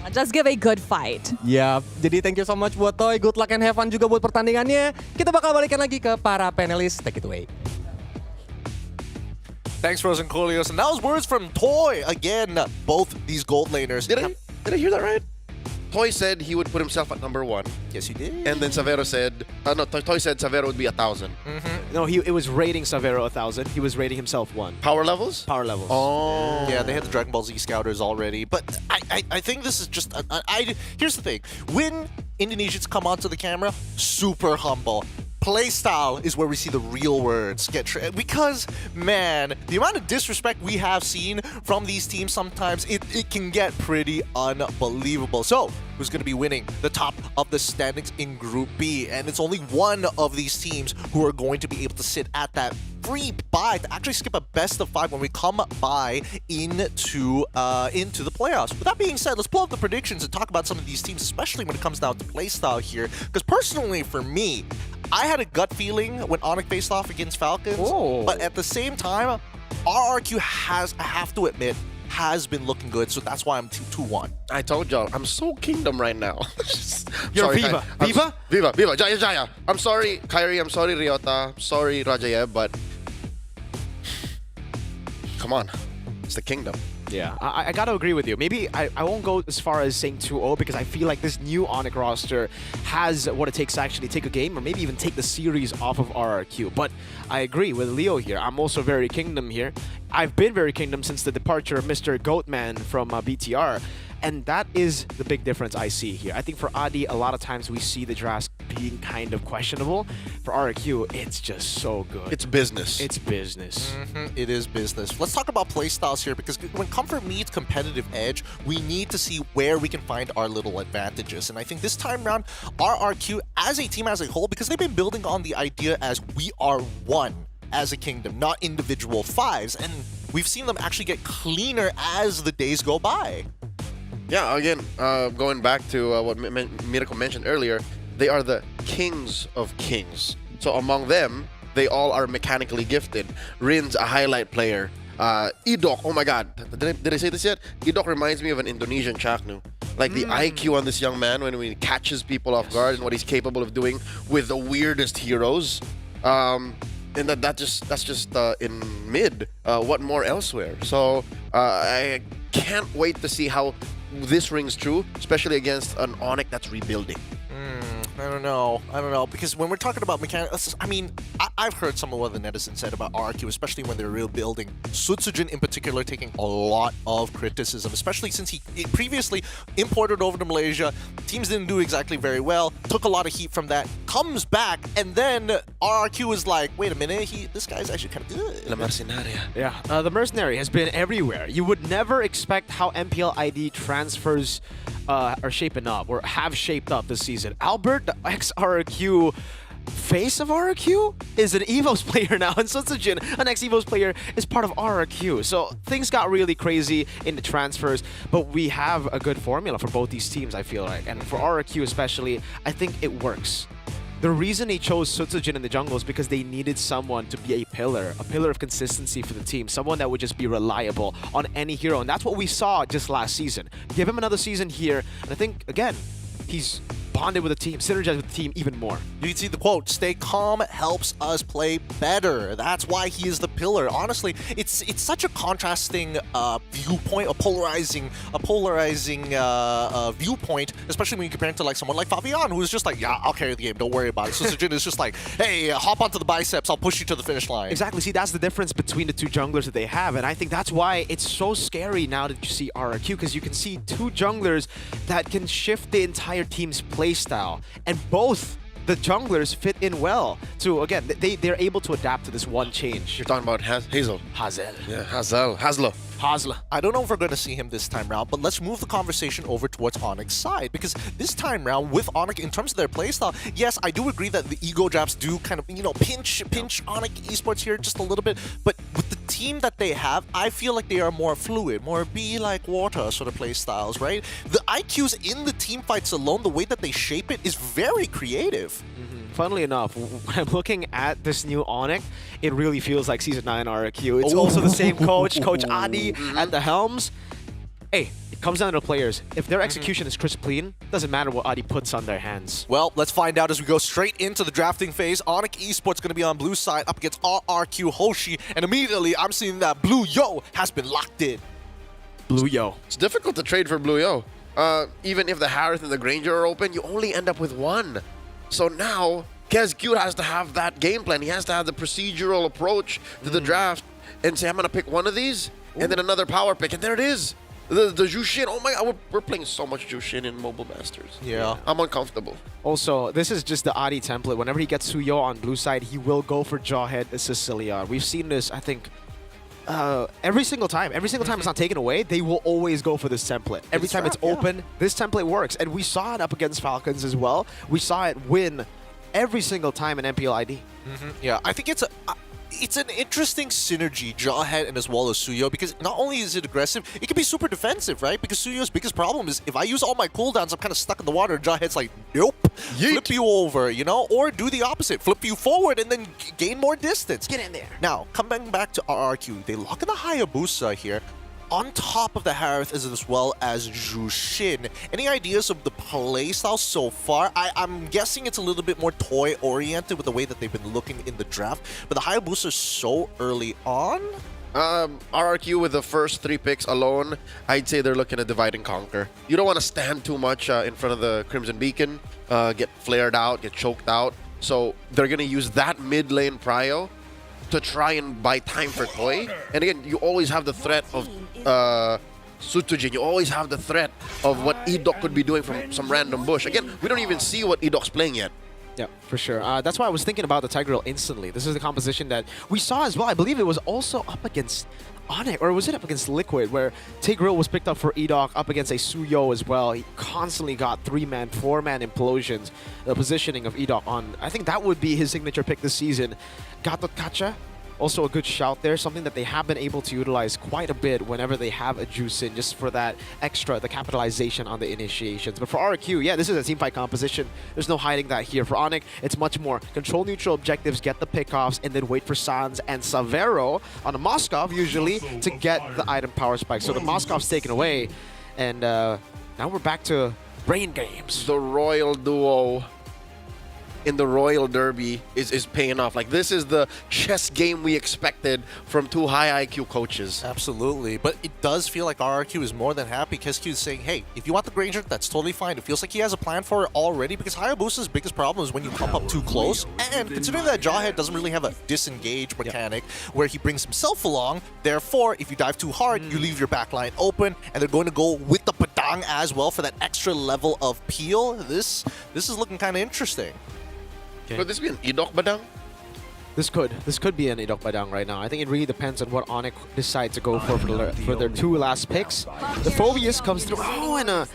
Just give a good fight. Ya, jadi thank you so much buat Toy. Good luck and have fun juga buat pertandingannya. Kita bakal balikan lagi ke para panelis. Take it away. Thanks, Rose and Coolios. And that was words from Toy. Again, both these gold laners. Did I hear that right? Toy said he would put himself at number 1. Yes, he did. And then Severo said, Toy said Severo would be 1000. No, it was rating Severo 1000. He was rating himself 1. Power levels? Power levels. Oh. Yeah, they had the Dragon Ball Z Scouters already. But I think this is just... here's the thing. When Indonesians come onto the camera, super humble. Playstyle is where we see the real words get because, man, the amount of disrespect we have seen from these teams sometimes, it can get pretty unbelievable. So, who's going to be winning the top of the standings in Group B? And it's only one of these teams who are going to be able to sit at that free bye to actually skip a best of 5 when we come by into the playoffs. With that being said, let's pull up the predictions and talk about some of these teams, especially when it comes down to playstyle here. Because personally, for me, I had a gut feeling when Onyx faced off against Falcons, but at the same time, RRQ has, I have to admit, has been looking good, so that's why I'm 2-1. I told y'all, I'm so Kingdom right now. You're sorry, Viva. Viva, Jaya. I'm sorry, Kyrie, I'm sorry, Ryota, I'm sorry, Rajayev, but come on, it's the Kingdom. Yeah, I gotta agree with you. Maybe I won't go as far as saying 2-0 because I feel like this new Onyx roster has what it takes to actually take a game or maybe even take the series off of RRQ. But I agree with Leo here. I'm also very Kingdom here. I've been very Kingdom since the departure of Mr. Goatman from BTR. And that is the big difference I see here. I think for Adi, a lot of times we see the drafts being kind of questionable. For RRQ, it's just so good. It's business. It's business. It is business. Let's talk about playstyles here because when Comfort meets competitive edge, we need to see where we can find our little advantages. And I think this time around, RRQ as a team as a whole, because they've been building on the idea as we are one as a kingdom, not individual fives. And we've seen them actually get cleaner as the days go by. Yeah, again, going back to what Miracle mentioned earlier, they are the kings of kings. So among them, they all are mechanically gifted. Rin's a highlight player. Idok, oh my god, did I say this yet? Idok reminds me of an Indonesian Chaknu. Like the IQ on this young man when he catches people off guard and what he's capable of doing with the weirdest heroes. And that's just in mid. What more elsewhere? So I can't wait to see how this rings true, especially against an Onyx that's rebuilding. I don't know, because when we're talking about mechanics, I mean, I've heard some of what the netizens said about RQ, especially when they're rebuilding. Sutsujin in particular taking a lot of criticism, especially since he previously imported over to Malaysia. Teams didn't do exactly very well, took a lot of heat from that, comes back, and then RQ is like, wait a minute, this guy's actually kind of good. La Mercenaria. Yeah, the Mercenary has been everywhere. You would never expect how MPL ID transfers are shaping up or have shaped up this season. Albert, the ex-RRQ face of RRQ, is an EVOS player now, and Sutsujin, an ex-EVOS player, is part of RRQ. So things got really crazy in the transfers, but we have a good formula for both these teams, I feel like. And for RRQ especially, I think it works. The reason they chose Sutsujin in the jungle is because they needed someone to be a pillar of consistency for the team, someone that would just be reliable on any hero, and that's what we saw just last season. Give him another season here, and I think, again, he's bonded with the team, synergized with the team even more. You can see the quote, "Stay calm helps us play better." That's why he is the pillar. Honestly, it's such a contrasting viewpoint, a polarizing viewpoint, especially when you compare it to like someone like Fabian, who's just like, yeah, I'll carry the game, don't worry about it. So Sutsujin is just like, hey, hop onto the biceps, I'll push you to the finish line. Exactly. See, that's the difference between the two junglers that they have, and I think that's why it's so scary now that you see RRQ, because you can see two junglers that can shift the entire team's play style, and both the junglers fit in well. So again, they're able to adapt to this one change. You're talking about Hazel. Yeah, Haslo. I don't know if we're going to see him this time round, but let's move the conversation over towards Onyx's side, because this time round with Onyx, in terms of their playstyle, yes, I do agree that the ego drafts do kind of, pinch Onyx eSports here just a little bit, but with the team that they have, I feel like they are more fluid, more be like water sort of playstyles, right? The IQs in the team fights alone, the way that they shape it is very creative. Funnily enough, when I'm looking at this new Onyx, it really feels like Season 9 RRQ. It's also the same coach, Coach Adi at the helms. Hey, it comes down to the players. If their execution is crisp clean, doesn't matter what Adi puts on their hands. Well, let's find out as we go straight into the drafting phase. Onyx eSports going to be on blue side up against RRQ Hoshi, and immediately I'm seeing that Blue Yo has been locked in. Blue Yo. It's difficult to trade for Blue Yo. Even if the Harith and the Granger are open, you only end up with one. So now, KezQ has to have that game plan. He has to have the procedural approach to the draft and say, I'm going to pick one of these, and then another power pick, and there it is. The Jushin, oh my god, we're playing so much Jushin in Mobile Masters. Yeah. I'm uncomfortable. Also, this is just the Adi template. Whenever he gets Suyo on blue side, he will go for Jawhead Sicilia. We've seen this, I think, every single time. Every single time it's not taken away, they will always go for this template. Every time it's open, this template works. And we saw it up against Falcons as well. We saw it win every single time in MPL ID. Yeah, I think it's an interesting synergy, Jawhead and as well as Suyo, because not only is it aggressive, it can be super defensive, right? Because Suyo's biggest problem is if I use all my cooldowns, I'm kind of stuck in the water. Jawhead's like, nope, flip you over, you know? Or do the opposite, flip you forward and then gain more distance. Get in there. Now, coming back to RRQ, they lock in the Hayabusa here. On top of the Harith as well as Jushin. Any ideas of the playstyle so far? I'm guessing it's a little bit more toy-oriented with the way that they've been looking in the draft, but the Hayabusa is so early on. RRQ with the first 3 picks alone, I'd say they're looking to divide and conquer. You don't want to stand too much in front of the Crimson Beacon, get flared out, get choked out. So they're going to use that mid lane prio to try and buy time for Toy. And again, you always have the threat of Sutujin. You always have the threat of what Edok could be doing from some random bush. Again, we don't even see what Edok's playing yet. Yeah, for sure. That's why I was thinking about the Tigreal instantly. This is the composition that we saw as well. I believe it was also up against Onyx, or was it up against Liquid, where Tigreal was picked up for Edok up against a Suyo as well. He constantly got 3-man, 4-man implosions. The positioning of Edok on, I think that would be his signature pick this season. Gatot Kacha, also a good shout there, something that they have been able to utilize quite a bit whenever they have a Juicin, just for that extra, the capitalization on the initiations. But for RQ, yeah, this is a teamfight composition. There's no hiding that here. For Onyx, it's much more control neutral objectives, get the pickoffs, and then wait for Sans and Savero on a Moskov usually to get the item power spike. So the Moskov's taken away, and now we're back to brain games. The Royal Duo in the Royal Derby is paying off. Like, this is the chess game we expected from 2 high IQ coaches. Absolutely, but it does feel like RRQ is more than happy. KSQ is saying, hey, if you want the Granger, that's totally fine. It feels like he has a plan for it already, because Hayabusa's biggest problem is when you pump up too close, and considering that Jawhead doesn't really have a disengage mechanic where he brings himself along, therefore, if you dive too hard, you leave your backline open, and they're going to go with the Padang as well for that extra level of peel. This is looking kind of interesting. Could this be an Edok Badang? This could be an Edok Badang right now. I think it really depends on what Onyx decide to go for their 2 last picks. The Phobius comes through. Oh, and a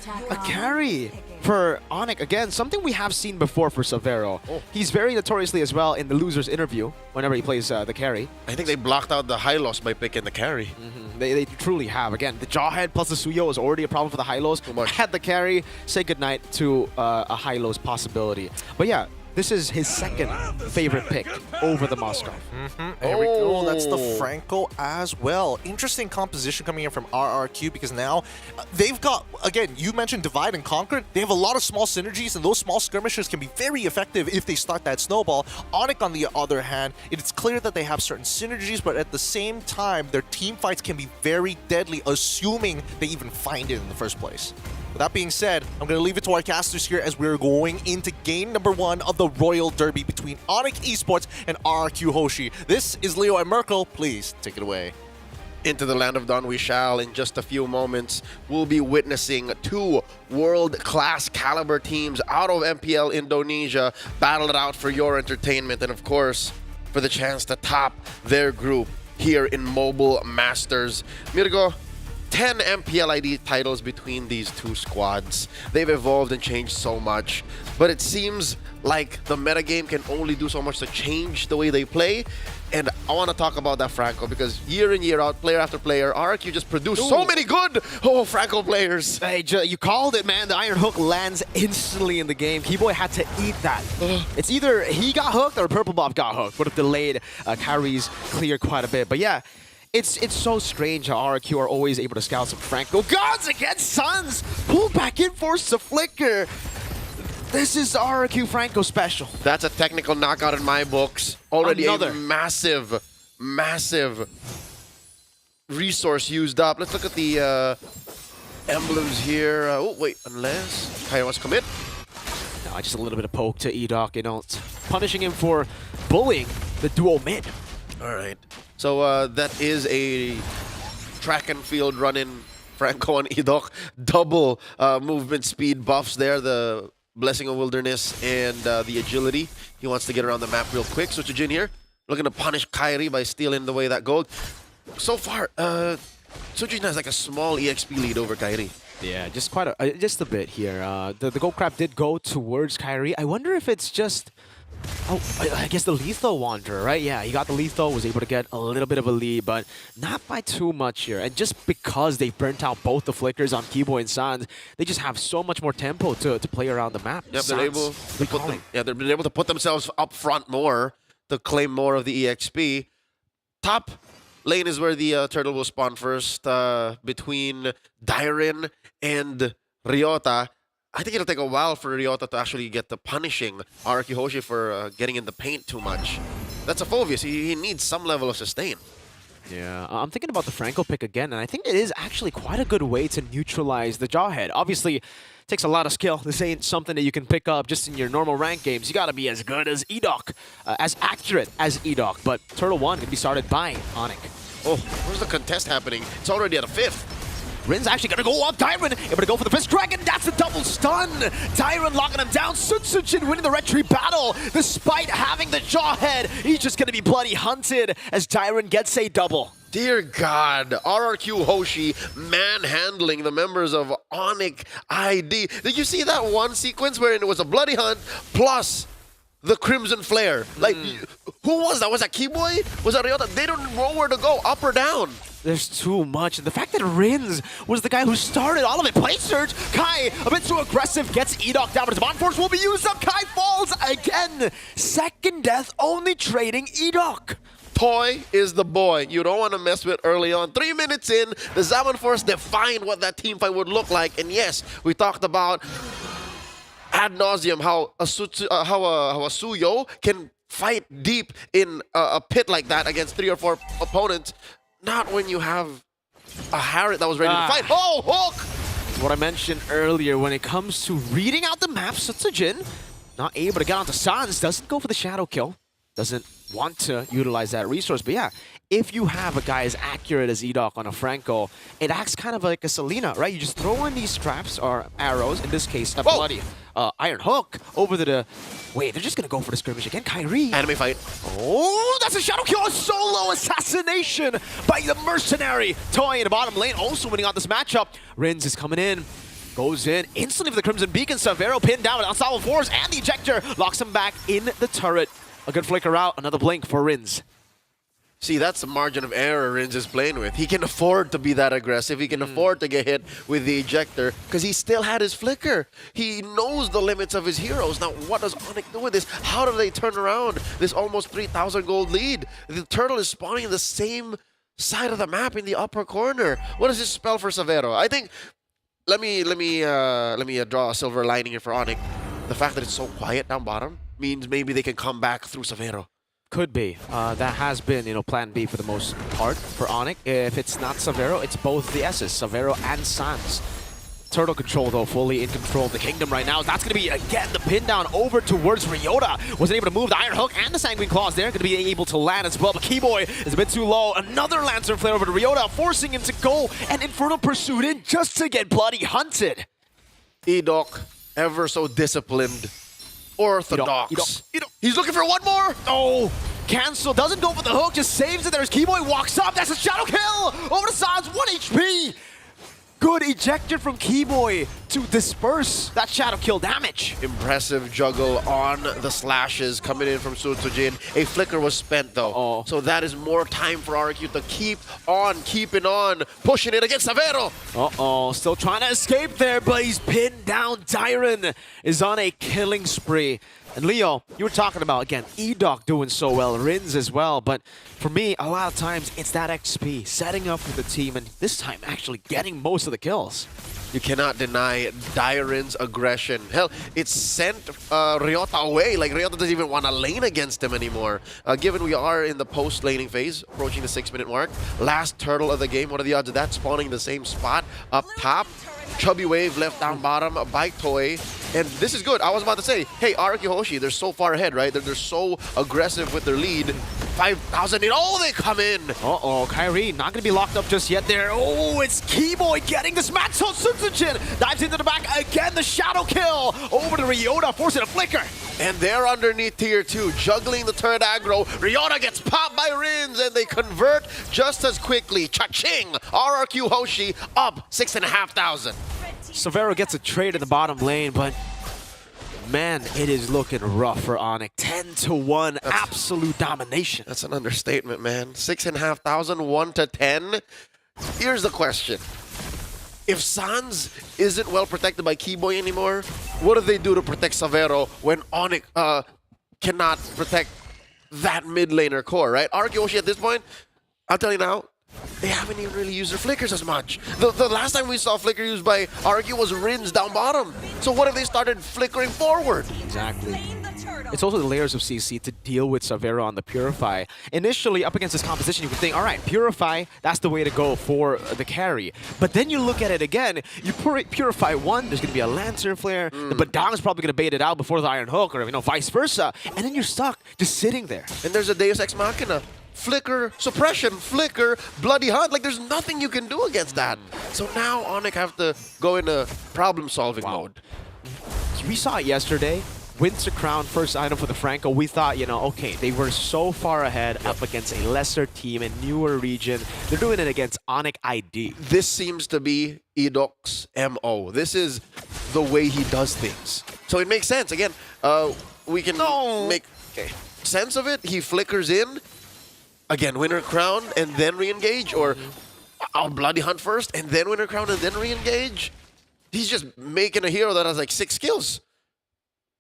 carry for Onyx. Again, something we have seen before for Savero. He's very notoriously as well in the loser's interview whenever he plays the carry. I think they blocked out the high loss by picking the carry. They truly have. Again, the Jawhead plus the Suyo is already a problem for the high lows. Had the carry, say goodnight to a high lows possibility. But yeah, this is his second favorite pick over the Moskov. There we go. That's the Franco as well. Interesting composition coming in from RRQ, because now they've got, again, you mentioned divide and conquer. They have a lot of small synergies, and those small skirmishes can be very effective if they start that snowball. Onyx, on the other hand, it's clear that they have certain synergies, but at the same time, their team fights can be very deadly, assuming they even find it in the first place. With that being said, I'm going to leave it to our casters here as we're going into game number 1 of the Royal Derby between Onyx eSports and RRQ Hoshi. This is Leo and Merkel. Please take it away. Into the land of Dawn we shall. In just a few moments, we'll be witnessing 2 world-class caliber teams out of MPL Indonesia battle it out for your entertainment and, of course, for the chance to top their group here in Mobile Masters. Mirgo, 10 MPL ID titles between these 2 squads. They've evolved and changed so much, but it seems like the metagame can only do so much to change the way they play. And I want to talk about that, Franco, because year in, year out, player after player, RRQ just produced so many good Franco players. Hey, you called it, man. The Iron Hook lands instantly in the game. Keyboy had to eat that. It's either he got hooked or Purple Bob got hooked. Would have delayed carries clear quite a bit. But yeah, it's so strange how RRQ are always able to scout some Franco. Gods against Suns! Pull back in, force the flicker. This is the RRQ Franco special. That's a technical knockout in my books. Already a massive, massive resource used up. Let's look at the emblems here. Oh, wait, unless Kaya wants to commit. No, just a little bit of poke to Edok, you know, punishing him for bullying the duo mid. All right. So that is a track and field run-in Franco and Edok, double movement speed buffs there. The Blessing of Wilderness and the agility. He wants to get around the map real quick. So Jin here, looking to punish Kairi by stealing away that gold. So far, Sujin has like a small EXP lead over Kairi. Yeah, just a bit here. The gold crab did go towards Kairi. I wonder if it's just... Oh, I guess the lethal wanderer, right? Yeah, he got the lethal, was able to get a little bit of a lead, but not by too much here. And just because they burnt out both the flickers on Keyboy and Sans, they just have so much more tempo to play around the map. Yep, they've been able to put themselves up front more to claim more of the EXP. Top lane is where the turtle will spawn first, between Dairin and Ryota. I think it'll take a while for Ryota to actually get the punishing Araki Hoshi for getting in the paint too much. That's a Phobius. He needs some level of sustain. Yeah, I'm thinking about the Franco pick again, and I think it is actually quite a good way to neutralize the Jawhead. Obviously, it takes a lot of skill. This ain't something that you can pick up just in your normal rank games. You gotta be as good as Edok, as accurate as Edok. But Turtle 1 can be started by Onic. Oh, where's the contest happening? It's already at a 5th. Rin's actually gonna go up. Tyron able to go for the Fist Dragon. That's a double stun. Tyron locking him down. Sunsujin winning the retreat battle. Despite having the Jawhead, he's just gonna be bloody hunted as Tyron gets a double. Dear God, RRQ Hoshi manhandling the members of Onic ID. Did you see that one sequence where it was a bloody hunt plus the Crimson Flare? Like, who was that? Was that Keyboy? Was that Ryota? They don't know where to go, up or down. There's too much. And the fact that Rins was the guy who started all of it. Play Surge. Kai, a bit too aggressive, gets Edok down, but his Bond Force will be used up. Kai falls again. Second death, only trading Edok. Toy is the boy you don't want to mess with early on. 3 minutes in, the Zaman Force defined what that team fight would look like. And yes, we talked about ad nauseum how a Suyo can fight deep in a pit like that against 3 or 4 opponents. Not when you have a Harriet that was ready to fight. Oh, Hook! What I mentioned earlier when it comes to reading out the map, Sutsujin not able to get onto Sans, doesn't go for the shadow kill. Doesn't want to utilize that resource. But yeah, if you have a guy as accurate as Edok on a Franco, it acts kind of like a Selena, right? You just throw in these traps or arrows, in this case, a bloody Iron Hook over to the... Wait, they're just going to go for the skirmish again. Kairi. Anime fight. Oh, that's a shadow kill. A solo assassination by the Mercenary. Toy in the bottom lane also winning on this matchup. Rins is coming in. Goes in instantly for the Crimson Beacon. Savero pinned down with Unstoppable Force and the ejector locks him back in the turret. A good flicker out. Another blink for Rins. See, that's the margin of error Rins is playing with. He can afford to be that aggressive. He can afford to get hit with the ejector because he still had his flicker. He knows the limits of his heroes. Now, what does Onic do with this? How do they turn around this almost 3,000 gold lead? The turtle is spawning in the same side of the map in the upper corner. What does this spell for Savero? I think, let me draw a silver lining here for Onic. The fact that it's so quiet down bottom means maybe they can come back through Savero. Could be. That has been, plan B for the most part for Onic. If it's not Savero, it's both the S's, Savero and Sans. Turtle control, though, fully in control of the kingdom right now. That's going to be, again, the pin down over towards Ryota. Wasn't able to move the Iron Hook and the Sanguine Claws there. Going to be able to land as well, but Keyboy is a bit too low. Another Lantern Flare over to Ryota, forcing him to go and Infernal Pursuit in just to get bloody hunted. Edok, ever so disciplined. Orthodox. Edok. He's looking for one more. Oh, cancel. Doesn't go for the hook, just saves it. There's Keyboy, walks up. That's a shadow kill. Over to Sans, 1 HP. Good ejector from Keyboy to disperse that shadow kill damage. Impressive juggle on the slashes coming in from Sutsujin. A flicker was spent though. So that is more time for RQ to keep on, keeping on, pushing it against Savero. Still trying to escape there, but he's pinned down. Tyron is on a killing spree. And Leo, you were talking about, again, Edok doing so well, Rins as well, but for me, a lot of times, it's that XP, setting up for the team, and this time actually getting most of the kills. You cannot deny Dairin's aggression. Hell, it sent Ryota away. Like, Ryota doesn't even want to lane against him anymore. Given we are in the post-laning phase, approaching the 6-minute mark, last turtle of the game, what are the odds of that spawning the same spot up top? Chubby Wave left down bottom by Toy. And this is good. I was about to say, hey, Araki Hoshi, they're so far ahead, right? They're so aggressive with their lead. 5,000 in. Oh, they come in. Uh-oh, Kyrie not going to be locked up just yet there. Oh, it's Keyboy getting this match. So Sunsujin dives into the back again. The shadow kill over to Ryota, forcing a flicker. And they're underneath tier 2, juggling the third aggro. Ryota gets popped by Rins, and they convert just as quickly. Cha-ching! RRQ Hoshi up 6,500. Severo gets a trade in the bottom lane, but man, it is looking rough for Onyx. 10-1, absolute domination. That's an understatement, man. 6,500, 1-10. Here's the question. If Sans isn't well protected by Keyboy anymore, what do they do to protect Severo when Onyx cannot protect that mid laner core, right? RRQ Hoshi at this point, I'll tell you now, they haven't even really used their flickers as much. The last time we saw flicker used by RRQ was Rins down bottom. So what if they started flickering forward? Exactly. It's also the layers of CC to deal with Severo on the Purify. Initially, up against this composition, you could think, all right, Purify, that's the way to go for the carry. But then you look at it again, you Purify one, there's going to be a Lantern Flare, the Badang's probably going to bait it out before the Iron Hook, or vice versa, and then you're stuck just sitting there. And there's a Deus Ex Machina. Flicker, suppression, flicker, bloody hunt. Like, there's nothing you can do against that. So now Onyx have to go into problem-solving mode. We saw it yesterday. Wins the crown, first item for the Franco. We thought, okay, they were so far ahead up against a lesser team, a newer region. They're doing it against Onyx ID. This seems to be Edok's MO. This is the way he does things. So it makes sense. Again, we can make sense of it. He flickers in. Again, winner crown and then re-engage, or I'll bloody hunt first and then winner crown and then re-engage. He's just making a hero that has like 6 skills.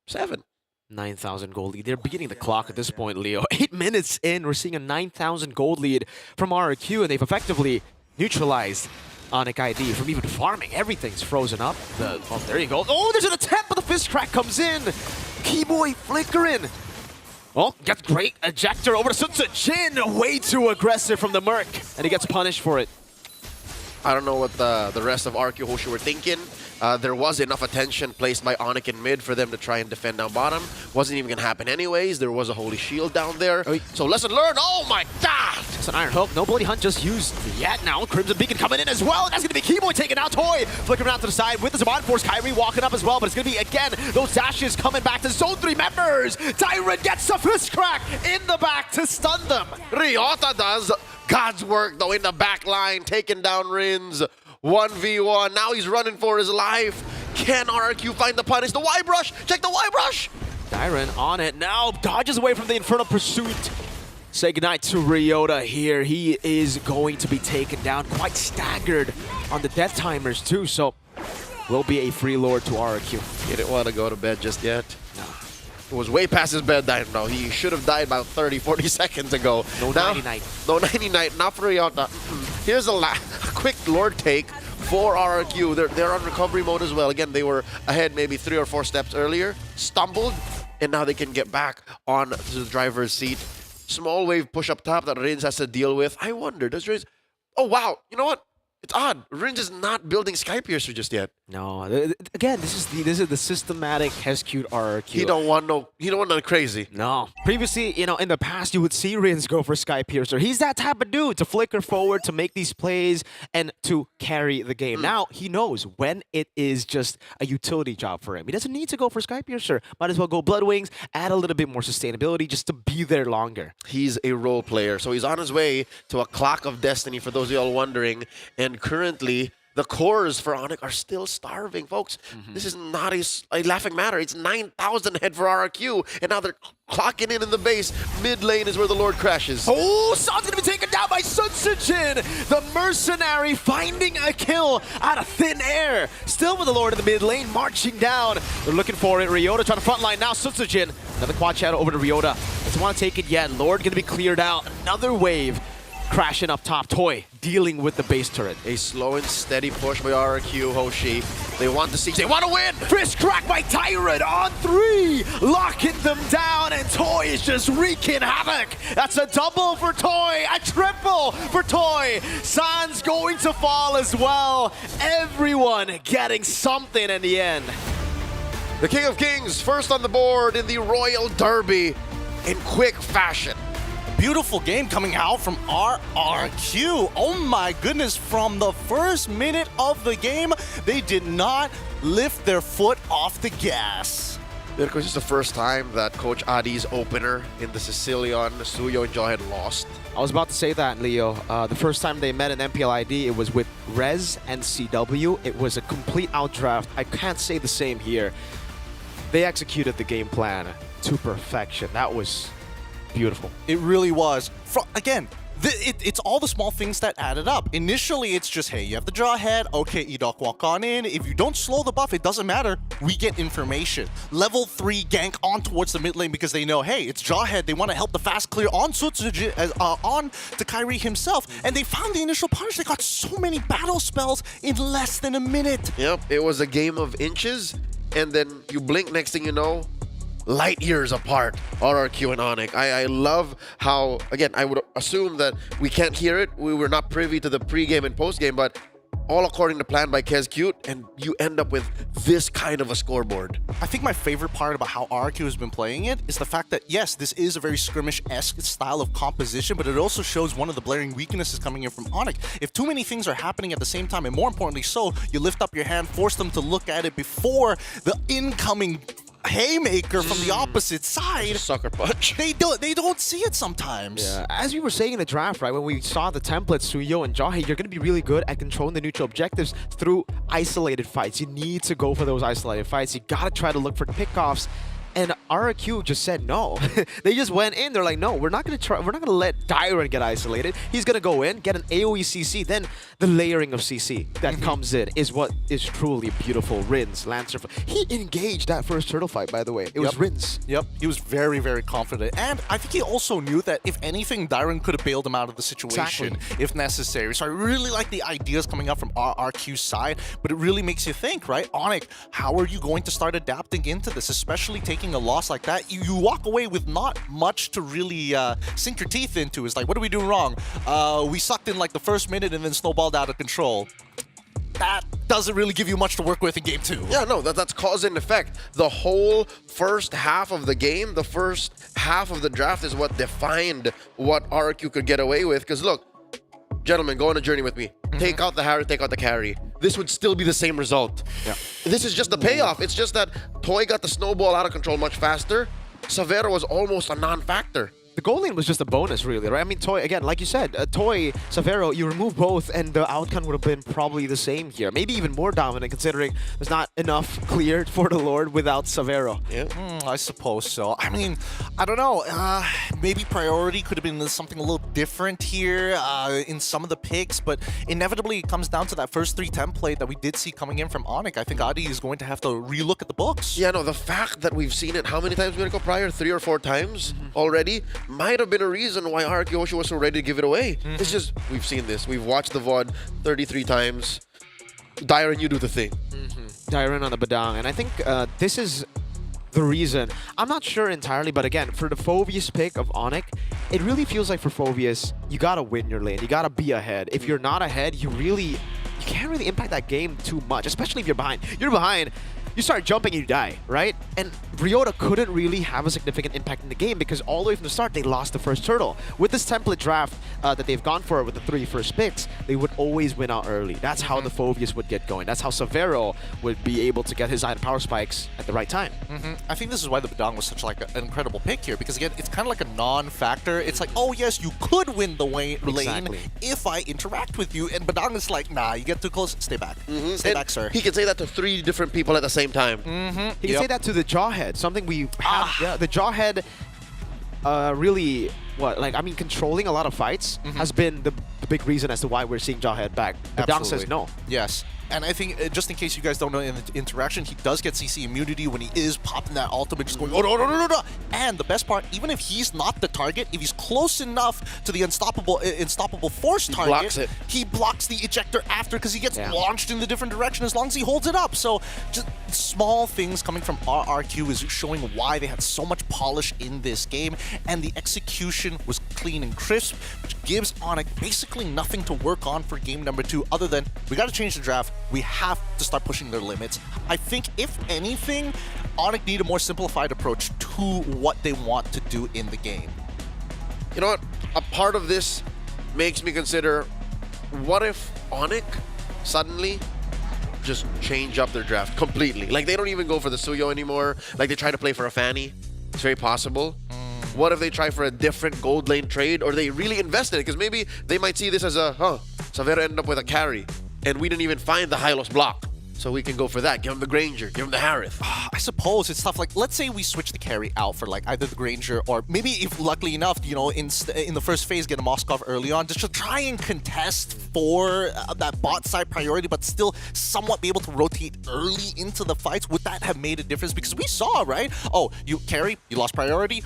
7. 9,000 gold lead. They're beginning the clock at this point, Leo. 8 minutes in, we're seeing a 9,000 gold lead from RRQ, and they've effectively neutralized Onyx ID from even farming. Everything's frozen up. There you go. Oh, there's an attempt, but the fist crack comes in. Keyboy flickering. Oh, gets great ejector over to Sunsa Jin. Way too aggressive from the Merc, and he gets punished for it. I don't know what the rest of RRQ Hoshi were thinking. There was enough attention placed by Onyx in mid for them to try and defend down bottom. Wasn't even going to happen anyways. There was a Holy Shield down there. So lesson learned. Oh my god! It's an Iron Hook. No Bloody Hunt just used yet now. Crimson Beacon coming in as well. And that's going to be Keyboy taking out Toy. Flickering out to the side with the Saban Force. Kyrie walking up as well. But it's going to be, again, those dashes coming back to Zone 3 members. Tyrant gets a fist crack in the back to stun them. Ryota does God's work, though, in the back line. Taking down Rins. 1v1. Now he's running for his life. Can RRQ find the punish? The Y-Brush! Check the Y-Brush! Tyrant on it now. Dodges away from the Infernal Pursuit. Say goodnight to Ryota here. He is going to be taken down. Quite staggered on the death timers, too. So, will be a free lord to RRQ. He didn't want to go to bed just yet. No. It was way past his bedtime now. He should have died about 30, 40 seconds ago. No nighty-night. No nighty-night. Not for Ryota. Here's a quick Lord take for RRQ. They're on recovery mode as well. Again, they were ahead maybe 3 or 4 steps earlier. Stumbled, and now they can get back on the driver's seat. Small wave push up top that Rins has to deal with. I wonder, does Rins... Oh, wow. You know what? It's odd. Rins is not building Skypiercer just yet. No. Again, this is the systematic Heskute RRQ. He don't want no crazy. No. Previously, in the past, you would see Rins go for Skypiercer. He's that type of dude to flicker forward, to make these plays, and to carry the game. Now, he knows when it is just a utility job for him. He doesn't need to go for Skypiercer. Might as well go Blood Wings, add a little bit more sustainability just to be there longer. He's a role player, so he's on his way to a Clock of Destiny, for those of y'all wondering. And currently, the cores for Onyx are still starving, folks. This is not a laughing matter. It's 9,000 ahead for RRQ, and now they're clocking in the base. Mid lane is where the Lord crashes. Oh, Son's gonna be taken down by Sun Sujin. The mercenary finding a kill out of thin air. Still with the Lord in the mid lane, marching down. They're looking for it. Ryota trying to front line now. Sun Sujin, another quad shadow over to Ryota. Doesn't want to take it yet. Lord gonna be cleared out. Another wave. Crashing up top, Toy dealing with the base turret. A slow and steady push by RRQ Hoshi. They want the siege, they want to win! Fist crack by Tyrant on 3, locking them down, and Toy is just wreaking havoc. That's a double for Toy, a triple for Toy. Sans going to fall as well. Everyone getting something in the end. The King of Kings first on the board in the Royal Derby in quick fashion. beautiful game coming out from RRQ. Oh my goodness, from the first minute of the game, they did not lift their foot off the gas. Mirko, this is the first time that Coach Adi's opener in the Sicilian, Suyo and Jawhead lost. I was about to say that, Leo. The first time they met in MPLID, it was with Rez and CW. It was a complete outdraft. I can't say the same here. They executed the game plan to perfection. That was beautiful. It really was. Again, it's all the small things that added up. Initially, it's just, hey, you have the Jawhead. Okay, Edok, walk on in. If you don't slow the buff, it doesn't matter. We get information. Level 3 gank on towards the mid lane because they know, hey, it's Jawhead. They want to help the fast clear on Sutsuji, on to Kairi himself. And they found the initial punish. They got so many battle spells in less than a minute. Yep, it was a game of inches. And then you blink, next thing you know, light years apart, RRQ and Onyx. I love how, again, I would assume that we can't hear it. We were not privy to the pre-game and post-game, but all according to plan by KezCute, and you end up with this kind of a scoreboard. I think my favorite part about how RRQ has been playing it is the fact that, yes, this is a very skirmish-esque style of composition, but it also shows one of the blaring weaknesses coming in from Onyx. If too many things are happening at the same time, and more importantly so, you lift up your hand, force them to look at it before the incoming haymaker from the opposite side. Sucker punch. They don't see it sometimes. Yeah, as we were saying in the draft, right, when we saw the templates, Suyo and Jawhead, you're going to be really good at controlling the neutral objectives through isolated fights. You need to go for those isolated fights. You got to try to look for pickoffs. And RRQ just said no. They just went in. They're like, no, we're not going to try. We're not going to let Dyron get isolated. He's going to go in, get an AoE CC. Then the layering of CC that comes in is what is truly beautiful. Rins, Lancer. He engaged that first turtle fight, by the way. It was Rins. Yep. He was very, very confident. And I think he also knew that if anything, Dyron could have bailed him out of the situation if necessary. So I really like the ideas coming up from RRQ's side. But it really makes you think, right? Onyx, how are you going to start adapting into this, especially taking a loss like that? You walk away with not much to really sink your teeth into. It's like, what are we doing wrong? We sucked in like the first minute and then snowballed out of control. That doesn't really give you much to work with in game 2. Yeah, no, that's cause and effect. The whole first half of the game, the first half of the draft is what defined what RRQ could get away with. Because look, gentlemen, go on a journey with me. Take out the Harry, take out the carry. This would still be the same result. Yeah. This is just the payoff. It's just that Toy got the snowball out of control much faster. Savera was almost a non-factor. The goal lane was just a bonus, really, right? I mean, Toy, again, like you said, Toy, Savero, you remove both, and the outcome would have been probably the same here. Maybe even more dominant, considering there's not enough cleared for the Lord without Savero. Yeah. I suppose so. I mean, I don't know. Maybe priority could have been something a little different here in some of the picks, but inevitably it comes down to that first 3 template that we did see coming in from Onyx. I think Adi is going to have to relook at the books. Yeah, no, the fact that we've seen it how many times, Mirko, prior? 3 or 4 times already? Might have been a reason why RRQ was so ready to give it away. It's just, we've seen this. We've watched the VOD 33 times. Dyron, you do the thing. Dyron on the Badang, and I think this is the reason. I'm not sure entirely, but again, for the Phoveus pick of Onyx, it really feels like for Phoveus, you gotta win your lane. You gotta be ahead. If you're not ahead, you can't really impact that game too much, especially if you're behind. You're behind, you start jumping and you die, right? And Ryota couldn't really have a significant impact in the game because all the way from the start, they lost the first turtle. With this template draft that they've gone for with the 3 first picks, they would always win out early. That's how the Phoveus would get going. That's how Savero would be able to get his item power spikes at the right time. I think this is why the Badang was such like an incredible pick here, because again, it's kind of like a non-factor. It's like, oh yes, you could win the lane if I interact with you, and Badang is like, nah, you get too close, stay back. Stay back, sir. He can say that to 3 different people at the same time. He can say that to the Jawhead, something we have. Yeah, the Jawhead really, controlling a lot of fights has been the big reason as to why we're seeing Jawhead back. Badang says no. Yes. And I think, just in case you guys don't know, in the interaction, he does get CC immunity when he is popping that ultimate, just going, oh, no, no, no, no, no. And the best part, even if he's not the target, if he's close enough to the unstoppable force target, he blocks the ejector after because he gets launched in the different direction as long as he holds it up. So just small things coming from RRQ is showing why they had so much polish in this game, and the execution was clean and crisp, which gives Onyx basically nothing to work on for game number 2 other than we got to change the draft. We have to start pushing their limits. I think, if anything, Onyx need a more simplified approach to what they want to do in the game. You know what? A part of this makes me consider, what if Onyx suddenly just change up their draft completely? Like, they don't even go for the Suyo anymore. Like, they try to play for a Fanny. It's very possible. What if they try for a different gold lane trade, or they really invest in it? Because maybe they might see this as a, Savera ended up with a carry, and we didn't even find the Hylos block. So we can go for that. Give him the Granger. Give him the Harith. I suppose it's tough. Like, let's say we switch the carry out for like either the Granger, or maybe if luckily enough, you know, in the first phase, get a Moskov early on, just to try and contest for that bot side priority, but still somewhat be able to rotate early into the fights. Would that have made a difference? Because we saw, right? Oh, you carry, you lost priority.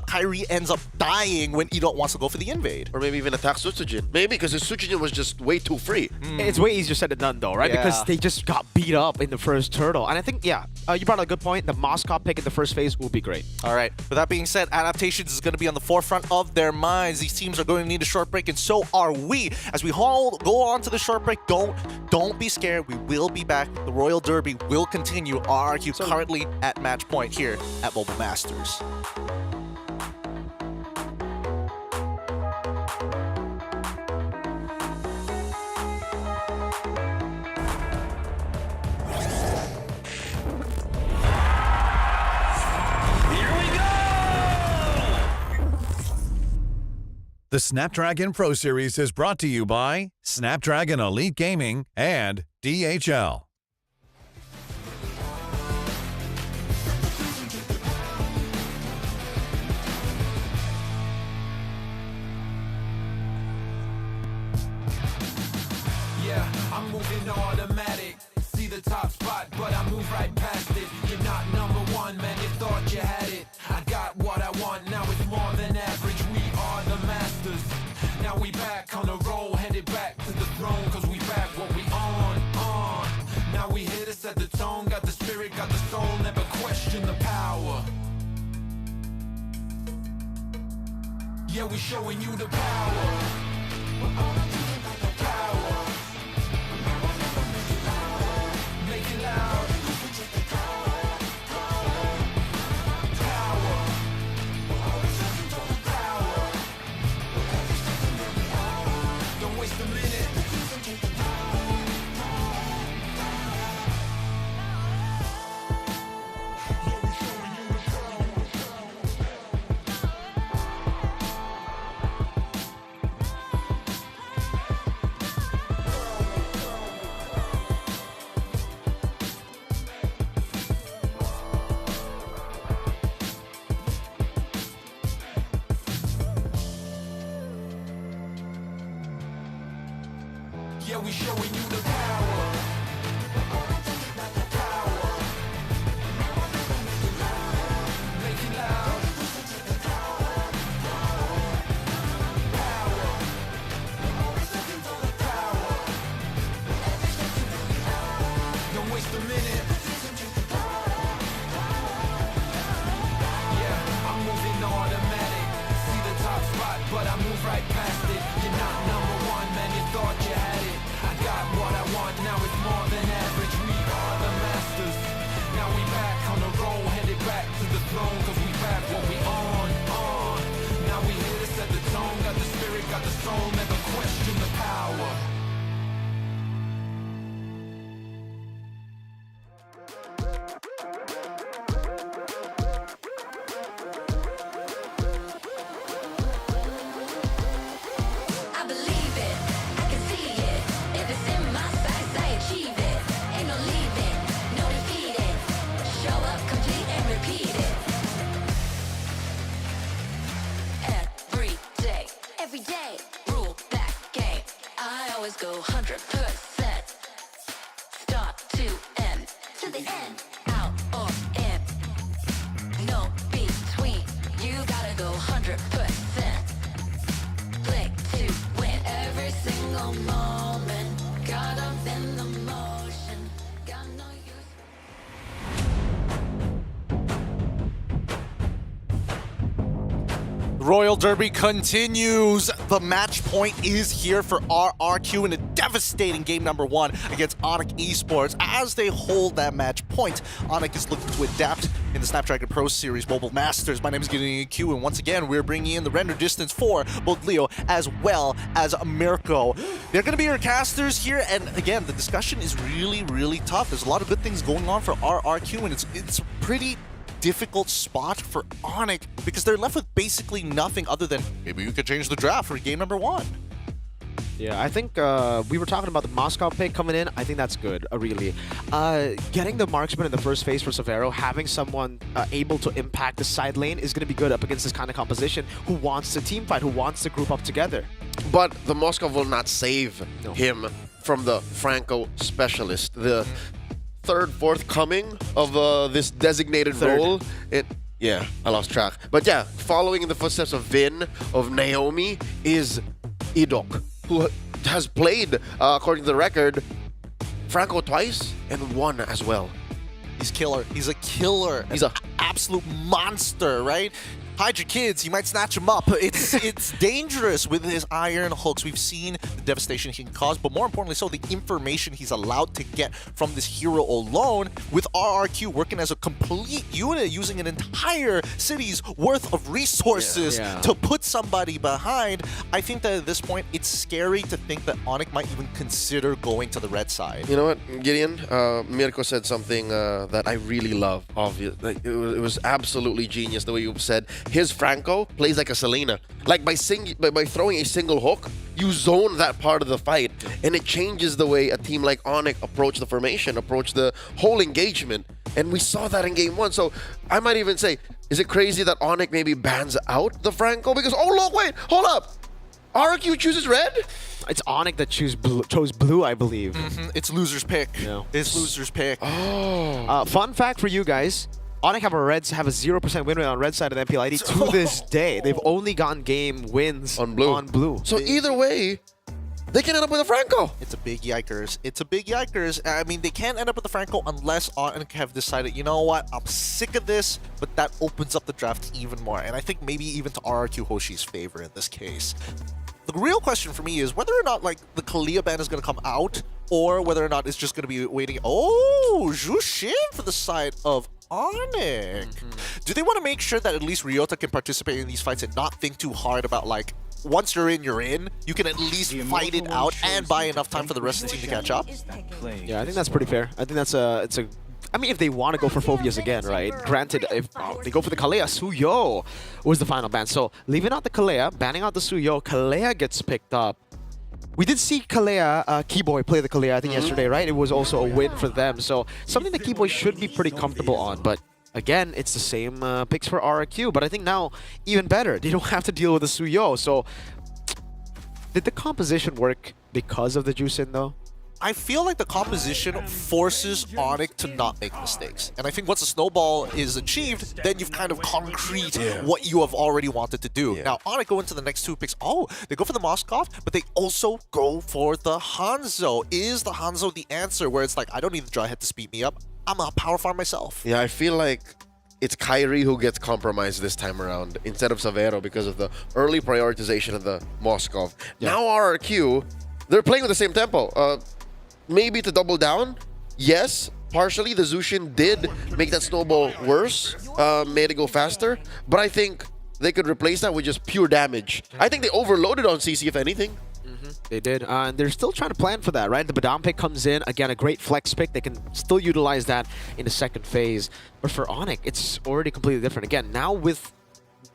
Kyrie ends up dying when Edot wants to go for the invade. Or maybe even attack Sutsujin. Maybe because his Sutsujin was just way too free. It's way easier said than done, though, right? Yeah. Because they just got beat up in the first turtle. And I think, you brought up a good point. The Moskov pick in the first phase will be great. All right. With that being said, adaptations is going to be on the forefront of their minds. These teams are going to need a short break, and so are we. As we all go on to the short break, don't be scared. We will be back. The Royal Derby will continue. RRQ currently at match point here at Mobile Masters. The Snapdragon Pro Series is brought to you by Snapdragon Elite Gaming and DHL. Yeah, I'm moving automatic. See the top spot, but I move right past it. You're not number one, man. You thought you had it. I got what I want. Now it's more than average. We are the masters. Now we back on the roll, headed back to the throne. Cause we back what we on. Now we here to set the tone. Got the spirit, got the soul. Never question the power. Yeah, we showing you the power. Make it loud. Don't waste a minute. Yeah, we showing you the power. Make it loud. Don't waste a minute. Yeah, I'm moving automatic. See the top spot, but I move right past it. You're not number one, man. You thought you had it. I got what I want. Now it's more than average. We are the masters. Now we back on the roll, headed back to the throne. Cause we back what we on. Now we here to set the tone. Got the spirit, got the soul. Never question the power. I believe it, I can see it. If it's in my sights, I achieve it. Ain't no leaving, no defeating. Show up, complete and repeat it. Every day, rule that game. I always go 100%. Start to end, to the end, out or in. No between, you gotta go 100%. Play to win every single moment. Caught up in the motion. Got no use. The Royal Derby continues. The match point is here for RRQ in a devastating game number 1 against Onyx eSports. As they hold that match point, Onyx is looking to adapt in the Snapdragon Pro Series Mobile Masters. My name is Gideon Q, and once again, we're bringing in the render distance for both Leo as well as Mirko. They're going to be your casters here, and again, the discussion is really, really tough. There's a lot of good things going on for RRQ, and it's pretty difficult spot for Onyx because they're left with basically nothing other than maybe you could change the draft for game number 1. Yeah, I think we were talking about the Moscow pick coming in. I think that's good, really. Getting the marksman in the first phase for Severo, having someone able to impact the side lane is going to be good up against this kind of composition who wants to team fight, who wants to group up together. But the Moscow will not save him from the Franco specialist. The third, fourth coming of this designated role. Yeah, I lost track. But yeah, following in the footsteps of Vin, of Naomi, is Idok, who has played, according to the record, Franco twice and won as well. He's killer. He's a killer. He's an absolute monster, right? Hide your kids, you might snatch them up. It's dangerous with his iron hooks. We've seen the devastation he can cause, but more importantly so, the information he's allowed to get from this hero alone, with RRQ working as a complete unit, using an entire city's worth of resources to put somebody behind. I think that at this point, it's scary to think that Onyx might even consider going to the red side. You know what, Gideon? Mirko said something that I really love. Obviously, it was absolutely genius the way you said. His Franco plays like a Selena. Like by throwing a single hook, you zone that part of the fight, and it changes the way a team like Onyx approach the formation, approach the whole engagement. And we saw that in game 1. So I might even say, is it crazy that Onyx maybe bans out the Franco? Because, oh look, wait, hold up. RQ chooses red? It's Onyx that chose blue, I believe. It's loser's pick. It's loser's pick. Oh. Fun fact for you guys. Onyx have a 0% win rate on red side of the MPL ID to this day. They've only gotten game wins on blue. So either way, they can end up with a Franco. It's a big yikers. It's a big yikers. I mean, they can't end up with a Franco unless Onyx have decided, you know what, I'm sick of this, but that opens up the draft even more. And I think maybe even to RRQ Hoshi's favor in this case. The real question for me is whether or not like the Kalia ban is going to come out, or whether or not it's just going to be waiting. Oh, Jushin for the side of Onyx. Do they want to make sure that at least Ryota can participate in these fights and not think too hard about like, once you're in, you're in. You can at least fight it out and buy enough time for the rest of the team to catch up. Yeah, I think that's pretty fair. I think that's I mean, if they want to go for Phobias again, right? Granted, if they go for the Kalea, Suyo was the final ban. So leaving out the Kalea, banning out the Suyo, Kalea gets picked up. We did see Kalea, Keyboy play the Kalea, I think yesterday, right? It was also a win for them. So something that Keyboy should be pretty comfortable on. But again, it's the same picks for RRQ. But I think now, even better, they don't have to deal with the Suyo. So did the composition work because of the Juicin though? I feel like the composition forces Onyx to not make mistakes. And I think once the snowball is achieved, then you've kind of concrete what you have already wanted to do. Now, Onyx go into the next 2 picks. Oh, they go for the Moskov, but they also go for the Hanzo. Is the Hanzo the answer where it's like, I don't need the draw head to speed me up. I'm a power farm myself. Yeah, I feel like it's Kyrie who gets compromised this time around instead of Severo because of the early prioritization of the Moskov. Now RRQ, they're playing with the same tempo. Maybe to double down, yes, partially the Zushin did make that snowball worse, made it go faster, but I think they could replace that with just pure damage. I think they overloaded on CC, if anything. They did, and they're still trying to plan for that, right? The Badam pick comes in, again, a great flex pick. They can still utilize that in the second phase. But for Onyx, it's already completely different. Again, now with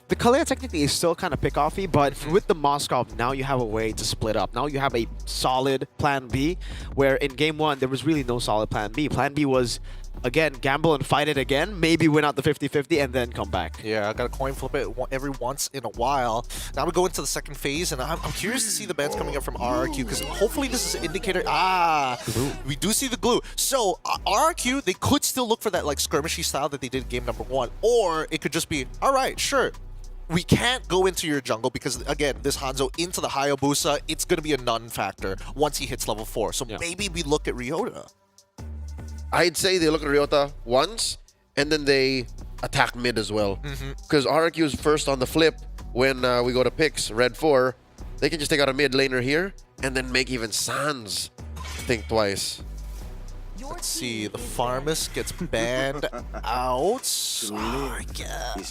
the Kalea technically is still kind of pick-offy, but with the Moskov, now you have a way to split up. Now you have a solid plan B, where in game 1, there was really no solid plan B. Plan B was, again, gamble and fight it again, maybe win out the 50-50 and then come back. Yeah, I got to coin flip it every once in a while. Now we go into the second phase, and I'm curious to see the bans coming up from RRQ, because hopefully this is an indicator. We do see the glue. So RRQ, they could still look for that like skirmishy style that they did in game number 1, or it could just be, all right, sure, we can't go into your jungle because, again, this Hanzo into the Hayabusa, it's going to be a non-factor once he hits level 4. So maybe we look at Ryota. I'd say they look at Ryota once, and then they attack mid as well. Because RRQ is first on the flip when we go to picks, red 4. They can just take out a mid laner here and then make even Sans think twice. Let's see, the Pharmist gets banned out.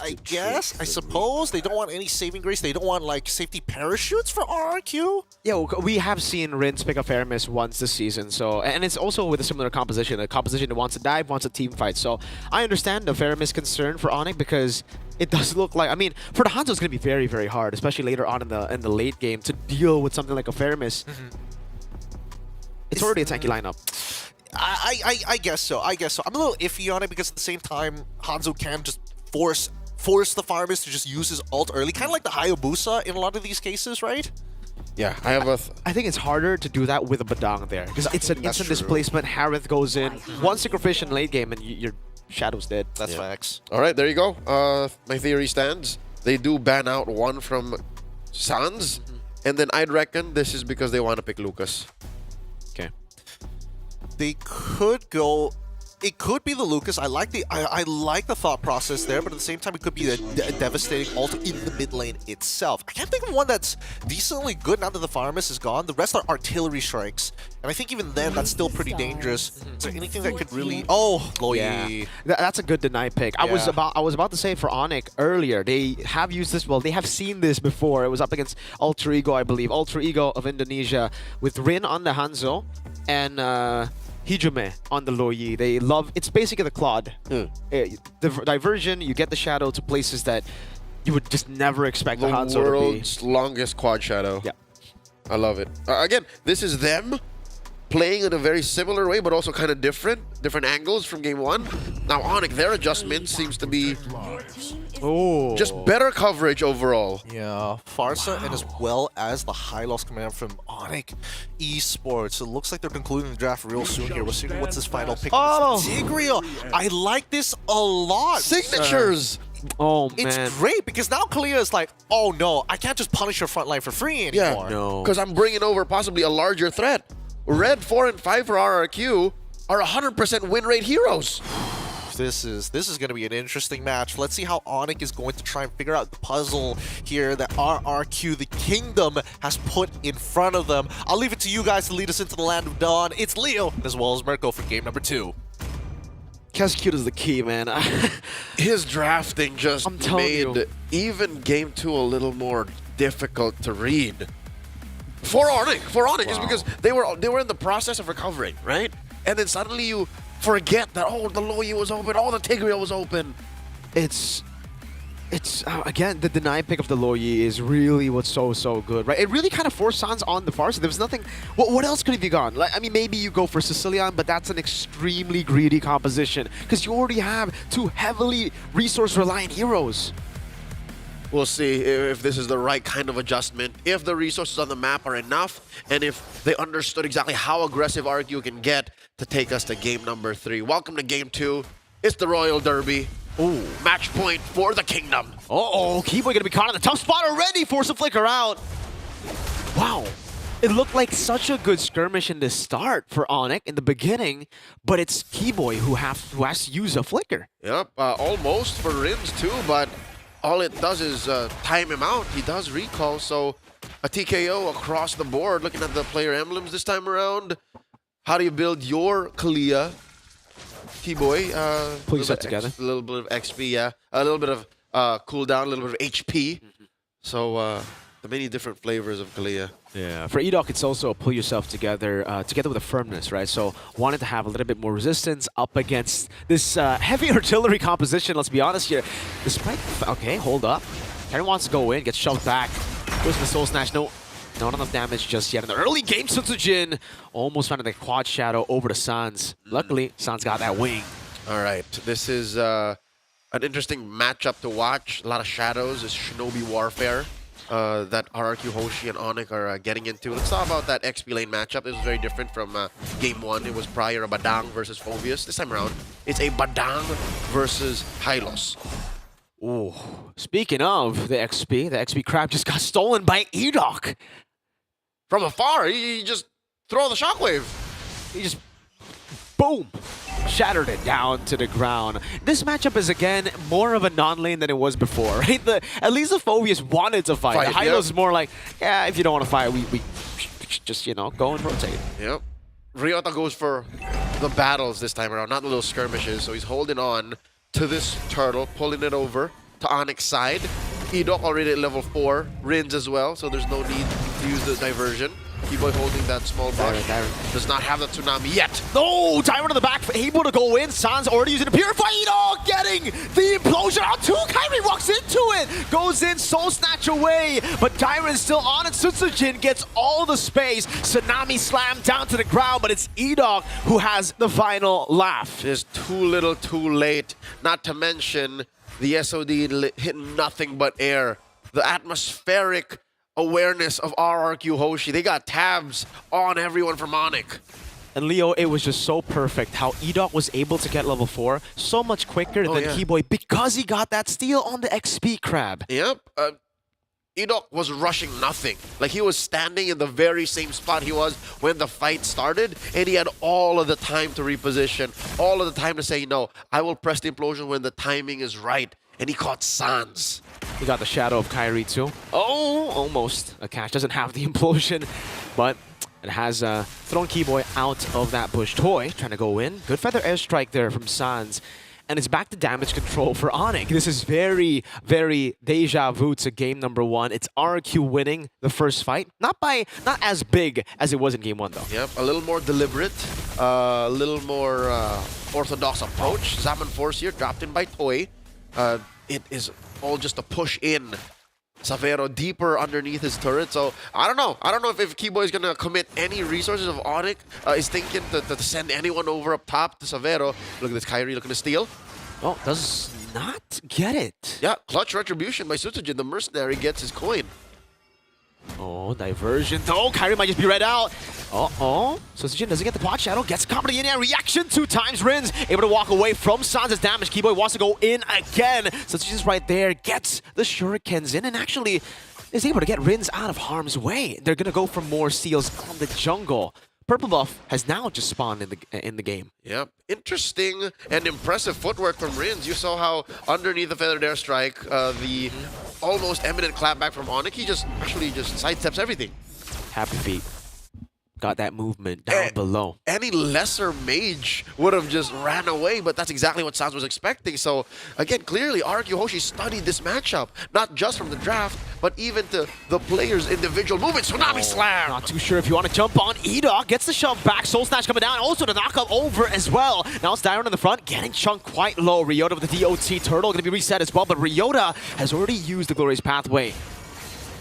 I suppose. They don't want any saving grace. They don't want, like, safety parachutes for RRQ. Yeah, we have seen Rince pick up Aramis once this season, so and it's also with a similar composition, a composition that wants to dive, wants a team fight. So I understand the Aramis concern for Onyx because it does look like, I mean, for the Hanzo it's going to be very, very hard, especially later on in the late game, to deal with something like a Aramis. It's already a tanky lineup. I guess so. I'm a little iffy on it because at the same time, Hanzo can just force the Pharmist to just use his ult early, kind of like the Hayabusa in a lot of these cases, right? Yeah, I have I think it's harder to do that with a Badang there because it's an instant displacement. Harith goes in, one Synchrofish in late game, and your Shadow's dead. That's facts. All right, there you go. My theory stands. They do ban out one from Sans, and then I'd reckon this is because they want to pick Lucas. Okay. They could go. It could be the Lucas. I like the thought process there, but at the same time, it could be a devastating ult in the mid lane itself. I can't think of one that's decently good now that the Pharmist is gone. The rest are artillery strikes, and I think even then, that's still pretty dangerous. Is there anything that could really? Oh, Loyi. Yeah. That's a good deny pick. I was about to say for Onyx earlier. They have used this. Well, they have seen this before. It was up against Alter Ego, I believe. Alter Ego of Indonesia with Rin on the Hanzo and. Hijime on the Loyi. They love, it's basically the Claude. The diversion, you get the Shadow to places that you would just never expect the Hanzo to be. World's longest quad Shadow. Yeah. I love it. Again, this is them playing in a very similar way, but also kind of different angles from game 1. Now, Onyx, their adjustment seems to be just better coverage overall. Yeah, Farsa and as well as the high loss command from Onyx eSports. It looks like they're concluding the draft real soon here. We'll see what's his final pick. Tigreal. I like this a lot. Signatures. Oh, man. It's great because now Kalia is like, oh no, I can't just punish your front line for free anymore. Yeah, no. Because I'm bringing over possibly a larger threat. Red 4 and 5 for RRQ are 100% win rate heroes. This is going to be an interesting match. Let's see how Onyx is going to try and figure out the puzzle here that RRQ, the Kingdom, has put in front of them. I'll leave it to you guys to lead us into the Land of Dawn. It's Leo as well as Mirko for game number 2. Kescute is the key, man. His drafting just made even game 2 a little more difficult to read. For Onyx is because they were in the process of recovering, right? And then suddenly you forget that, oh, the Loyi was open, oh, the Tigreal was open. It's again, the deny pick of the Loyi is really what's so good, right? It really kind of forced Sans on the far side. There was nothing. What else could have you gone? Like, I mean, maybe you go for Sicilian, but that's an extremely greedy composition because you already have 2 heavily resource-reliant heroes. We'll see if this is the right kind of adjustment, if the resources on the map are enough, and if they understood exactly how aggressive RRQ can get to take us to game number 3. Welcome to game 2. It's the Royal Derby. Ooh, match point for the Kingdom. Keyboy gonna be caught in the tough spot already. Force a flicker out. Wow. It looked like such a good skirmish in the start for Onyx in the beginning, but it's Keyboy who has to use a flicker. Yep, almost for Rins too, but all it does is time him out. He does recall, so a TKO across the board. Looking at the player emblems this time around. How do you build your Kalia? Keyboy, pull yourself together. A little bit of XP, yeah. A little bit of cooldown, a little bit of HP. So the many different flavors of Kalia. Yeah. For Edok, it's also pull yourself together with a firmness, right? So wanted to have a little bit more resistance up against this heavy artillery composition, let's be honest here. Despite, okay, hold up. Karen wants to go in, gets shoved back. Goes for the Soul Snatch. No, not enough damage just yet. In the early game, Sutsujin almost found the quad shadow over to Sans. Luckily, Sans got that wing. All right, this is an interesting matchup to watch. A lot of shadows. It's Shinobi Warfare that RRQ, Hoshi, and Onyx are getting into. Let's talk about that XP lane matchup. This was very different from game 1. It was prior a Badang versus Phobius. This time around, it's a Badang versus Hylos. Ooh, speaking of the XP crab just got stolen by Edok. From afar, he just throw the shockwave. He just, boom. shattered it down to the ground. This matchup is, again, more of a non-lane than it was before, right? At least the Phobius wanted to fight. The Hylos is more like, yeah, if you don't want to fight, we just, you know, go and rotate. Yep. Ryota goes for the battles this time around, not the little skirmishes. So he's holding on to this turtle, pulling it over to Onyx's side. Edok already at level 4, Rins as well, so there's no need to use the diversion. Keyboy holding that small brush. Does not have the tsunami yet. No! Tyron in the back, able to go in. Sans already using the Purify. Edok getting the implosion out too. Kairi walks into it. Goes in, Soul Snatch away. But Tyron's still on it. Sutsujin gets all the space. Tsunami slam down to the ground, but it's Edok who has the final laugh. Just too little, too late. Not to mention the SOD hit nothing but air. The atmospheric awareness of RRQ Hoshi. They got tabs on everyone from Onyx. And Leo, it was just so perfect how Edok was able to get level 4 so much quicker than Keyboy because he got that steal on the XP crab. Yep. Edok was rushing nothing. Like, he was standing in the very same spot he was when the fight started, and he had all of the time to reposition, all of the time to say, no, I will press the implosion when the timing is right. And he caught Sans. He got the shadow of Kairi too. Oh, almost. A catch doesn't have the implosion, but it has thrown Keyboy out of that bush. Toy trying to go in. Good feather airstrike there from Sans. And it's back to damage control for Onyx. This is very, very deja vu to game number 1. It's RQ winning the first fight. Not as big as it was in game 1 though. Yep, a little more deliberate, a little more orthodox approach. Zaman Force here dropped in by Toy. It is all just a push in. Savero deeper underneath his turret. So I don't know. I don't know if Keyboy is going to commit any resources. Of Onyx is thinking to send anyone over up top to Savero. Look at this Kairi looking to steal. Oh, does not get it. Yeah, clutch retribution by Sutsujin. The mercenary gets his coin. Oh, diversion though. Kairi might just be read out. Uh-oh. Sutsujin doesn't get the quad shadow. Gets company in air. Reaction 2 times. Rins able to walk away from Sans' damage. Keyboy wants to go in again. Sutsujin's right there. Gets the shurikens in and actually is able to get Rins out of harm's way. They're going to go for more steals on the jungle. Purple buff has now just spawned in the game. Yep. Interesting and impressive footwork from Rins. You saw how underneath the feathered airstrike, the almost eminent clapback from Onyx, he just sidesteps everything. Happy feet. Got that movement down below. Any lesser mage would have just ran away, but that's exactly what Sans was expecting. So, again, clearly, RQ Hoshi studied this matchup, not just from the draft, but even to the players' individual movements. Tsunami Slam! Not too sure if you want to jump on. Edok gets the shove back. Soul Snatch coming down. Also the knockup over as well. Now it's Dyron in the front, getting chunked quite low. Ryota with the DOT Turtle going to be reset as well, but Ryota has already used the Glorious Pathway.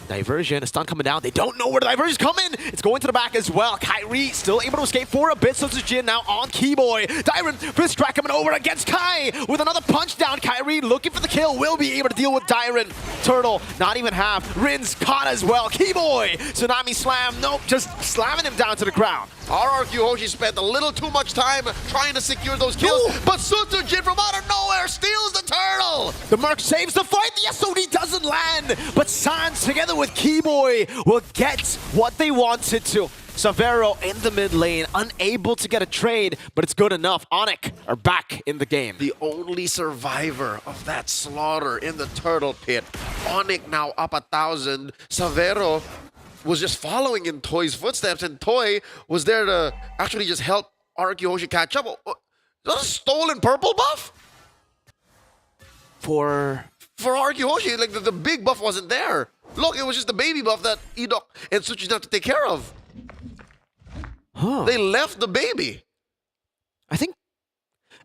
Diversion, a stun coming down. They don't know where the diversion's coming. It's going to the back as well. Kairi still able to escape for a bit. Sutsujin now on Keyboy. Dyron, fist track coming over against Kai with another punch down. Kairi looking for the kill. Will be able to deal with Dyron. Turtle, not even half. Rins caught as well. Keyboy, Tsunami Slam. Nope, just slamming him down to the ground. RRQ Hoshi spent a little too much time trying to secure those kills, but Sutsujin from out of nowhere steals the turtle! The Merc saves the fight, the SOD doesn't land, but Sans together with Keyboy will get what they wanted to. Savero in the mid lane, unable to get a trade, but it's good enough. Onyx are back in the game. The only survivor of that slaughter in the turtle pit. Onyx now up 1,000. Savero was just following in Toy's footsteps, and Toy was there to actually just help RQ Hoshi catch up. Is that a stolen purple buff? For RQ Hoshi, like the big buff wasn't there. Look, it was just the baby buff that Edok and Sutsujin have to take care of. Huh. They left the baby. I think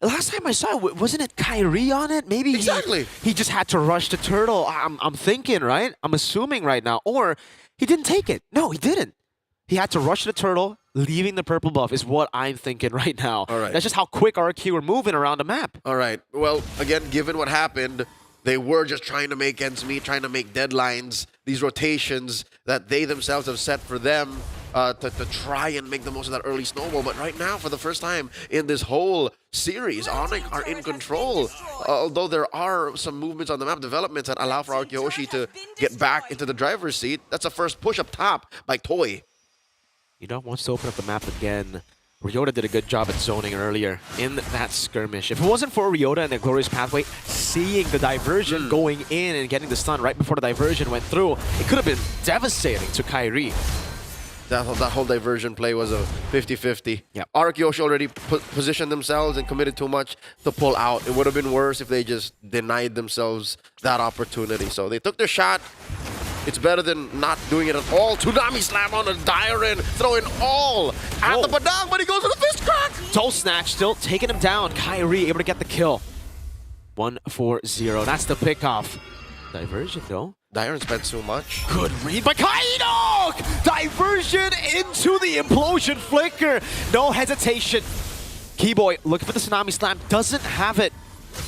last time I saw it, wasn't it Kairi on it? Maybe exactly. He just had to rush the turtle. I'm thinking, right? I'm assuming right now. Or he didn't take it. No, he didn't. He had to rush the turtle, leaving the purple buff is what I'm thinking right now. All right. That's just how quick RQ were moving around the map. All right. Well, again, given what happened, they were just trying to make ends meet, trying to make deadlines, these rotations that they themselves have set for them to try and make the most of that early snowball. But right now, for the first time in this whole series, Onyx are in control. Although there are some movements on the map, developments that allow for RQ Hoshi to get back into the driver's seat. That's a first push up top by Toy. Edok wants to open up the map again. Ryota did a good job at zoning earlier in that skirmish. If it wasn't for Ryota and the Glorious Pathway seeing the diversion going in and getting the stun right before the diversion went through, it could have been devastating to Kairi. That whole diversion play was a 50-50. Yeah. Arc Yoshi already positioned themselves and committed too much to pull out. It would have been worse if they just denied themselves that opportunity. So they took their shot. It's better than not doing it at all. Tsunami Slam on a Diren, throwing all at the Padang, but he goes with a fist crack. Toe Snatch still taking him down. Kairi able to get the kill. 1-4-0. That's the pickoff. Diversion though. Diren spent so much. Good read by Kaidok! Diversion into the implosion flicker. No hesitation. Keyboy looking for the Tsunami Slam. Doesn't have it.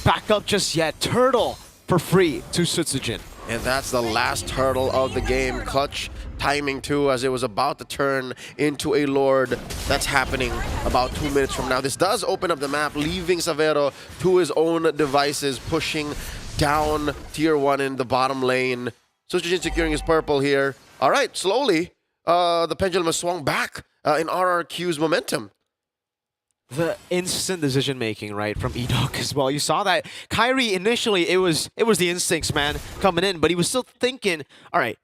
Back up just yet. Turtle for free to Sutsujin. And that's the last hurdle of the game. Clutch timing too, as it was about to turn into a Lord. That's happening about 2 minutes from now. This does open up the map, leaving Savero to his own devices, pushing down tier 1 in the bottom lane. Sutsujin securing his purple here. All right, slowly, the pendulum has swung back in RRQ's momentum. The instant decision making, right, from Edok as well. You saw that Kairi initially, it was the instincts, man, coming in, but he was still thinking, all right,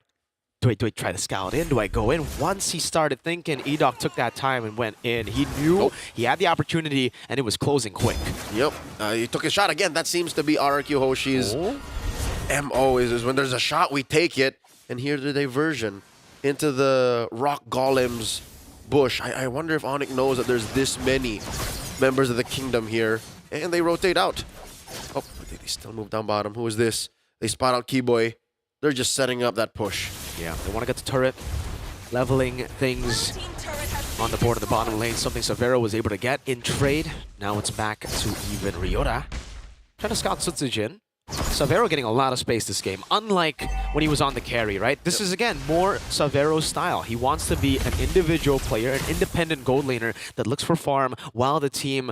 do I try to scout in? Do I go in? Once he started thinking, Edok took that time and went in. He knew he had the opportunity, and it was closing quick. Yep, he took a shot again. That seems to be RRQ Hoshi's MO, is when there's a shot, we take it. And here's the diversion into the Rock Golem's bush. I wonder if Onyx knows that there's this many members of the kingdom here. And they rotate out. Oh, they still move down bottom. Who is this? They spot out Keyboy. They're just setting up that push. Yeah, they want to get the turret, leveling things on the board of the bottom lane. Something Savero was able to get in trade. Now it's back to even Ryota. Trying to scout Sutsujin. Savero getting a lot of space this game, unlike when he was on the carry, right? This is, again, more Savero's style. He wants to be an individual player, an independent gold laner that looks for farm while the team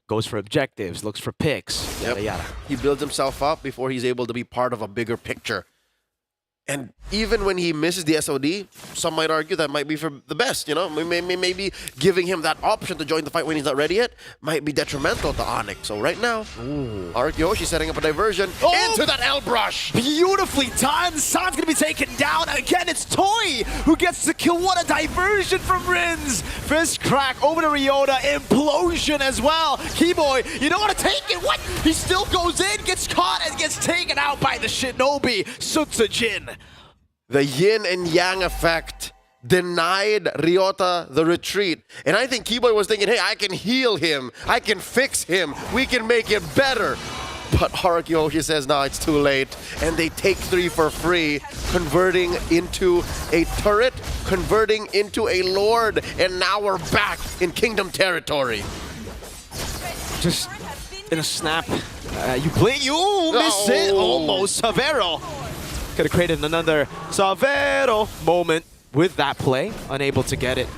goes for objectives, looks for picks, yada yada. He builds himself up before he's able to be part of a bigger picture. And even when he misses the SOD, some might argue that might be for the best, you know? Maybe giving him that option to join the fight when he's not ready yet might be detrimental to Onyx. So right now, Arc Yoshi setting up a diversion into that L brush. Beautifully done. San's going to be taken down. Again, it's Toy who gets the kill. What a diversion from Rins. Fist crack over to Ryota. Implosion as well. Keyboy, you don't want to take it. What? He still goes in, gets caught, and gets taken out by the Shinobi. Sutsujin. The yin and yang effect denied Ryota the retreat. And I think Keyboy was thinking, hey, I can heal him. I can fix him. We can make it better. But Haruki Yoshi says, no, it's too late. And they take 3 for free, converting into a turret, converting into a Lord. And now we're back in Kingdom territory. Just in a snap. You miss it. Almost. Savero could have created another Savero moment with that play. Unable to get it.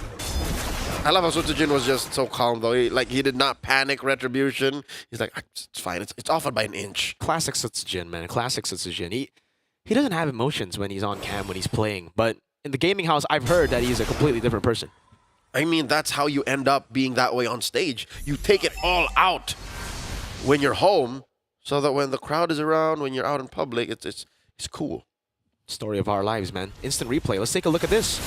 I love how Sutsujin was just so calm, though. He did not panic retribution. He's like, it's fine. It's off by an inch. Classic Sutsujin, man. Classic Sutsujin. He doesn't have emotions when he's on cam, when he's playing. But in the gaming house, I've heard that he's a completely different person. I mean, that's how you end up being that way on stage. You take it all out when you're home, so that when the crowd is around, when you're out in public, it's cool. Story of our lives, man. Instant replay. Let's take a look at this.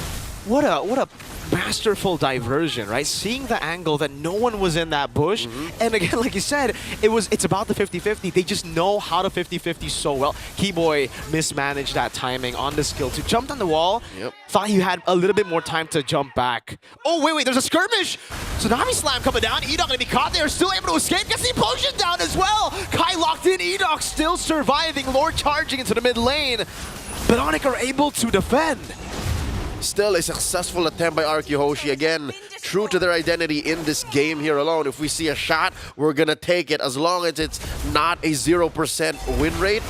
What a masterful diversion, right? Seeing the angle that no one was in that bush. And again, like you said, it's about the 50-50. They just know how to 50-50 so well. Keyboy mismanaged that timing on the skill to jump on the wall. Thought he had a little bit more time to jump back. Oh, wait, there's a skirmish. Tsunami Slam coming down. Edok gonna be caught there, still able to escape. Gets the implosion down as well. Kai locked in. Edok still surviving. Lord charging into the mid lane. But Onyx are able to defend. Still a successful attempt by RQ Hoshi. Again, true to their identity in this game here alone. If we see a shot, we're going to take it. As long as it's not a 0% win rate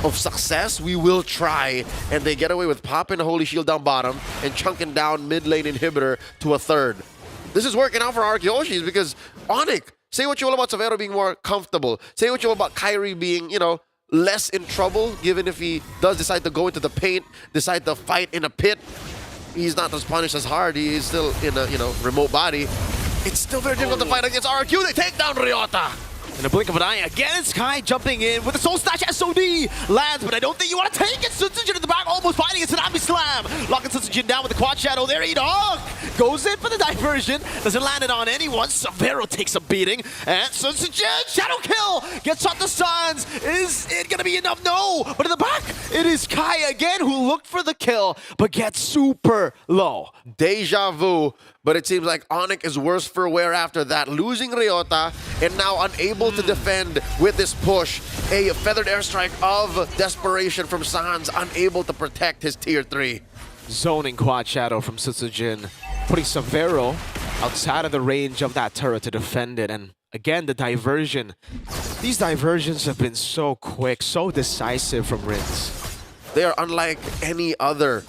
of success, we will try. And they get away with popping a Holy Shield down bottom and chunking down mid lane inhibitor to a third. This is working out for RQ Hoshi because Onyx, say what you will about Savero being more comfortable. Say what you will about Kairi being, less in trouble, given if he does decide to go into the paint, decide to fight in a pit. He's not as punished as hard. He is still in a, remote body. It's still very difficult to fight against RRQ. They take down Ryota. In a blink of an eye, again, Sky jumping in with the Soul Snatch SOD. Lands, but I don't think you want to take it. Sutsujin in the back, almost fighting a Tsunami Slam. Locking Sutsujin down with the Quad Shadow there. E-Dog goes in for the diversion. Doesn't land it on anyone. Severo takes a beating. And Sutsujin, Shadow Kill, gets shot the Suns. Is it going to be enough? No. But in the back, it is Kai again who looked for the kill, but gets super low. Deja vu. But it seems like Onyx is worse for wear after that, losing Ryota and now unable to defend with this push. A feathered airstrike of desperation from Sans, unable to protect his tier 3. Zoning Quad Shadow from Sutsujin, putting Severo outside of the range of that turret to defend it. And again, the diversion. These diversions have been so quick, so decisive from Rins. They are unlike any other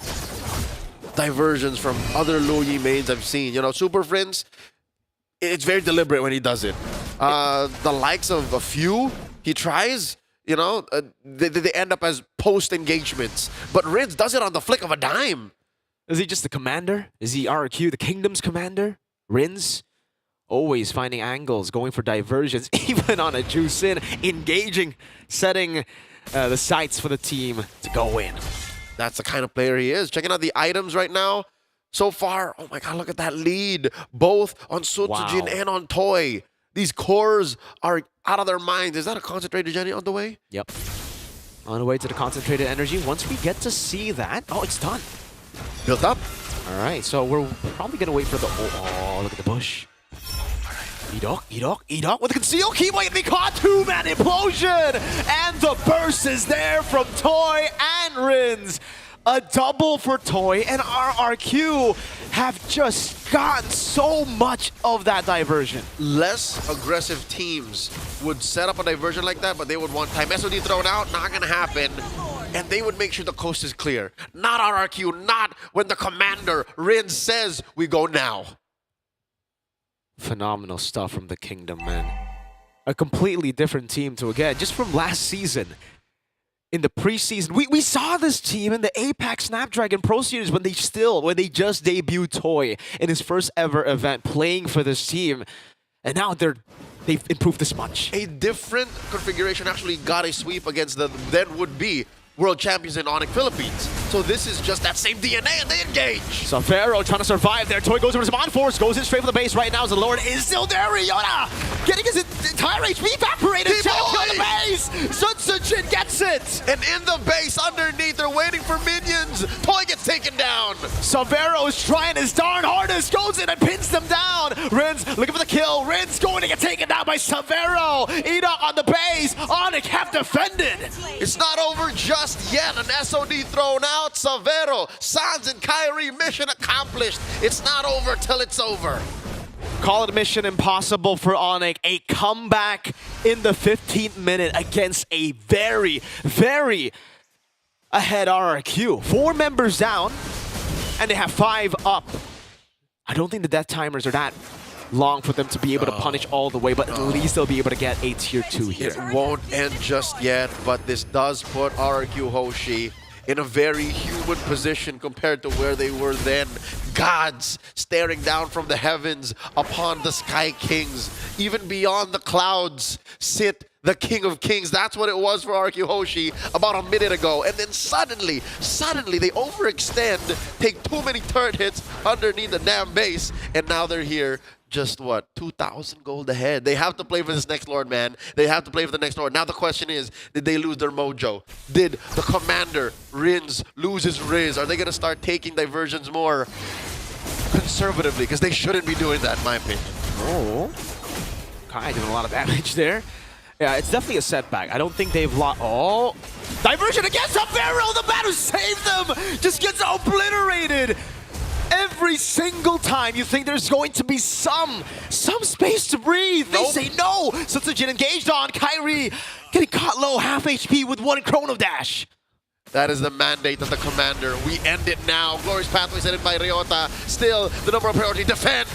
diversions from other Luyi mains I've seen. You know, Super Friends, it's very deliberate when he does it. The likes of a few he tries, you know, they end up as post-engagements. But Rins does it on the flick of a dime. Is he just the commander? Is he RQ, the kingdom's commander? Rins? Always finding angles, going for diversions, even on a juice in, engaging, setting the sights for the team to go in. That's the kind of player he is. Checking out the items right now. So far, oh my god, look at that lead. Both on Sutsujin and on Toy. These cores are out of their minds. Is that a concentrated Jenny on the way? Yep. On the way to the concentrated energy. Once we get to see that, oh, it's done. Built up. All right, so we're probably going to wait for the... Oh, look at the bush. E-Dog with a conceal key waiting to be caught. Two-man implosion! And the burst is there from Toy and Rins. A double for Toy, and RRQ have just gotten so much of that diversion. Less aggressive teams would set up a diversion like that, but they would want time SOD thrown out, not gonna happen. And they would make sure the coast is clear. Not RRQ, not when the commander, Rins, says we go now. Phenomenal stuff from the Kingdom, man. A completely different team to, again, just from last season. In the preseason, we saw this team in the APAC Snapdragon Pro Series when they just debuted Toy in his first ever event playing for this team. And now they've improved this much. A different configuration actually got a sweep against the then would-be world champions in Onyx Philippines. So this is just that same DNA and they engage. Severo trying to survive there. Toy goes over his Mod Force, goes in straight for the base right now as the Lord is still there. Ryota getting his entire HP evaporated. Shadow kill the base. Sutsujin gets it. And in the base underneath, they're waiting for minions. Toy gets taken down. Severo is trying his darn hardest, goes in and pins them down. Rins looking for the kill. Rins going to get taken down by Severo. E-Dog on the base. Onyx have defended. It's not over just yet. An SOD thrown out. Severo, Sans, and Kyrie, mission accomplished. It's not over till it's over. Call it mission impossible for Onyx. A comeback in the 15th minute against a very, very ahead RRQ. 4 members down, and they have 5 up. I don't think the death timers are that long for them to be able to punish all the way, but at least they'll be able to get a tier 2 here. It won't end just yet, but this does put RRQ Hoshi in a very human position compared to where they were then. Gods staring down from the heavens upon the Sky Kings. Even beyond the clouds sit the King of Kings. That's what it was for RRQ Hoshi about a minute ago. And then suddenly they overextend, take too many turret hits underneath the damn base, and now they're here. Just what, 2,000 gold ahead. They have to play for this next Lord, man. They have to play for the next Lord. Now the question is, did they lose their mojo? Did the commander, Rins, lose his Riz? Are they going to start taking diversions more conservatively? Because they shouldn't be doing that, in my opinion. Oh, Kai doing a lot of damage there. Yeah, it's definitely a setback. I don't think they've lost. Oh, diversion against Severo. The man who saved them just gets obliterated. Every single time you think there's going to be some space to breathe, they say no. Sutsujin engaged on Kyrie, getting caught low, half HP with 1 Chrono Dash. That is the mandate of the commander. We end it now. Glorious Pathway set it by Ryota. Still, the number 1 priority, defend.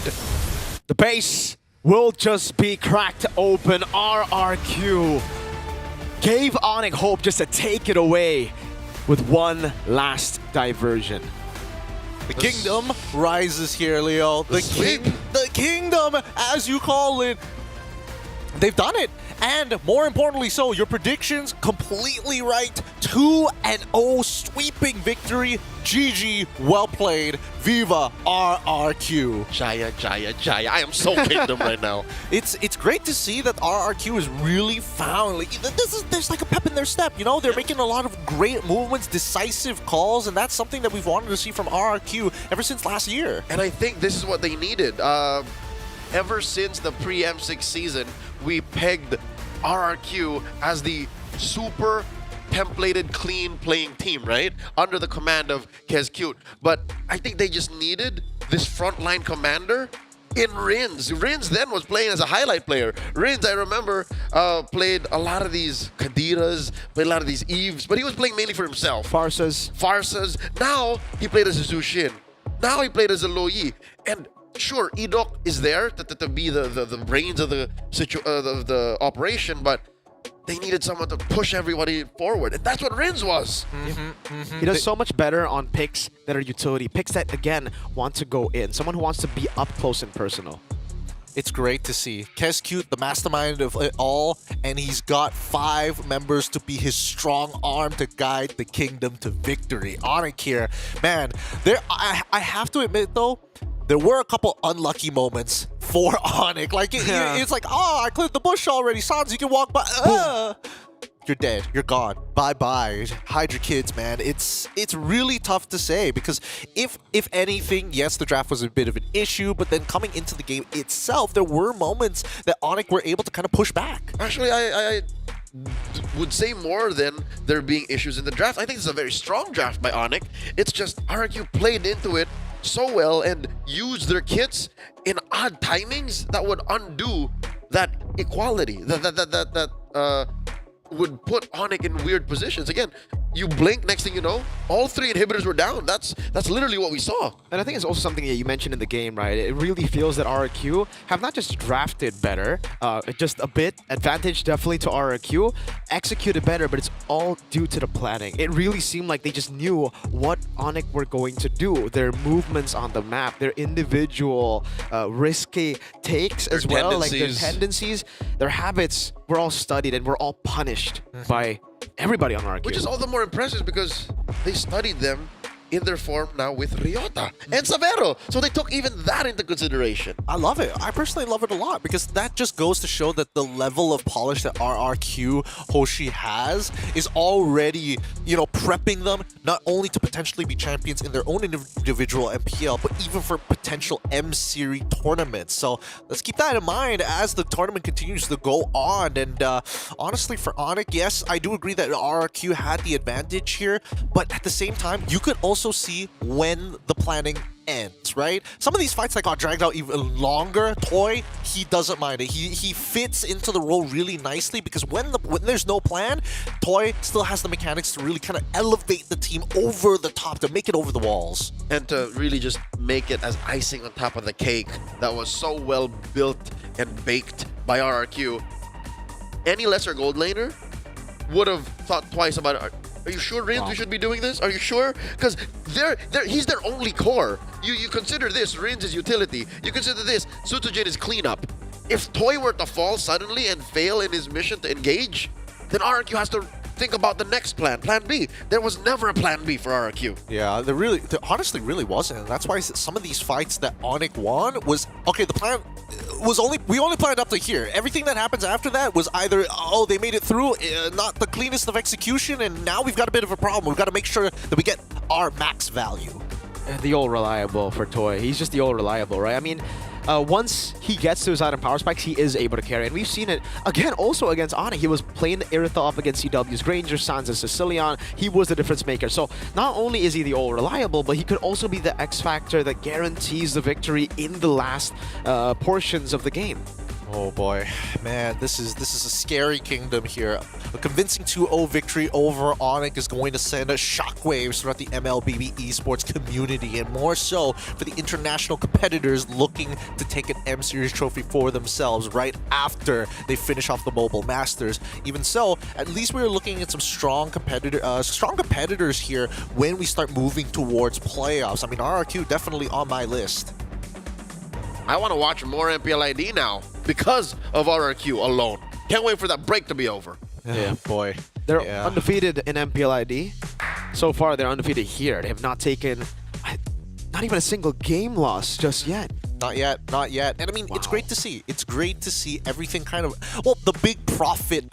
The base will just be cracked open. RRQ gave Onyx hope just to take it away with one last diversion. The kingdom rises here, Leo. The Kingdom, as you call it. They've done it. And more importantly so, your predictions completely right. 2-0 sweeping victory. GG, well played. Viva RRQ. Jaya, Jaya, Jaya. I am so Kingdom right now. It's great to see that RRQ is really found. Like, there's like a pep in their step, you know? They're making a lot of great movements, decisive calls, and that's something that we've wanted to see from RRQ ever since last year. And I think this is what they needed. Ever since the pre-M6 season, we pegged RRQ as the super templated, clean playing team, right? Under the command of KezCute. But I think they just needed this frontline commander in Rins. Rins then was playing as a highlight player. Rins, I remember, played a lot of these Kadiras, played a lot of these Eves, but he was playing mainly for himself. Farsas. Now he played as a Zushin. Now he played as a Lo Yi. And sure, Edok is there to be the brains of the operation, but they needed someone to push everybody forward, and that's what Rins was. He does so much better on picks that are utility, picks that, again, want to go in. Someone who wants to be up close and personal. It's great to see. KezCute, the mastermind of it all, and he's got 5 members to be his strong arm to guide the Kingdom to victory. Onyx here, man, I have to admit though, there were a couple unlucky moments for Onyx. Like, it's like, oh, I cleared the bush already. Sans, you can walk by. You're dead. You're gone. Bye-bye. Hide your kids, man. It's really tough to say because if anything, yes, the draft was a bit of an issue, but then coming into the game itself, there were moments that Onyx were able to kind of push back. Actually, I would say more than there being issues in the draft. I think it's a very strong draft by Onyx. It's just RRQ played into it so well and used their kits in odd timings that would undo that equality, that would put Onyx in weird positions. Again, you blink, next thing you know, all 3 inhibitors were down. That's literally what we saw. And I think it's also something that you mentioned in the game, right? It really feels that RRQ have not just drafted better, just a bit, advantage definitely to RRQ, executed better, but it's all due to the planning. It really seemed like they just knew what Onyx were going to do. Their movements on the map, their individual risky takes as well, like their tendencies, their habits were all studied and were all punished by everybody on RRQ. Which is all the more impressive because they studied them in their form now with Ryota and Savero. So they took even that into consideration. I love it. I personally love it a lot because that just goes to show that the level of polish that RRQ Hoshi has is already, you know, prepping them not only to potentially be champions in their own individual MPL, but even for potential M-Series tournaments. So let's keep that in mind as the tournament continues to go on. And honestly, for Onyx, yes, I do agree that RRQ had the advantage here, but at the same time, you could also see when the planning ends, right? Some of these fights that got dragged out even longer, Toy, he doesn't mind it. He fits into the role really nicely because when there's no plan, Toy still has the mechanics to really kind of elevate the team over the top, to make it over the walls. And to really just make it as icing on top of the cake that was so well built and baked by RRQ. Any lesser gold laner would have thought twice about it. Are you sure, Rins, we should be doing this? Are you sure? Because he's their only core. You consider this, Rins is utility. You consider this, Sutujin is cleanup. If Toy were to fall suddenly and fail in his mission to engage, then RRQ has to think about the next plan, Plan B. There was never a Plan B for RRQ. Yeah, there honestly really wasn't. And that's why some of these fights that Onyx won was, okay, the plan was we only planned up to here. Everything that happens after that was either, oh, they made it through, not the cleanest of execution, and now we've got a bit of a problem. We've got to make sure that we get our max value. The old reliable for Toy. He's just the old reliable, right? I mean, once he gets to his item power spikes, he is able to carry. And we've seen it, again, also against Onyx. He was playing Iritha up against CW's Granger, Sans, and Sicilian. He was the difference maker. So not only is he the old reliable, but he could also be the X factor that guarantees the victory in the last portions of the game. Oh boy, man, this is a scary Kingdom here. A convincing 2-0 victory over Onyx is going to send shockwaves throughout the MLBB eSports community, and more so for the international competitors looking to take an M-Series trophy for themselves right after they finish off the Mobile Masters. Even so, at least we're looking at some strong competitors here when we start moving towards playoffs. I mean, RRQ definitely on my list. I want to watch more MPLID now because of RRQ alone. Can't wait for that break to be over. Yeah, boy. They're undefeated in MPLID. So far, they're undefeated here. They have not taken not even a single game loss just yet. Not yet, not yet. And I mean, it's great to see. It's great to see everything kind of, well, the big profit,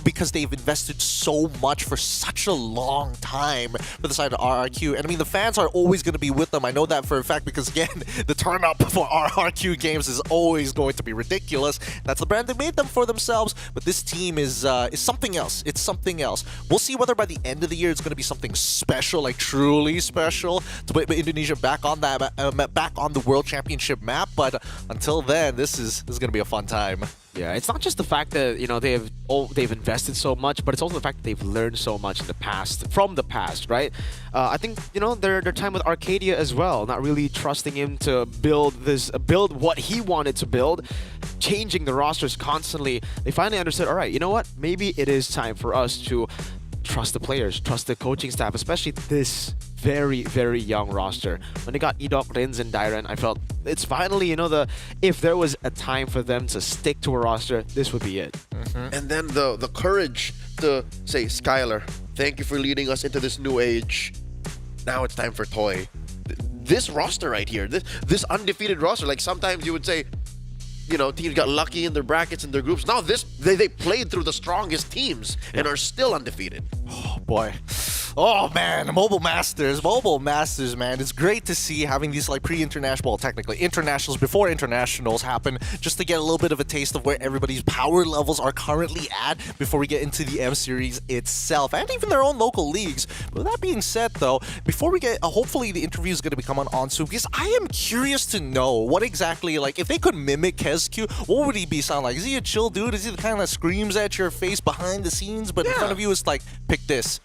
because they've invested so much for such a long time for the side of RRQ. And I mean, the fans are always going to be with them. I know that for a fact because, again, the turnout for RRQ games is always going to be ridiculous. That's the brand they made them for themselves. But this team is something else. It's something else. We'll see whether by the end of the year it's going to be something special, like truly special, to put Indonesia back on that, back on the World Championship map. But until then, this is going to be a fun time. Yeah, it's not just the fact that they've invested so much, but it's also the fact that they've learned so much in the past, from the past, right? I think their time with Arcadia as well, not really trusting him to build what he wanted to build, changing the rosters constantly. They finally understood, all right, you know what? Maybe it is time for us to trust the players, trust the coaching staff, especially this very, very young roster. When they got Edok, Rins, and Dairen, I felt it's finally, if there was a time for them to stick to a roster, this would be it. And then the courage to say, Skylar, thank you for leading us into this new age. Now it's time for Toy. This roster right here, this undefeated roster, like sometimes you would say, teams got lucky in their brackets and their groups. Now they played through the strongest teams and are still undefeated. Oh boy. Oh man, Mobile Masters, man. It's great to see having these like pre-international, technically internationals before internationals happen, just to get a little bit of a taste of where everybody's power levels are currently at before we get into the M Series itself, and even their own local leagues. But with that being said, though, before we get, hopefully the interview is going to be coming on soon, because I am curious to know what exactly, like, if they could mimic KezQ, what would he be sound like? Is he a chill dude? Is he the kind that screams at your face behind the scenes, but in front of you is like, pick this?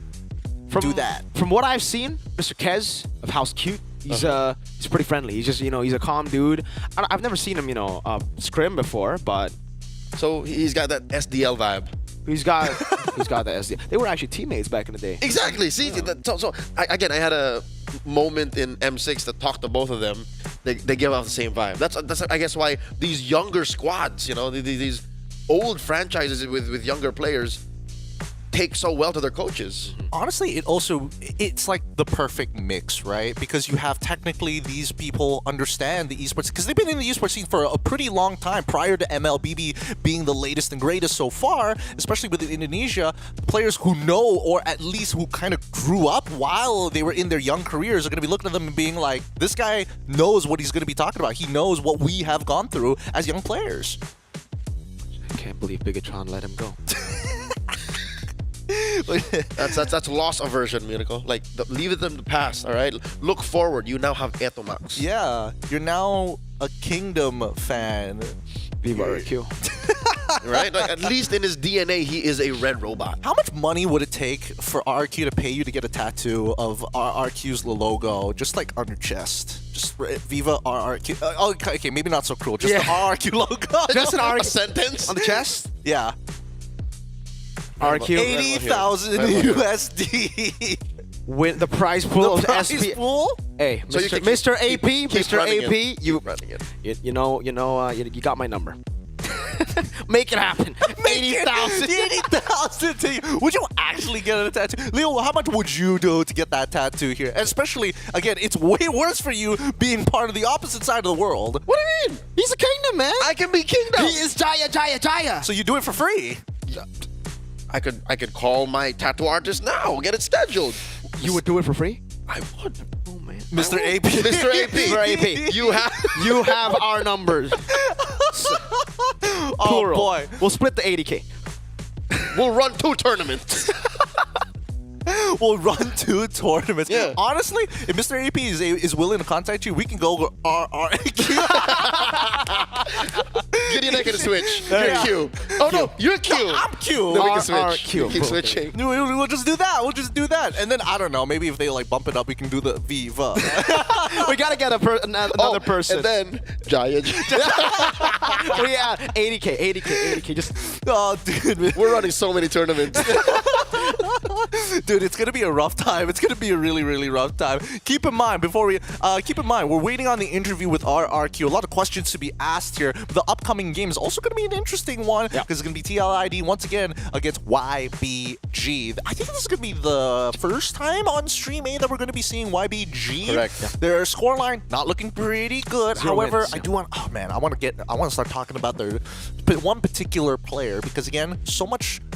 Do that. From what I've seen, Mr. Kez of House Cute, he's pretty friendly. He's just he's a calm dude. I've never seen him scrim before, but so he's got that SDL vibe. He's got the SDL. They were actually teammates back in the day. Exactly. See, I had a moment in M6 that talked to both of them. They give off the same vibe. That's I guess why these younger squads, these old franchises with younger players take so well to their coaches. Honestly, it's like the perfect mix, right? Because you have technically these people understand the esports, because they've been in the esports scene for a pretty long time prior to MLBB being the latest and greatest so far, especially with Indonesia. Players who know, or at least who kind of grew up while they were in their young careers, are going to be looking at them and being like, this guy knows what he's going to be talking about. He knows what we have gone through as young players. I can't believe Bigatron let him go. that's loss aversion, Miracle. Like, leave it in the past, all right? Look forward. You now have Etomax. Yeah, you're now a Kingdom fan. Viva RQ. Right? Like, at least in his DNA, he is a red robot. How much money would it take for RRQ to pay you to get a tattoo of RRQ's logo, just like on your chest? Just Viva RRQ. Okay, maybe not so cruel. Just the RRQ logo. Just an RRQ sentence on the chest. Yeah. RQ 80,000 USD. Win the prize pool of SP. Pool? Hey, so Mr. AP, Mr. AP, you you got my number. Make it happen. 80,000. 80,000 to you. Would you actually get a tattoo? Leo, how much would you do to get that tattoo here? Especially, again, it's way worse for you being part of the opposite side of the world. What do you mean? He's a Kingdom, man. I can be Kingdom. He is Jaya. So you do it for free. I could call my tattoo artist now, get it scheduled. You would do it for free? I would. Oh man. Mr. AP. Mr. AP. Mr. AP. You have our numbers. Oh boy. We'll split the 80K. We'll run 2 tournaments. We'll run 2 tournaments. Yeah. Honestly, if Mr. AP is willing to contact you, we can go RRQ. Gideon, I can switch. You're Q. Oh no, you're Q. No, I'm Q. Then we can switch. RRQ. Keep switching. We'll just do that. We'll just do that. And then, I don't know, maybe if they like bump it up, we can do the Viva. We gotta get another person. And then Jaya. Yeah, 80K. Just oh, dude. We're running so many tournaments. Dude, it's gonna be a rough time. It's gonna be a really, really rough time. Keep in mind, we're waiting on the interview with RRQ. A lot of questions to be asked here. But the upcoming game is also gonna be an interesting one because it's gonna be TLID once again against YBG. I think this is gonna be the first time on Stream A that we're gonna be seeing YBG. Correct. Yeah. Their scoreline not looking pretty good. 0 However, wins, I do want. Oh man, I want to start talking about their one particular player because again,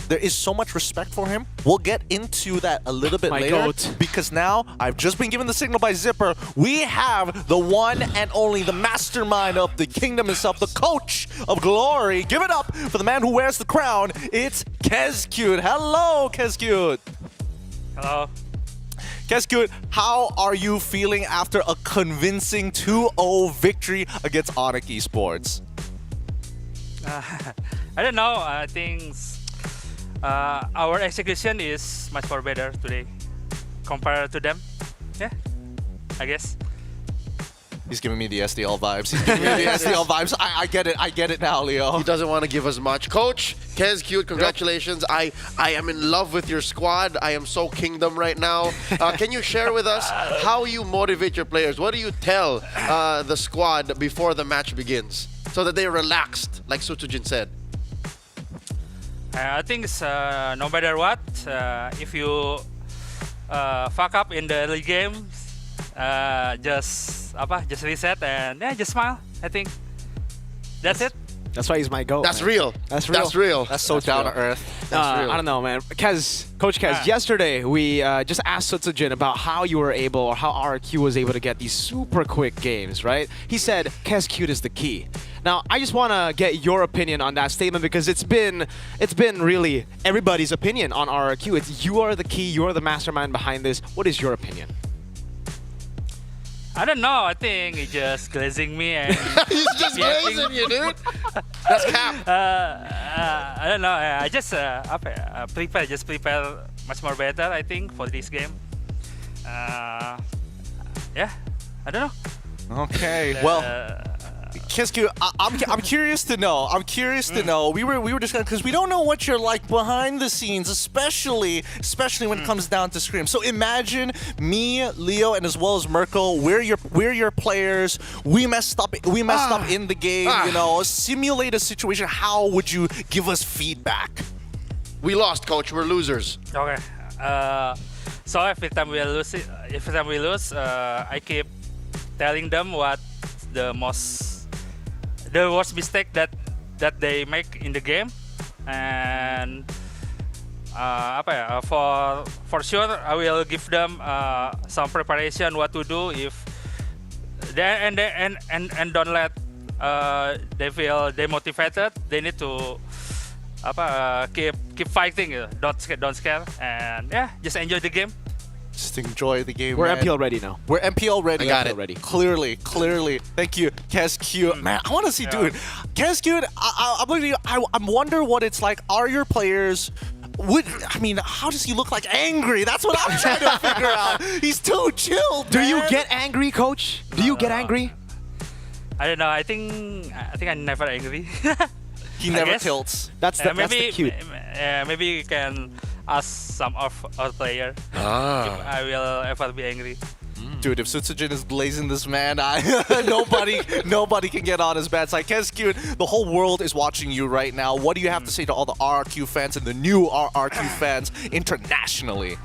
there is so much respect for him. We'll get into that a little bit later goat. because now I've just been given the signal by Zipper. We have the one and only, the mastermind of the kingdom himself, the coach of glory. Give it up for the man who wears the crown. It's Kezcute. Hello, Kezcute. Hello. Kezcute, how are you feeling after a convincing 2-0 victory against Onyx eSports? I don't know. I think our execution is much more better today compared to them. Yeah, I guess. He's giving me the SDL vibes. He's giving me the SDL vibes. I get it. I get it now, Leo. He doesn't want to give us much. Coach, Kezcute, congratulations. I am in love with your squad. I am so kingdom right now. Can you share with us how you motivate your players? What do you tell the squad before the match begins so that they're relaxed, like Sutsujin said? I think it's, no matter what, if you fuck up in the early game, just reset and just smile. I think that's it. That's why he's my GOAT. That's man. real. That's real. That's real. That's so down to earth. I don't know, man. Coach Kez, yesterday we just asked Sutsujin about how you were able, or how RQ was able to get these super quick games, right? He said Kezcute is the key. Now, I just want to get your opinion on that statement because it's been really everybody's opinion on RQ. It's you are the key, you are the mastermind behind this. What is your opinion? I don't know. I think he's just glazing me and he's just glazing you, dude. That's cap. I don't know. I just prepare much more better. I think for this game. Yeah, I don't know. Okay. Well. Kezcute, I'm curious to know. We were discussing because we don't know what you're like behind the scenes, especially when it comes down to Scrim. So imagine me, Leo, and as well as Merkel. We're your players. We messed up in the game. You know, simulate a situation. How would you give us feedback? We lost, coach. We're losers. Okay. So every time we lose, I keep telling them what the worst mistake that they make in the game, and for sure I will give them some preparation what to do if they and don't let they feel demotivated. They need to keep fighting. Don't scare, and yeah, just enjoy the game. Just enjoy the game. We're man. MPL ready now. We're MPL ready. I got it. Ready. Clearly. Thank you, Kezcute. Man, I want to see, dude. Kezcute, I wonder what it's like. Are your players? How does he look like angry? That's what I'm trying to figure out. He's too chill. Do you get angry, coach? Do you get angry? I don't know. I think I'm never angry. He never tilts. That's the cute. Maybe you can ask some of our player if I will ever be angry. Dude, if Sutsujin is blazing this man, nobody can get on his bad side. Kezcute, the whole world is watching you right now. What do you have to say to all the RRQ fans and the new RRQ fans internationally?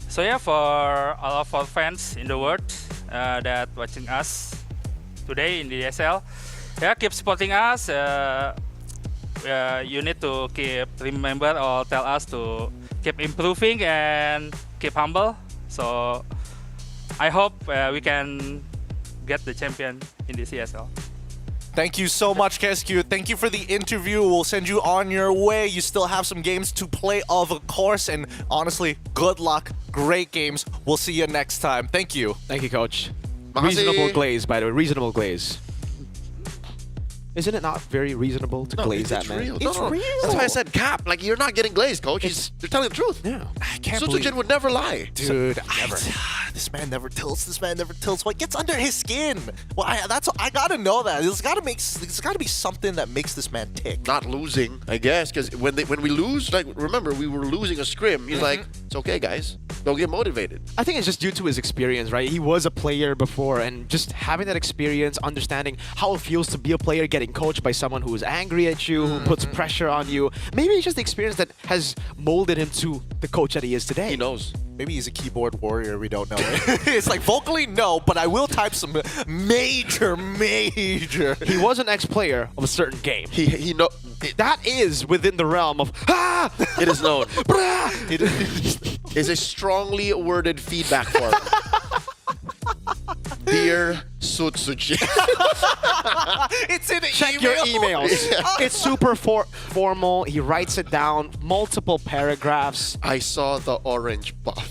So yeah, for all of our fans in the world that watching us today in the ESL, yeah, keep supporting us. You need to keep remember or tell us to keep improving and keep humble. So I hope we can get the champion in this ESL. Thank you so much, Kezcute. Thank you for the interview. We'll send you on your way. You still have some games to play, of course. And honestly, good luck. Great games. We'll see you next time. Thank you. Thank you, coach. Reasonable glaze, by the way. Reasonable glaze. Isn't it not very reasonable to glaze that, man? Real. It's real. That's why I said cap. Like, you're not getting glazed, coach. They're telling the truth. Yeah. I can't Sutsujin would never lie. Dude, never. this man never tilts. This man never tilts. What gets under his skin? Well, I gotta know that. It's gotta be something that makes this man tick. Not losing, I guess, because when we lose, like remember we were losing a scrim. He's like, it's okay, guys. Don't get motivated. I think it's just due to his experience, right? He was a player before, and just having that experience, understanding how it feels to be a player, getting coached by someone who is angry at you, who puts pressure on you. Maybe it's just the experience that has molded him to the coach that he is today. He knows. Maybe he's a keyboard warrior, we don't know. It's like, vocally, no, but I will type some major. He was an ex-player of a certain game. He know that is within the realm of It is known. It is a strongly worded feedback form. Dear Sutsuchi. It's in the Check your emails. It's super formal. He writes it down, multiple paragraphs. I saw the orange buff.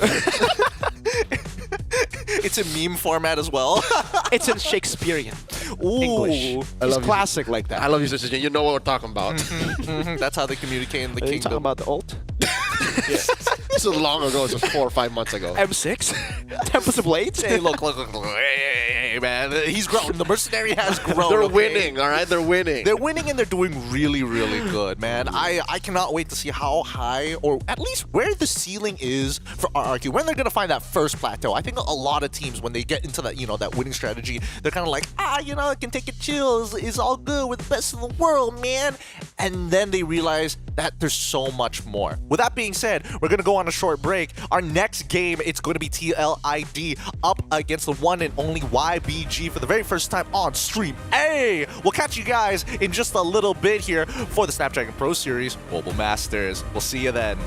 It's in meme format as well. It's in Shakespearean English. It's classic like that. I love you, Sutsuchi. You know what we're talking about. That's how they communicate in the Are you kingdom. talking about the ult? This was long ago. This was 4 or 5 months ago. M6? Tempest of Blades? Hey, look. Hey, man. He's grown. The mercenary has grown. They're okay? winning, all right? They're winning. They're winning and they're doing really, really good, man. I cannot wait to see how high, or at least where the ceiling is for RRQ, when they're going to find that first plateau. I think a lot of teams, when they get into that, that winning strategy, they're kind of like, I can take it chill. It's all good. We're the best in the world, man. And then they realize that there's so much more. With that being said, we're going to go on a short break. Our next game, it's going to be TLID up against the one and only YBG for the very first time on stream. Hey, we'll catch you guys in just a little bit here for the Snapdragon Pro Series Mobile Masters. We'll see you then.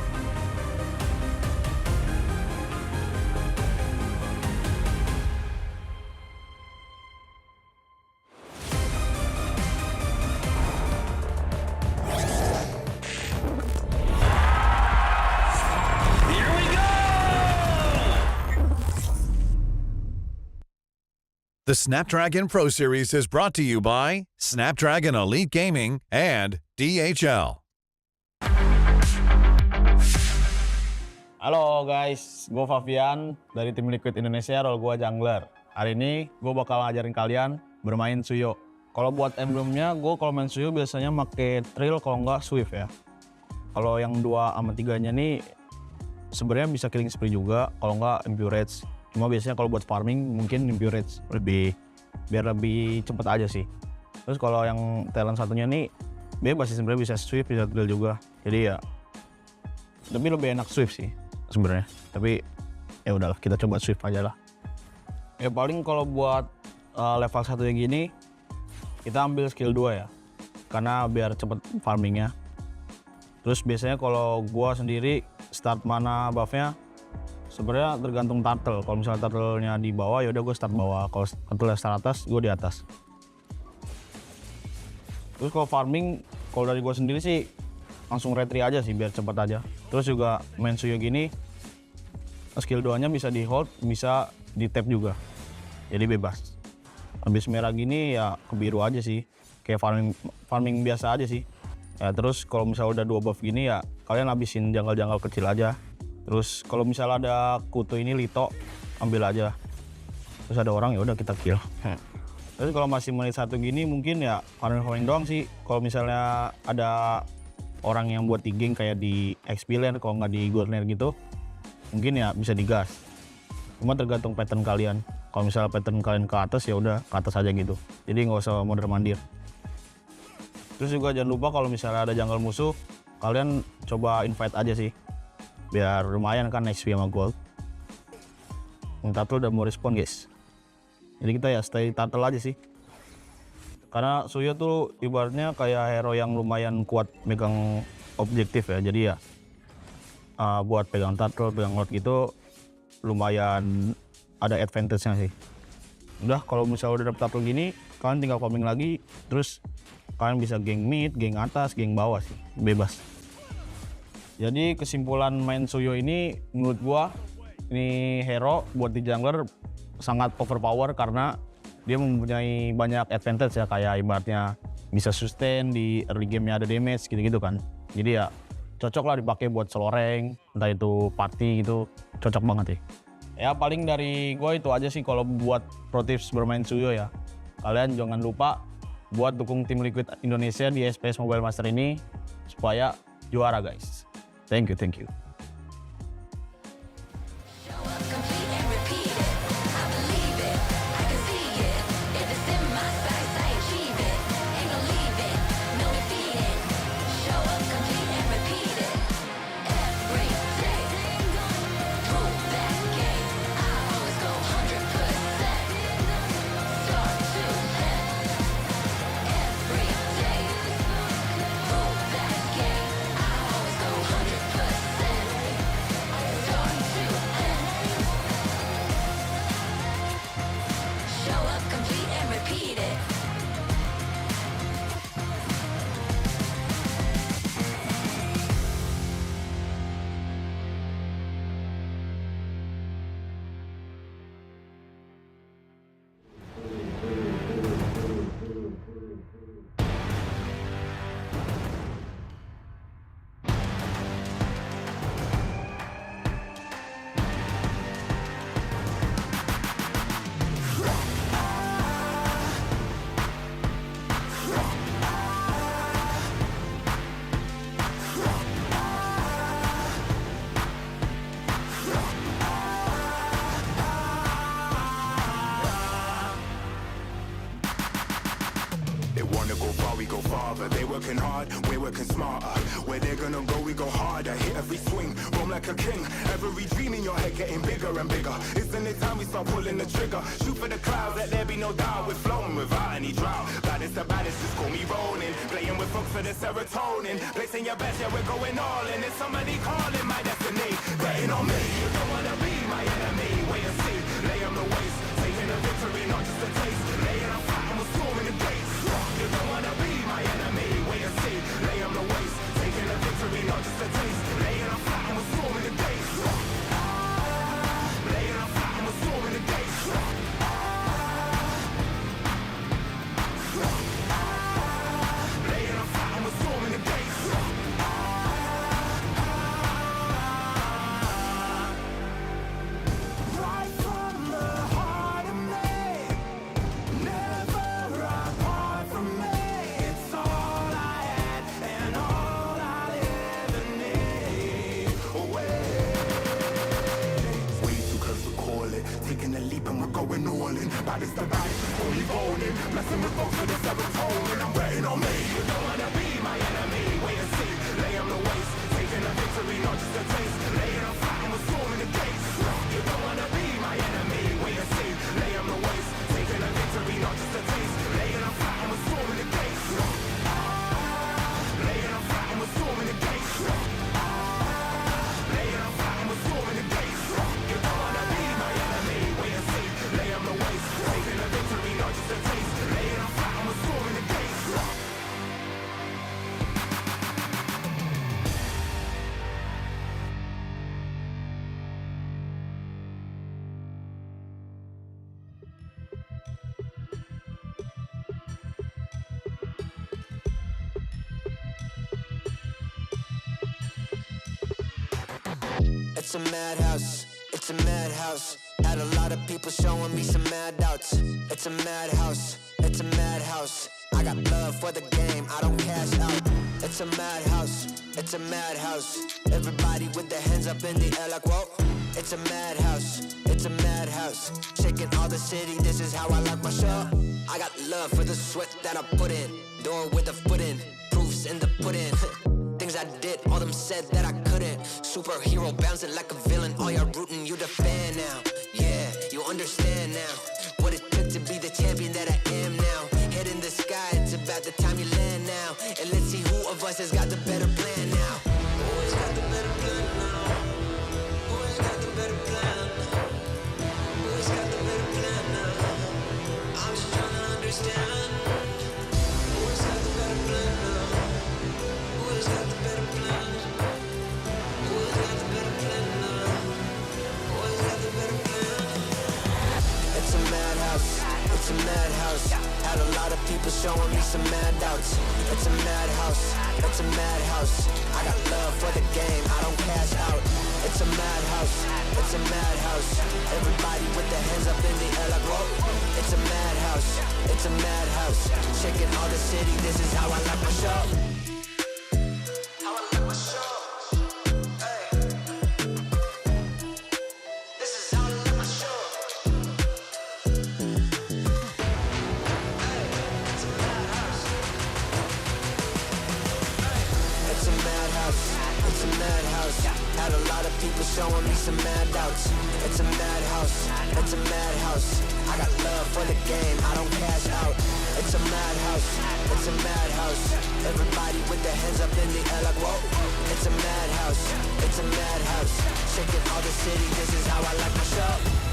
The Snapdragon Pro Series is brought to you by Snapdragon Elite Gaming and DHL. Halo guys, gue Fabian dari tim Liquid Indonesia, role gue jungler. Hari ini gue bakal ngajarin kalian bermain Suyo. Kalau buat emblemnya, gue kalau main Suyo biasanya pakai Trill, kalau nggak Swift ya. Kalau yang 2 sama 3-nya nih sebenarnya bisa killing spree juga, kalau nggak Impurage. Cuma biasanya kalau buat farming mungkin Impurage biar lebih cepet aja sih. Terus kalau yang talent satunya nih bebas sih sebenarnya, bisa Swift, bisa Drill juga. Jadi ya tapi lebih enak Swift sih sebenarnya. Tapi ya udahlah, kita coba Swift aja lah. Ya paling kalau buat level 1 yang gini kita ambil skill 2 ya. Karena biar cepet farmingnya. Terus biasanya kalau gua sendiri start mana buffnya sebenarnya tergantung turtle. Kalau misalnya turtle-nya di bawah ya udah gue start bawah. Kalau turtle start atas, gue di atas. Terus kalau farming, kalau dari gue sendiri sih langsung retry aja sih biar cepet aja. Terus juga main Suyo gini, skill 2-nya bisa di hold, bisa di tap juga. Jadi bebas. Habis merah gini ya ke biru aja sih. Kayak farming biasa aja sih. Ya terus kalau misalnya udah 2 buff gini ya kalian habisin jungle-jungle kecil aja. Terus kalau misalnya ada kutu ini Lito, ambil aja. Terus ada orang ya udah kita kill. Terus kalau masih menit 1 gini mungkin ya farming doang sih. Kalau misalnya ada orang yang buat tiging kayak di XP lane, kalau nggak di gold lane gitu, mungkin ya bisa digas. Cuma tergantung pattern kalian. Kalau misalnya pattern kalian ke atas ya udah ke atas aja gitu. Jadi nggak usah mondar mandir. Terus juga jangan lupa kalau misalnya ada jungle musuh, kalian coba invite aja sih. Biar lumayan kan XP sama gold. Turtle udah mau respon guys. Jadi kita ya stay turtle aja sih. Karena Suyo tuh ibaratnya kayak hero yang lumayan kuat megang objektif ya. Jadi ya buat pegang turtle, pegang lord gitu lumayan ada advantage-nya sih. Udah kalau misalnya udah dapet turtle gini, kalian tinggal farming lagi. Terus kalian bisa geng mid, geng atas, geng bawah sih. Bebas. Jadi kesimpulan main Suyo ini menurut gua ini hero buat di jungler sangat overpower karena dia mempunyai banyak advantage ya, kayak ibaratnya bisa sustain di early game-nya, ada damage gitu-gitu kan. Jadi ya cocok lah dipakai buat solo rank, entah itu party gitu, cocok banget ya. Ya paling dari gue itu aja sih kalau buat pro tips bermain Suyo ya. Kalian jangan lupa buat dukung tim Liquid Indonesia di SPS Mobile Master ini supaya juara guys. Thank you, thank you. Working hard, we're working smarter. Where they're gonna go, we go harder. Hit every swing, roam like a king. Every dream in your head getting bigger and bigger. Isn't it time we start pulling the trigger? Shoot for the clouds, let there be no doubt. We're flowing without any drought. Baddest the baddest, just call me rolling. Playing with folks for the serotonin. Placing your best, yeah, we're going all in. It's somebody calling my destiny. Betting on me, you don't wanna be my enemy. Wait and see, lay on the waist. Taking a victory, not just a taste. Laying on flat and we're storming the gates. You don't wanna be my enemy. Wait and see, lay on the waist. Taking a victory, not just a taste. Laying on flat and we're storming the gates. Laying on flat and we're storming the gates. Laying on flat and we're storming the gates. Right from the heart of me, never apart from me. It's all I had and all I ever need. Way too close to call it. Taking a leap and we're going all in. Baddest the baddest, just call me rolling. Blessing with folks for the serotonin. I'm betting on me. You don't wanna be my enemy. Wait and see, lay on the waist. Taking a victory, not just a taste. Laying on flat and we're storming the gates. You don't wanna be my enemy. Wait and see, lay on the waist. Taking a victory, not just a taste. Laying on flat and we're storming the gates. Laying on flat and we're storming the gates. Laying on flat and we're storming the gates. You don't wanna be my enemy. Wait and see, lay on the waist. Taking a victory, not just a taste. Laying on flat and we're storming the gates. It's a madhouse, it's a madhouse. Had a lot of people showing me some mad doubts. It's a madhouse, it's a madhouse. I got love for the game, I don't cash out. It's a madhouse, it's a madhouse. Everybody with their hands up in the air like whoa. It's a madhouse, it's a madhouse. Shaking all the city, this is how I like my show. I got love for the sweat that I put in. Door with a foot in, proofs in the pudding. Things I did, all them said that I couldn't. Superhero bouncing like a villain. All y'all rooting, you the fan now. Yeah, you understand now what it took to be the champion that I am now. Head in the sky, it's about the time you land now. And let's see who of us has got the better plan now. Who's got the better plan now? Who's got the better plan? Who's got the better plan now? I'm just trying to understand. Who's got the better plan now? Who's got the better plan? Who's got the better plan now? Who's got the better plan? It's a madhouse, it's a madhouse. Had a lot of people showing me some mad doubts. It's a madhouse, it's a madhouse. I got love for the game, I don't cash out. It's a madhouse. madhouse. It's a madhouse. Everybody with their hands up in the air like whoa. It's a madhouse. It's a madhouse. Shaking all the city. This is how I like my show. How I like my show. Hey. This is how I like my show. Hey. It's a madhouse. It's a madhouse. It's a madhouse. Had a lot of people showing me some mad doubts. It's a madhouse. It's a madhouse. I got love for the game. I don't cash out. It's a madhouse. It's a madhouse. Everybody with their hands up in the air like whoa. It's a madhouse. It's a madhouse. Shaking all the city. This is how I like my show.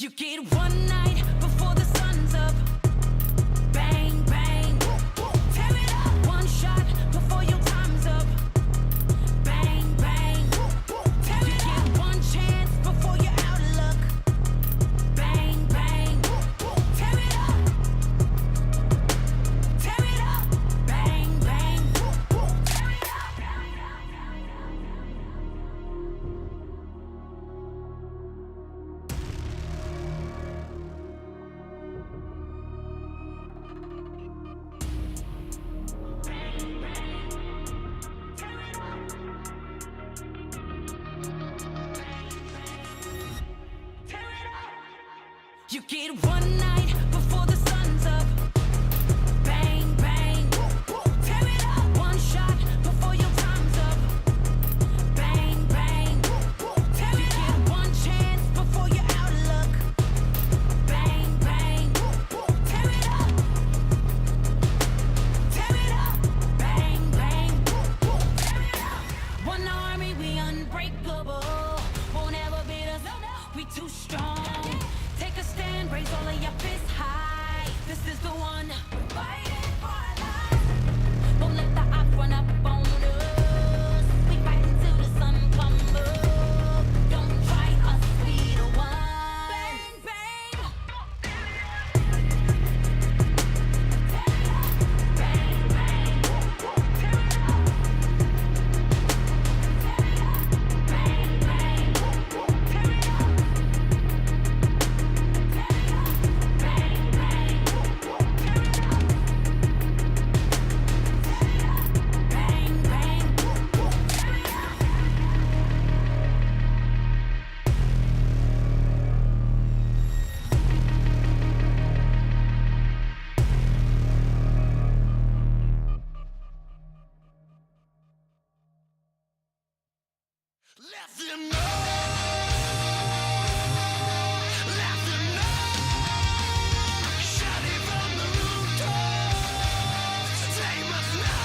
You get one night before the sun's up. Bang, bang. Tear it up. One shot before your time's up. Bang, bang. Tear it up. You get one chance before you're out of luck. Bang, bang. Tear it up. Tear it up. Bang, bang. Tear it up. You get one night before the sun's up. Bang, bang. Tear it up. One shot before your time's up. Bang, bang. Tear it up. You get one chance before you're out of luck. Bang, bang. Tear it up. Tear it up. Bang, bang. Tear it up. One army, we unbreakable. Won't ever beat us. We too strong. Take a stand, raise all of your fists high. This is the one. We're fighting for our lives. Won't let the odds run up on us. We fight until the sun comes up. Don't try us, we the one. Bang, bang. Bang, bang. Let them know. Let them know. Shouting from the rooftops. They must know.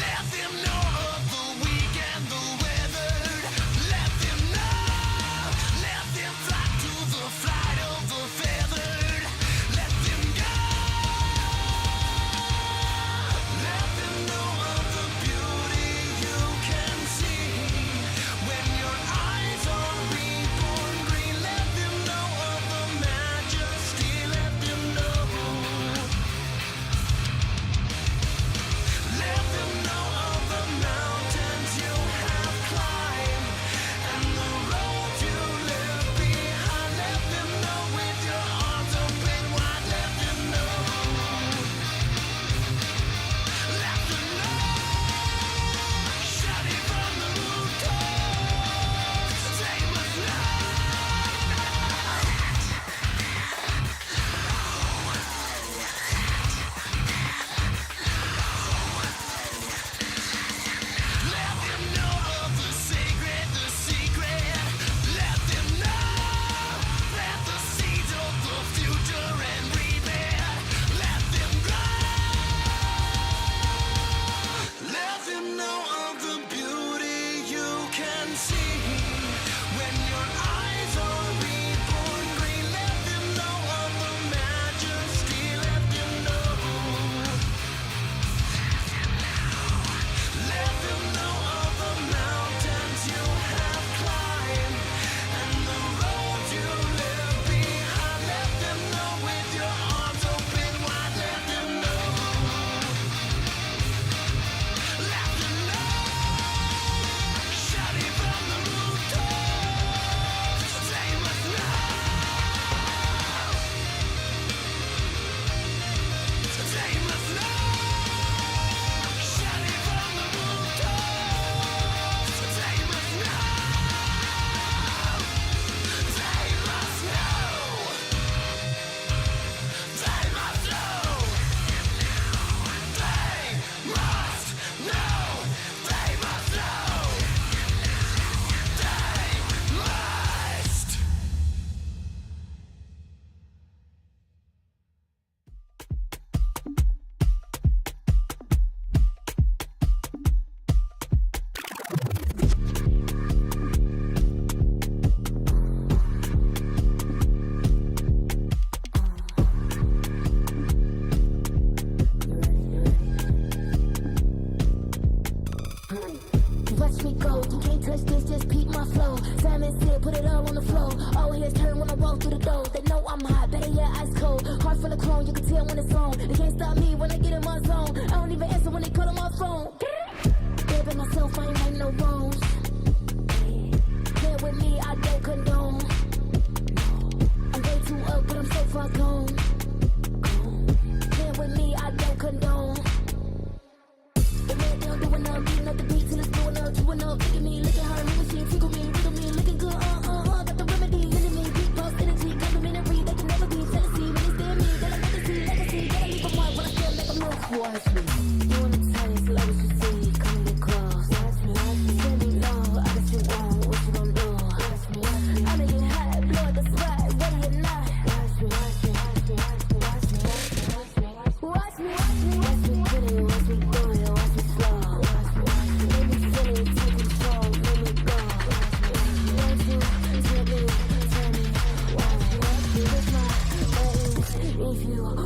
Let them know of the weak and the weathered. Let them know. Let them flock to the flight of the feathered. Let them go. Let I'm hot, better yet ice cold. Heart full of chrome, you can tell when it's on. They can't stop me when I get in my zone. I don't even answer when they call on my phone. Baby, myself, I ain't right no wrongs. Play with me, I don't condone. I'm way too up, but I'm so far gone. Play with me, I don't condone. The man down doing up, beating up the beat till it's blowing up, chewing up. Look at me, look at her, new machine, tickle me, wiggle me, looking good, got the remedy, into me, deep pulse energy, complimentary, they can never be jealousy. When they stare at me, they like legacy, legacy, gotta leave them one when I still make them look. Watch me, you wanna tell as low as you see, come get close. Watch me, send me low, I got you on, what you gon' do? Watch me, I know you hot, blow the spot, ready or not. Watch me, watch me, watch me, watch me, watch me, watch me, watch me, watch me, watch me, get it, watch me do it, watch me slow. Watch me, make me feel it, take control, make me go. Watch me, tell me, watch me with my legs, if you, whoa.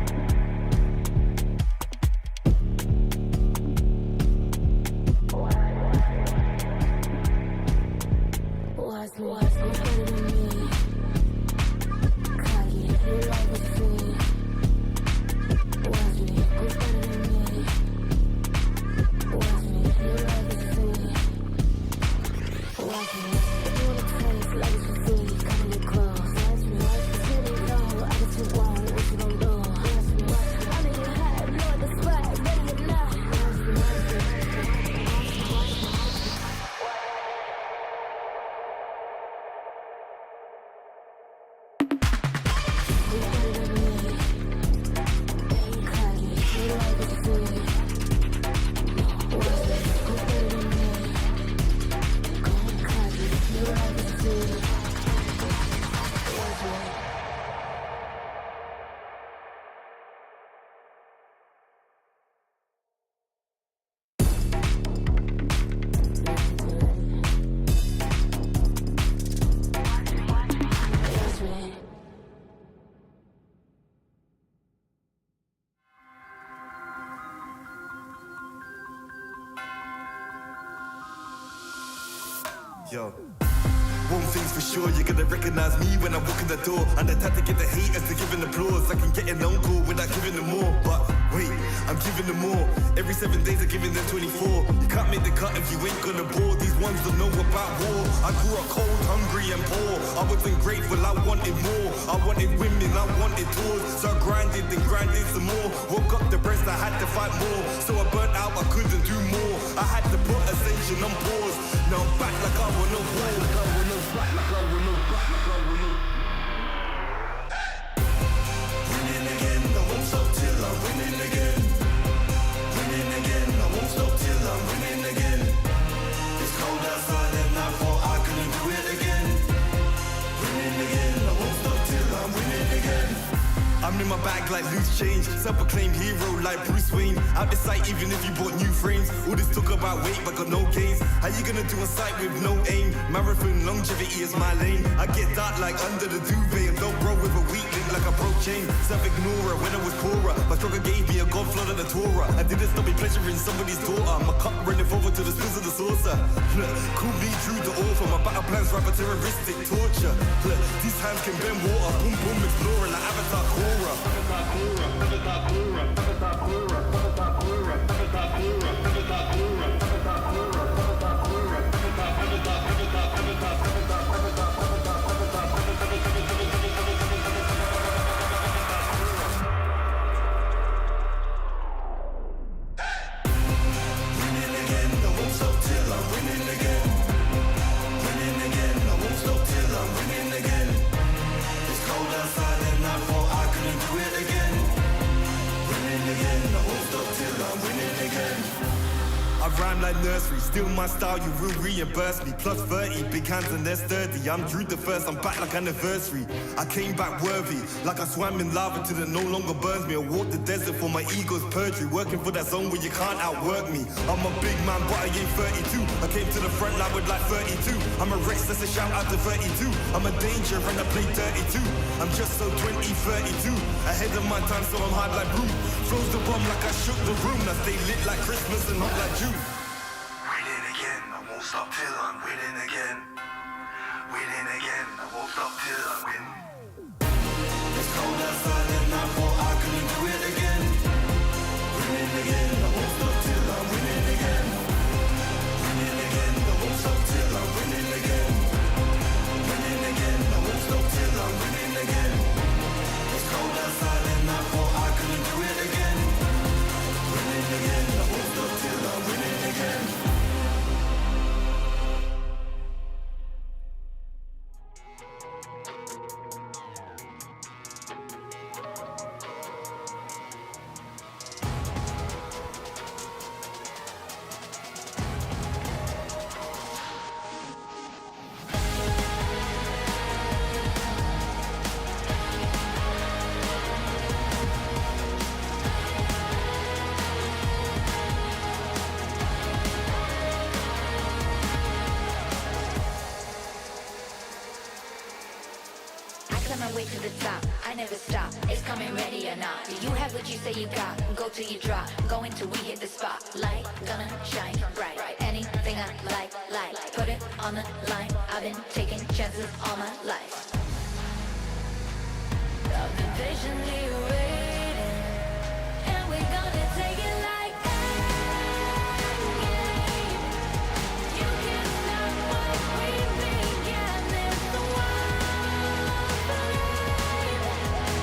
Watch me, better than me. Cocky, you like a free. Watch me, better than me. Watch me, you like a free. Watch me, you wanna taste like what you see. Come get close. Watch me, tell me low, I got you on, what you gon' do? Watch me, I know you hot, blow the spot, ready or not. Watch me, Yo. One thing's for sure, you're gonna recognize me when I walk in the door. And the type to get the haters to give an applause. I can get an encore without giving them more. But wait, I'm giving them more. Every 7 days I'm giving them 24. You can't make the cut if you ain't gonna bore. These ones don't know about war. I grew up cold, hungry and poor. I wasn't grateful, I wanted more. I wanted women, I wanted tours. So I grinded and grinded some more. Woke up depressed, I had to fight more. So I burnt out, I couldn't do more. I had to put ascension on pause. Now I'm back like I wanna war. Winning again, I won't stop till I'm winning again. Winning again, I won't stop till I'm winning again. It's cold outside and I thought I couldn't do it again. Winning again, I won't stop till I'm winning again. I'm in my bag like loose change. Self-proclaimed hero like Bruce Wayne. Out the sight even if you bought new frames. All this talk about weight but got no gains. How you gonna do a sight with no aim? Marathon longevity is my lane. I get dark like under the duvet. And don't grow with a weak link like a broke chain. Self-ignorer when I was poorer. My struggle gave me a god flood of the Torah. I didn't stop me pleasuring somebody's daughter. My cup running forward to the spills of the saucer. Call me true to author. My battle plans rapper terroristic torture. These hands can bend water. Boom boom exploring like Avatar Korra. Rhyme like nursery, still my style, you will reimburse me. Plus 30, big hands and they're sturdy. I'm Drew the first, I'm back like anniversary. I came back worthy, like I swam in lava till it no longer burns me. I walked the desert for my ego's perjury, working for that zone where you can't outwork me. I'm a big man, but I ain't 32. I came to the front line with like 32. I'm a race, that's a shout out to 32. I'm a danger and I play 32. I'm just so 20, 32. Ahead of my time, so I'm hard like Brew. Flows the bomb like I shook the room. I stay lit like Christmas and hot like June. Winning again, I won't stop till I'm winning again. climb my way to the top. I never stop. It's coming ready or not. Do you have what you say you got? Go till you drop. Going till we hit the spot. Light gonna shine bright. Anything I like. Put it on the line. I've been taking chances all my life. I've been patiently waiting, and we're gonna take it like game. You can't stop what we began. It's the wild flame.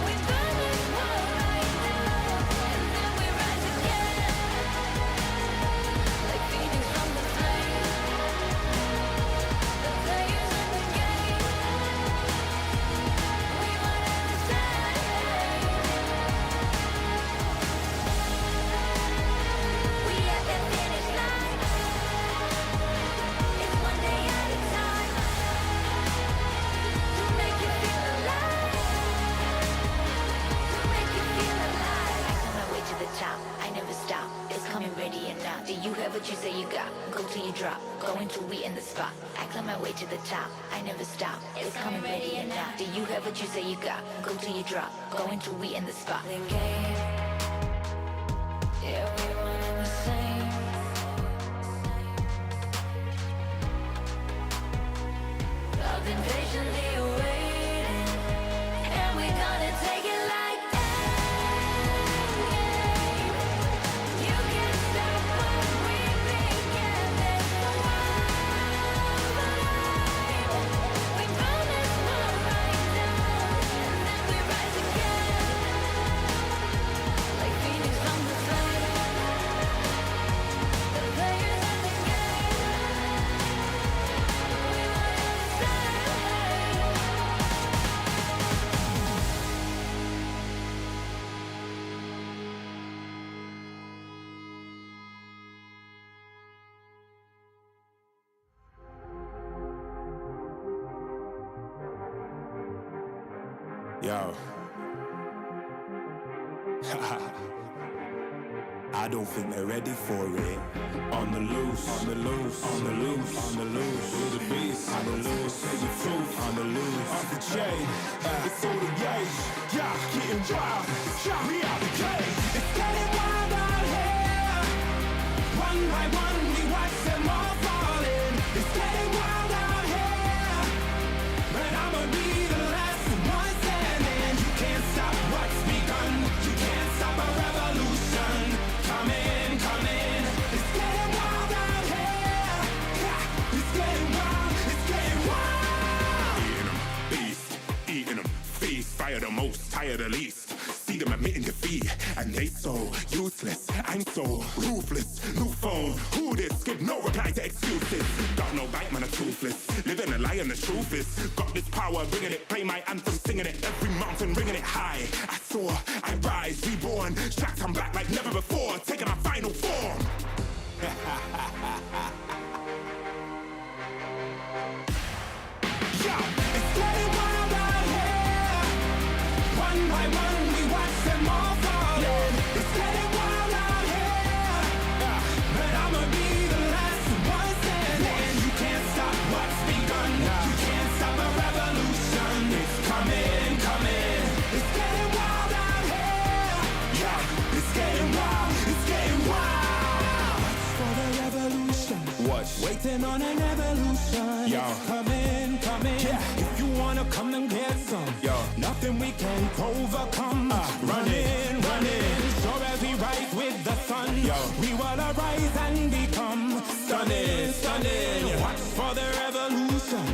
We burn this world right now, and then we rise again, like phoenix from the flame. The players in the game. We wanna we at the finish line. It's one day at a time. To make you feel alive. To make you feel alive. I climb my way to the top. I never stop. It's coming ready and now. Do you have what you say you got? Go till you drop. Going till we in the spot. I climb my way to the top. I never stop. It's coming ready and now. Do you have what you say you got? Go till you drop. Going till we in the spot. The game. Everyone in the same. I've been patiently waiting, and we're gonna take it like game. You can't stop what we began. It's the wild flame. We burn this world right down, and then we rise again, like phoenix from the flame. The players in the game. We wanna say. Yo. I don't think they're ready for it. On the loose, on the loose, on the loose, on the loose. With the beast, on the loose, say the truth, on the loose. Off the chain, it's all the gauge. Yeah, getting wild, shot me out the cage. It's getting wild out here. One by one, we watch them all falling. It's getting wild out here. But I'ma be the last one standing. You can't stop what's begun. You can't stop a revolution. Come in, come in. It's getting wild out here. Yeah, it's getting wild, it's getting wild. Eating them, feast. Fire the most, tire the least. See them admitting defeat, and they so useless. I'm so ruthless. New phone, who this? Give no reply to excuses. Got no bite, man, a toothless. Living a lie, and the truth is, got this power, bringing it. Play my anthem, singing it. Every mountain, ringing it high. I soar, I rise, reborn. Strapped, I'm back like never before. Taking my final form. Yo, it's getting wild out here. One by one, we watch them all falling. It's getting wild out here. But I'ma be the last one standing. You can't stop what's begun. You can't stop a revolution. It's coming, coming. It's getting wild out here. Yeah, it's getting wild. It's getting wild. What's for the revolution? What? Waiting on an evolution. Yo. It's coming, coming. Yeah. If you wanna come and get some, yo, nothing we can't overcome. Running, running. Sure as we rise with the sun, yo, we will arise and become stunning, stunning. Watch for the revolution.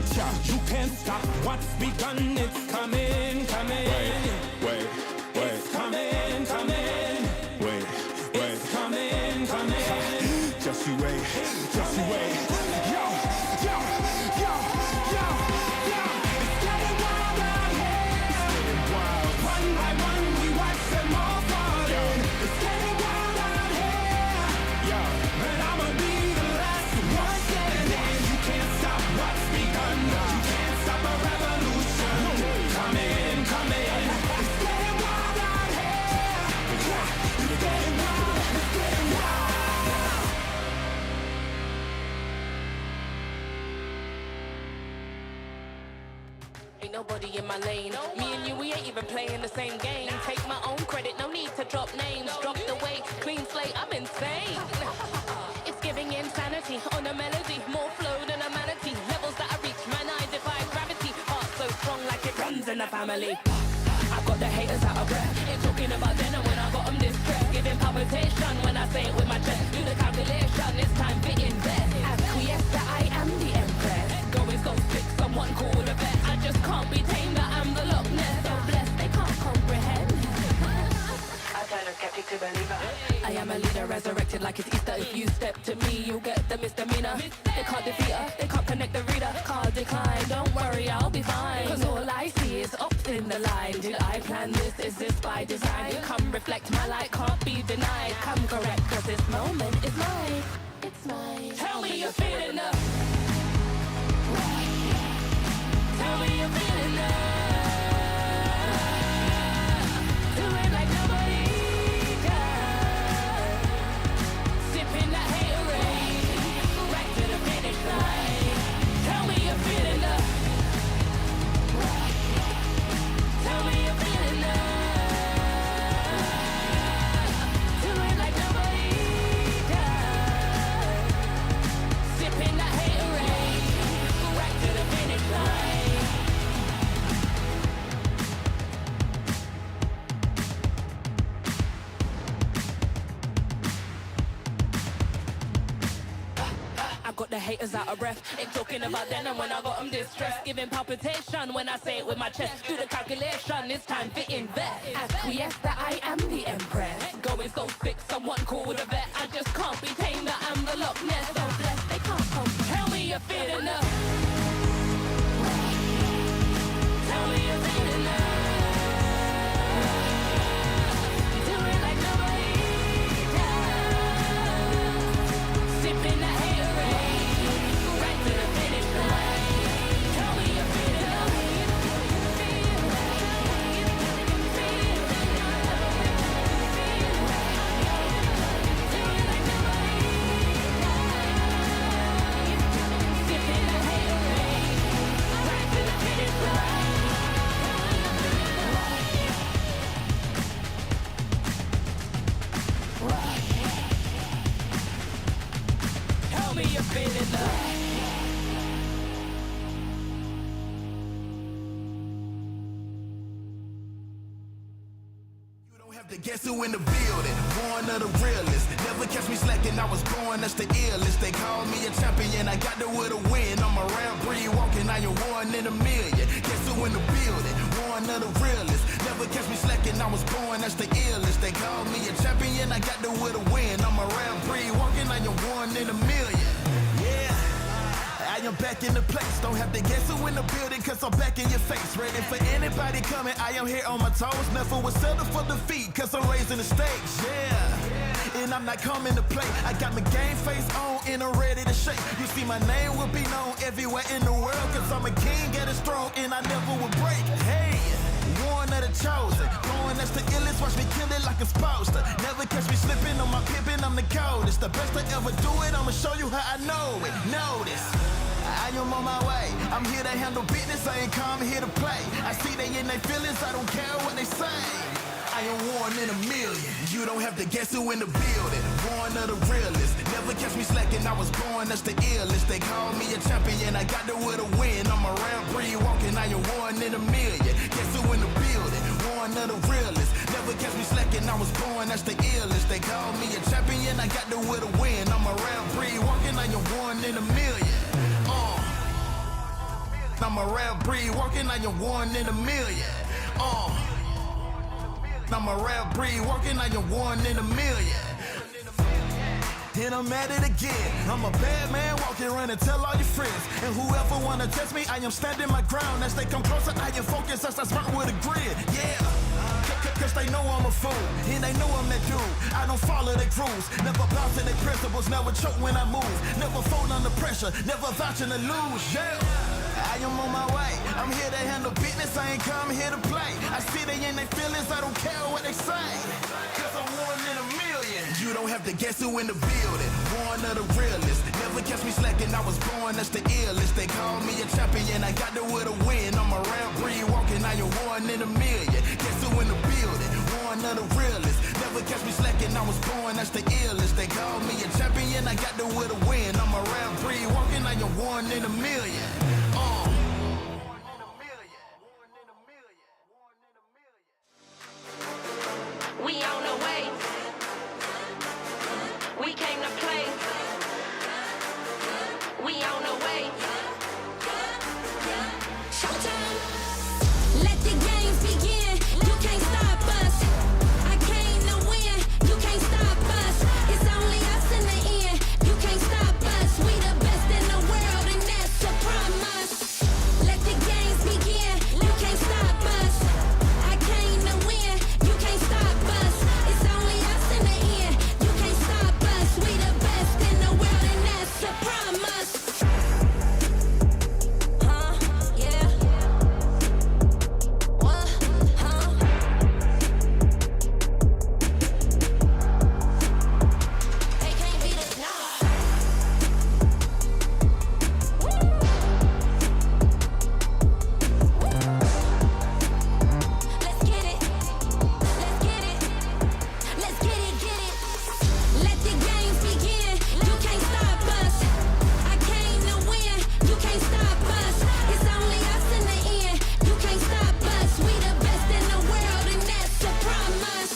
You can't stop what's begun. It's coming, coming. Wait. It's coming, coming. Wait. It's coming, coming. Just you wait, just you wait. Yo. It's getting wild out here. It's getting wild. One by one, we watch them all falling. It's getting wild out here. Yeah, but I'ma be the last one standing. You can't stop what's begun. You can't stop a revolution. Ain't nobody in my lane. Me and you, we ain't even playing the same game. Take my own credit, no need to drop names. Drop the weight, clean slate, I'm insane. It's giving insanity on a melody. More flow than a manatee. Levels that I reach, man, I defy gravity. Heart so strong like it runs in the family. I got the haters out of breath. Ain't talking about dinner when I got them distressed. Giving palpitation when I say it with my chest. Do the calculation, it's time to invest. Acquiesce that I am the empress. Going so sick, someone call the vet. I just can't be tamed, that I'm the Loch Ness. So blessed, they can't comprehend. I turn a skeptic to believer. I am a leader, resurrected like it's Easter. If you step to me, you'll get the misdemeanor. They can't defeat her, they can't connect the reader. Card decline, don't worry, I'll be fine. Cause all I see is ups in the line. Did I plan this? Is this by design? Come reflect, my light can't be denied. Come correct, cause this moment is mine. It's mine. Tell me you're feeling up. Tell me you're feeling up. Do it like nobody does. Sipping that haterade, right to the finish line. Tell me you're feeling up. Tell me you're feeling up. Do it like nobody does. Sipping that haterade, right to the finish line. I got the haters out of breath. Ain't talking about then and when I got them distressed. Giving palpitation when I say it with my chest. Do the calculation, it's time to invest. Acquiesce that I am the empress. Going so sick, someone call the vet. I just can't be tamed, that I'm the Loch Ness. So blessed, they can't come. Tell me you're feeling up. Tell me you're feeling up. Do it like nobody does. Sipping that haterade, right to the finish line. Tell me you're feeling up. Sipping that haterade, right to the finish line. Tell me you're feeling up. To guess who in the building, one of the realest. Never catch me slacking, I was born, that's the illest. They call me a champion, I got the will to win. I'm a rare breed walking, I am one in a million. Guess who in the building, one of the realest. Never catch me slacking, I was born, that's the illest. They call me a champion, I got the will to win. I'm a rare breed walking, I am one in a million. Yeah. I am back in the place, don't have to guess who in the building, cause I'm back in your face. Ready for anybody coming, I am here on my toes. Never will settle for defeat, cause I'm raising the stakes, yeah. And I'm not coming to play, I got my game face on and I'm ready to shake. You see my name will be known everywhere in the world, cause I'm a king, get it strong and I never will break. Hey, one of the chosen, going that's the illest, watch me kill it like a supposed to. Never catch me slipping on my pippin', I'm the coldest. The best I ever do it, I'ma show you how I know it. Notice, I am on my way, I'm here to handle business, I ain't come here to play. I see they in their feelings, I don't care what they say. I am one in a million, you don't have to guess who in the building. One of the realest, never catch me slacking, I was born, that's the illest. They call me a champion, I got the will to win. I'm a rare breed walking, I am one in a million. Guess who in the building, one of the realest. Never catch me slacking, I was born, that's the illest. They call me a champion, I got the will to win. I'm a rare breed walking, I am one in a million. I'm a rare breed walking, I am one in a million. I'm a rare breed walking, I am one in a million. And I'm at it again. I'm a bad man walking around and tell all your friends. And whoever wanna test me, I am standing my ground. As they come closer, I am focused as I sprint with a grid. Yeah. Cause they know I'm a fool, and they know I'm that dude. I don't follow their rules, never bow to their principles, never choke when I move, never fold under pressure, never vouching to lose, yeah. I am on my way, I'm here to handle business, I ain't come here to play. I see they in their feelings, I don't care what they say. Cause I'm one in a million. You don't have to guess who in the building, one of the realest. Never catch me slacking, I was born, that's the illest. They call me a champion, I got the will to win. I'm a rare catch me slacking, I was born, that's the illest. They call me a champion, I got the will to win. I'm a round breed, walking like you're one in a million. We on the way. We came to play. We on the way. Showtime. Let the games begin. You can't stop us. I came to win. You can't stop us. It's only us in the end. You can't stop us. We the best in the world, and that's a promise. Let the games begin. You can't stop us. I came to win. You can't stop us. It's only us in the end. You can't stop us. We the best in the world, and that's a promise. Huh? Yeah. What? Huh? They can't beat us now. Let's get it. Let's get it. Let's get it, get it. Let the games begin. You can't stop us. I came to win. You can't stop us. It's only us in the end. You can't stop us. We the best in the world, and that's a promise.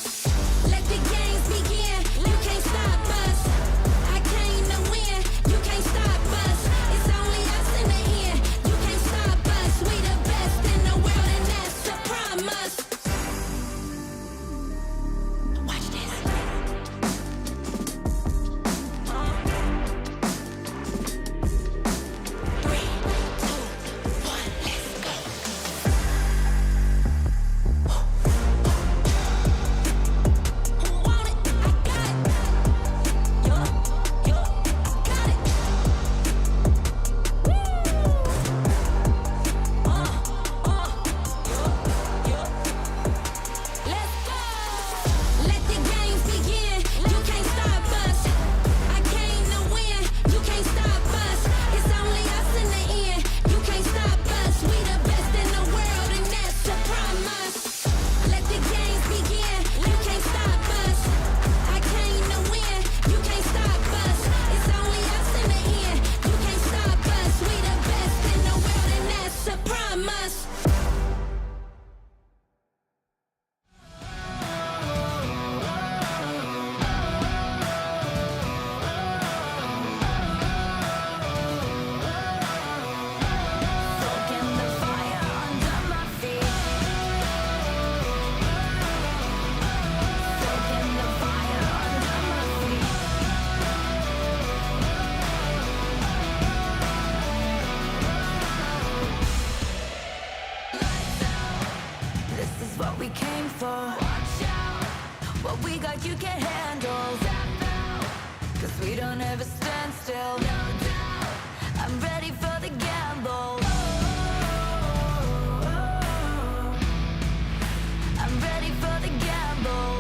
Let the games begin. You can't stop us. I came to win. You can't stop us. It's only us in the end. You can't stop us. We the best in the world, and that's a promise. Watch this. Let the games begin. You can't stop us. I came to win. You can't stop us. It's only us in the end. You can't stop us. We the best in the world, and that's a promise. Let the games begin. You can't stop us. I came to win. You can't stop us. It's only us in the end. You can't stop us. We the best in the world, and that's a promise. Soaking the fire under my feet. Soaking the fire under my feet. This is what we came for. Watch out. What we got you can't handle. Step out. 'Cause we don't ever stand still. No doubt. I'm ready for the gamble. I'm ready for the gamble.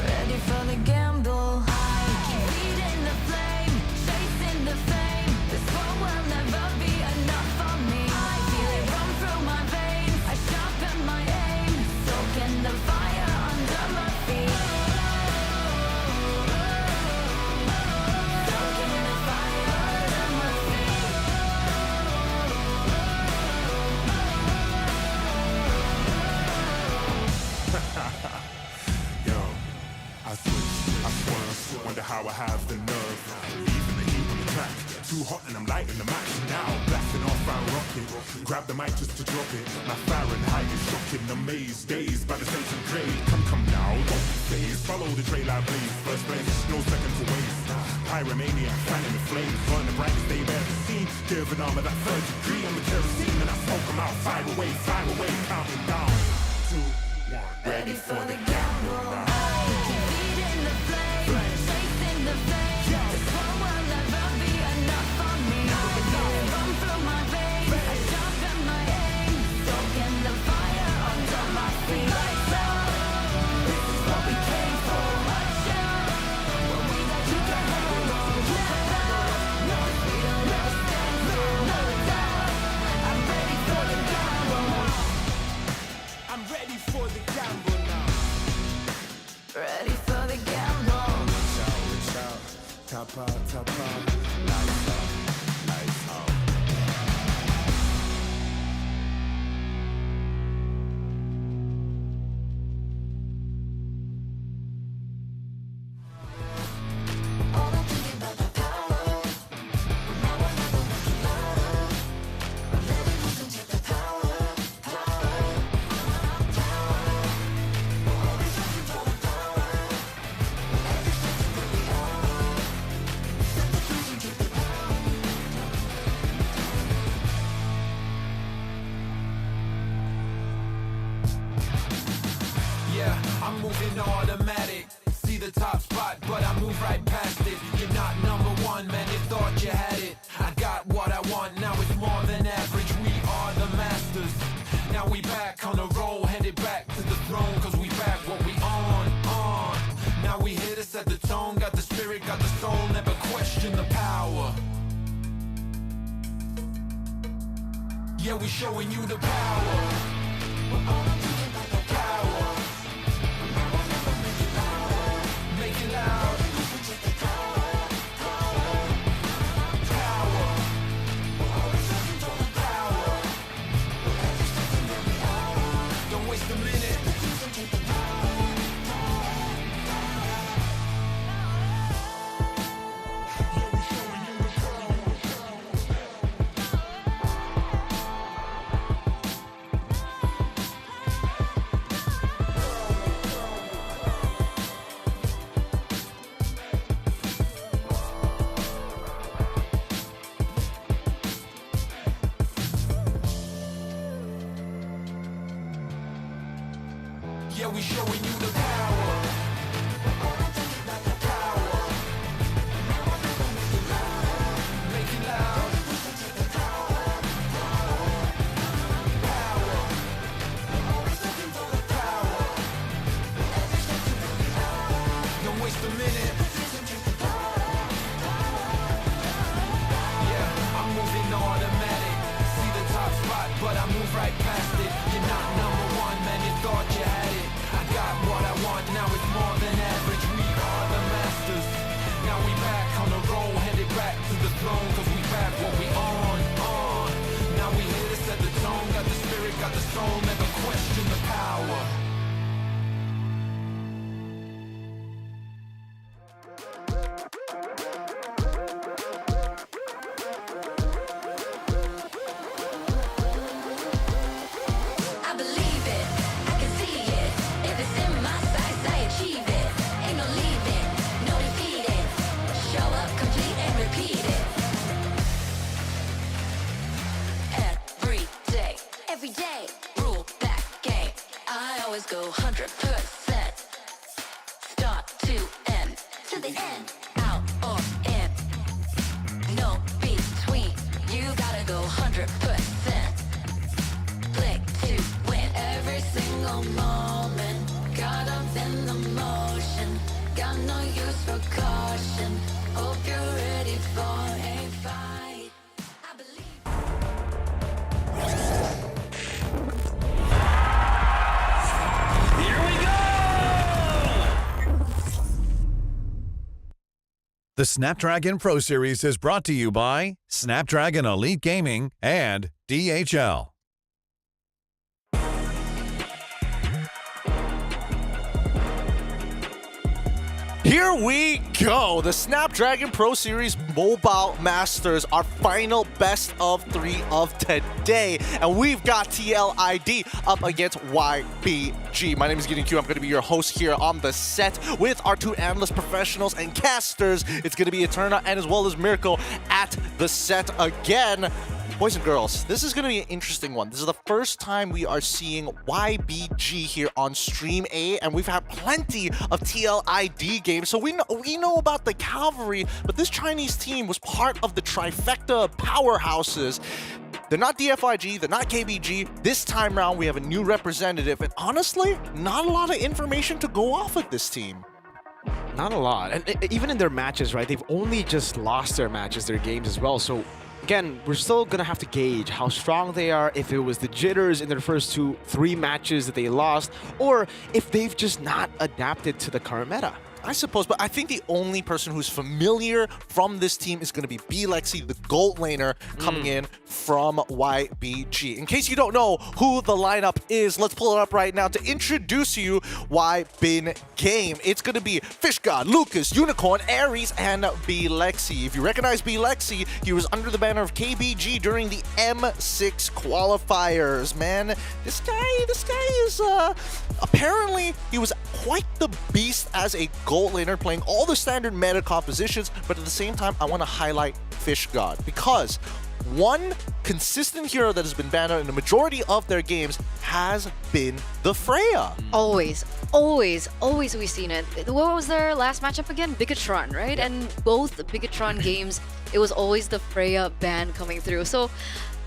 Ready for the gamble. I keep feeding the flame, chasing the fame. This war will never be enough for me. I feel it run through my veins. I sharpen my aim, soaking the fire under my feet. Soaking the fire under my feet. Yo, I switch, I swerve, wonder how I have the nerve. Leaving the heat on the track, too hot and I'm lighting the match. Now blasting off our rocket, grab the mic just to drop it. My Fahrenheit is shocking, amazed, dazed by the sense of grade. Come now, don't be phased, follow the trail I blaze. First place, no second to waste. Pyromaniac, fanning the flames, burn the brightest they've ever seen. Give an armor that third degree, I'm the kerosene and I smoke them out. Fire away, counting down. 2, 1, ready for the gamble. Keep feeding the flame, chasing the fame. This war will never be enough for me. I feel it run through my veins. I sharpen my aim, soaking the fire under my feet. Lights out. This is what we came for. Watch out. What we got you can't handle. Step out. We don't ever stand still. No doubt. I'm ready for the gamble. I'm Yeah, I'm moving automatic. See the top spot, but I move right past it. You're not number one, man, you thought you had it. I got what I want, now it's more than average. We are the masters. Now we back on the roll, headed back to the throne, cause we back what we on. Now we here to set the tone, got the spirit, got the soul, never question the power. Yeah, we showing you the power. Power. Make it loud. Power. Power. Don't waste a minute. Yeah, we showing you the power. Power. Make it loud. Power. Power. Don't waste a minute. Yeah, I'm moving automatic. See the top spot, but I move right past it. You're not number one, man, you thought you had it. I got what I want, now it's more than average. We are the masters. Now we back on the roll, headed back to the throne, cause we back what we on. Now we here to set the tone, got the spirit, got the soul, never question the power. I believe it, I can see it. If it's in my sights, I achieve it. Ain't no leaving, no defeating. Show up, complete and repeat it. Every day, rule that game. I always go 100%. Start to end, to the end, out or in. No between, you gotta go 100%. Click to win every single moment. Caught up in the motion. Got no use for caution. Hope you're ready for a fight. The Snapdragon Pro Series is brought to you by Snapdragon Elite Gaming and DHL. Here we go! The Snapdragon Pro Series Mobile Masters, our final best of 3 of today. And we've got TLID up against YBG. My name is Gideon Q. I'm going to be your host here on the set with our two analyst professionals and casters. It's going to be Eterna and as well as Mirko at the set again. Boys and girls, this is going to be an interesting one. This is the first time we are seeing YBG here on Stream A, and we've had plenty of TLID games, so we know about the Cavalry, but this Chinese team was part of the trifecta powerhouses. They're not DFIG, they're not KBG. This time around, we have a new representative, and honestly, not a lot of information to go off with this team. Not a lot. And even in their matches, right, they've only just lost their matches, their games as well. So again, we're still going to have to gauge how strong they are, if it was the jitters in their first 2-3 matches that they lost, or if they've just not adapted to the current meta. I suppose, but I think the only person who's familiar from this team is going to be Lexi, the gold laner, coming in from YBG. In case you don't know who the lineup is, let's pull it up right now to introduce you why Bin Game. It's going to be Fish God, Lucas, Unicorn, Aries, and Lexi. If you recognize Lexi, he was under the banner of KBG during the M6 qualifiers. Man, this guy is apparently he was quite the beast as a gold laner, playing all the standard meta compositions, but at the same time I want to highlight Fish God because one consistent hero that has been banned out in the majority of their games has been the Freya. Always we've seen it. What was their last matchup again? Bigatron, right? And both Bigatron games, it was always the Freya ban coming through. So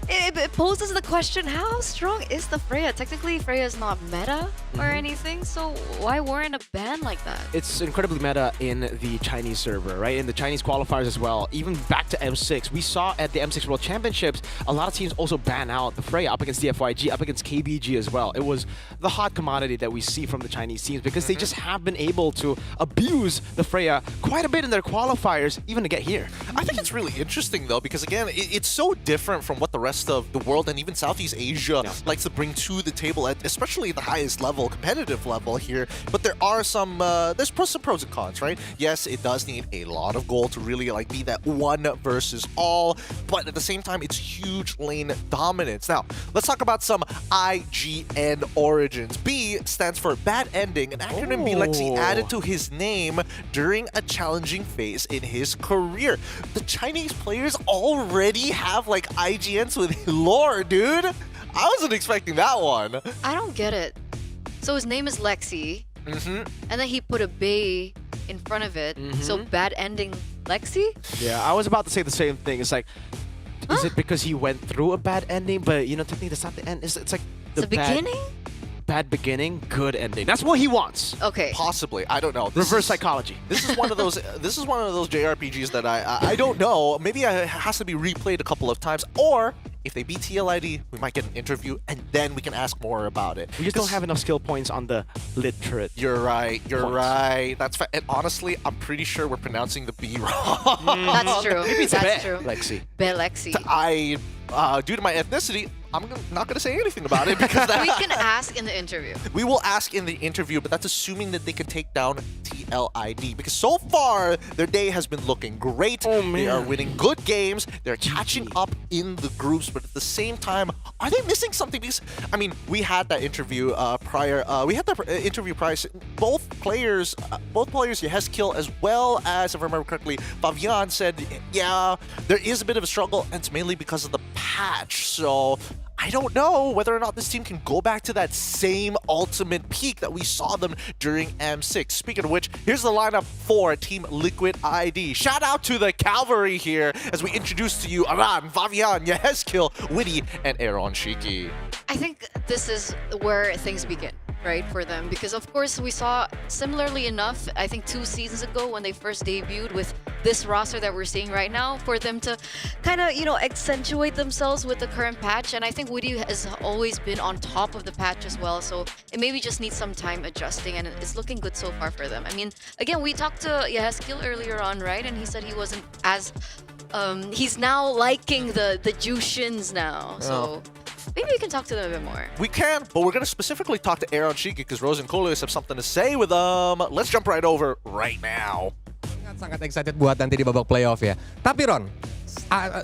it poses the question, how strong is the Freya? Technically, Freya is not meta or anything, so why warrant a ban like that? It's incredibly meta in the Chinese server, right? In the Chinese qualifiers as well. Even back to M6, we saw at the M6 World Championships, a lot of teams also ban out the Freya up against DFYG, up against KBG as well. It was the hot commodity that we see from the Chinese teams because they just have been able to abuse the Freya quite a bit in their qualifiers, even to get here. I think it's really interesting though, because again, it's so different from what the rest of the world and even Southeast Asia likes to bring to the table, at especially the highest level, competitive level here. But there are some pros and cons, right? Yes, it does need a lot of gold to really like be that one versus all, but at the same time, it's huge lane dominance. Now, let's talk about some IGN origins. B stands for bad ending, an acronym Lexi added to his name during a challenging phase in his career. The Chinese players already have like IGNs with lore, dude. I wasn't expecting that one. I don't get it. So his name is Lexi, and then he put a bay in front of it. So bad ending Lexi? Yeah, I was about to say the same thing. It's like, is it because he went through a bad ending? But you know, technically that's not the end. It's like the beginning? Bad beginning, good ending. That's what he wants. Okay. Possibly. I don't know. Reverse psychology. This is one of those. This is one of those JRPGs that I don't know. Maybe it has to be replayed a couple of times, or if they beat TLID, we might get an interview, and then we can ask more about it. We just don't have enough skill points on the literate. You're right. You're right. That's and honestly, I'm pretty sure we're pronouncing the B wrong. That's true. Maybe it's That's Be true. Lexi. Be Lexi. Due to my ethnicity, I'm not going to say anything about it because we can ask in the interview. We will ask in the interview, but that's assuming that they can take down TLID because so far their day has been looking great. They are winning good games. They're catching up in the groups, but at the same time, are they missing something? Because I mean, we had that interview prior. Both players, Yeheskill as well as, if I remember correctly, Fabian said, yeah, there is a bit of a struggle, and it's mainly because of the patch. So I don't know whether or not this team can go back to that same ultimate peak that we saw them during M6. Speaking of which, here's the lineup for Team Liquid ID. Shout out to the Cavalry here as we introduce to you Aran, Fabian, Yeheskill, Witty, and Aaron Shiki. I think this is where things begin, right, for them. Because of course we saw similarly enough, I think 2 seasons ago when they first debuted with this roster that we're seeing right now, for them to kind of, accentuate themselves with the current patch. And I think Woody has always been on top of the patch as well. So it maybe just needs some time adjusting, and it's looking good so far for them. I mean, again, we talked to Yeheskill earlier on, right? And he said he wasn't as, he's now liking the Jushins now. So maybe we can talk to them a bit more. We can, but we're going to specifically talk to Aaron Shiki because Rose and Coleus have something to say with them. Let's jump right over right now. Sangat excited buat nanti di babak playoff ya. Tapi Ron,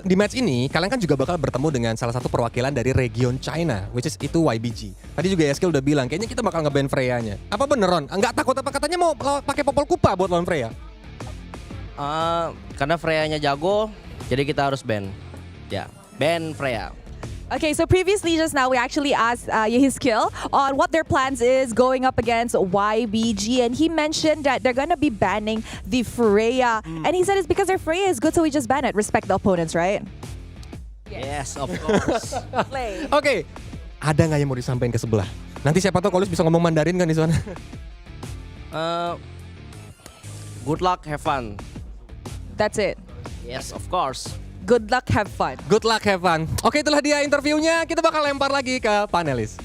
di match ini kalian kan juga bakal bertemu dengan salah satu perwakilan dari region China, which is itu YBG. Tadi juga Yeskill udah bilang, kayaknya kita bakal nge-ban Freya-nya. Apa bener Ron? Enggak takut apa katanya mau pakai popol kupa buat lawan Freya? Karena Freya-nya jago, jadi kita harus ban. Ya, ban Freya. Okay, so previously just now we actually asked Yeheskill on what their plans is going up against YBG, and he mentioned that they're gonna be banning the Freya, and he said it's because their Freya is good, so we just ban it. Respect the opponents, right? Yes, of course. Oke, ada nggak yang mau disampaikan ke sebelah? Nanti siapa tahu Coleus bisa ngomong Mandarin kan di sana. Good luck, have fun. That's it. Yes, of course. Good luck, have fun. Good luck, have fun. Oke, itulah dia interviewnya. Kita bakal lempar lagi ke panelis.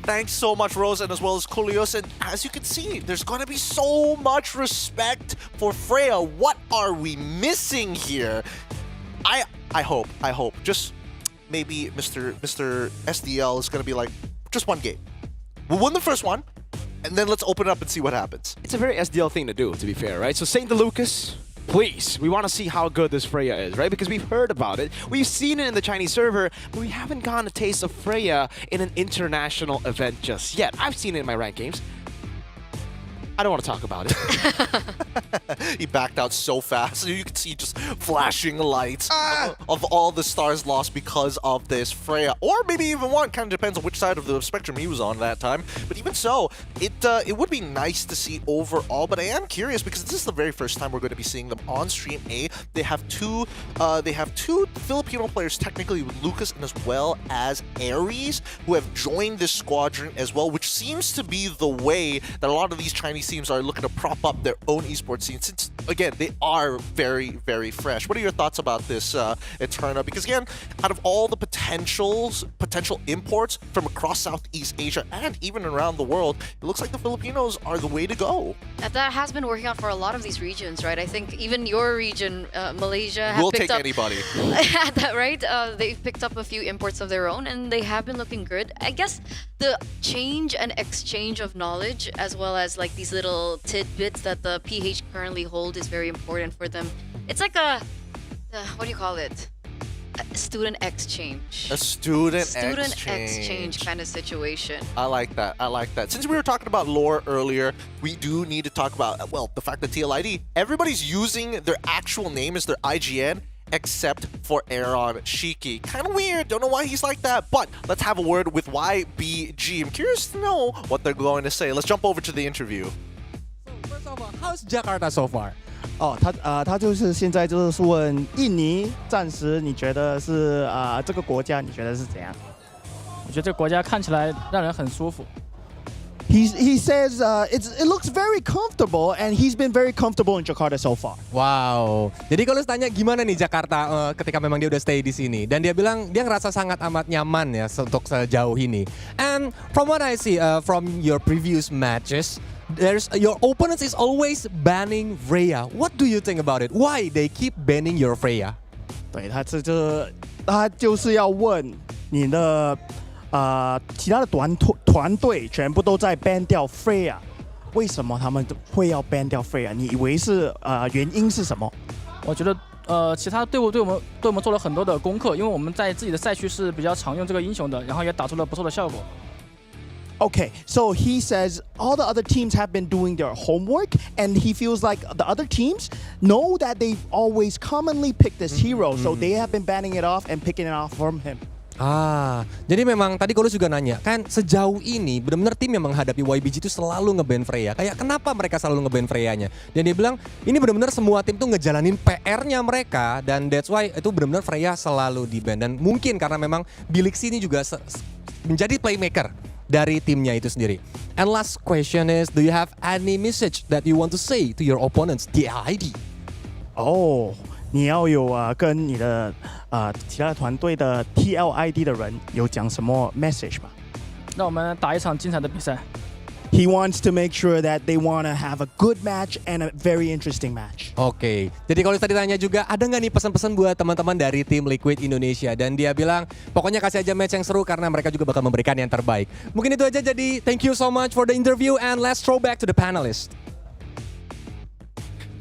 Thanks so much, Rose, and as well as Kulios. And as you can see, there's going to be so much respect for Freya. What are we missing here? I hope. Just maybe Mr. SDL is going to be like, just one game. We'll win the first one, and then let's open it up and see what happens. It's a very SDL thing to do, to be fair, right? So St. Lucas, please, we want to see how good this Freya is, right? Because we've heard about it, we've seen it in the Chinese server, but we haven't gotten a taste of Freya in an international event just yet. I've seen it in my ranked games. I don't want to talk about it. He backed out so fast. You can see just flashing lights of all the stars lost because of this Freya. Or maybe even one. Kind of depends on which side of the spectrum he was on that time. But even so, it would be nice to see overall. But I am curious because this is the very first time we're going to be seeing them on Stream A. They have two Filipino players, technically with Lucas and as well as Aries, who have joined this squadron as well, which seems to be the way that a lot of these Chinese teams are looking to prop up their own esports scene, since again they are very, very fresh. What are your thoughts about this Eterna? Because again, out of all the potential imports from across Southeast Asia and even around the world, it looks like the Filipinos are the way to go. That has been working out for a lot of these regions, right? I think even your region, Malaysia, have we'll picked take up anybody. that, right? They've picked up a few imports of their own, and they have been looking good. I guess the change and exchange of knowledge, as well as like these little tidbits that the PH currently hold, is very important for them. It's like a what do you call it? A student exchange. A student exchange kind of situation. I like that. I like that. Since we were talking about lore earlier, we do need to talk about, well, the fact that TLID, everybody's using their actual name as their IGN, except for Aaron Shiki. Kind of weird. Don't know why he's like that. But let's have a word with YBG. I'm curious to know what they're going to say. Let's jump over to the interview. So first of all, how's Jakarta so far? 他就是现在就是问印尼，暂时你觉得是这个国家你觉得是怎样？我觉得这个国家看起来让人很舒服。He says it looks very comfortable and he's been very comfortable in Jakarta so far. Wow. Jadi kalau tanya gimana nih Jakarta ketika memang dia udah stay di sini, dan dia bilang dia ngerasa sangat amat nyaman ya untuk sejauh ini. And from what I see from your previous matches, your opponents is always banning Freya. What do you think about it? Why they keep banning your Freya? 对，他就是要问你的其他的团队全部都在 ban 掉 Freya， 为什么他们会要 ban 掉 Freya？ 你以为是原因是什么？我觉得其他队伍对我们做了很多的功课，因为我们在自己的赛区是比较常用这个英雄的，然后也打出了不错的效果。Okay, so he says all the other teams have been doing their homework, and he feels like the other teams know that they've always commonly picked this hero, so they have been banning it off and picking it off from him. Jadi memang tadi Kolus juga nanya, kan sejauh ini benar-benar tim yang menghadapi YBG itu selalu nge-ban Freya. Kayak kenapa mereka selalu nge-ban Freya-nya? Dan dia bilang ini benar-benar semua tim tuh ngejalanin PR-nya mereka, dan that's why itu benar-benar Freya selalu di-ban. Dan mungkin karena memang Bilix ini juga menjadi playmaker dari timnya itu sendiri. And last question is, do you have any message that you want to say to your opponents, TLID? 你要有跟你的其他团队的 TLID 的人有讲什么 message 吧？让我们打一场精彩的比赛。He wants to make sure that they want to have a good match and a very interesting match. Oke, jadi kalau tadi tanya juga, ada nggak nih pesan-pesan buat teman-teman dari tim Liquid Indonesia? Dan dia bilang, pokoknya kasih aja match yang seru karena mereka juga bakal memberikan yang terbaik. Mungkin itu aja, jadi thank you so much for the interview and let's throw back to the panelists.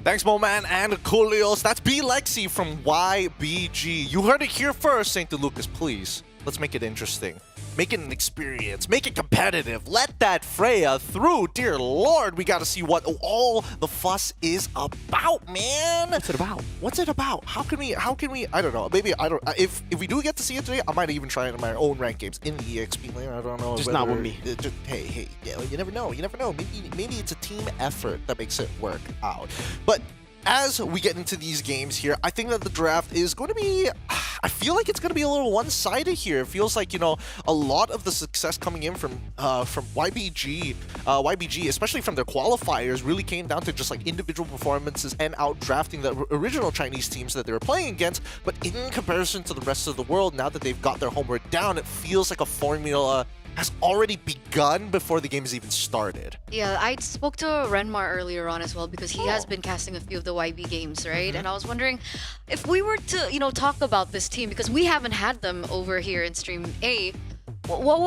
Thanks, Moman and Kulios. That's B Lexi from YBG. You heard it here first, St. Lucas. Please, let's make it interesting. Make it an experience. Make it competitive. Let that Freya through. Dear Lord, we got to see what all the fuss is about, man. What's it about? What's it about? How can we? I don't know. Maybe I don't. If we do get to see it today, I might even try it in my own ranked games in the EXP lane. I don't know. Just not with me. Hey, yeah, you never know. You never know. Maybe it's a team effort that makes it work out. But as we get into these games here, I think that the draft is going to be, I feel like it's going to be a little one-sided here. It feels like, a lot of the success coming in from YBG, especially from their qualifiers, really came down to just like individual performances and out-drafting the original Chinese teams that they were playing against. But in comparison to the rest of the world, now that they've got their homework down, it feels like a formula has already begun before the game has even started. Yeah, I spoke to Renmar earlier on as well because he has been casting a few of the YB games, right? And I was wondering if we were to, talk about this team because we haven't had them over here in Stream A. What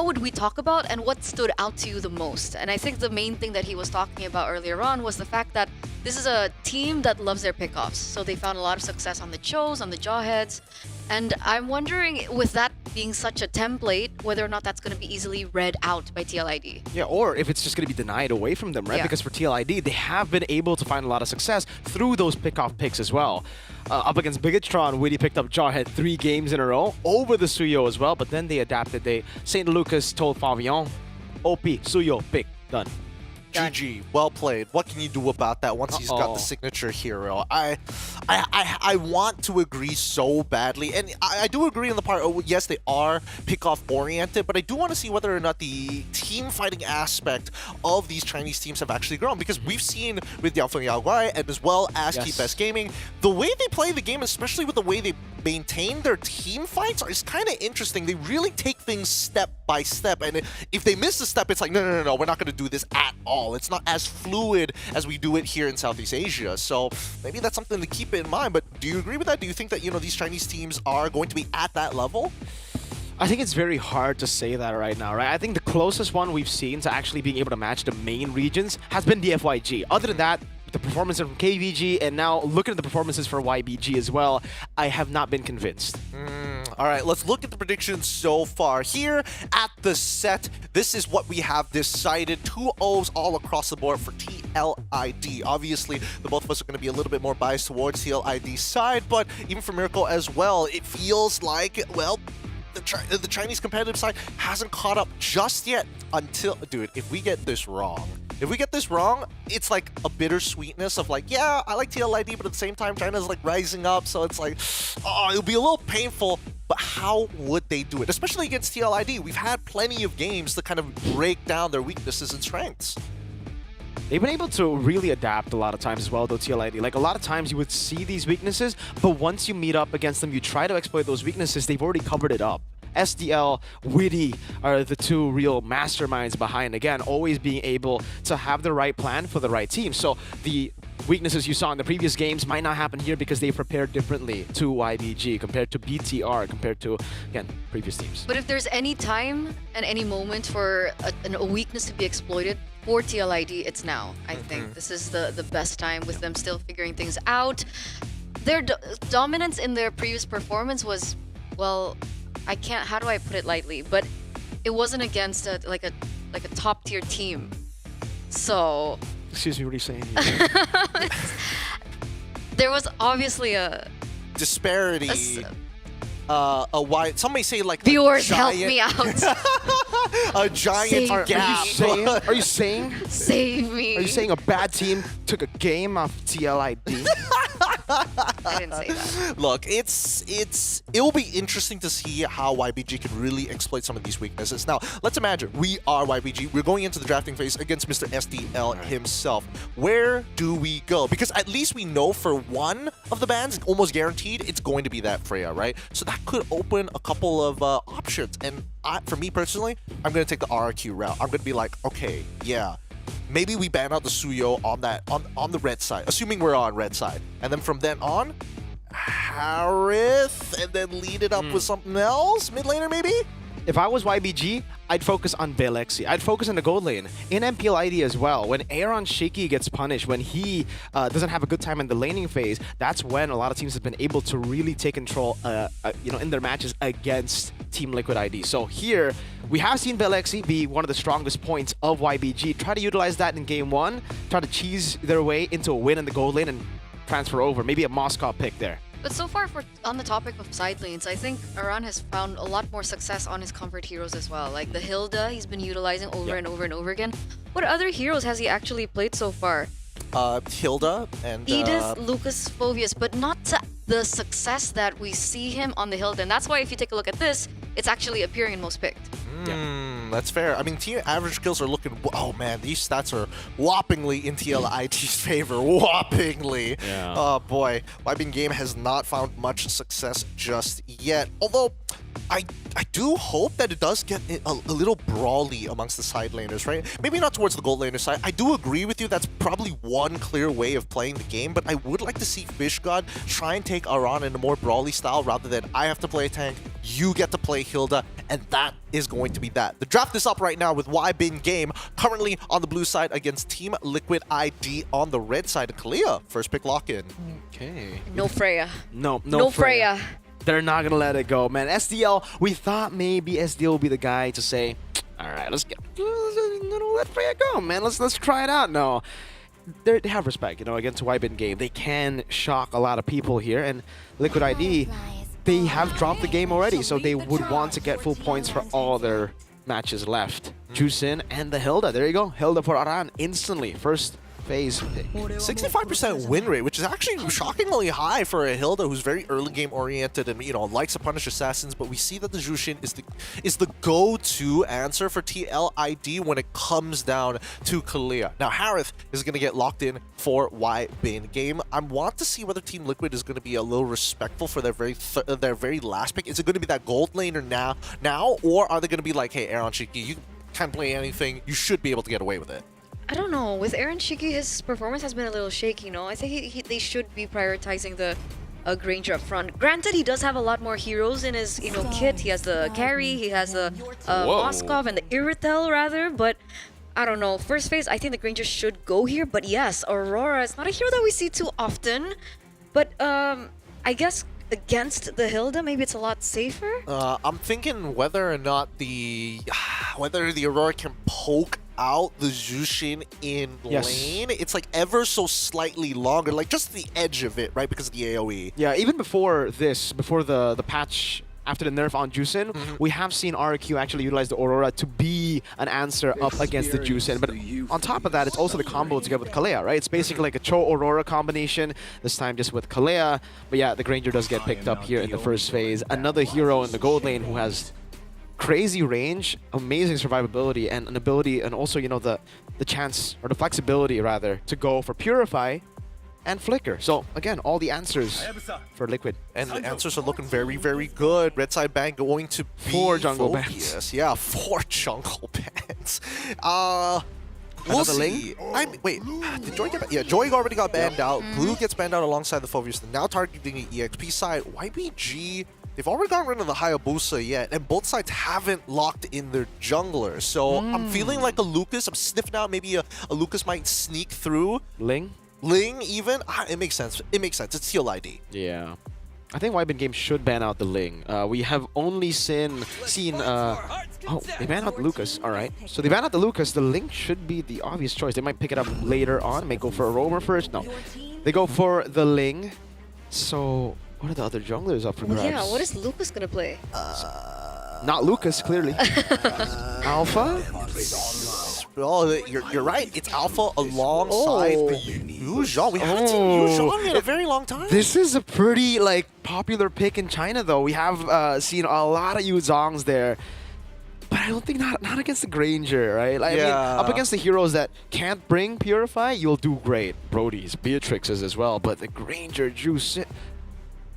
would we talk about and what stood out to you the most? And I think the main thing that he was talking about earlier on was the fact that this is a team that loves their pickoffs. So they found a lot of success on the Chos, on the Jawheads. And I'm wondering, with that being such a template, whether or not that's going to be easily read out by TLID. Yeah, or if it's just going to be denied away from them, right? Yeah. Because for TLID, they have been able to find a lot of success through those pick-off picks as well. Up against Bigatron, Witty picked up Jawhead 3 games in a row over the Suyo as well, but then they adapted. St. Lucas told Favion, OP, Suyo, pick, done. GG, well played. What can you do about that once he's got the signature hero? I want to agree so badly, and I do agree on the part, yes, they are pick-off oriented, but I do want to see whether or not the team fighting aspect of these Chinese teams have actually grown, because we've seen with Yaofeng Yaoguai and as well as Keep Best Gaming, the way they play the game, especially with the way they maintain their team fights, is kind of interesting. They really take things step by step, and if they miss a step, it's like, no, we're not going to do this at all. It's not as fluid as we do it here in Southeast Asia. So maybe that's something to keep in mind. But do you agree with that? Do you think that, these Chinese teams are going to be at that level? I think it's very hard to say that right now, right? I think the closest one we've seen to actually being able to match the main regions has been the FYG. Other than that, the performance from KVG and now looking at the performances for YBG as well, I have not been convinced. All right, let's look at the predictions so far. Here at the set, this is what we have decided. 2 O's all across the board for TLID. Obviously, the both of us are going to be a little bit more biased towards TLID's side, but even for Miracle as well, it feels like, well, the Chinese competitive side hasn't caught up just yet until, dude, if we get this wrong, it's like a bittersweetness of like, yeah, I like TLID, but at the same time, China's like rising up, so it's like, oh, it'll be a little painful, but how would they do it? Especially against TLID. We've had plenty of games to kind of break down their weaknesses and strengths. They've been able to really adapt a lot of times as well, though, TLID. Like, a lot of times you would see these weaknesses, but once you meet up against them, you try to exploit those weaknesses, they've already covered it up. SDL, Witty are the 2 real masterminds behind, again, always being able to have the right plan for the right team. So the weaknesses you saw in the previous games might not happen here because they prepared differently to YBG compared to BTR, compared to, again, previous teams. But if there's any time and any moment for a weakness to be exploited for TLID, it's now. I think this is the best time with them still figuring things out. Their dominance in their previous performance was, well, how do I put it lightly? But it wasn't against a top tier team. So. Excuse me, what are you saying? There was obviously a disparity. Some may say like viewers help me out. A giant gap. Are you saying? Save me. Are you saying a bad team took a game off TLID? I didn't say that. Look, it will be interesting to see how YBG can really exploit some of these weaknesses. Now, let's imagine we are YBG. We're going into the drafting phase against Mr. SDL himself. Where do we go? Because at least we know for one of the bands, almost guaranteed, it's going to be that Freya, right? So that could open a couple of options. And for me personally, I'm going to take the RRQ route. I'm going to be like, okay, yeah. Maybe we ban out the Suyo on the red side, assuming we're on red side. And then from then on, Harith, and then lead it up with something else? Mid laner maybe? If I was YBG, I'd focus on Belexi. I'd focus on the gold lane. In MPLID as well, when Aaron Shaky gets punished, when he doesn't have a good time in the laning phase, that's when a lot of teams have been able to really take control in their matches against Team Liquid ID. So here, we have seen Belexi be one of the strongest points of YBG. Try to utilize that in game 1, try to cheese their way into a win in the gold lane and transfer over. Maybe a Moscow pick there. But so far, on the topic of side lanes, I think Aran has found a lot more success on his comfort heroes as well. Like the Hilda, he's been utilizing over and over and over again. What other heroes has he actually played so far? Hilda and Edith, Lucas, Phoveus, but not to the success that we see him on the Hilda. And that's why if you take a look at this, it's actually appearing in most picked. That's fair. I mean, team average kills are looking... Oh, man, these stats are whoppingly in TLID's favor. Whoppingly. Yeah. Oh, boy. YBN Game has not found much success just yet. Although, I do hope that it does get a little brawly amongst the side laners, right? Maybe not towards the gold laner side. I do agree with you. That's probably one clear way of playing the game, but I would like to see Fish God try and take Aran in a more brawly style rather than I have to play a tank, you get to play Hilda, and that is going to be that. The draft is up right now with YBin Game currently on the blue side against Team Liquid ID on the red side. Kalia, first pick lock-in. Okay. No Freya. No Freya. They're not gonna let it go, man. SDL, we thought maybe SDL would be the guy to say, all right, let's let Freya go, man. Let's try it out. No, they have respect, against YBin Game. They can shock a lot of people here, and Liquid ID, they have dropped the game already, so they would want to get full points for all their matches left. Juicin and the Hilda. There you go. Hilda for Aran instantly. First phase pick. 65% win rate, which is actually shockingly high for a Hilda who's very early game oriented and likes to punish assassins. But we see that the Jushin is the go-to answer for TLID when it comes down to Kalia. Now Harith is going to get locked in for YBin Game. I want to see whether Team Liquid is going to be a little respectful for their very last pick. Is it going to be that gold laner now, or are they going to be like, hey, Aaron Shiki, you can't play anything. You should be able to get away with it. I don't know. With Aaron Shiki, his performance has been a little shaky, I think they should be prioritizing the Granger up front. Granted, he does have a lot more heroes in his kit. He has the carry, he has the Moskov and the Iritel rather, but I don't know. First phase, I think the Granger should go here, but yes, Aurora is not a hero that we see too often, but I guess against the Hilda, maybe it's a lot safer. I'm thinking whether or not the Aurora can poke out the Jushin in lane. It's like ever so slightly longer, like just the edge of it, right? Because of the AoE. Yeah, even before the patch after the nerf on Juicin, we have seen RQ actually utilize the Aurora to be an answer up against the Juicin. But on top of that, it's also the combo together with Kalea, right? It's basically like a Cho-Aurora combination, this time just with Kalea. But yeah, the Granger does get picked up here in the first phase. Another hero in the gold lane who has crazy range, amazing survivability, and an ability, and also, the chance, or the flexibility rather, to go for Purify and Flicker. So again, all the answers for Liquid. And the answers are looking very, very good. Red side ban going to be 4 jungle Phobius. bans. Yeah, 4 jungle bans. We'll see. Wait, did Joy get banned? Yeah, Joy already got banned out. Blue gets banned out alongside the Phobius. Now targeting the EXP side. YBG, they've already gotten rid of the Hayabusa yet, and both sides haven't locked in their jungler. So I'm feeling like a Lucas. I'm sniffing out maybe a Lucas might sneak through. Ling even. It makes sense. It makes sense. It's TLID. Yeah. I think YBin Game should ban out the Ling. We have only seen oh, they banned out the Lucas. All right. So they banned out the Lucas. The Ling should be the obvious choice. They might pick it up later on. May go for a roamer first. No. They go for the Ling. So what are the other junglers up for grabs? Yeah, what is Lucas gonna play? Not Lucas, clearly. Alpha? Oh, you're right. It's Alpha alongside the Yu Zhong. We haven't seen Yu Zhong in a very long time. This is a pretty popular pick in China, though. We have seen a lot of Yu Zhongs there. But I don't think not against the Granger, right? I mean, up against the heroes that can't bring Purify, you'll do great. Brody's, Beatrix's as well. But the Granger, Juice...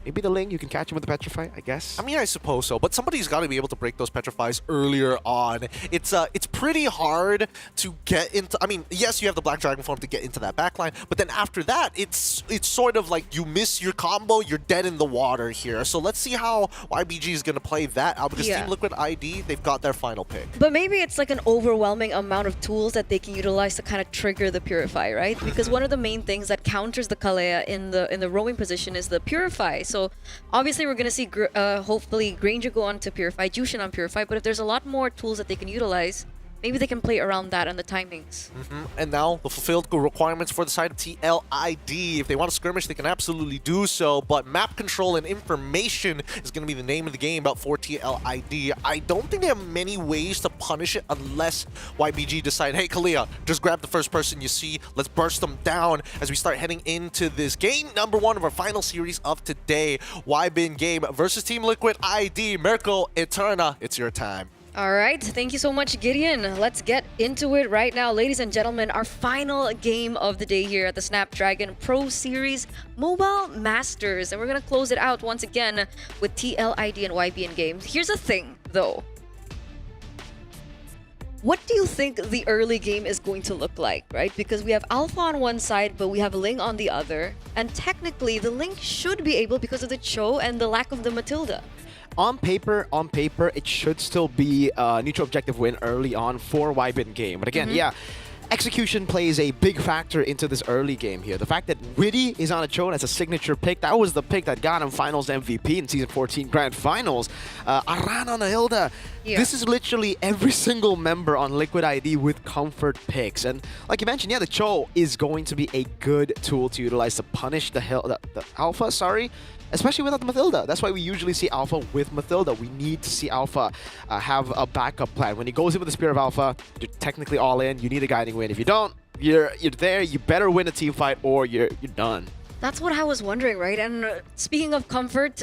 Maybe the Ling, you can catch him with the Petrify, I guess. I mean, I suppose so, but somebody's got to be able to break those Petrifies earlier on. It's pretty hard to get into... I mean, yes, you have the Black Dragon form to get into that backline, but then after that, it's sort of like you miss your combo, you're dead in the water here. So let's see how YBG is going to play that out, because Team Liquid ID, they've got their final pick. But maybe it's like an overwhelming amount of tools that they can utilize to kind of trigger the Purify, right? Because one of the main things that counters the Kalea in the roaming position is the Purify. So obviously we're going to see hopefully Granger go on to Purify, Jushin on Purify, but if there's a lot more tools that they can utilize, maybe they can play around that and the timings. And now the fulfilled requirements for the side of TLID. If they want to skirmish, they can absolutely do so, but map control and information is going to be the name of the game for TLID. I don't think they have many ways to punish it unless YBG decide, hey, Kalia, just grab the first person you see. Let's burst them down as we start heading into this game number 1 of our final series of today. YBin Game versus Team Liquid ID. Mirko Eterna, it's your time. All right, thank you so much, Gideon. Let's get into it right now. Ladies and gentlemen, our final game of the day here at the Snapdragon Pro Series Mobile Masters. And we're going to close it out once again with TLID and YBN Games. Here's the thing, though. What do you think the early game is going to look like, right? Because we have Alpha on one side, but we have Ling on the other. And technically, the Ling should be able because of the Cho and the lack of the Matilda. On paper, it should still be a neutral objective win early on for YBN Game. But again, yeah, execution plays a big factor into this early game here. The fact that Witty is on a Cho as a signature pick, that was the pick that got him Finals MVP in Season 14 Grand Finals. Aran on a Hilda. Yeah. This is literally every single member on Liquid ID with comfort picks. And like you mentioned, yeah, the Cho is going to be a good tool to utilize to punish the Alpha, especially without the Matilda. That's why we usually see Alpha with Matilda. We need to see Alpha have a backup plan. When he goes in with the Spear of Alpha, you're technically all in. You need a guiding win. If you don't, you're there. You better win a team fight or you're done. That's what I was wondering, right? And speaking of comfort,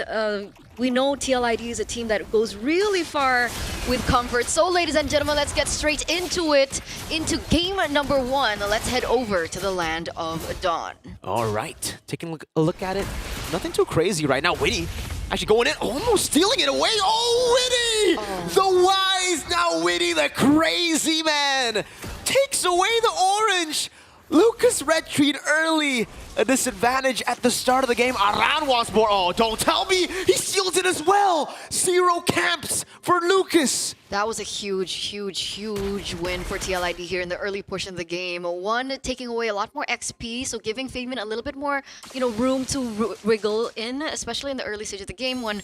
we know TLID is a team that goes really far with comfort. So, ladies and gentlemen, let's get straight into it. Into game number 1. Let's head over to the land of Dawn. All right. Taking a look at it. Nothing too crazy right now. Witty actually going in, almost stealing it away. Oh, Witty! The wise now Witty, the crazy man, takes away the orange. Lucas retreat early. A disadvantage at the start of the game. Aran wants more. Oh, don't tell me. He steals it as well. 0 camps for Lucas. That was a huge win for TLID here in the early portion of the game. One, taking away a lot more XP, so giving Fabian a little bit more, room to wriggle in, especially in the early stage of the game when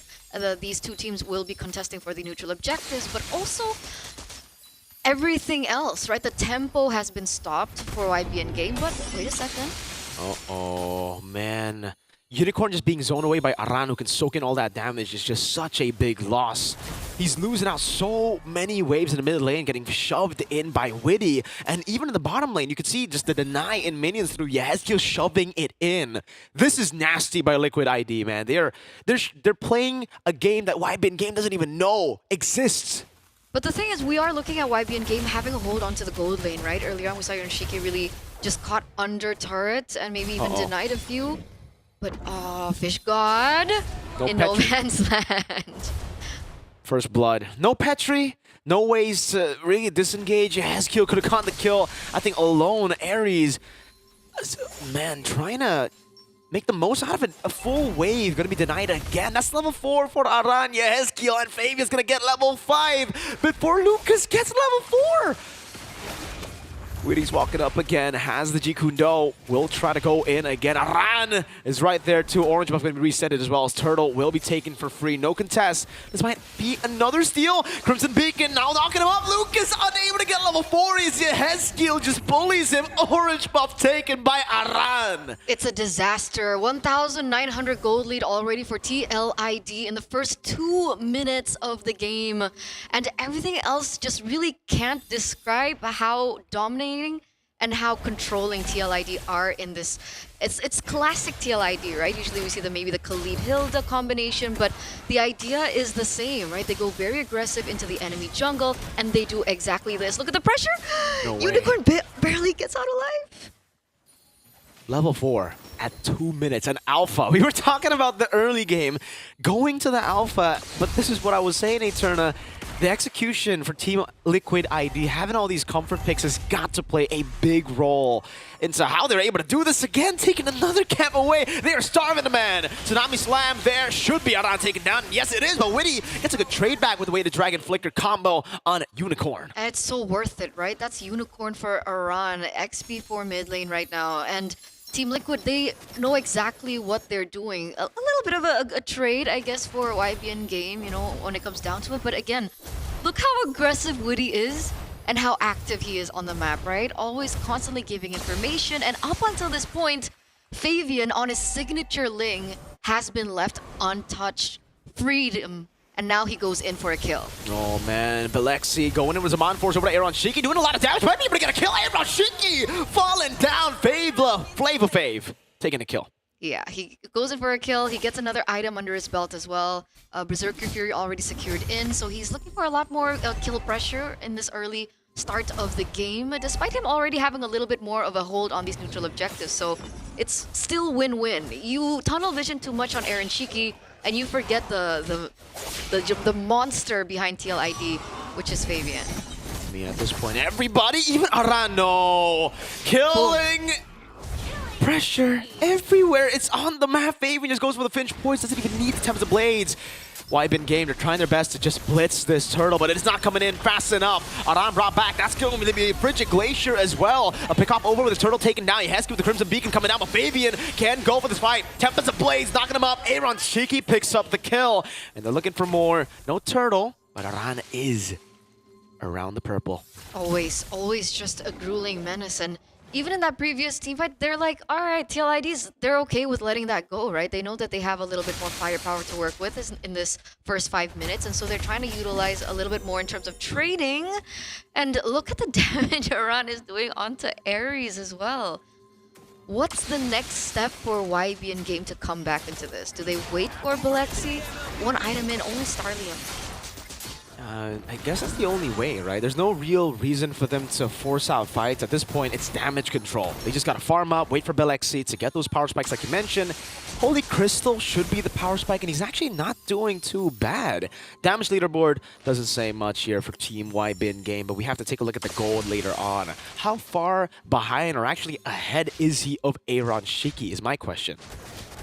these two teams will be contesting for the neutral objectives, but also everything else, right? The tempo has been stopped for YBN Game, but wait a second. Oh man. Unicorn just being zoned away by Aran, who can soak in all that damage, is just such a big loss. He's losing out so many waves in the mid lane, getting shoved in by Witty. And even in the bottom lane, you can see just the deny in minions through Yehezkiel shoving it in. This is nasty by Liquid ID, man. They're playing a game that YBN Game doesn't even know exists. But the thing is, we are looking at YBN Game having a hold onto the gold lane, right? Earlier on, we saw Yonshiki really just caught under turret and maybe even denied a few. But, Fish God in no man's land. First blood. No Petri, no ways to really disengage. Yehezkiel could have gotten the kill, I think, alone. Ares, man, trying to make the most out of it. A full wave going to be denied again. That's level 4 for Aran, Yehezkiel, and Fabian's going to get level 5 before Lucas gets level 4. Witty's walking up again, has the Jikundo, will try to go in again. Aran is right there too. Orange buff going to be resetted as well as Turtle will be taken for free. No contest. This might be another steal. Crimson Beacon now knocking him up. Lucas unable to get level 4. Yehezkiel just bullies him. Orange buff taken by Aran. It's a disaster. 1,900 gold lead already for TLID in the first 2 minutes of the game. And everything else just really can't describe how dominating and how controlling TLID are in this. It's classic TLID, right? Usually we see maybe the Khalid Hilda combination, but the idea is the same, right? They go very aggressive into the enemy jungle, and they do exactly this. Look at the pressure! No Unicorn barely gets out alive. Level 4 at 2 minutes. An alpha. We were talking about the early game going to the alpha, but this is what I was saying, Eterna. The execution for Team Liquid ID, having all these comfort picks, has got to play a big role into how they're able to do this again, taking another camp away. They are starving the man. Tsunami Slam there, should be Aran taken down. Yes, it is, but Witty gets a good trade back with the way the Dragon Flicker combo on Unicorn. And it's so worth it, right? That's Unicorn for Aran, XP for mid lane right now. And Team Liquid, they know exactly what they're doing. A little bit of a trade, I guess, for YBN Game, when it comes down to it. But again, look how aggressive Witty is and how active he is on the map, right? Always constantly giving information. And up until this point, Fabian on his signature Ling has been left untouched. Freedom. And now he goes in for a kill. Oh man, Belexi going in with Zaman Force over to Aaron Shiki, doing a lot of damage. Might be able to get a kill. Aaron Shiki falling down. Flavor Fave taking a kill. Yeah, he goes in for a kill. He gets another item under his belt as well. Berserker Fury already secured in, so he's looking for a lot more kill pressure in this early start of the game, despite him already having a little bit more of a hold on these neutral objectives. So it's still win-win. You tunnel vision too much on Aaron Shiki, and you forget the monster behind TLID, which is Fabian. I mean, at this point, everybody, even Arano, killing. Pressure everywhere. It's on the map. Fabian just goes for the Finch poise. Doesn't even need the Tempest of Blades. YBin game, they're trying their best to just blitz this turtle, but it's not coming in fast enough. Aran brought back. That's going to be a Frigid Glacier as well. A pick off over with the turtle taken down. Hesky with the Crimson Beacon coming down, but Fabian can go for this fight. Tempest of Blades knocking him up. Aaron Shiki picks up the kill, and they're looking for more. No turtle, but Aran is around the purple. Always just a grueling menace. And even in that previous teamfight, they're like, all right, TLIDs, they're okay with letting that go, right? They know that they have a little bit more firepower to work with in this first 5 minutes, and so they're trying to utilize a little bit more in terms of trading. And look at the damage Aran is doing onto Ares as well. What's the next step for YBN game to come back into this? Do they wait for Belexi? One item in, only Starlium. I guess that's the only way, right? There's no real reason for them to force out fights. At this point, it's damage control. They just gotta farm up, wait for Belexi to get those power spikes like you mentioned. Holy Crystal should be the power spike, and he's actually not doing too bad. Damage leaderboard doesn't say much here for Team YBin game, but we have to take a look at the gold later on. How far behind or actually ahead is he of Aaron Shiki is my question.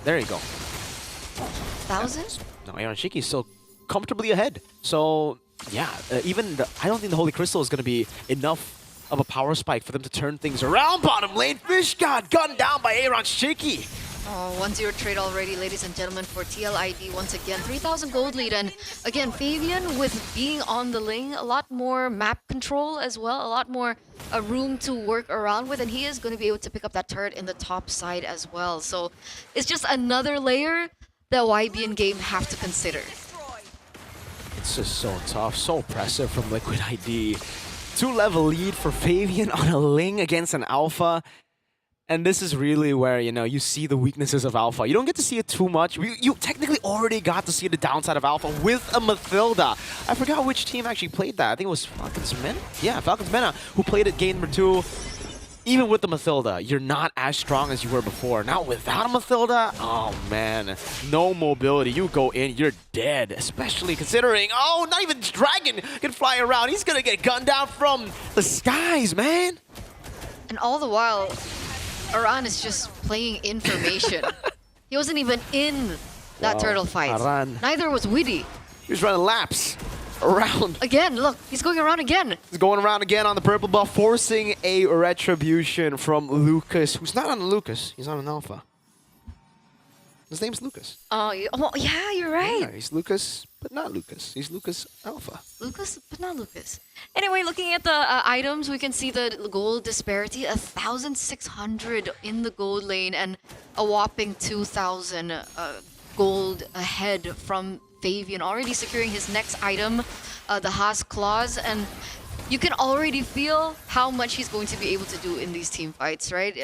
There you go. 1,000? No, Aaron Shiki is still comfortably ahead. So yeah, I don't think the Holy Crystal is going to be enough of a power spike for them to turn things around. Bottom lane, Fish got gunned down by Aaron Shiki. Oh, 1-0 trade already, ladies and gentlemen, for TLID once again. 3,000 gold lead, and again, Fabian with being on the lane, a lot more map control as well, a lot more room to work around with, and he is going to be able to pick up that turret in the top side as well. So it's just another layer that YBN game have to consider. It's just so tough, so oppressive from Liquid ID. 2-level lead for Fabian on a Ling against an Alpha. And this is really where, you know, you see the weaknesses of Alpha. You don't get to see it too much. You technically already got to see the downside of Alpha with a Mathilda. I forgot which team actually played that. I think it was Falcons Mena? Yeah, Falcons Mena, who played it game number 2. Even with the Mathilda, you're not as strong as you were before. Now without a Mathilda, oh man, no mobility. You go in, you're dead. Especially considering, oh, not even Dragon can fly around. He's gonna get gunned down from the skies, man. And all the while, Aran is just playing information. He wasn't even in that turtle fight. Aran. Neither was Witty. He was running laps around. Again, look, he's going around again. He's going around again on the purple buff, forcing a retribution from Lucas, who's not on the Lucas. He's on an Alpha. His name's Lucas. Oh, yeah, you're right. Yeah, he's Lucas, but not Lucas. He's Lucas Alpha. Lucas, but not Lucas. Anyway, looking at the items, we can see the gold disparity, 1,600 in the gold lane and a whopping 2,000 gold ahead from Fabian, already securing his next item, the Haas Claws, and you can already feel how much he's going to be able to do in these team fights, right?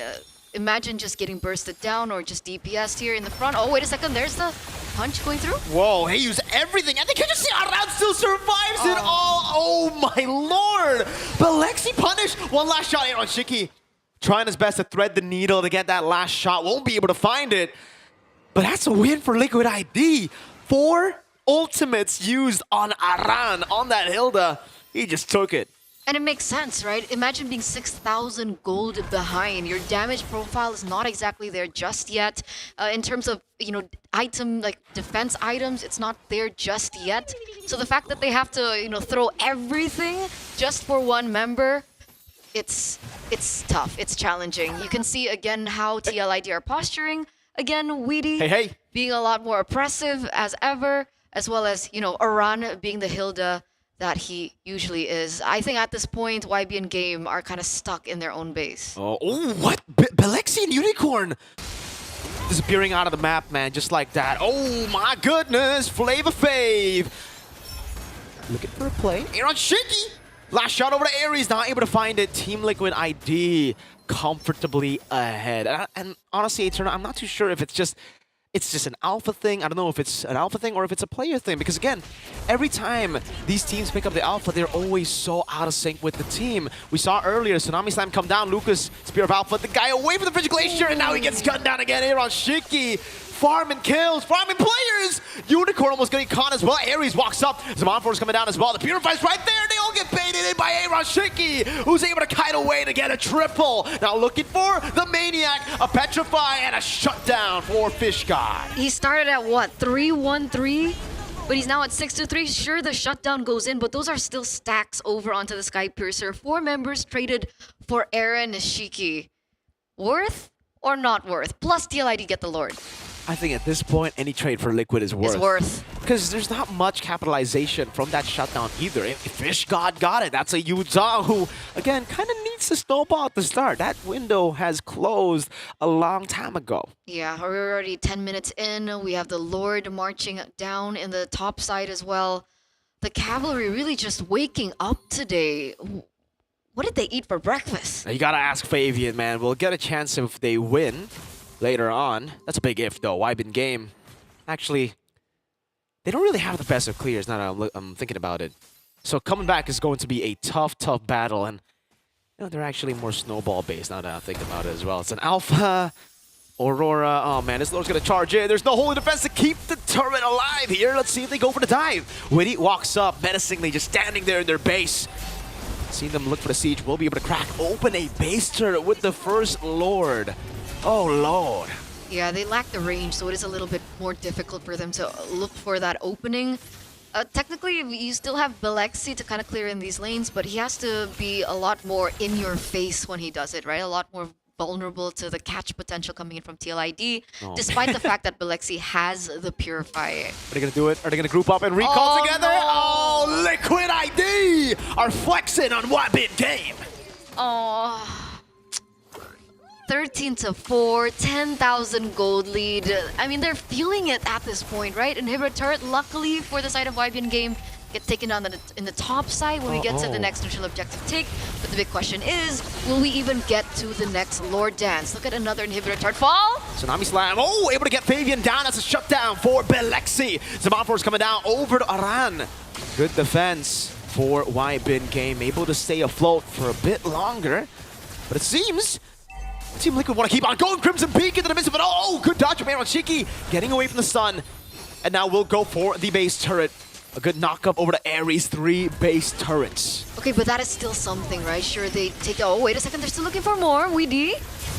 Imagine just getting bursted down or just DPS here in the front. Oh, wait a second, there's the punch going through. Whoa, he used everything. And can you see Aran still survives it all? Oh my lord! Belexi punished. One last shot here on Shiki. Trying his best to thread the needle to get that last shot. Won't be able to find it. But that's a win for Liquid ID. 4 ultimates used on Aran, on that Hilda. He just took it. And it makes sense, right? Imagine being 6,000 gold behind. Your damage profile is not exactly there just yet. In terms of, you know, item, like defense items, it's not there just yet. So the fact that they have to, you know, throw everything just for one member, it's tough. It's challenging. You can see again how TLID are posturing. Again, Weedy being a lot more oppressive as ever, as well as, you know, Aran being the Hilda that he usually is. I think at this point, YBN game are kind of stuck in their own base. Oh, what? Belexi and Unicorn disappearing out of the map, man, just like that. Oh my goodness, Flavor Fave. Looking for a play. Aaron Shiki. Last shot over to Ares, not able to find it. Team Liquid ID comfortably ahead. And honestly, Eternal, I'm not too sure if it's just an alpha thing. I don't know if it's an alpha thing or if it's a player thing. Because again, every time these teams pick up the alpha, they're always so out of sync with the team. We saw earlier, Tsunami Slam come down, Lucas, Spear of Alpha, the guy away from the Frigid Glacier, and now he gets cut down again. Aaron Shiki, farming kills, farming players. Unicorn almost getting caught as well. Ares walks up, Zamanfor's coming down as well. The Purify's right there. They all get baited in by Aaron Shiki, who's able to kite away to get a triple. Now looking for the Maniac, a Petrify, and a shutdown for Fish God. He started at what, 3-1-3? But he's now at 6-3. Sure, the shutdown goes in, but those are still stacks over onto the Sky Piercer. 4 members traded for Aaron Nishiki. Worth or not worth? Plus TLID get the Lord. I think at this point, any trade for Liquid is worth. It's worth. Because there's not much capitalization from that shutdown either. If Fish God got it, that's a Yuza who, again, kind of needs to snowball at the start. That window has closed a long time ago. Yeah, we're already 10 minutes in. We have the Lord marching down in the top side as well. The Cavalry really just waking up today. What did they eat for breakfast? You gotta ask Fabian, man. We'll get a chance if they win later on. That's a big if, though. Wybin game. Actually, they don't really have the best of clears now that I'm thinking about it. So coming back is going to be a tough, tough battle. And you know, they're actually more snowball-based now that I think about it as well. It's an Alpha, Aurora. Oh, man, this Lord's going to charge in. There's no holy defense to keep the turret alive here. Let's see if they go for the dive. Witty walks up, menacingly, just standing there in their base. See them look for the siege. We'll be able to crack open a base turret with the first Lord. Oh, Lord. Yeah, they lack the range, so it is a little bit more difficult for them to look for that opening. Technically, you still have Belexi to kind of clear in these lanes, but he has to be a lot more in your face when he does it, right? A lot more vulnerable to the catch potential coming in from TLID, despite the fact that Belexi has the Purify. Are they going to do it? Are they going to group up and recall together? No. Oh, Liquid ID are flexing on Wybin game. Oh. 13-4, 10,000 gold lead. I mean, they're feeling it at this point, right? Inhibitor turret, luckily for the side of Wybin game, get taken down in the top side when we get to the next neutral objective take. But the big question is, will we even get to the next Lord Dance? Look at another Inhibitor turret fall. Tsunami Slam, oh, able to get Fabian down as a shutdown for Belexi. Zamanfor's coming down over to Aran. Good defense for Wybin game, able to stay afloat for a bit longer. But it seems Team Liquid want to keep on going. Crimson Peak into the midst of it. Oh, good dodge from Aaron Shiki, getting away from the stun. And now we'll go for the base turret. A good knock-up over to Ares, 3 base turrets. Okay, but that is still something, right? Sure, they take... Oh, wait a second, they're still looking for more. Weedy.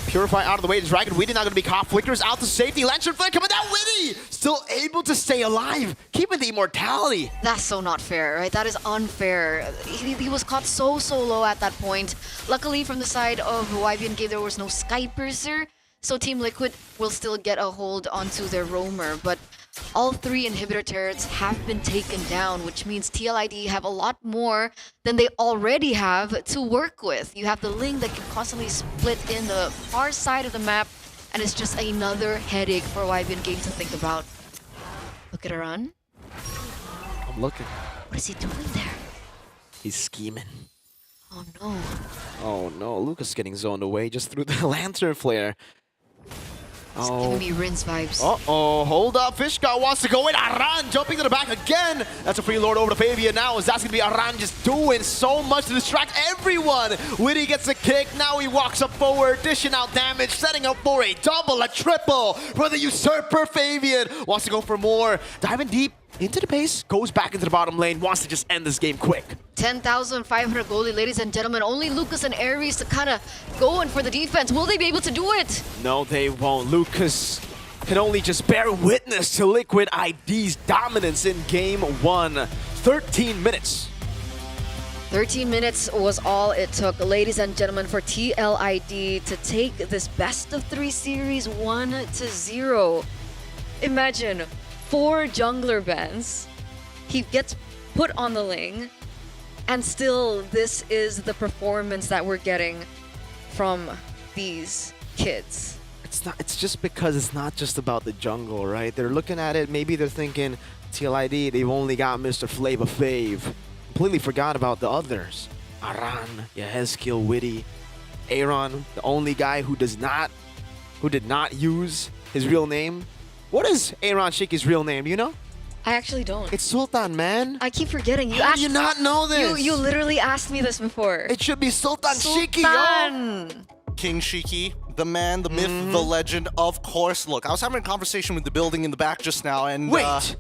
Purify out of the way. Dragon Weedy not going to be caught. Flickers out to safety. Lantern Flare coming down. Weedy still able to stay alive, keeping the immortality. That's so not fair, right? That is unfair. He was caught so low at that point. Luckily, from the side of Wybin game, there was no Sky Piercer, so Team Liquid will still get a hold onto their roamer. But all 3 inhibitor turrets have been taken down, which means TLID have a lot more than they already have to work with. You have the Ling that can constantly split in the far side of the map, and it's just another headache for Wybin game to think about. Look at Aran. I'm looking. What is he doing there? He's scheming. Oh no. Oh no, Lucas getting zoned away just through the Lantern Flare. It's giving me Rinse vibes. Uh-oh, hold up. Fish God wants to go in. Aran jumping to the back again. That's a free lord over to Fabian now. That's going to be Aran just doing so much to distract everyone. Witty gets a kick. Now he walks up forward, dishing out damage, setting up for a double, a triple for the usurper. Fabian wants to go for more. Diving deep into the base, goes back into the bottom lane, wants to just end this game quick. 10,500 gold, ladies and gentlemen. Only Lucas and Ares to kind of go in for the defense. Will they be able to do it? No, they won't. Lucas can only just bear witness to Liquid ID's dominance in game 1. 13 minutes. 13 minutes was all it took, ladies and gentlemen, for TLID to take this best of 3 series 1-0. Imagine 4 jungler bans. He gets put on the Ling, and still this is the performance that we're getting from these kids. It's just because it's not just about the jungle, right? They're looking at it, maybe they're thinking TLID, they've only got Mr. Flavor Fave. Completely forgot about the others. Aran, Yehezkiel, Witty. Aaron, the only guy who did not use his real name. What is Aaron Shiki's real name? You know? I actually don't. It's Sultan, man. I keep forgetting. How do you not know this? You literally asked me this before. It should be Sultan Shiki, Sultan. King Shiki, the man, the myth, the legend, of course. Look, I was having a conversation with the building in the back just now, and wait,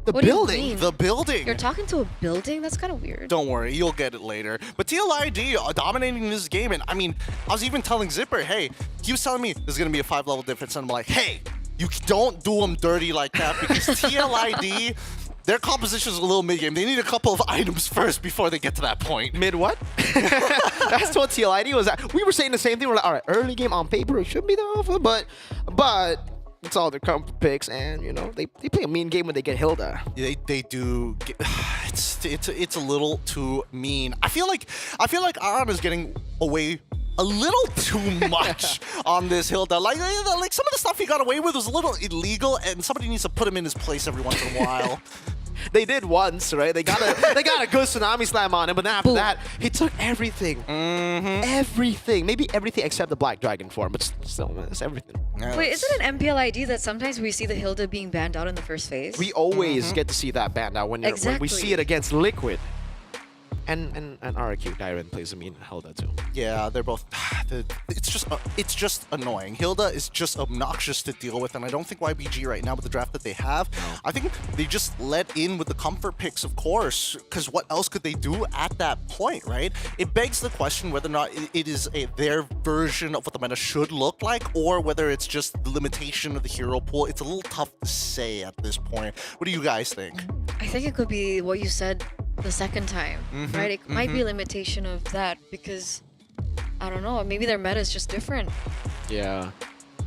the What do you building? mean? The building. You're talking to a building? That's kind of weird. Don't worry, you'll get it later. But TLID dominating this game, and I mean, I was even telling Zipper, hey, he was telling me there's gonna be a 5-level difference, and I'm like, hey, you don't do them dirty like that because TLID. Their composition is a little mid-game. They need a couple of items first before they get to that point. Mid what? That's what TLID was at. We were saying the same thing. We're like, all right, early game on paper, it should be the alpha, but it's all their comfort picks, and you know they play a mean game when they get Hilda. They do. It's a little too mean. I feel like Aaron is getting away a little too much on this Hilda. Like some of the stuff he got away with was a little illegal, and somebody needs to put him in his place every once in a while. They did once, right? They got a good tsunami slam on him, but then after that, he took everything. Everything. Maybe everything except the Black Dragon form, but still, man, it's everything. Wait, is it an MPL ID that sometimes we see the Hilda being banned out in the first phase? We always get to see that banned out when we see it against Liquid. And RQ Dyron plays a mean Hilda too. Yeah, they're both. It's just annoying. Hilda is just obnoxious to deal with, and I don't think YBG right now with the draft that they have. I think they just let in with the comfort picks, of course, because what else could they do at that point, right? It begs the question whether or not it is their version of what the meta should look like, or whether it's just the limitation of the hero pool. It's a little tough to say at this point. What do you guys think? I think it could be what you said the second time, right? It might be a limitation of that because, I don't know, maybe their meta is just different. Yeah.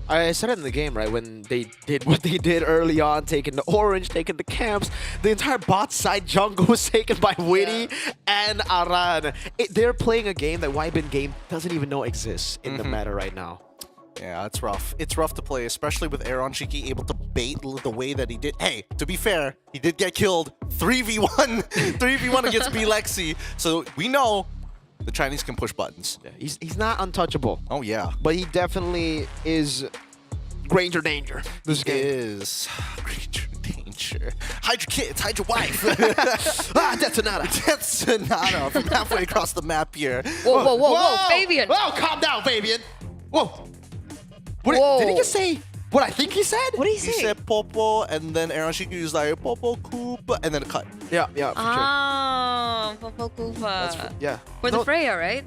I said it in the game, right? When they did what they did early on, taking the orange, taking the camps, the entire bot side jungle was taken by Witty and Aran. They're playing a game that YBin game doesn't even know exists in the meta right now. Yeah, it's rough. It's rough to play, especially with Aaron Shiki able to bait the way that he did. Hey, to be fair, he did get killed 3v1 3v1 against B-Lexi. So we know the Chinese can push buttons. Yeah, he's not untouchable. Oh, yeah. But he definitely is Granger Danger. This game is Granger Danger. Hide your kids, hide your wife. Death Sonata. Death Sonata from halfway across the map here. Whoa, Fabian. Whoa, calm down, Fabian. Whoa. Whoa. Did he just say what I think he said? What did he say? He said Popo, and then Aaron Shiki was like Popo Koopa, and then a cut. Yeah, for Ah, Popo Kufa. sure. Yeah. For the Freya, right?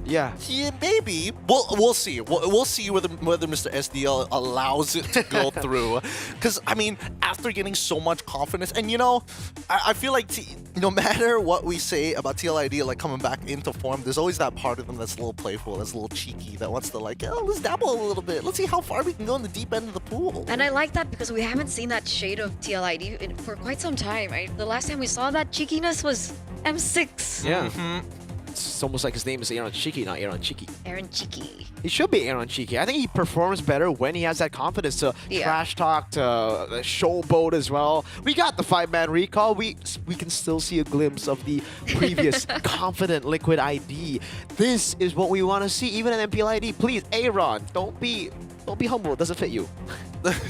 Yeah. Yeah, maybe. We'll see. We'll see whether Mr. SDL allows it to go through. Because, I mean, after getting so much confidence, and you know, I feel like no matter what we say about TLID, like coming back into form, there's always that part of them that's a little playful, that's a little cheeky, that wants to like, oh, let's dabble a little bit. Let's see how far we can go in the deep end of the pool. And I like that because we haven't seen that shade of TLID for quite some time, right? The last time we saw that cheekiness was M6. Yeah. It's almost like his name is Aaron Shiki, not Aaron Chiki. Aaron Chiki. He should be Aaron Chiki. I think he performs better when he has that confidence to trash talk, to showboat as well. We got the 5-man recall. We can still see a glimpse of the previous confident Liquid ID. This is what we want to see, even in MPL ID. Please, Aaron, don't be humble. It doesn't fit you.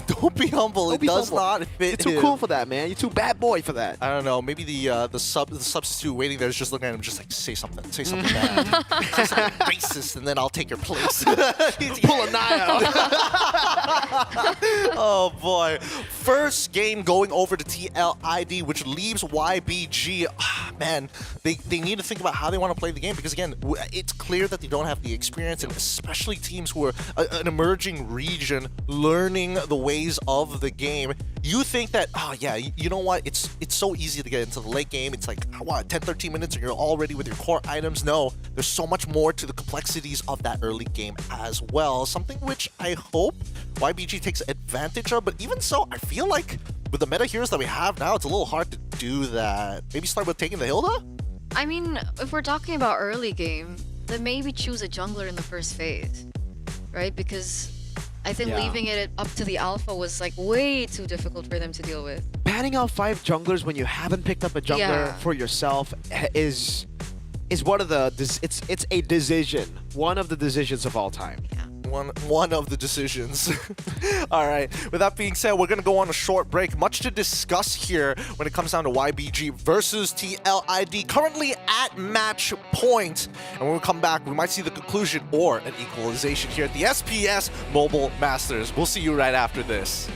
Don't be humble. It does not fit. You're too cool for that, man. You're too bad boy for that. I don't know. Maybe the substitute waiting there is just looking at him, just like say something bad, say something racist, and then I'll take your place. Pull a Nile. Oh boy! First game going over to TLID, which leaves YBG. Man, they need to think about how they want to play the game because again, it's clear that they don't have the experience, and especially teams who are an emerging region learning the ways of the game. You think that, oh yeah, you know what? It's so easy to get into the late game. It's like, what, 10-13 minutes and you're all ready with your core items? No, there's so much more to the complexities of that early game as well. Something which I hope YBG takes advantage of, but even so, I feel like with the meta heroes that we have now, it's a little hard to do that. Maybe start with taking the Hilda? I mean, if we're talking about early game, then maybe choose a jungler in the first phase, right? Because I think leaving it up to the alpha was like way too difficult for them to deal with. Banning out 5 junglers when you haven't picked up a jungler for yourself is is one of the it's a decision, one of the decisions of all time. One of the decisions. All right. With that being said, we're going to go on a short break. Much to discuss here when it comes down to YBG versus TLID, currently at match point. And when we come back, we might see the conclusion or an equalization here at the SPS Mobile Masters. We'll see you right after this.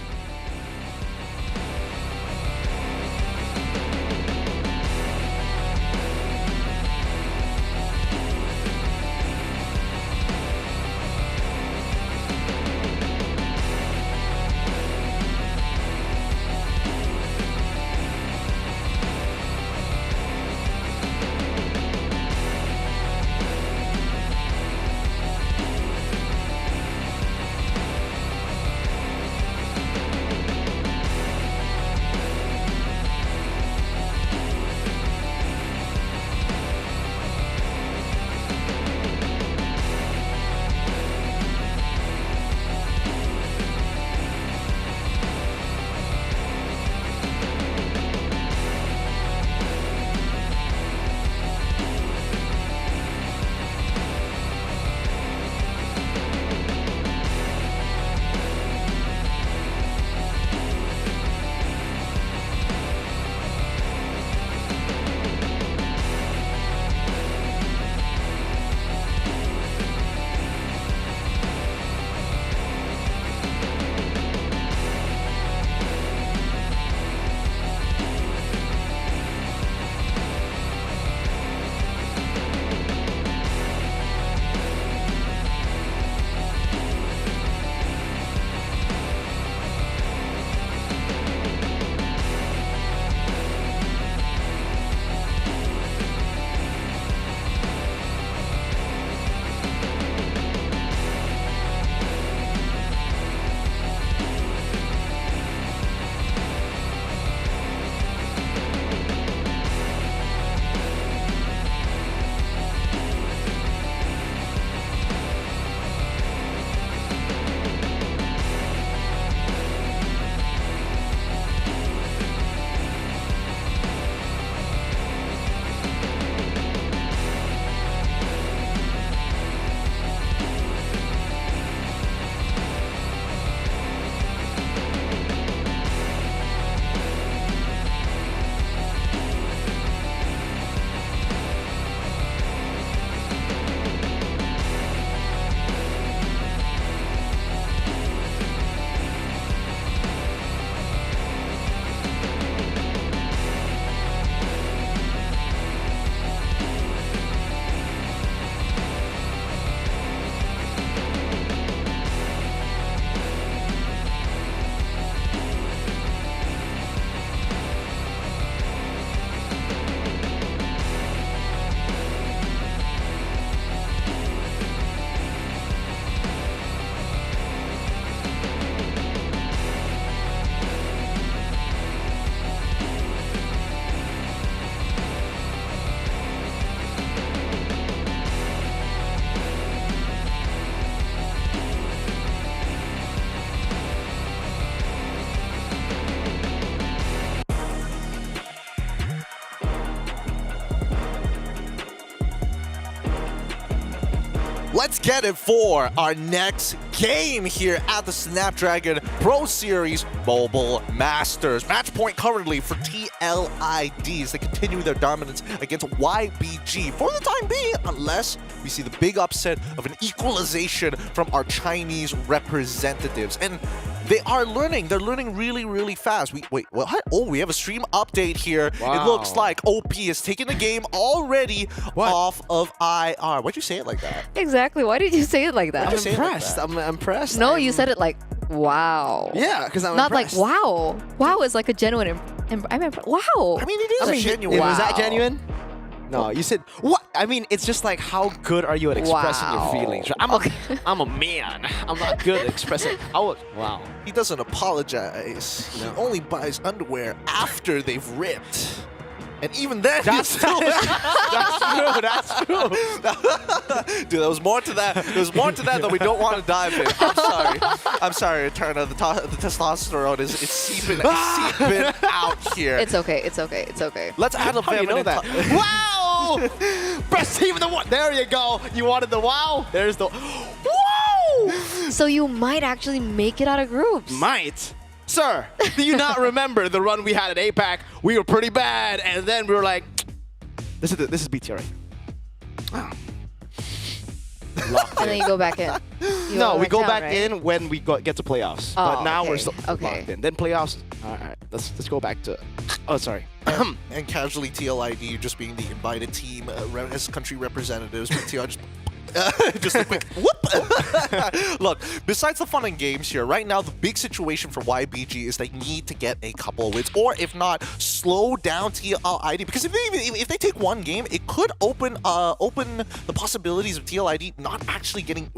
Let's get it for our next game here at the Snapdragon Pro Series Mobile Masters. Match point currently for TLIDs. They continue their dominance against YBG for the time being, unless we see the big upset of an equalization from our Chinese representatives. And they are learning. They're learning really, really fast. Wait, what? Oh, we have a stream update here. Wow. It looks like OP is taking the game already off of IR. Why'd you say it like that? Exactly. Why did you say it like that? I'm impressed. I'm impressed. No, you said it like, wow. Yeah, because I'm not impressed. like, wow. Wow is like a genuine, I'm impressed. Wow. I mean, it is genuine. Wow. Was that genuine? No, you said, what? I mean, it's just like, how good are you at expressing your feelings? I'm a man. I'm not good at expressing. Wow. He doesn't apologize. No. He only buys underwear after they've ripped. And even then, that's true. That's true. Dude, there was more to that. There's more to that we don't want to dive in. I'm sorry, Turner. The testosterone is seeping out here. It's okay. It's okay. It's okay. Let's add a How do you know that? Wow! Wow! Best team in the world. There you go. You wanted the wow. There's the wow. So you might actually make it out of groups. Might. Sir, do you not remember the run we had at APAC? We were pretty bad, and then we were like, this is BTR. Wow. And then you go back in. No, we go down, back right? in when we get to playoffs. Oh, but now we're okay, still okay. locked in. Then playoffs. All right, let's go back to. Oh, sorry. And casually TLID just being the invited team as country representatives. But TR just a quick whoop. Look, besides the fun and games here, right now the big situation for YBG is they need to get a couple of wins, or if not, slow down TLID. Because if they take one game, it could open the possibilities of TLID not actually getting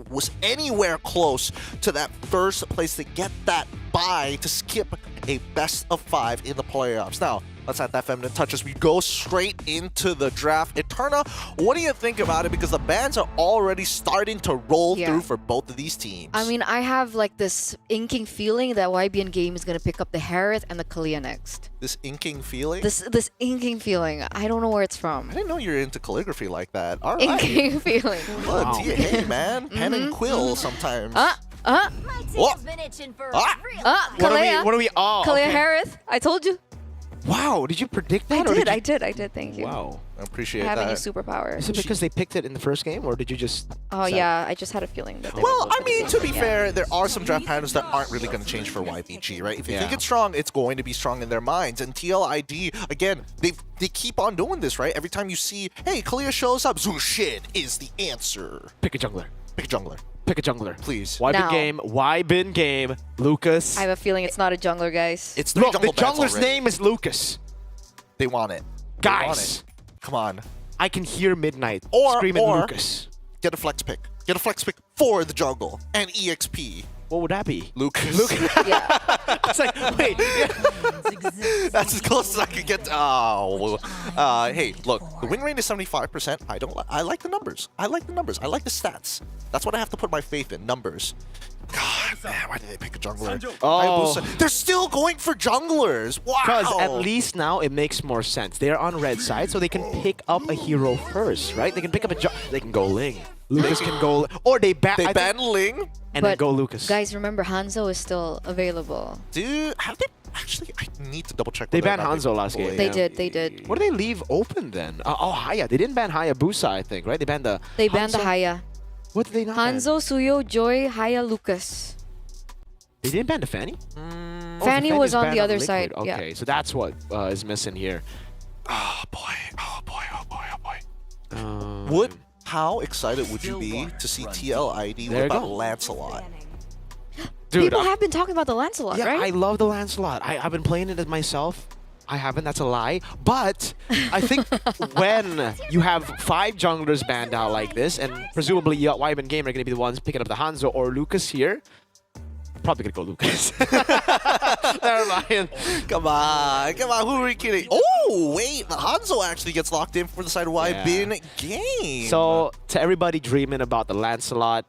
anywhere close to that first place to get that bye to skip a best of 5 in the playoffs. Now, let's add that feminine touch as we go straight into the draft. Eterna, what do you think about it? Because the bans are already starting to roll through for both of these teams. I mean, I have like this inking feeling that YBN Game is going to pick up the Harith and the Kalia next. This inking feeling? This inking feeling. I don't know where it's from. I didn't know you're into calligraphy like that. All right. Inking feeling. Well, hey, man. Pen and quill sometimes. What do we? Oh, Kalia okay. Harith. I told you. Wow, did you predict that? I did. Thank you. Wow. I appreciate Having that. a superpower. Is it because they picked it in the first game, or did you just? Oh yeah, I just had a feeling that. They Well, were I mean, to be yeah. fair, there are some draft patterns that aren't really going to change for YBG, right? If you think it's strong, it's going to be strong in their minds. And TLID, again, they keep on doing this, right? Every time you see, hey, Kalia shows up, Zushin is the answer. Pick a jungler. Pick a jungler. Pick a jungler, please. Why bin game, Lucas. I have a feeling it's not a jungler, guys. It's Look, the jungler's name is Lucas. They want it. Guys, come on. I can hear Midnight Or screaming Lucas. Get a flex pick. Get a flex pick for the jungle and EXP. What would that be? Lucas. Yeah. It's like, wait. That's as close as I could get. Hey, look, the win rate is 75%. I like the numbers. I like the numbers. I like the stats. That's what I have to put my faith in. Numbers. God, man, why did they pick a jungler? Oh. They're still going for junglers. Wow. Because at least now it makes more sense. They're on red side, so they can pick up a hero first, right? They can pick up they can go Ling. Lucas can go, or they ban Ling and then go Lucas. Guys, remember Hanzo is still available. Dude, have they actually? I need to double check. They banned Hanzo last game. They did. What do they leave open then? Haya. They didn't ban Hayabusa, I think, right? They banned the. They banned the Haya. What did they not ban? Hanzo, Suyo, Joy, Haya, Lucas. They didn't ban the Fanny? Fanny was on the other Liquid. side. Okay, Yeah. so that's what is missing here. Oh boy. How excited would you be to see TLID There you with go. Lancelot? Dude, People have been talking about the Lancelot, yeah, right? I love the Lancelot. I've been playing it myself. I haven't, that's a lie. But I think when you have 5 junglers banned out like this, and presumably YBN Game are going to be the ones picking up the Hanzo or Lucas here, probably going to go Lucas. Never mind. Come on, who are we kidding? Oh, wait, the Hanzo actually gets locked in for the side of YBN Game. So, to everybody dreaming about the Lancelot,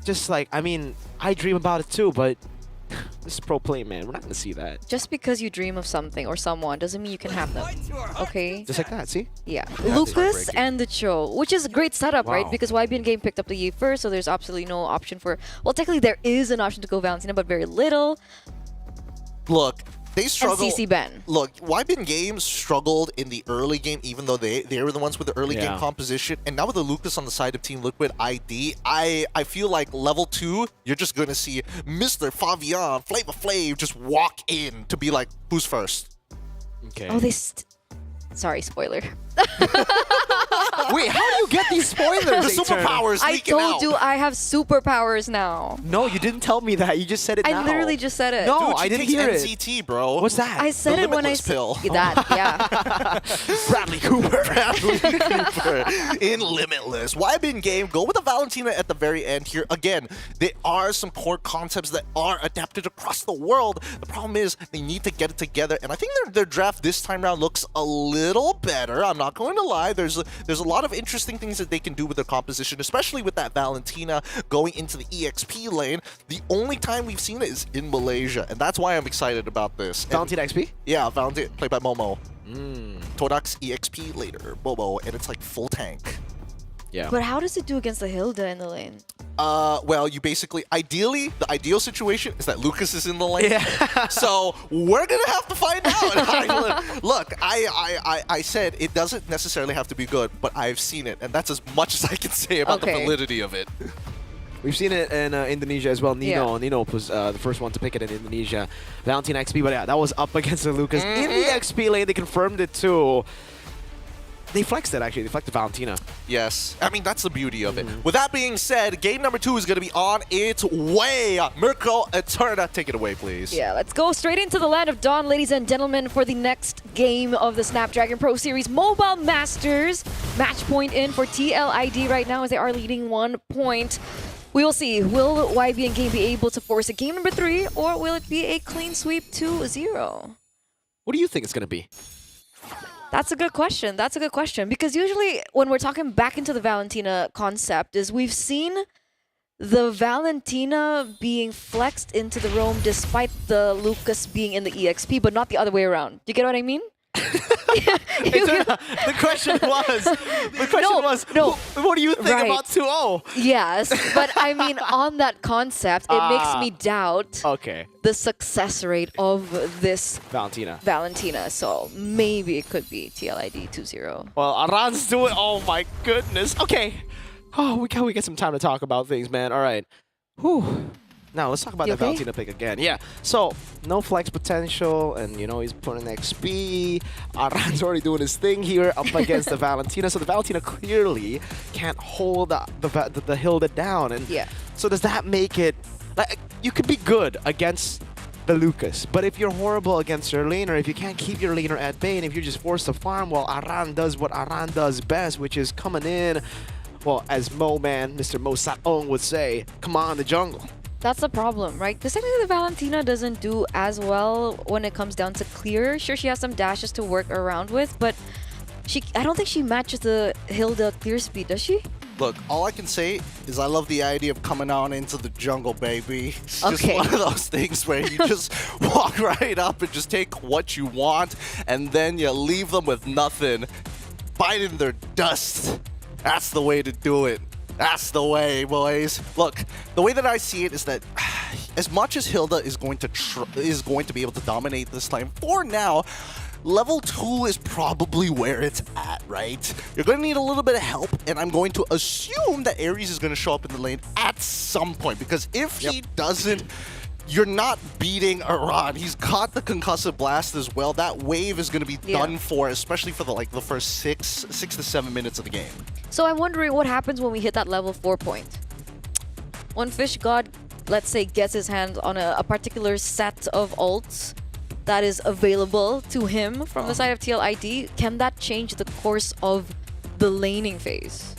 just like, I mean, I dream about it too, but this is pro play, man. We're not going to see that. Just because you dream of something or someone doesn't mean you can have them. Okay? Just like that, see? Yeah. Yeah, Lucas and the Cho, which is a great setup, right? Wow. Because YBN Game picked up the Yi first, so there's absolutely no option for... Well, technically there is an option to go Valentina, but very little. Look, they struggle. And CC Ben. Look, YBN Games struggled in the early game, even though they were the ones with the early game Yeah. composition. And now with the Lucas on the side of Team Liquid ID, I feel like level 2, you're just going to see Mr. Fabian, Flavor Flav just walk in to be like, who's first? Okay. Oh, Sorry, spoiler. Wait, how do you get these spoilers? The superpowers I leaking told out. you I have superpowers now. No, you didn't tell me that. You just said it now. I literally just said it. No, Dude, I she didn't takes hear it. NCT, bro. What's that? I said The it when I limitless pill. That, yeah. Bradley Cooper. Bradley Cooper in Limitless. YBN Game, go with the Valentina at the very end here. Again, there are some core concepts that are adapted across the world. The problem is they need to get it together, and I think their draft this time around looks a little better. I'm not going to lie. There's a lot of interesting things that they can do with their composition, especially with that Valentina going into the EXP lane. The only time we've seen it is in Malaysia, and that's why I'm excited about this. Valentina XP? Yeah, Valentina, played by Momo. Todak's EXP later, Bobo, and it's like full tank. Yeah. But how does it do against the Hilda in the lane? Well, you basically, ideally, the ideal situation is that Lucas is in the lane. Yeah. So we're gonna have to find out. Look, I said it doesn't necessarily have to be good, but I've seen it, and that's as much as I can say about the validity of it. We've seen it in Indonesia as well. Nino was the first one to pick it in Indonesia. Valentina XP, but yeah, that was up against the Lucas. In the XP lane, they confirmed it too. They flexed it, actually. They flexed Valentina. Yes. I mean, that's the beauty of it. With that being said, game number 2 is going to be on its way. Mirko Eterna, take it away, please. Yeah, let's go straight into the land of Dawn, ladies and gentlemen, for the next game of the Snapdragon Pro Series Mobile Masters. Match point in for TLID right now as they are leading 1 point. We will see. Will YB and Game be able to force a game number 3, or will it be a clean sweep 2-0? What do you think it's going to be? That's a good question. That's a good question. Because usually when we're talking back into the Valentina concept is we've seen the Valentina being flexed into the roam despite the Lucas being in the EXP, but not the other way around. Do you get what I mean? The question was, what do you think about 2-0? Yes, but I mean, on that concept, it makes me doubt the success rate of this Valentina. So maybe it could be TLID 2-0. Well, Aran's doing. Oh my goodness. Okay. Oh, we get some time to talk about things, man. All right. Whew. Now let's talk about the Valentina pick again. Yeah. So no flex potential, and you know he's putting XP. Aran's already doing his thing here up against the Valentina. So the Valentina clearly can't hold the Hilda down, and so does that make it like you could be good against the Lucas, but if you're horrible against your laner, if you can't keep your laner at bay, and if you're just forced to farm, well, Aran does what Aran does best, which is coming in. Well, as Mr. Mo Saong would say, come on the jungle. That's the problem, right? Because technically the Valentina doesn't do as well when it comes down to clear. Sure, she has some dashes to work around with, but I don't think she matches the Hilda clear speed, does she? Look, all I can say is I love the idea of coming out into the jungle, baby. It's just one of those things where you just walk right up and just take what you want, and then you leave them with nothing, biting their dust. That's the way to do it. That's the way, boys. Look, the way that I see it is that as much as Hilda is going to be able to dominate this lane, for now, level 2 is probably where it's at, right? You're going to need a little bit of help, and I'm going to assume that Ares is going to show up in the lane at some point, because if he doesn't, you're not beating Aran. He's got the concussive blast as well. That wave is going to be done for, especially for the first 6 to 7 minutes of the game. So I'm wondering what happens when we hit that level 4 point. When Fish God, let's say, gets his hands on a particular set of ults that is available to him from the side of TLID, can that change the course of the laning phase?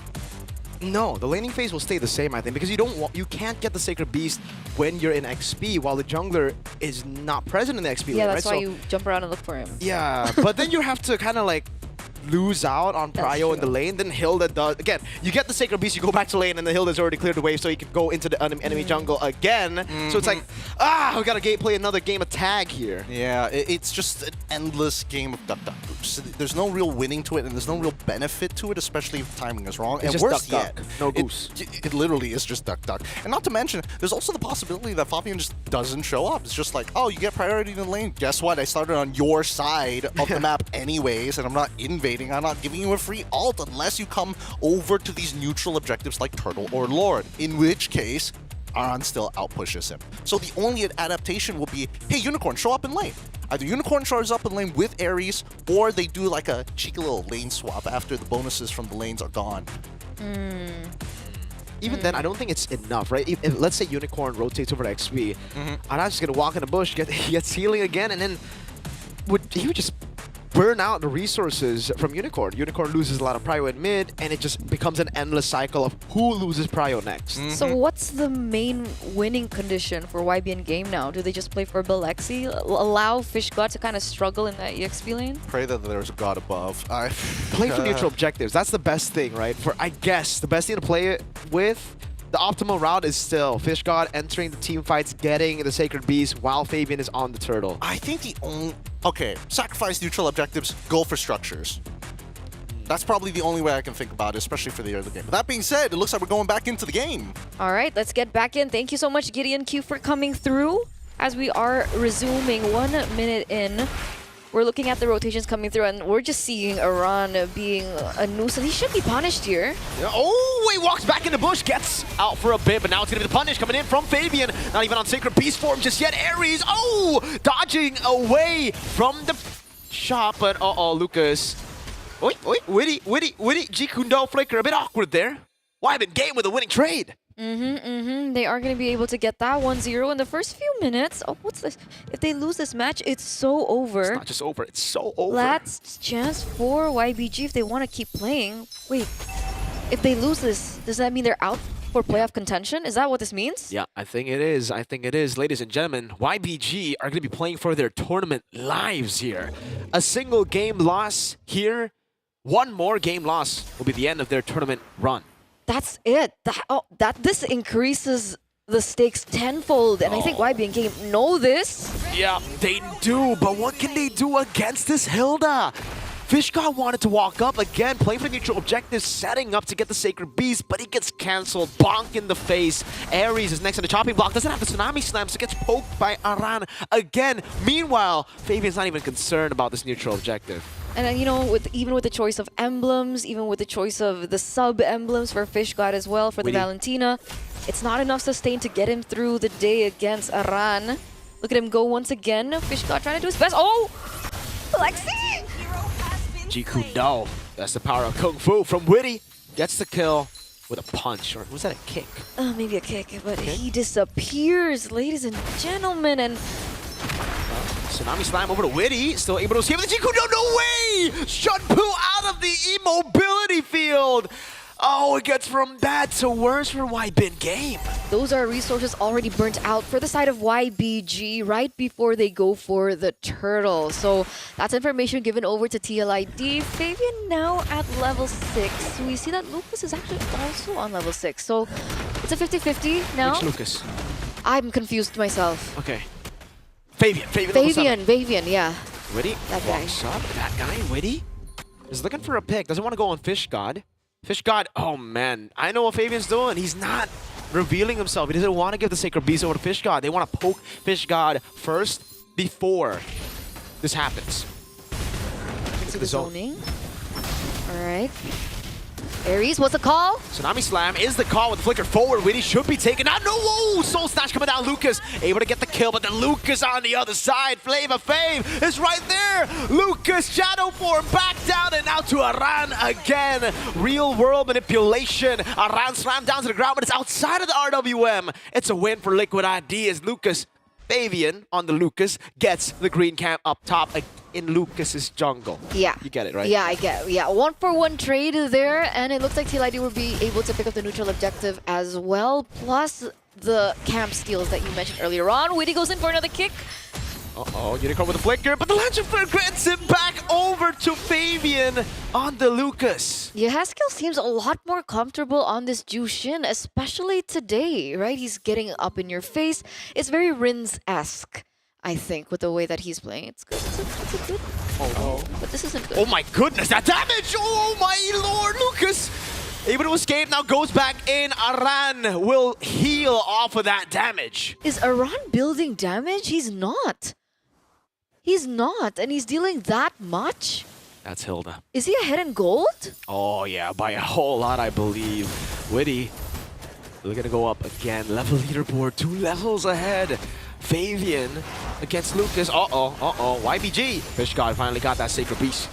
No, the laning phase will stay the same, I think, because you can't get the Sacred Beast when you're in XP, while the jungler is not present in the XP lane, Yeah, right? that's why you jump around and look for him. Yeah, but then you have to kind of like lose out on Prio in the lane, then Hilda does. Again, you get the Sacred Beast, you go back to lane, and the Hilda's already cleared the wave, so you can go into the enemy jungle again. So it's like, we gotta play another game of tag here. Yeah, it's just an endless game of duck oops. There's no real winning to it, and there's no real benefit to it, especially if the timing is wrong. It's and just worse duck, yet, no goose. It literally is just duck. And not to mention, there's also the possibility that Fabian just doesn't show up. It's just like, oh, you get priority in the lane. Guess what? I started on your side of the map anyways, and I'm not invading. I'm not giving you a free ult unless you come over to these neutral objectives like Turtle or Lord, in which case Aran still outpushes him. So the only adaptation will be, hey, Unicorn, show up in lane. Either Unicorn shows up in lane with Ares, or they do like a cheeky little lane swap after the bonuses from the lanes are gone. Even then, I don't think it's enough, right? If let's say Unicorn rotates over to XP, Aran's just gonna walk in the bush, gets healing again, and then he would just burn out the resources from Unicorn. Unicorn loses a lot of prio in mid, and it just becomes an endless cycle of who loses prio next. So what's the main winning condition for YBN game now? Do they just play for Belexi? Allow Fish God to kind of struggle in that EXP lane? Pray that there's a god above. Play for neutral objectives. That's the best thing, right? I guess the best thing to play it with. The optimal route is still Fish God entering the team fights, getting the Sacred Beast while Fabian is on the turtle. I think the Okay, sacrifice neutral objectives, go for structures. That's probably the only way I can think about it, especially for the early game. But that being said, it looks like we're going back into the game. All right, let's get back in. Thank you so much, Gideon Q, for coming through. As we are resuming 1 minute in, we're looking at the rotations coming through, and we're just seeing Aran being a nuisance. He should be punished here. Yeah. Oh, he walks back in the bush, gets out for a bit, but now it's going to be the punish coming in from Fabian. Not even on Sacred Beast form just yet. Aries, dodging away from the shot, but Lucas. Oi, witty, Jikundo flicker, a bit awkward there. Wyben game with a winning trade. They are going to be able to get that 1-0 in the first few minutes. Oh, what's this? If they lose this match, it's so over. It's not just over, it's so over. Last chance for YBG if they want to keep playing. Wait, if they lose this, does that mean they're out for playoff contention? Is that what this means? Yeah, I think it is. Ladies and gentlemen, YBG are going to be playing for their tournament lives here. A single game loss here, one more game loss will be the end of their tournament run. That's it. This increases the stakes tenfold, and I think YB and Game know this. Yeah, they do, but what can they do against this Hilda? Fishgod wanted to walk up again, playing for the neutral objective, setting up to get the Sacred Beast, but he gets cancelled. Bonk in the face. Aries is next on the chopping block, doesn't have the Tsunami Slam, so gets poked by Aran again. Meanwhile, Fabian's not even concerned about this neutral objective. And then, you know, even with the choice of emblems, even with the choice of the sub-emblems for Fishgod as well, for the Valentina, it's not enough sustain to get him through the day against Aran. Look at him go once again. Fishgod trying to do his best. Oh! Lexi! Jikundo. That's the power of Kung Fu from Witty. Gets the kill with a punch. Or was that a kick? Maybe a kick, but he disappears, ladies and gentlemen, and Tsunami Slam over to Witty, still able to escape with the Jikundo, no way! Shunpu out of the immobility field! Oh, it gets from bad to worse for YBin Game. Those are resources already burnt out for the side of YBG right before they go for the turtle. So that's information given over to TLID. Fabian now at level 6. We see that Lucas is actually also on level 6. So it's a 50-50 now. Which Lucas? I'm confused myself. Okay. Fabian, yeah. Witty that guy. walks up. That guy, Witty, is looking for a pick. Doesn't want to go on Fishgod. Fishgod, oh man, I know what Fabian's doing. He's not revealing himself. He doesn't want to give the Sacred Beast over to Fishgod. They want to poke Fishgod first before this happens. Into the zoning. All right. Aries, what's the call? Tsunami Slam is the call with the flicker forward. Witty should be taken out. No, whoa! Soul Snatch coming down. Lucas able to get the kill, but then Lucas on the other side. Flavor Fave is right there. Lucas Shadow Form back down and now to Aran again. Real world manipulation. Aran slammed down to the ground, but it's outside of the RWM. It's a win for Liquid ID as Lucas Fabian on the Lucas gets the green camp up top in Lucas's jungle. Yeah. You get it, right? Yeah, I get it. Yeah, 1-for-1 trade there, and it looks like TLID will be able to pick up the neutral objective as well, plus the camp steals that you mentioned earlier on. Witty goes in for another kick. Uh-oh, Unicorn with a flicker, but the Legend Flare grants him back over to Fabian on the Lucas. Yeah, Haskell seems a lot more comfortable on this Jushin, especially today, right? He's getting up in your face. It's very Rins-esque, I think, with the way that he's playing. It's good. It's a good. Oh, but this isn't good. Oh my goodness, that damage! Oh my lord, Lucas! Able to escape, now goes back in. Aran will heal off of that damage. Is Aran building damage? He's not. He's not, and he's dealing that much? That's Hilda. Is he ahead in gold? Oh yeah, by a whole lot, I believe. Witty, we're gonna go up again. Level leaderboard, 2 levels ahead. Fabian against Lucas. YBG. Fishgod finally got that Sacred Beast.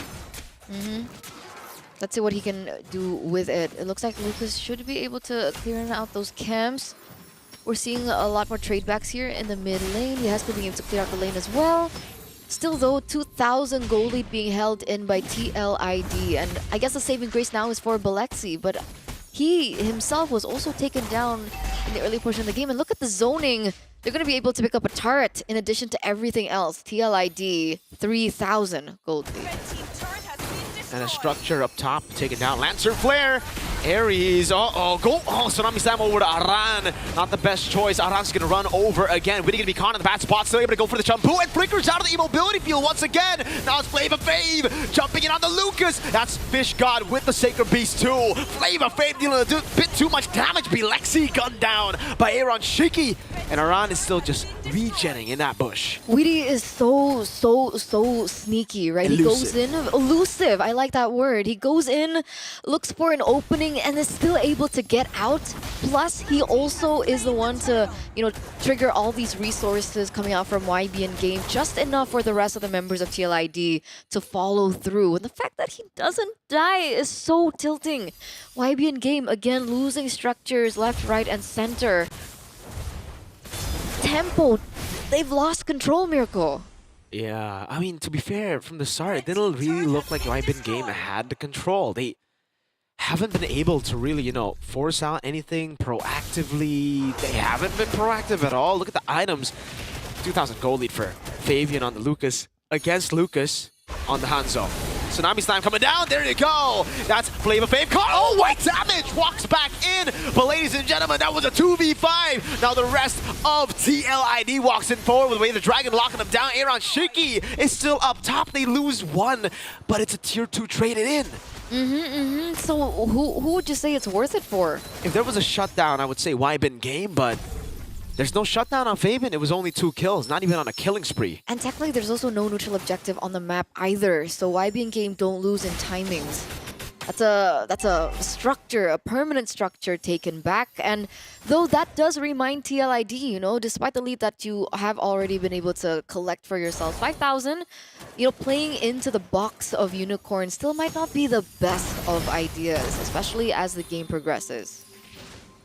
Let's see what he can do with it. It looks like Lucas should be able to clear out those camps. We're seeing a lot more trade backs here in the mid lane. He has to be able to clear out the lane as well. Still though, 2,000 gold lead being held in by TLID. And I guess the saving grace now is for Balexi, but he himself was also taken down in the early portion of the game. And look at the zoning. They're going to be able to pick up a turret in addition to everything else. TLID, 3,000 gold lead. And a structure up top taken down. Lancer Flare Aries, go. Tsunami Slam over to Aran. Not the best choice. Aran's gonna run over again. Winnie gonna be caught in the bad spot. Still able to go for the shampoo and flickers out of the immobility field once again. Now it's Flavor Fave jumping in on the Lucas. That's Fish God with the Sacred Beast too. Flavor Fave dealing a bit too much damage. Lexi gunned down by Aaron Shiki. And Aran is still just regenning in that bush. Weedy is so sneaky, right? Elusive. He goes in, elusive, I like that word. He goes in, looks for an opening, and is still able to get out. Plus, he also is the one to, trigger all these resources coming out from YBN Game, just enough for the rest of the members of TLID to follow through. And the fact that he doesn't die is so tilting. YBN Game, again, losing structures left, right, and center. Tempo, they've lost control, Miracle. Yeah, I mean, to be fair, from the start, it didn't really look like YBN Game had the control. They haven't been able to really, force out anything proactively. They haven't been proactive at all. Look at the items. 2,000 gold lead for Fabian on the Lucas against Lucas on the Hanzo. Tsunami Slam coming down. There you go. That's Flavor Fave caught. Oh, white damage. Walks back in. But ladies and gentlemen, that was a 2v5. Now the rest of TLID walks in forward with Wave the Dragon locking them down. Aaron Shiki is still up top. They lose one, but it's a tier 2 traded in. So who would you say it's worth it for? If there was a shutdown, I would say YBN Game, but there's no shutdown on Fabian. It was only 2 kills, not even on a killing spree. And technically, there's also no neutral objective on the map either. So YBN Game don't lose in timings. That's a structure, a permanent structure taken back. And though that does remind TLID, despite the lead that you have already been able to collect for yourself, 5,000, playing into the box of Unicorn still might not be the best of ideas, especially as the game progresses.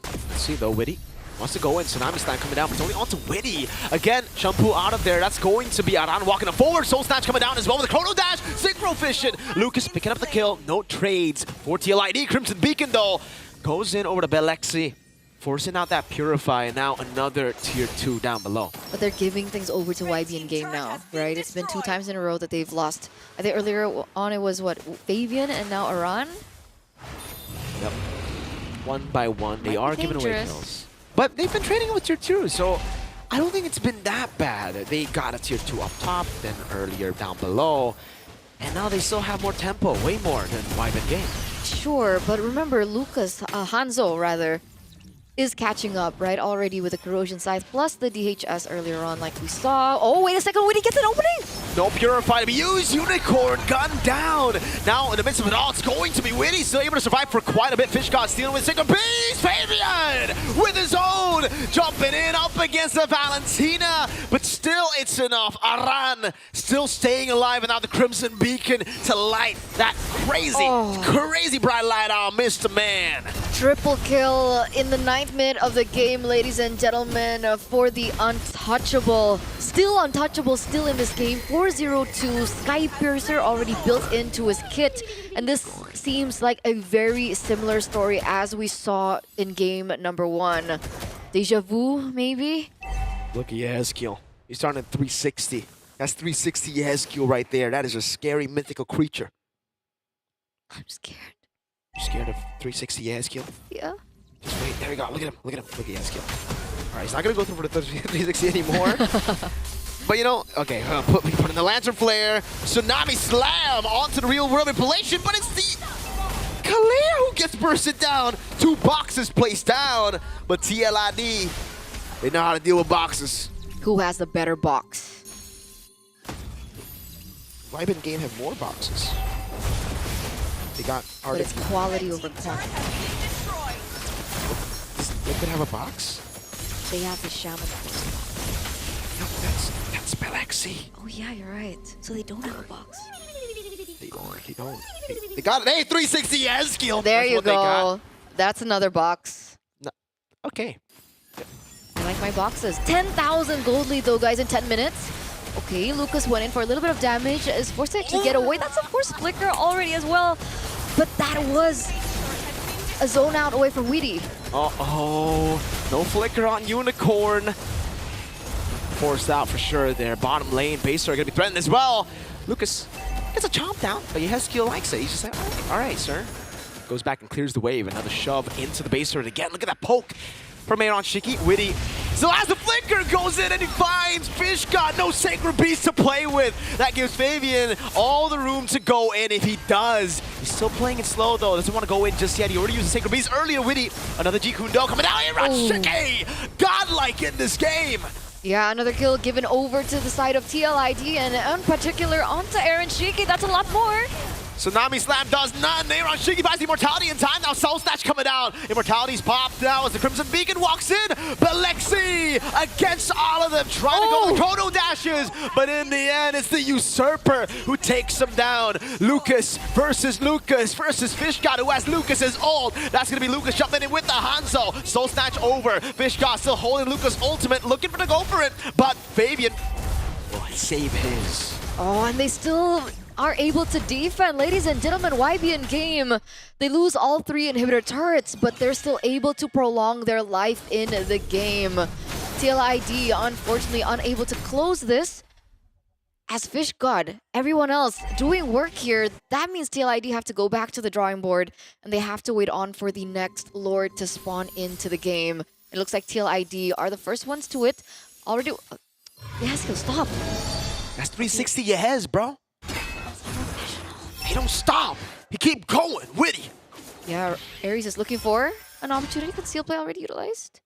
Let's see though, Witty wants to go in. Tsunami Slam coming down, but it's only on to Witty. Again, Shampoo out of there. That's going to be Aran walking forward. Soul Snatch coming down as well with a Chrono Dash. Synchro Fission. Lucas picking up the kill. No trades for TLID. Crimson Beacon though goes in over to Belexi, forcing out that Purify, and now another tier 2 down below. But they're giving things over to YBN Game now, right? It's been 2 times in a row that they've lost. I think earlier on it was, Fabian and now Aran? Yep. One by one, they are giving away dangerous. kills. But they've been training with tier 2, so I don't think it's been that bad. They got a tier 2 up top, then earlier down below, and now they still have more tempo, way more than YBN Game. Sure, but remember, Hanzo rather, is catching up, right? Already with the Corrosion Scythe, plus the DHS earlier on, like we saw. Oh, wait a second, Witty gets an opening! No Purify to be used. Unicorn gunned down. Now, in the midst of it all, it's going to be Witty. Still able to survive for quite a bit. Fish God stealing with Sacred Beast. Fabian with his own. Jumping in up against the Valentina. But still, it's enough. Aran still staying alive. And now the Crimson Beacon to light that crazy bright light on Mr. Man. Triple kill in the 9th minute of the game, ladies and gentlemen, for the untouchable. Still untouchable, still in this game. 402 Sky Piercer already built into his kit. And this seems like a very similar story as we saw in game number 1. Deja vu, maybe? Look at Yezkiel. He's starting at 360. That's 360 Yezkiel right there. That is a scary mythical creature. I'm scared. You scared of 360 Yezkiel? Yeah. Just wait. There you go. Look at him. Look at him. Look at Yezkiel. All right, he's not going to go through for the 360 anymore. But okay, we put in the Lantern Flare. Tsunami Slam onto the real world manipulation, but it's the Kalia who gets bursted down. 2 boxes placed down, but TLID, they know how to deal with boxes. Who has the better box? YBN Game have more boxes. They got But it's quality over quantity. They could have a box? They have the Shaman. No, that's Belexi. Oh yeah, you're right. So they don't have a box. They don't. They got it. Hey, 360 Yezkiel. There That's you what they got. go. That's another box. No. Okay. I like my boxes. 10,000 gold lead though, guys, in 10 minutes. Okay, Lucas went in for a little bit of damage. Is forced to actually get away. That's a forced flicker already as well. But that was a zone out away from Weedy. Uh-oh. No flicker on Unicorn. Forced out for sure there. Bottom lane, Baser are going to be threatened as well. Lucas gets a chomp down, but Yezkiel likes it. He's just like, all right, sir. goes back and clears the wave. Another shove into the base turret again. Look at that poke from Aaron Shiki. Witty still has the flicker, goes in and he finds Fish God. No Sacred Beast to play with. That gives Fabian all the room to go in if he does. He's still playing it slow though. Doesn't want to go in just yet. He already used the Sacred Beast earlier. Witty, another G Kundo coming down. Aaron Shiki, godlike in this game. Yeah, another kill given over to the side of TLID and in particular onto Aaron Shiki. That's a lot more. Tsunami Slam does none. Aaron Shiki buys the Immortality in time. Now Soul Snatch coming down. Immortality's popped now as the Crimson Beacon walks in. Belexi against all of them, trying to go with Chrono Dashes. But in the end, it's the Usurper who takes him down. Lucas versus Fish God, who has Lucas's ult. That's going to be Lucas jumping in with the Hanzo. Soul Snatch over. Fish God still holding Lucas' ultimate, looking for to go for it. But Fabian will save his. Oh, and they still are able to defend. Ladies and gentlemen, YB in game. They lose all 3 inhibitor turrets, but they're still able to prolong their life in the game. TLID, unfortunately, unable to close this. As Fish God, everyone else doing work here, that means TLID have to go back to the drawing board and they have to wait on for the next Lord to spawn into the game. It looks like TLID are the first ones to it. Already... Yes, he'll stop. That's 360 your heads, bro. He don't stop. He keep going. Witty. Yeah, Ares is looking for an opportunity. Conceal play already utilized.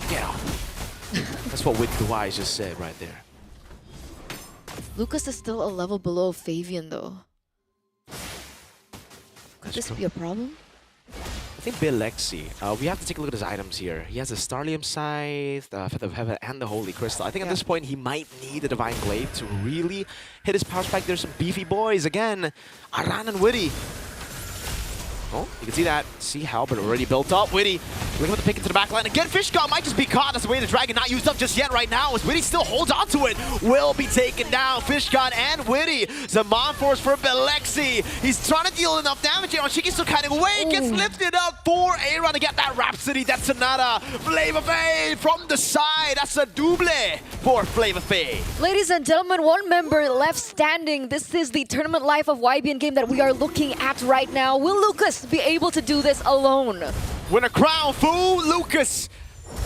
Get off. That's what Witty the Wise just said right there. Lucas is still a level below Fabian though. Could this be a problem? I think Belexi, we have to take a look at his items here. He has the Starlium Scythe, Feather of Heaven, and the Holy Crystal. I think at this point he might need the Divine Glaive to really hit his power spike. There's some beefy boys again. Aran and Witty. Oh, you can see that. See Halberd already built up. Witty looking for the pick into the back line. Again, Fish God might just be caught. That's the way the Dragon not used up just yet right now. As Witty still holds on to it. Will be taken down. Fish God and Witty. Zaman Force for Belexi. He's trying to deal enough damage here. Shiki's still kind of away. Gets lifted up for Aaron to get that Rhapsody. That's Sonata. Flavor Fay from the side. That's a double for Flavor Fay. Ladies and gentlemen, one member left standing. This is the tournament life of YBN game that we are looking at right now. Will Lucas be able to do this alone? Win a crown, fool! Lucas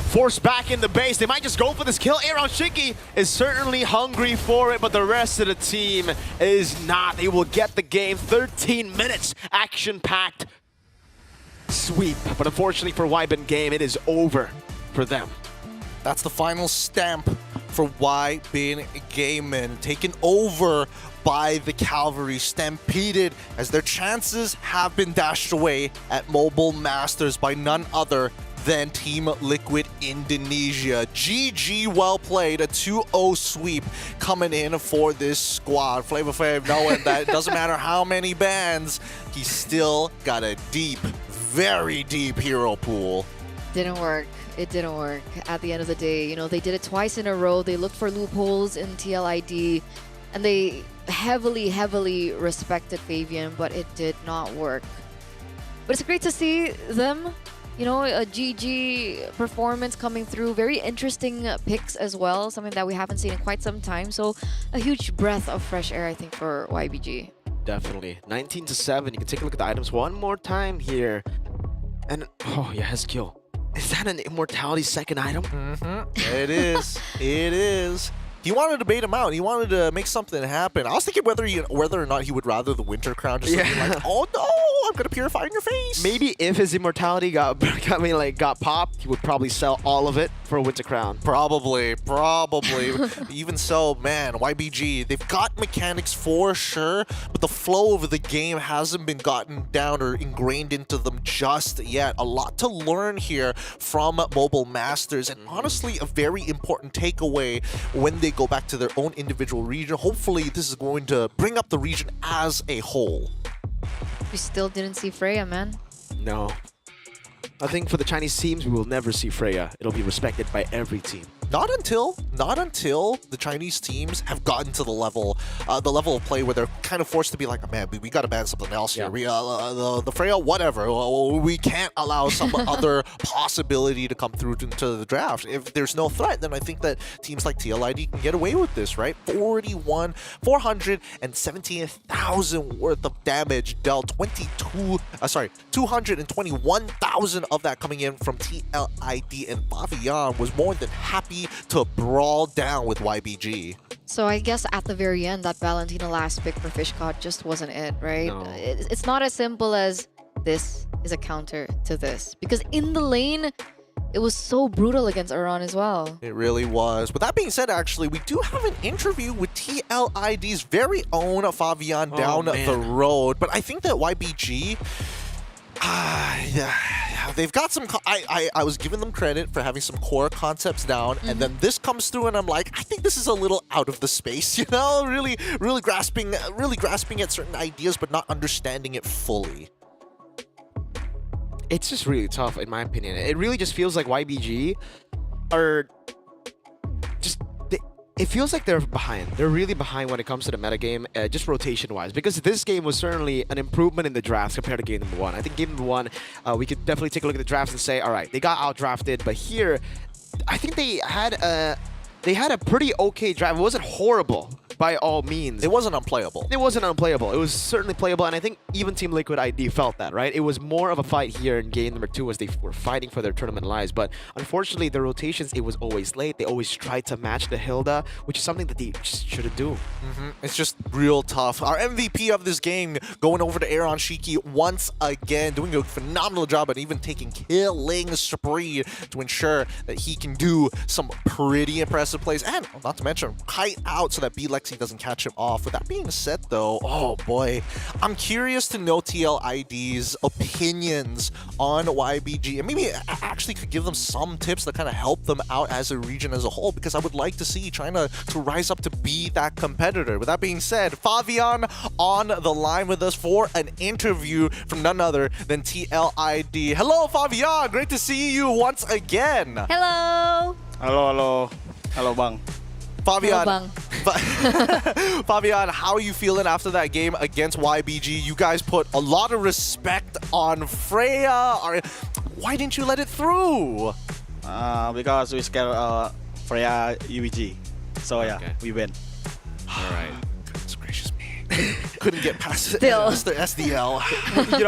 forced back in the base. They might just go for this kill. Aaron Shiki is certainly hungry for it, but the rest of the team is not. They will get the game. 13 minutes, action-packed sweep. But unfortunately for YBN game, it is over for them. That's the final stamp for YBN Gaming, taken over by the Cavalry, stampeded as their chances have been dashed away at Mobile Masters by none other than Team Liquid Indonesia. GG, well played. A 2-0 sweep coming in for this squad. Flavor Flav knowing that it doesn't matter how many bans, he's still got a deep, very deep hero pool. Didn't work. It didn't work. At the end of the day, you know, they did it twice in a row. They looked for loopholes in TLID, and they heavily respected Fabian, but it did not work. But it's great to see them, you know, a GG performance coming through. Very interesting picks as well, something that we haven't seen in quite some time. So a huge breath of fresh air, I think, for YBG. Definitely. 19-7. You can take a look at the items one more time here. And, oh yeah, his kill. Is that an Immortality second item? It is. It is. He wanted to bait him out. He wanted to make something happen. I was thinking whether or not he would rather the Winter Crown. Just be like, oh no, I'm gonna purify in your face. Maybe if his Immortality got popped, he would probably sell all of it for a Winter Crown. Probably. Even so, man, YBG, they've got mechanics for sure, but the flow of the game hasn't been gotten down or ingrained into them just yet. A lot to learn here from Mobile Masters, and honestly, a very important takeaway when they go back to their own individual region. Hopefully, this is going to bring up the region as a whole. We still didn't see Freya, man. No. I think for the Chinese teams, we will never see Freya. It'll be respected by every team. Not until the Chinese teams have gotten to the level of play where they're kind of forced to be like, man, we got to ban something else here. We the Freya, whatever. We can't allow some other possibility to come through to the draft. If there's no threat, then I think that teams like TLID can get away with this, right? 417,000 worth of damage dealt. 221,000 of that coming in from TLID, and Favian was more than happy to brawl down with YBG. So I guess at the very end, that Valentina last pick for Fishcott just wasn't it, right? No. It's not as simple as this is a counter to this. Because in the lane, it was so brutal against Iran as well. It really was. With that being said, actually, we do have an interview with TLID's very own Favian down the road. But I think that YBG... they've got some... I was giving them credit for having some core concepts down, and then this comes through, and I'm like, I think this is a little out of the space, you know? Really grasping at certain ideas, but not understanding it fully. It's just really tough, in my opinion. It really just feels like YBG are just... It feels like they're behind. They're really behind when it comes to the metagame, just rotation-wise. Because this game was certainly an improvement in the drafts compared to game number 1. I think game number 1, we could definitely take a look at the drafts and say, all right, they got out-drafted. But here, I think they had a pretty okay draft. It wasn't horrible by all means. It wasn't unplayable. It wasn't unplayable. It was certainly playable, and I think even Team Liquid ID felt that, right? It was more of a fight here in game number 2 as they were fighting for their tournament lives, but unfortunately, the rotations, it was always late. They always tried to match the Hilda, which is something that they just shouldn't do. It's just real tough. Our MVP of this game going over to Aaron Shiki once again, doing a phenomenal job at even taking killing spree to ensure that he can do some pretty impressive plays, and not to mention kite out so that B-Lexi doesn't catch him off. With that being said, though, oh boy, I'm curious to know TLID's opinions on YBG, and maybe I actually could give them some tips that kind of help them out as a region as a whole, because I would like to see China to rise up to be that competitor. With that being said, Favian on the line with us for an interview from none other than TLID. Hello, Favian! Great to see you once again. Hello! Hello, Bang. Favian, Favian, how are you feeling after that game against YBG? You guys put a lot of respect on Freya. Why didn't you let it through? Because we scared Freya UBG. So yeah, we win. All right. Goodness gracious me. Couldn't get past Still. Mr. SDL.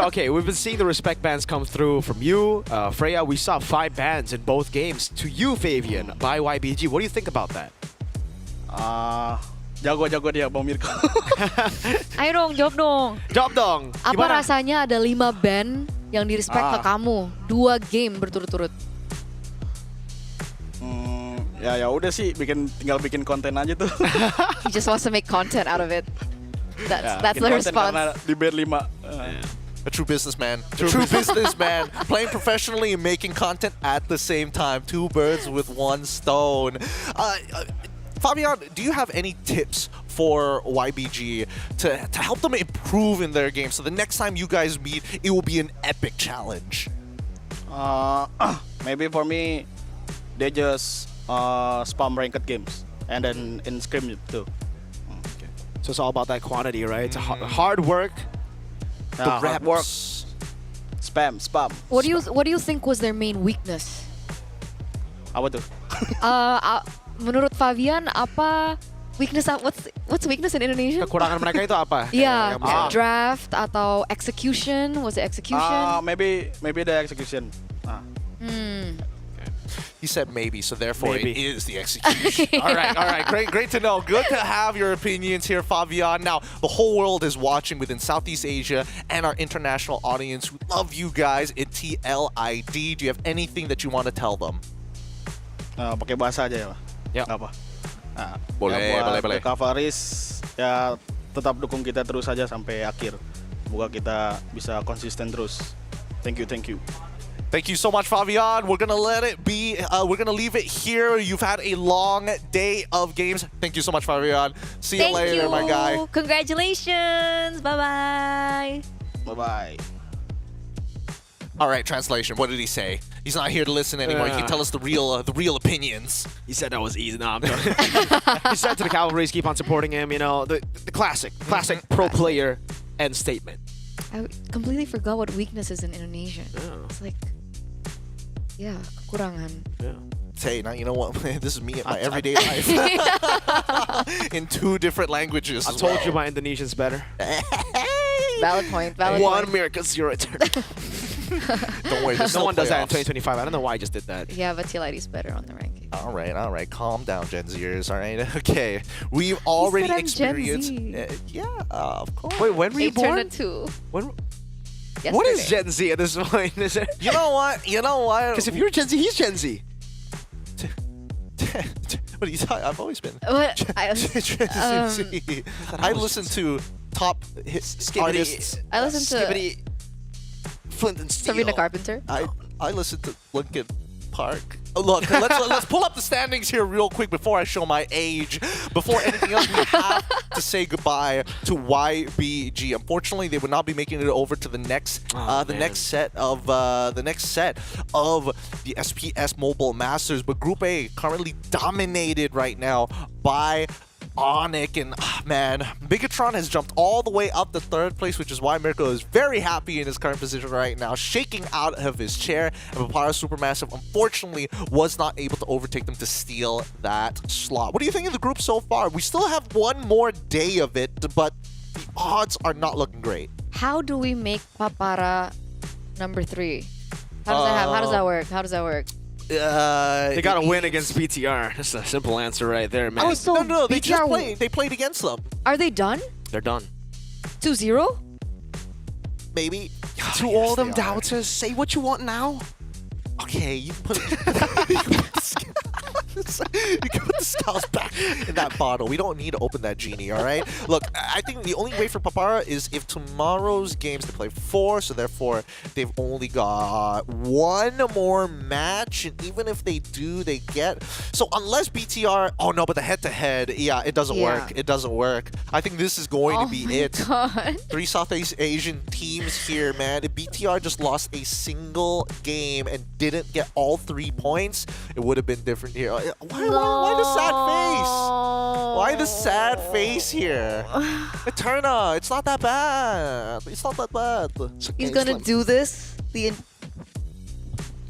Okay, we've been seeing the respect bans come through from you. Freya, we saw 5 bans in both games to you, Favian, by YBG. What do you think about that? Jago dia Bang Mirko. Ayo dong, jawab dong. Jawab dong. Apa Gimana? rasanya ada 5 band yang di-respect ke kamu 2 game berturut-turut? Ya udah sih, tinggal bikin konten aja tuh. He just wants to make content out of it. That's the response. Karena di band 5. A true businessman. A true businessman. Playing professionally and making content at the same time. 2 birds with 1 stone. Fabian, do you have any tips for YBG to help them improve in their game so the next time you guys meet, it will be an epic challenge? Maybe for me, they just spam ranked games and then in scrim too. Okay. So it's all about that quantity, right? It's hard work. The hard work. Spam. What do you think was their main weakness? Apa tuh? Menurut Favian, apa weakness? What's weakness in Indonesia? Kekurangan mereka itu apa? Yeah, draft atau execution? Was it execution? Maybe the execution. He said maybe, so therefore maybe. It is the execution. All right. Great to know. Good to have your opinions here, Favian. Now, the whole world is watching within Southeast Asia and our international audience who love you guys at TLID. Do you have anything that you want to tell them? Pakai bahasa aja ya, Pak. Ya. Nggak apa. Boleh. Kavaris ya tetap dukung kita terus saja sampai akhir. Semoga kita bisa konsisten terus. Thank you. Thank you so much, Favian. We're gonna let it be. We're gonna leave it here. You've had a long day of games. Thank you so much, Favian. See you later, my guy. Congratulations. Bye-bye. Bye-bye. All right, translation. What did he say? He's not here to listen anymore. You can tell us the real opinions. He said that was easy. No, I'm joking. He said to the Cavalries, keep on supporting him. You know, the classic pro player end statement. I completely forgot what weakness is in Indonesian. It's like, yeah, kekurangan. Yeah. Hey, now you know what? This is me in my everyday life. In 2 different languages. I told you my Indonesian's better. Valid point. One America, 0 return. Don't worry, no one does that in 2025. I don't know why I just did that. Yeah, but TLID's better on the ranking. All right. Calm down, Gen Zers. All right. Okay. We've already experienced. Yeah, of course. Wait, when were you born? Turned 2. When? What is Gen Z at this point? Is it? You know what? Because if you're Gen Z, he's Gen Z. What are you talking? I've always been. What? I listen to top artists. I listen to Flint and Steel. Sabrina Carpenter. I listen to Linkin Park. Oh, look, let's pull up the standings here real quick before I show my age. Before anything else, we have to say goodbye to YBG. Unfortunately, they would not be making it over to the next set of the SPS Mobile Masters. But Group A currently dominated right now by Onyx, and man, Bigatron has jumped all the way up to 3rd place, which is why Mirko is very happy in his current position right now, shaking out of his chair. And Papara Supermassive, unfortunately, was not able to overtake them to steal that slot. What do you think of the group so far? We still have one more day of it, but the odds are not looking great. How do we make Papara number 3? How does that work? How does that work? They got to win against BTR. That's a simple answer right there, man. Oh, so no, they BTR just played. They played against them. Are they done? They're done. 2-0? Maybe. To all them doubters, say what you want now. Okay, you put you can put the scouts back in that bottle. We don't need to open that genie, all right? Look, I think the only way for Papara is if tomorrow's games, they play 4, so therefore they've only got 1 more match, and even if they do, they get... So unless BTR... Oh no, but the head-to-head, yeah, it doesn't work. It doesn't work. I think this is going to be it. God. 3 Southeast Asian teams here, man. If BTR just lost a single game and didn't get all 3 points, it would have been different here. Why the sad face? Why the sad face here? Eterna, it's not that bad. It's not that bad. He's gonna do this.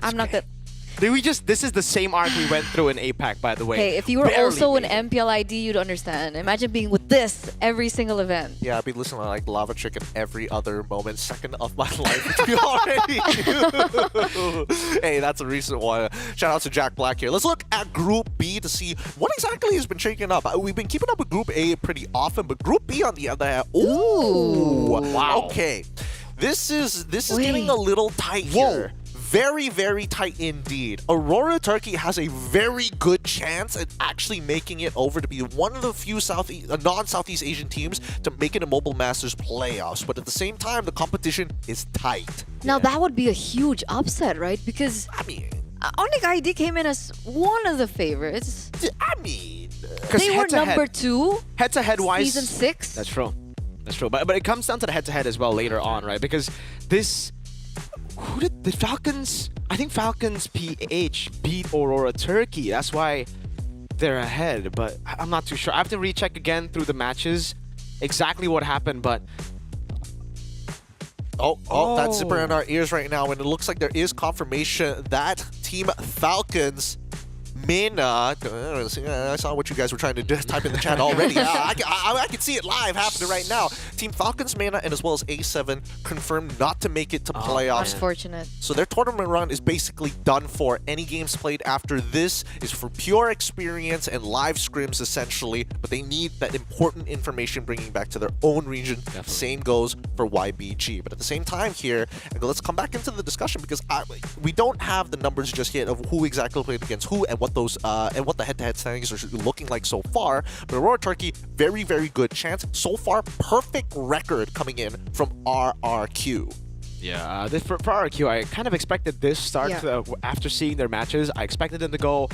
I'm not gonna. This is the same arc we went through in APAC, by the way. Hey, if you were also an MPLID, you'd understand. Imagine being with this every single event. Yeah, I'd be listening to like Lava Chicken every other second of my life, which we already do. Hey, that's a recent one. Shout out to Jack Black here. Let's look at Group B to see what exactly has been shaking up. We've been keeping up with Group A pretty often, but Group B on the other hand, ooh, wow. Okay, this is getting a little tight here. Very, very tight indeed. Aurora Turkey has a very good chance at actually making it over to be one of the few non-Southeast Asian teams to make it a Mobile Masters playoffs. But at the same time, the competition is tight. Now that would be a huge upset, right? Because I mean, Onyx ID came in as one of the favorites. I mean, they were number 2. Head-to-head wise, season 6. That's true. That's true. But it comes down to the head-to-head as well later on, right? Because this. Who did the Falcons? I think Falcons PH beat Aurora Turkey. That's why they're ahead. But I'm not too sure. I have to recheck again through the matches exactly what happened. But oh, that's zipper in our ears right now, and it looks like there is confirmation that Team Falcons. Mina, I saw what you guys were trying to do, type in the chat already. I can see it live happening right now. Team Falcons, Mina, and as well as A7 confirmed not to make it to playoffs. Unfortunate. So their tournament run is basically done for. Any games played after this is for pure experience and live scrims, essentially. But they need that important information bringing back to their own region. Definitely. Same goes for YBG. But at the same time here, let's come back into the discussion because we don't have the numbers just yet of who exactly played against who and what those and what the head-to-head standings are looking like so far. But Aurora Turkey, very, very good chance. So far, perfect record coming in from RRQ. Yeah, for RRQ, I kind of expected this start after seeing their matches. I expected them to go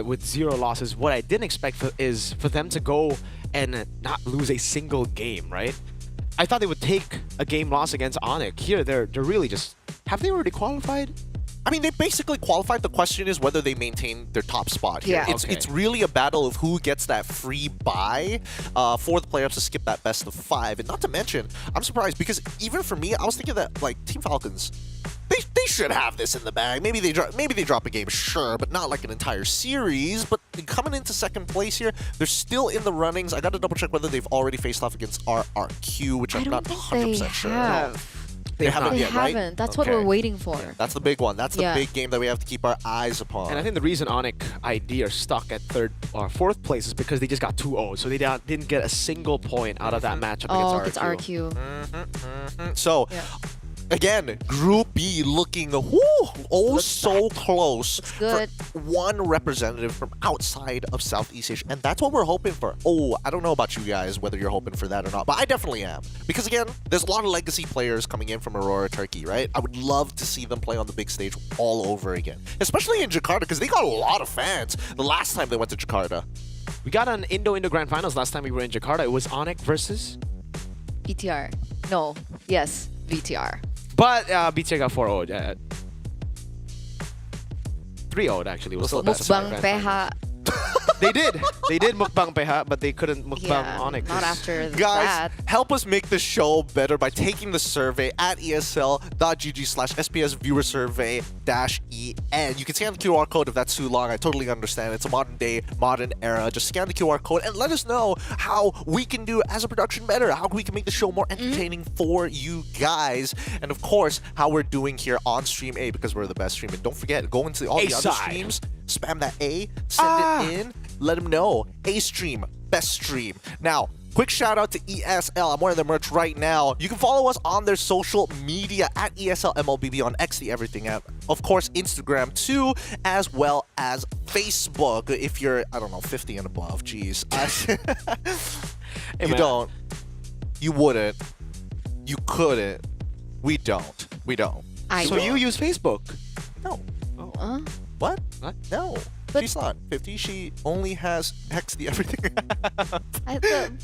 with 0 losses. What I didn't expect is for them to go and not lose a single game, right? I thought they would take a game loss against Onyx. Here, they're really just Have they already qualified? I mean, they basically qualified. The question is whether they maintain their top spot here. Yeah. It's really a battle of who gets that free buy for the playoffs to skip that best of 5. And not to mention, I'm surprised because even for me, I was thinking that like Team Falcons, they should have this in the bag. Maybe they drop a game, sure, but not like an entire series. But coming into second place here, they're still in the runnings. I got to double check whether they've already faced off against RRQ, which I'm not 100% sure. They haven't yet, right? That's what we're waiting for. That's the big one. That's the big game that we have to keep our eyes upon. And I think the reason Onyx ID are stuck at 3rd or 4th place is because they just got 2-0. So they didn't get a single point out of that matchup against RQ. So, again, Group B looking so close good. for one representative from outside of Southeast Asia. And that's what we're hoping for. I don't know about you guys, whether you're hoping for that or not, but I definitely am. Because again, there's a lot of legacy players coming in from Aurora, Turkey, right? I would love to see them play on the big stage all over again. Especially in Jakarta, because they got a lot of fans the last time they went to Jakarta. We got an Indo Grand Finals last time we were in Jakarta. It was Onyx versus? BTR. No. Yes. BTR. But BTR got 4-0'd. 3-0'd actually. Was Mukbang PH. They did mukbang PH, but they couldn't mukbang Onyx. Not after Guys, that. help us make the show better by taking the survey at esl.gg/SPS viewer survey-EN. You can scan the QR code if that's too long. I totally understand. It's a modern day, modern era. Just scan the QR code and let us know how we can do as a production better, how we can make the show more entertaining for you guys, and of course, how we're doing here on Stream A because we're the best stream. And don't forget, go into all the other streams, spam that A, send it in, let them know. A stream, best stream. Now, quick shout out to ESL. I'm wearing their merch right now. You can follow us on their social media at ESL MLBB on X, the everything app. Of course, Instagram too, as well as Facebook. If you're, I don't know, 50 and above, geez. You don't. You wouldn't. You couldn't. We don't. So you use Facebook? No. What? No. She's not 50. She only has X the everything.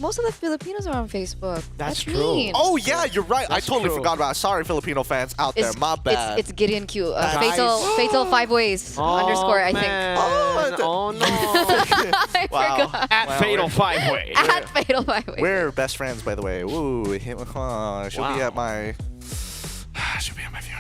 Most of the Filipinos are on Facebook. That's true. Mean. Oh yeah, you're right. I totally forgot about it. Sorry, Filipino fans out there. My bad. It's Gideon Q. Fatal 5 ways underscore, I think. Oh no. I forgot. At Fatal 5 Way. At Fatal 5 Ways. We're best friends, by the way. Ooh, she'll be at my. She'll be at my funeral.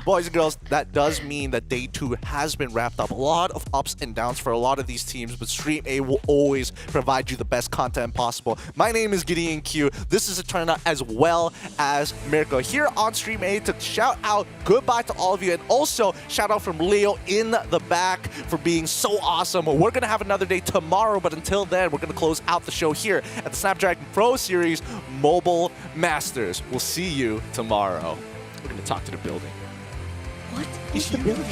Boys and girls, that does mean that day 2 has been wrapped up. A lot of ups and downs for a lot of these teams, but Stream A will always provide you the best content possible. My name is Gideon Q. This is Eterna as well as Mirko here on Stream A to shout out goodbye to all of you, and also shout out from Leo in the back for being so awesome. We're going to have another day tomorrow, but until then, we're going to close out the show here at the Snapdragon Pro Series Mobile Masters. We'll see you tomorrow. We're going to talk to the building. What? Who's the building?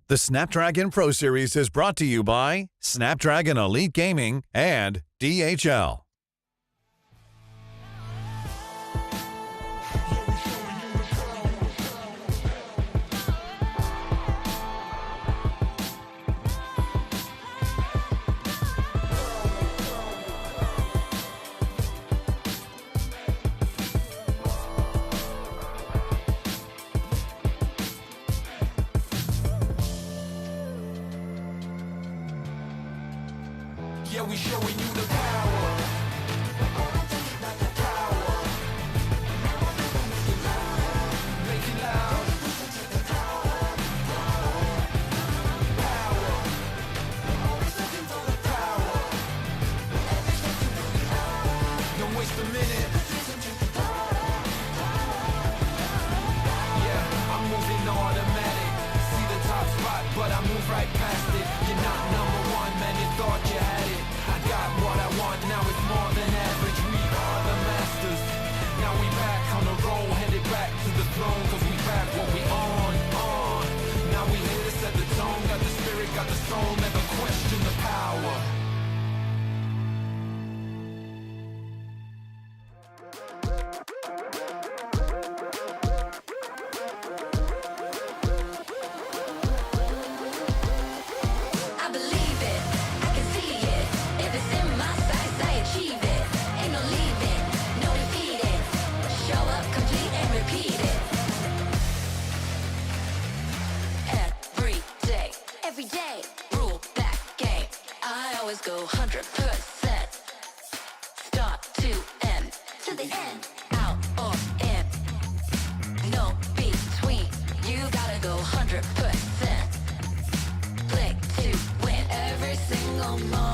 The Snapdragon Pro Series is brought to you by Snapdragon Elite Gaming and DHL. Yeah, we showing you the power. Make it loud. Don't waste a minute. Yeah, I'm moving automatic. See the top spot, but I move right past it. You're not number one, man. You thought you had it. I got what I want, now it's more than average. We are the masters. Now we back on the roll, headed back to the throne, cause we back what we on. Now we here to set the tone, got the spirit, got the soul, never question the power. I believe it, I can see it. If it's in my sights, I achieve it. Ain't no leaving, no defeating. Show up, complete and repeat it. Every day, rule that game. I always go 100%. Start to end, the end, out or in. No between, you gotta go 100%. Click to win every single moment.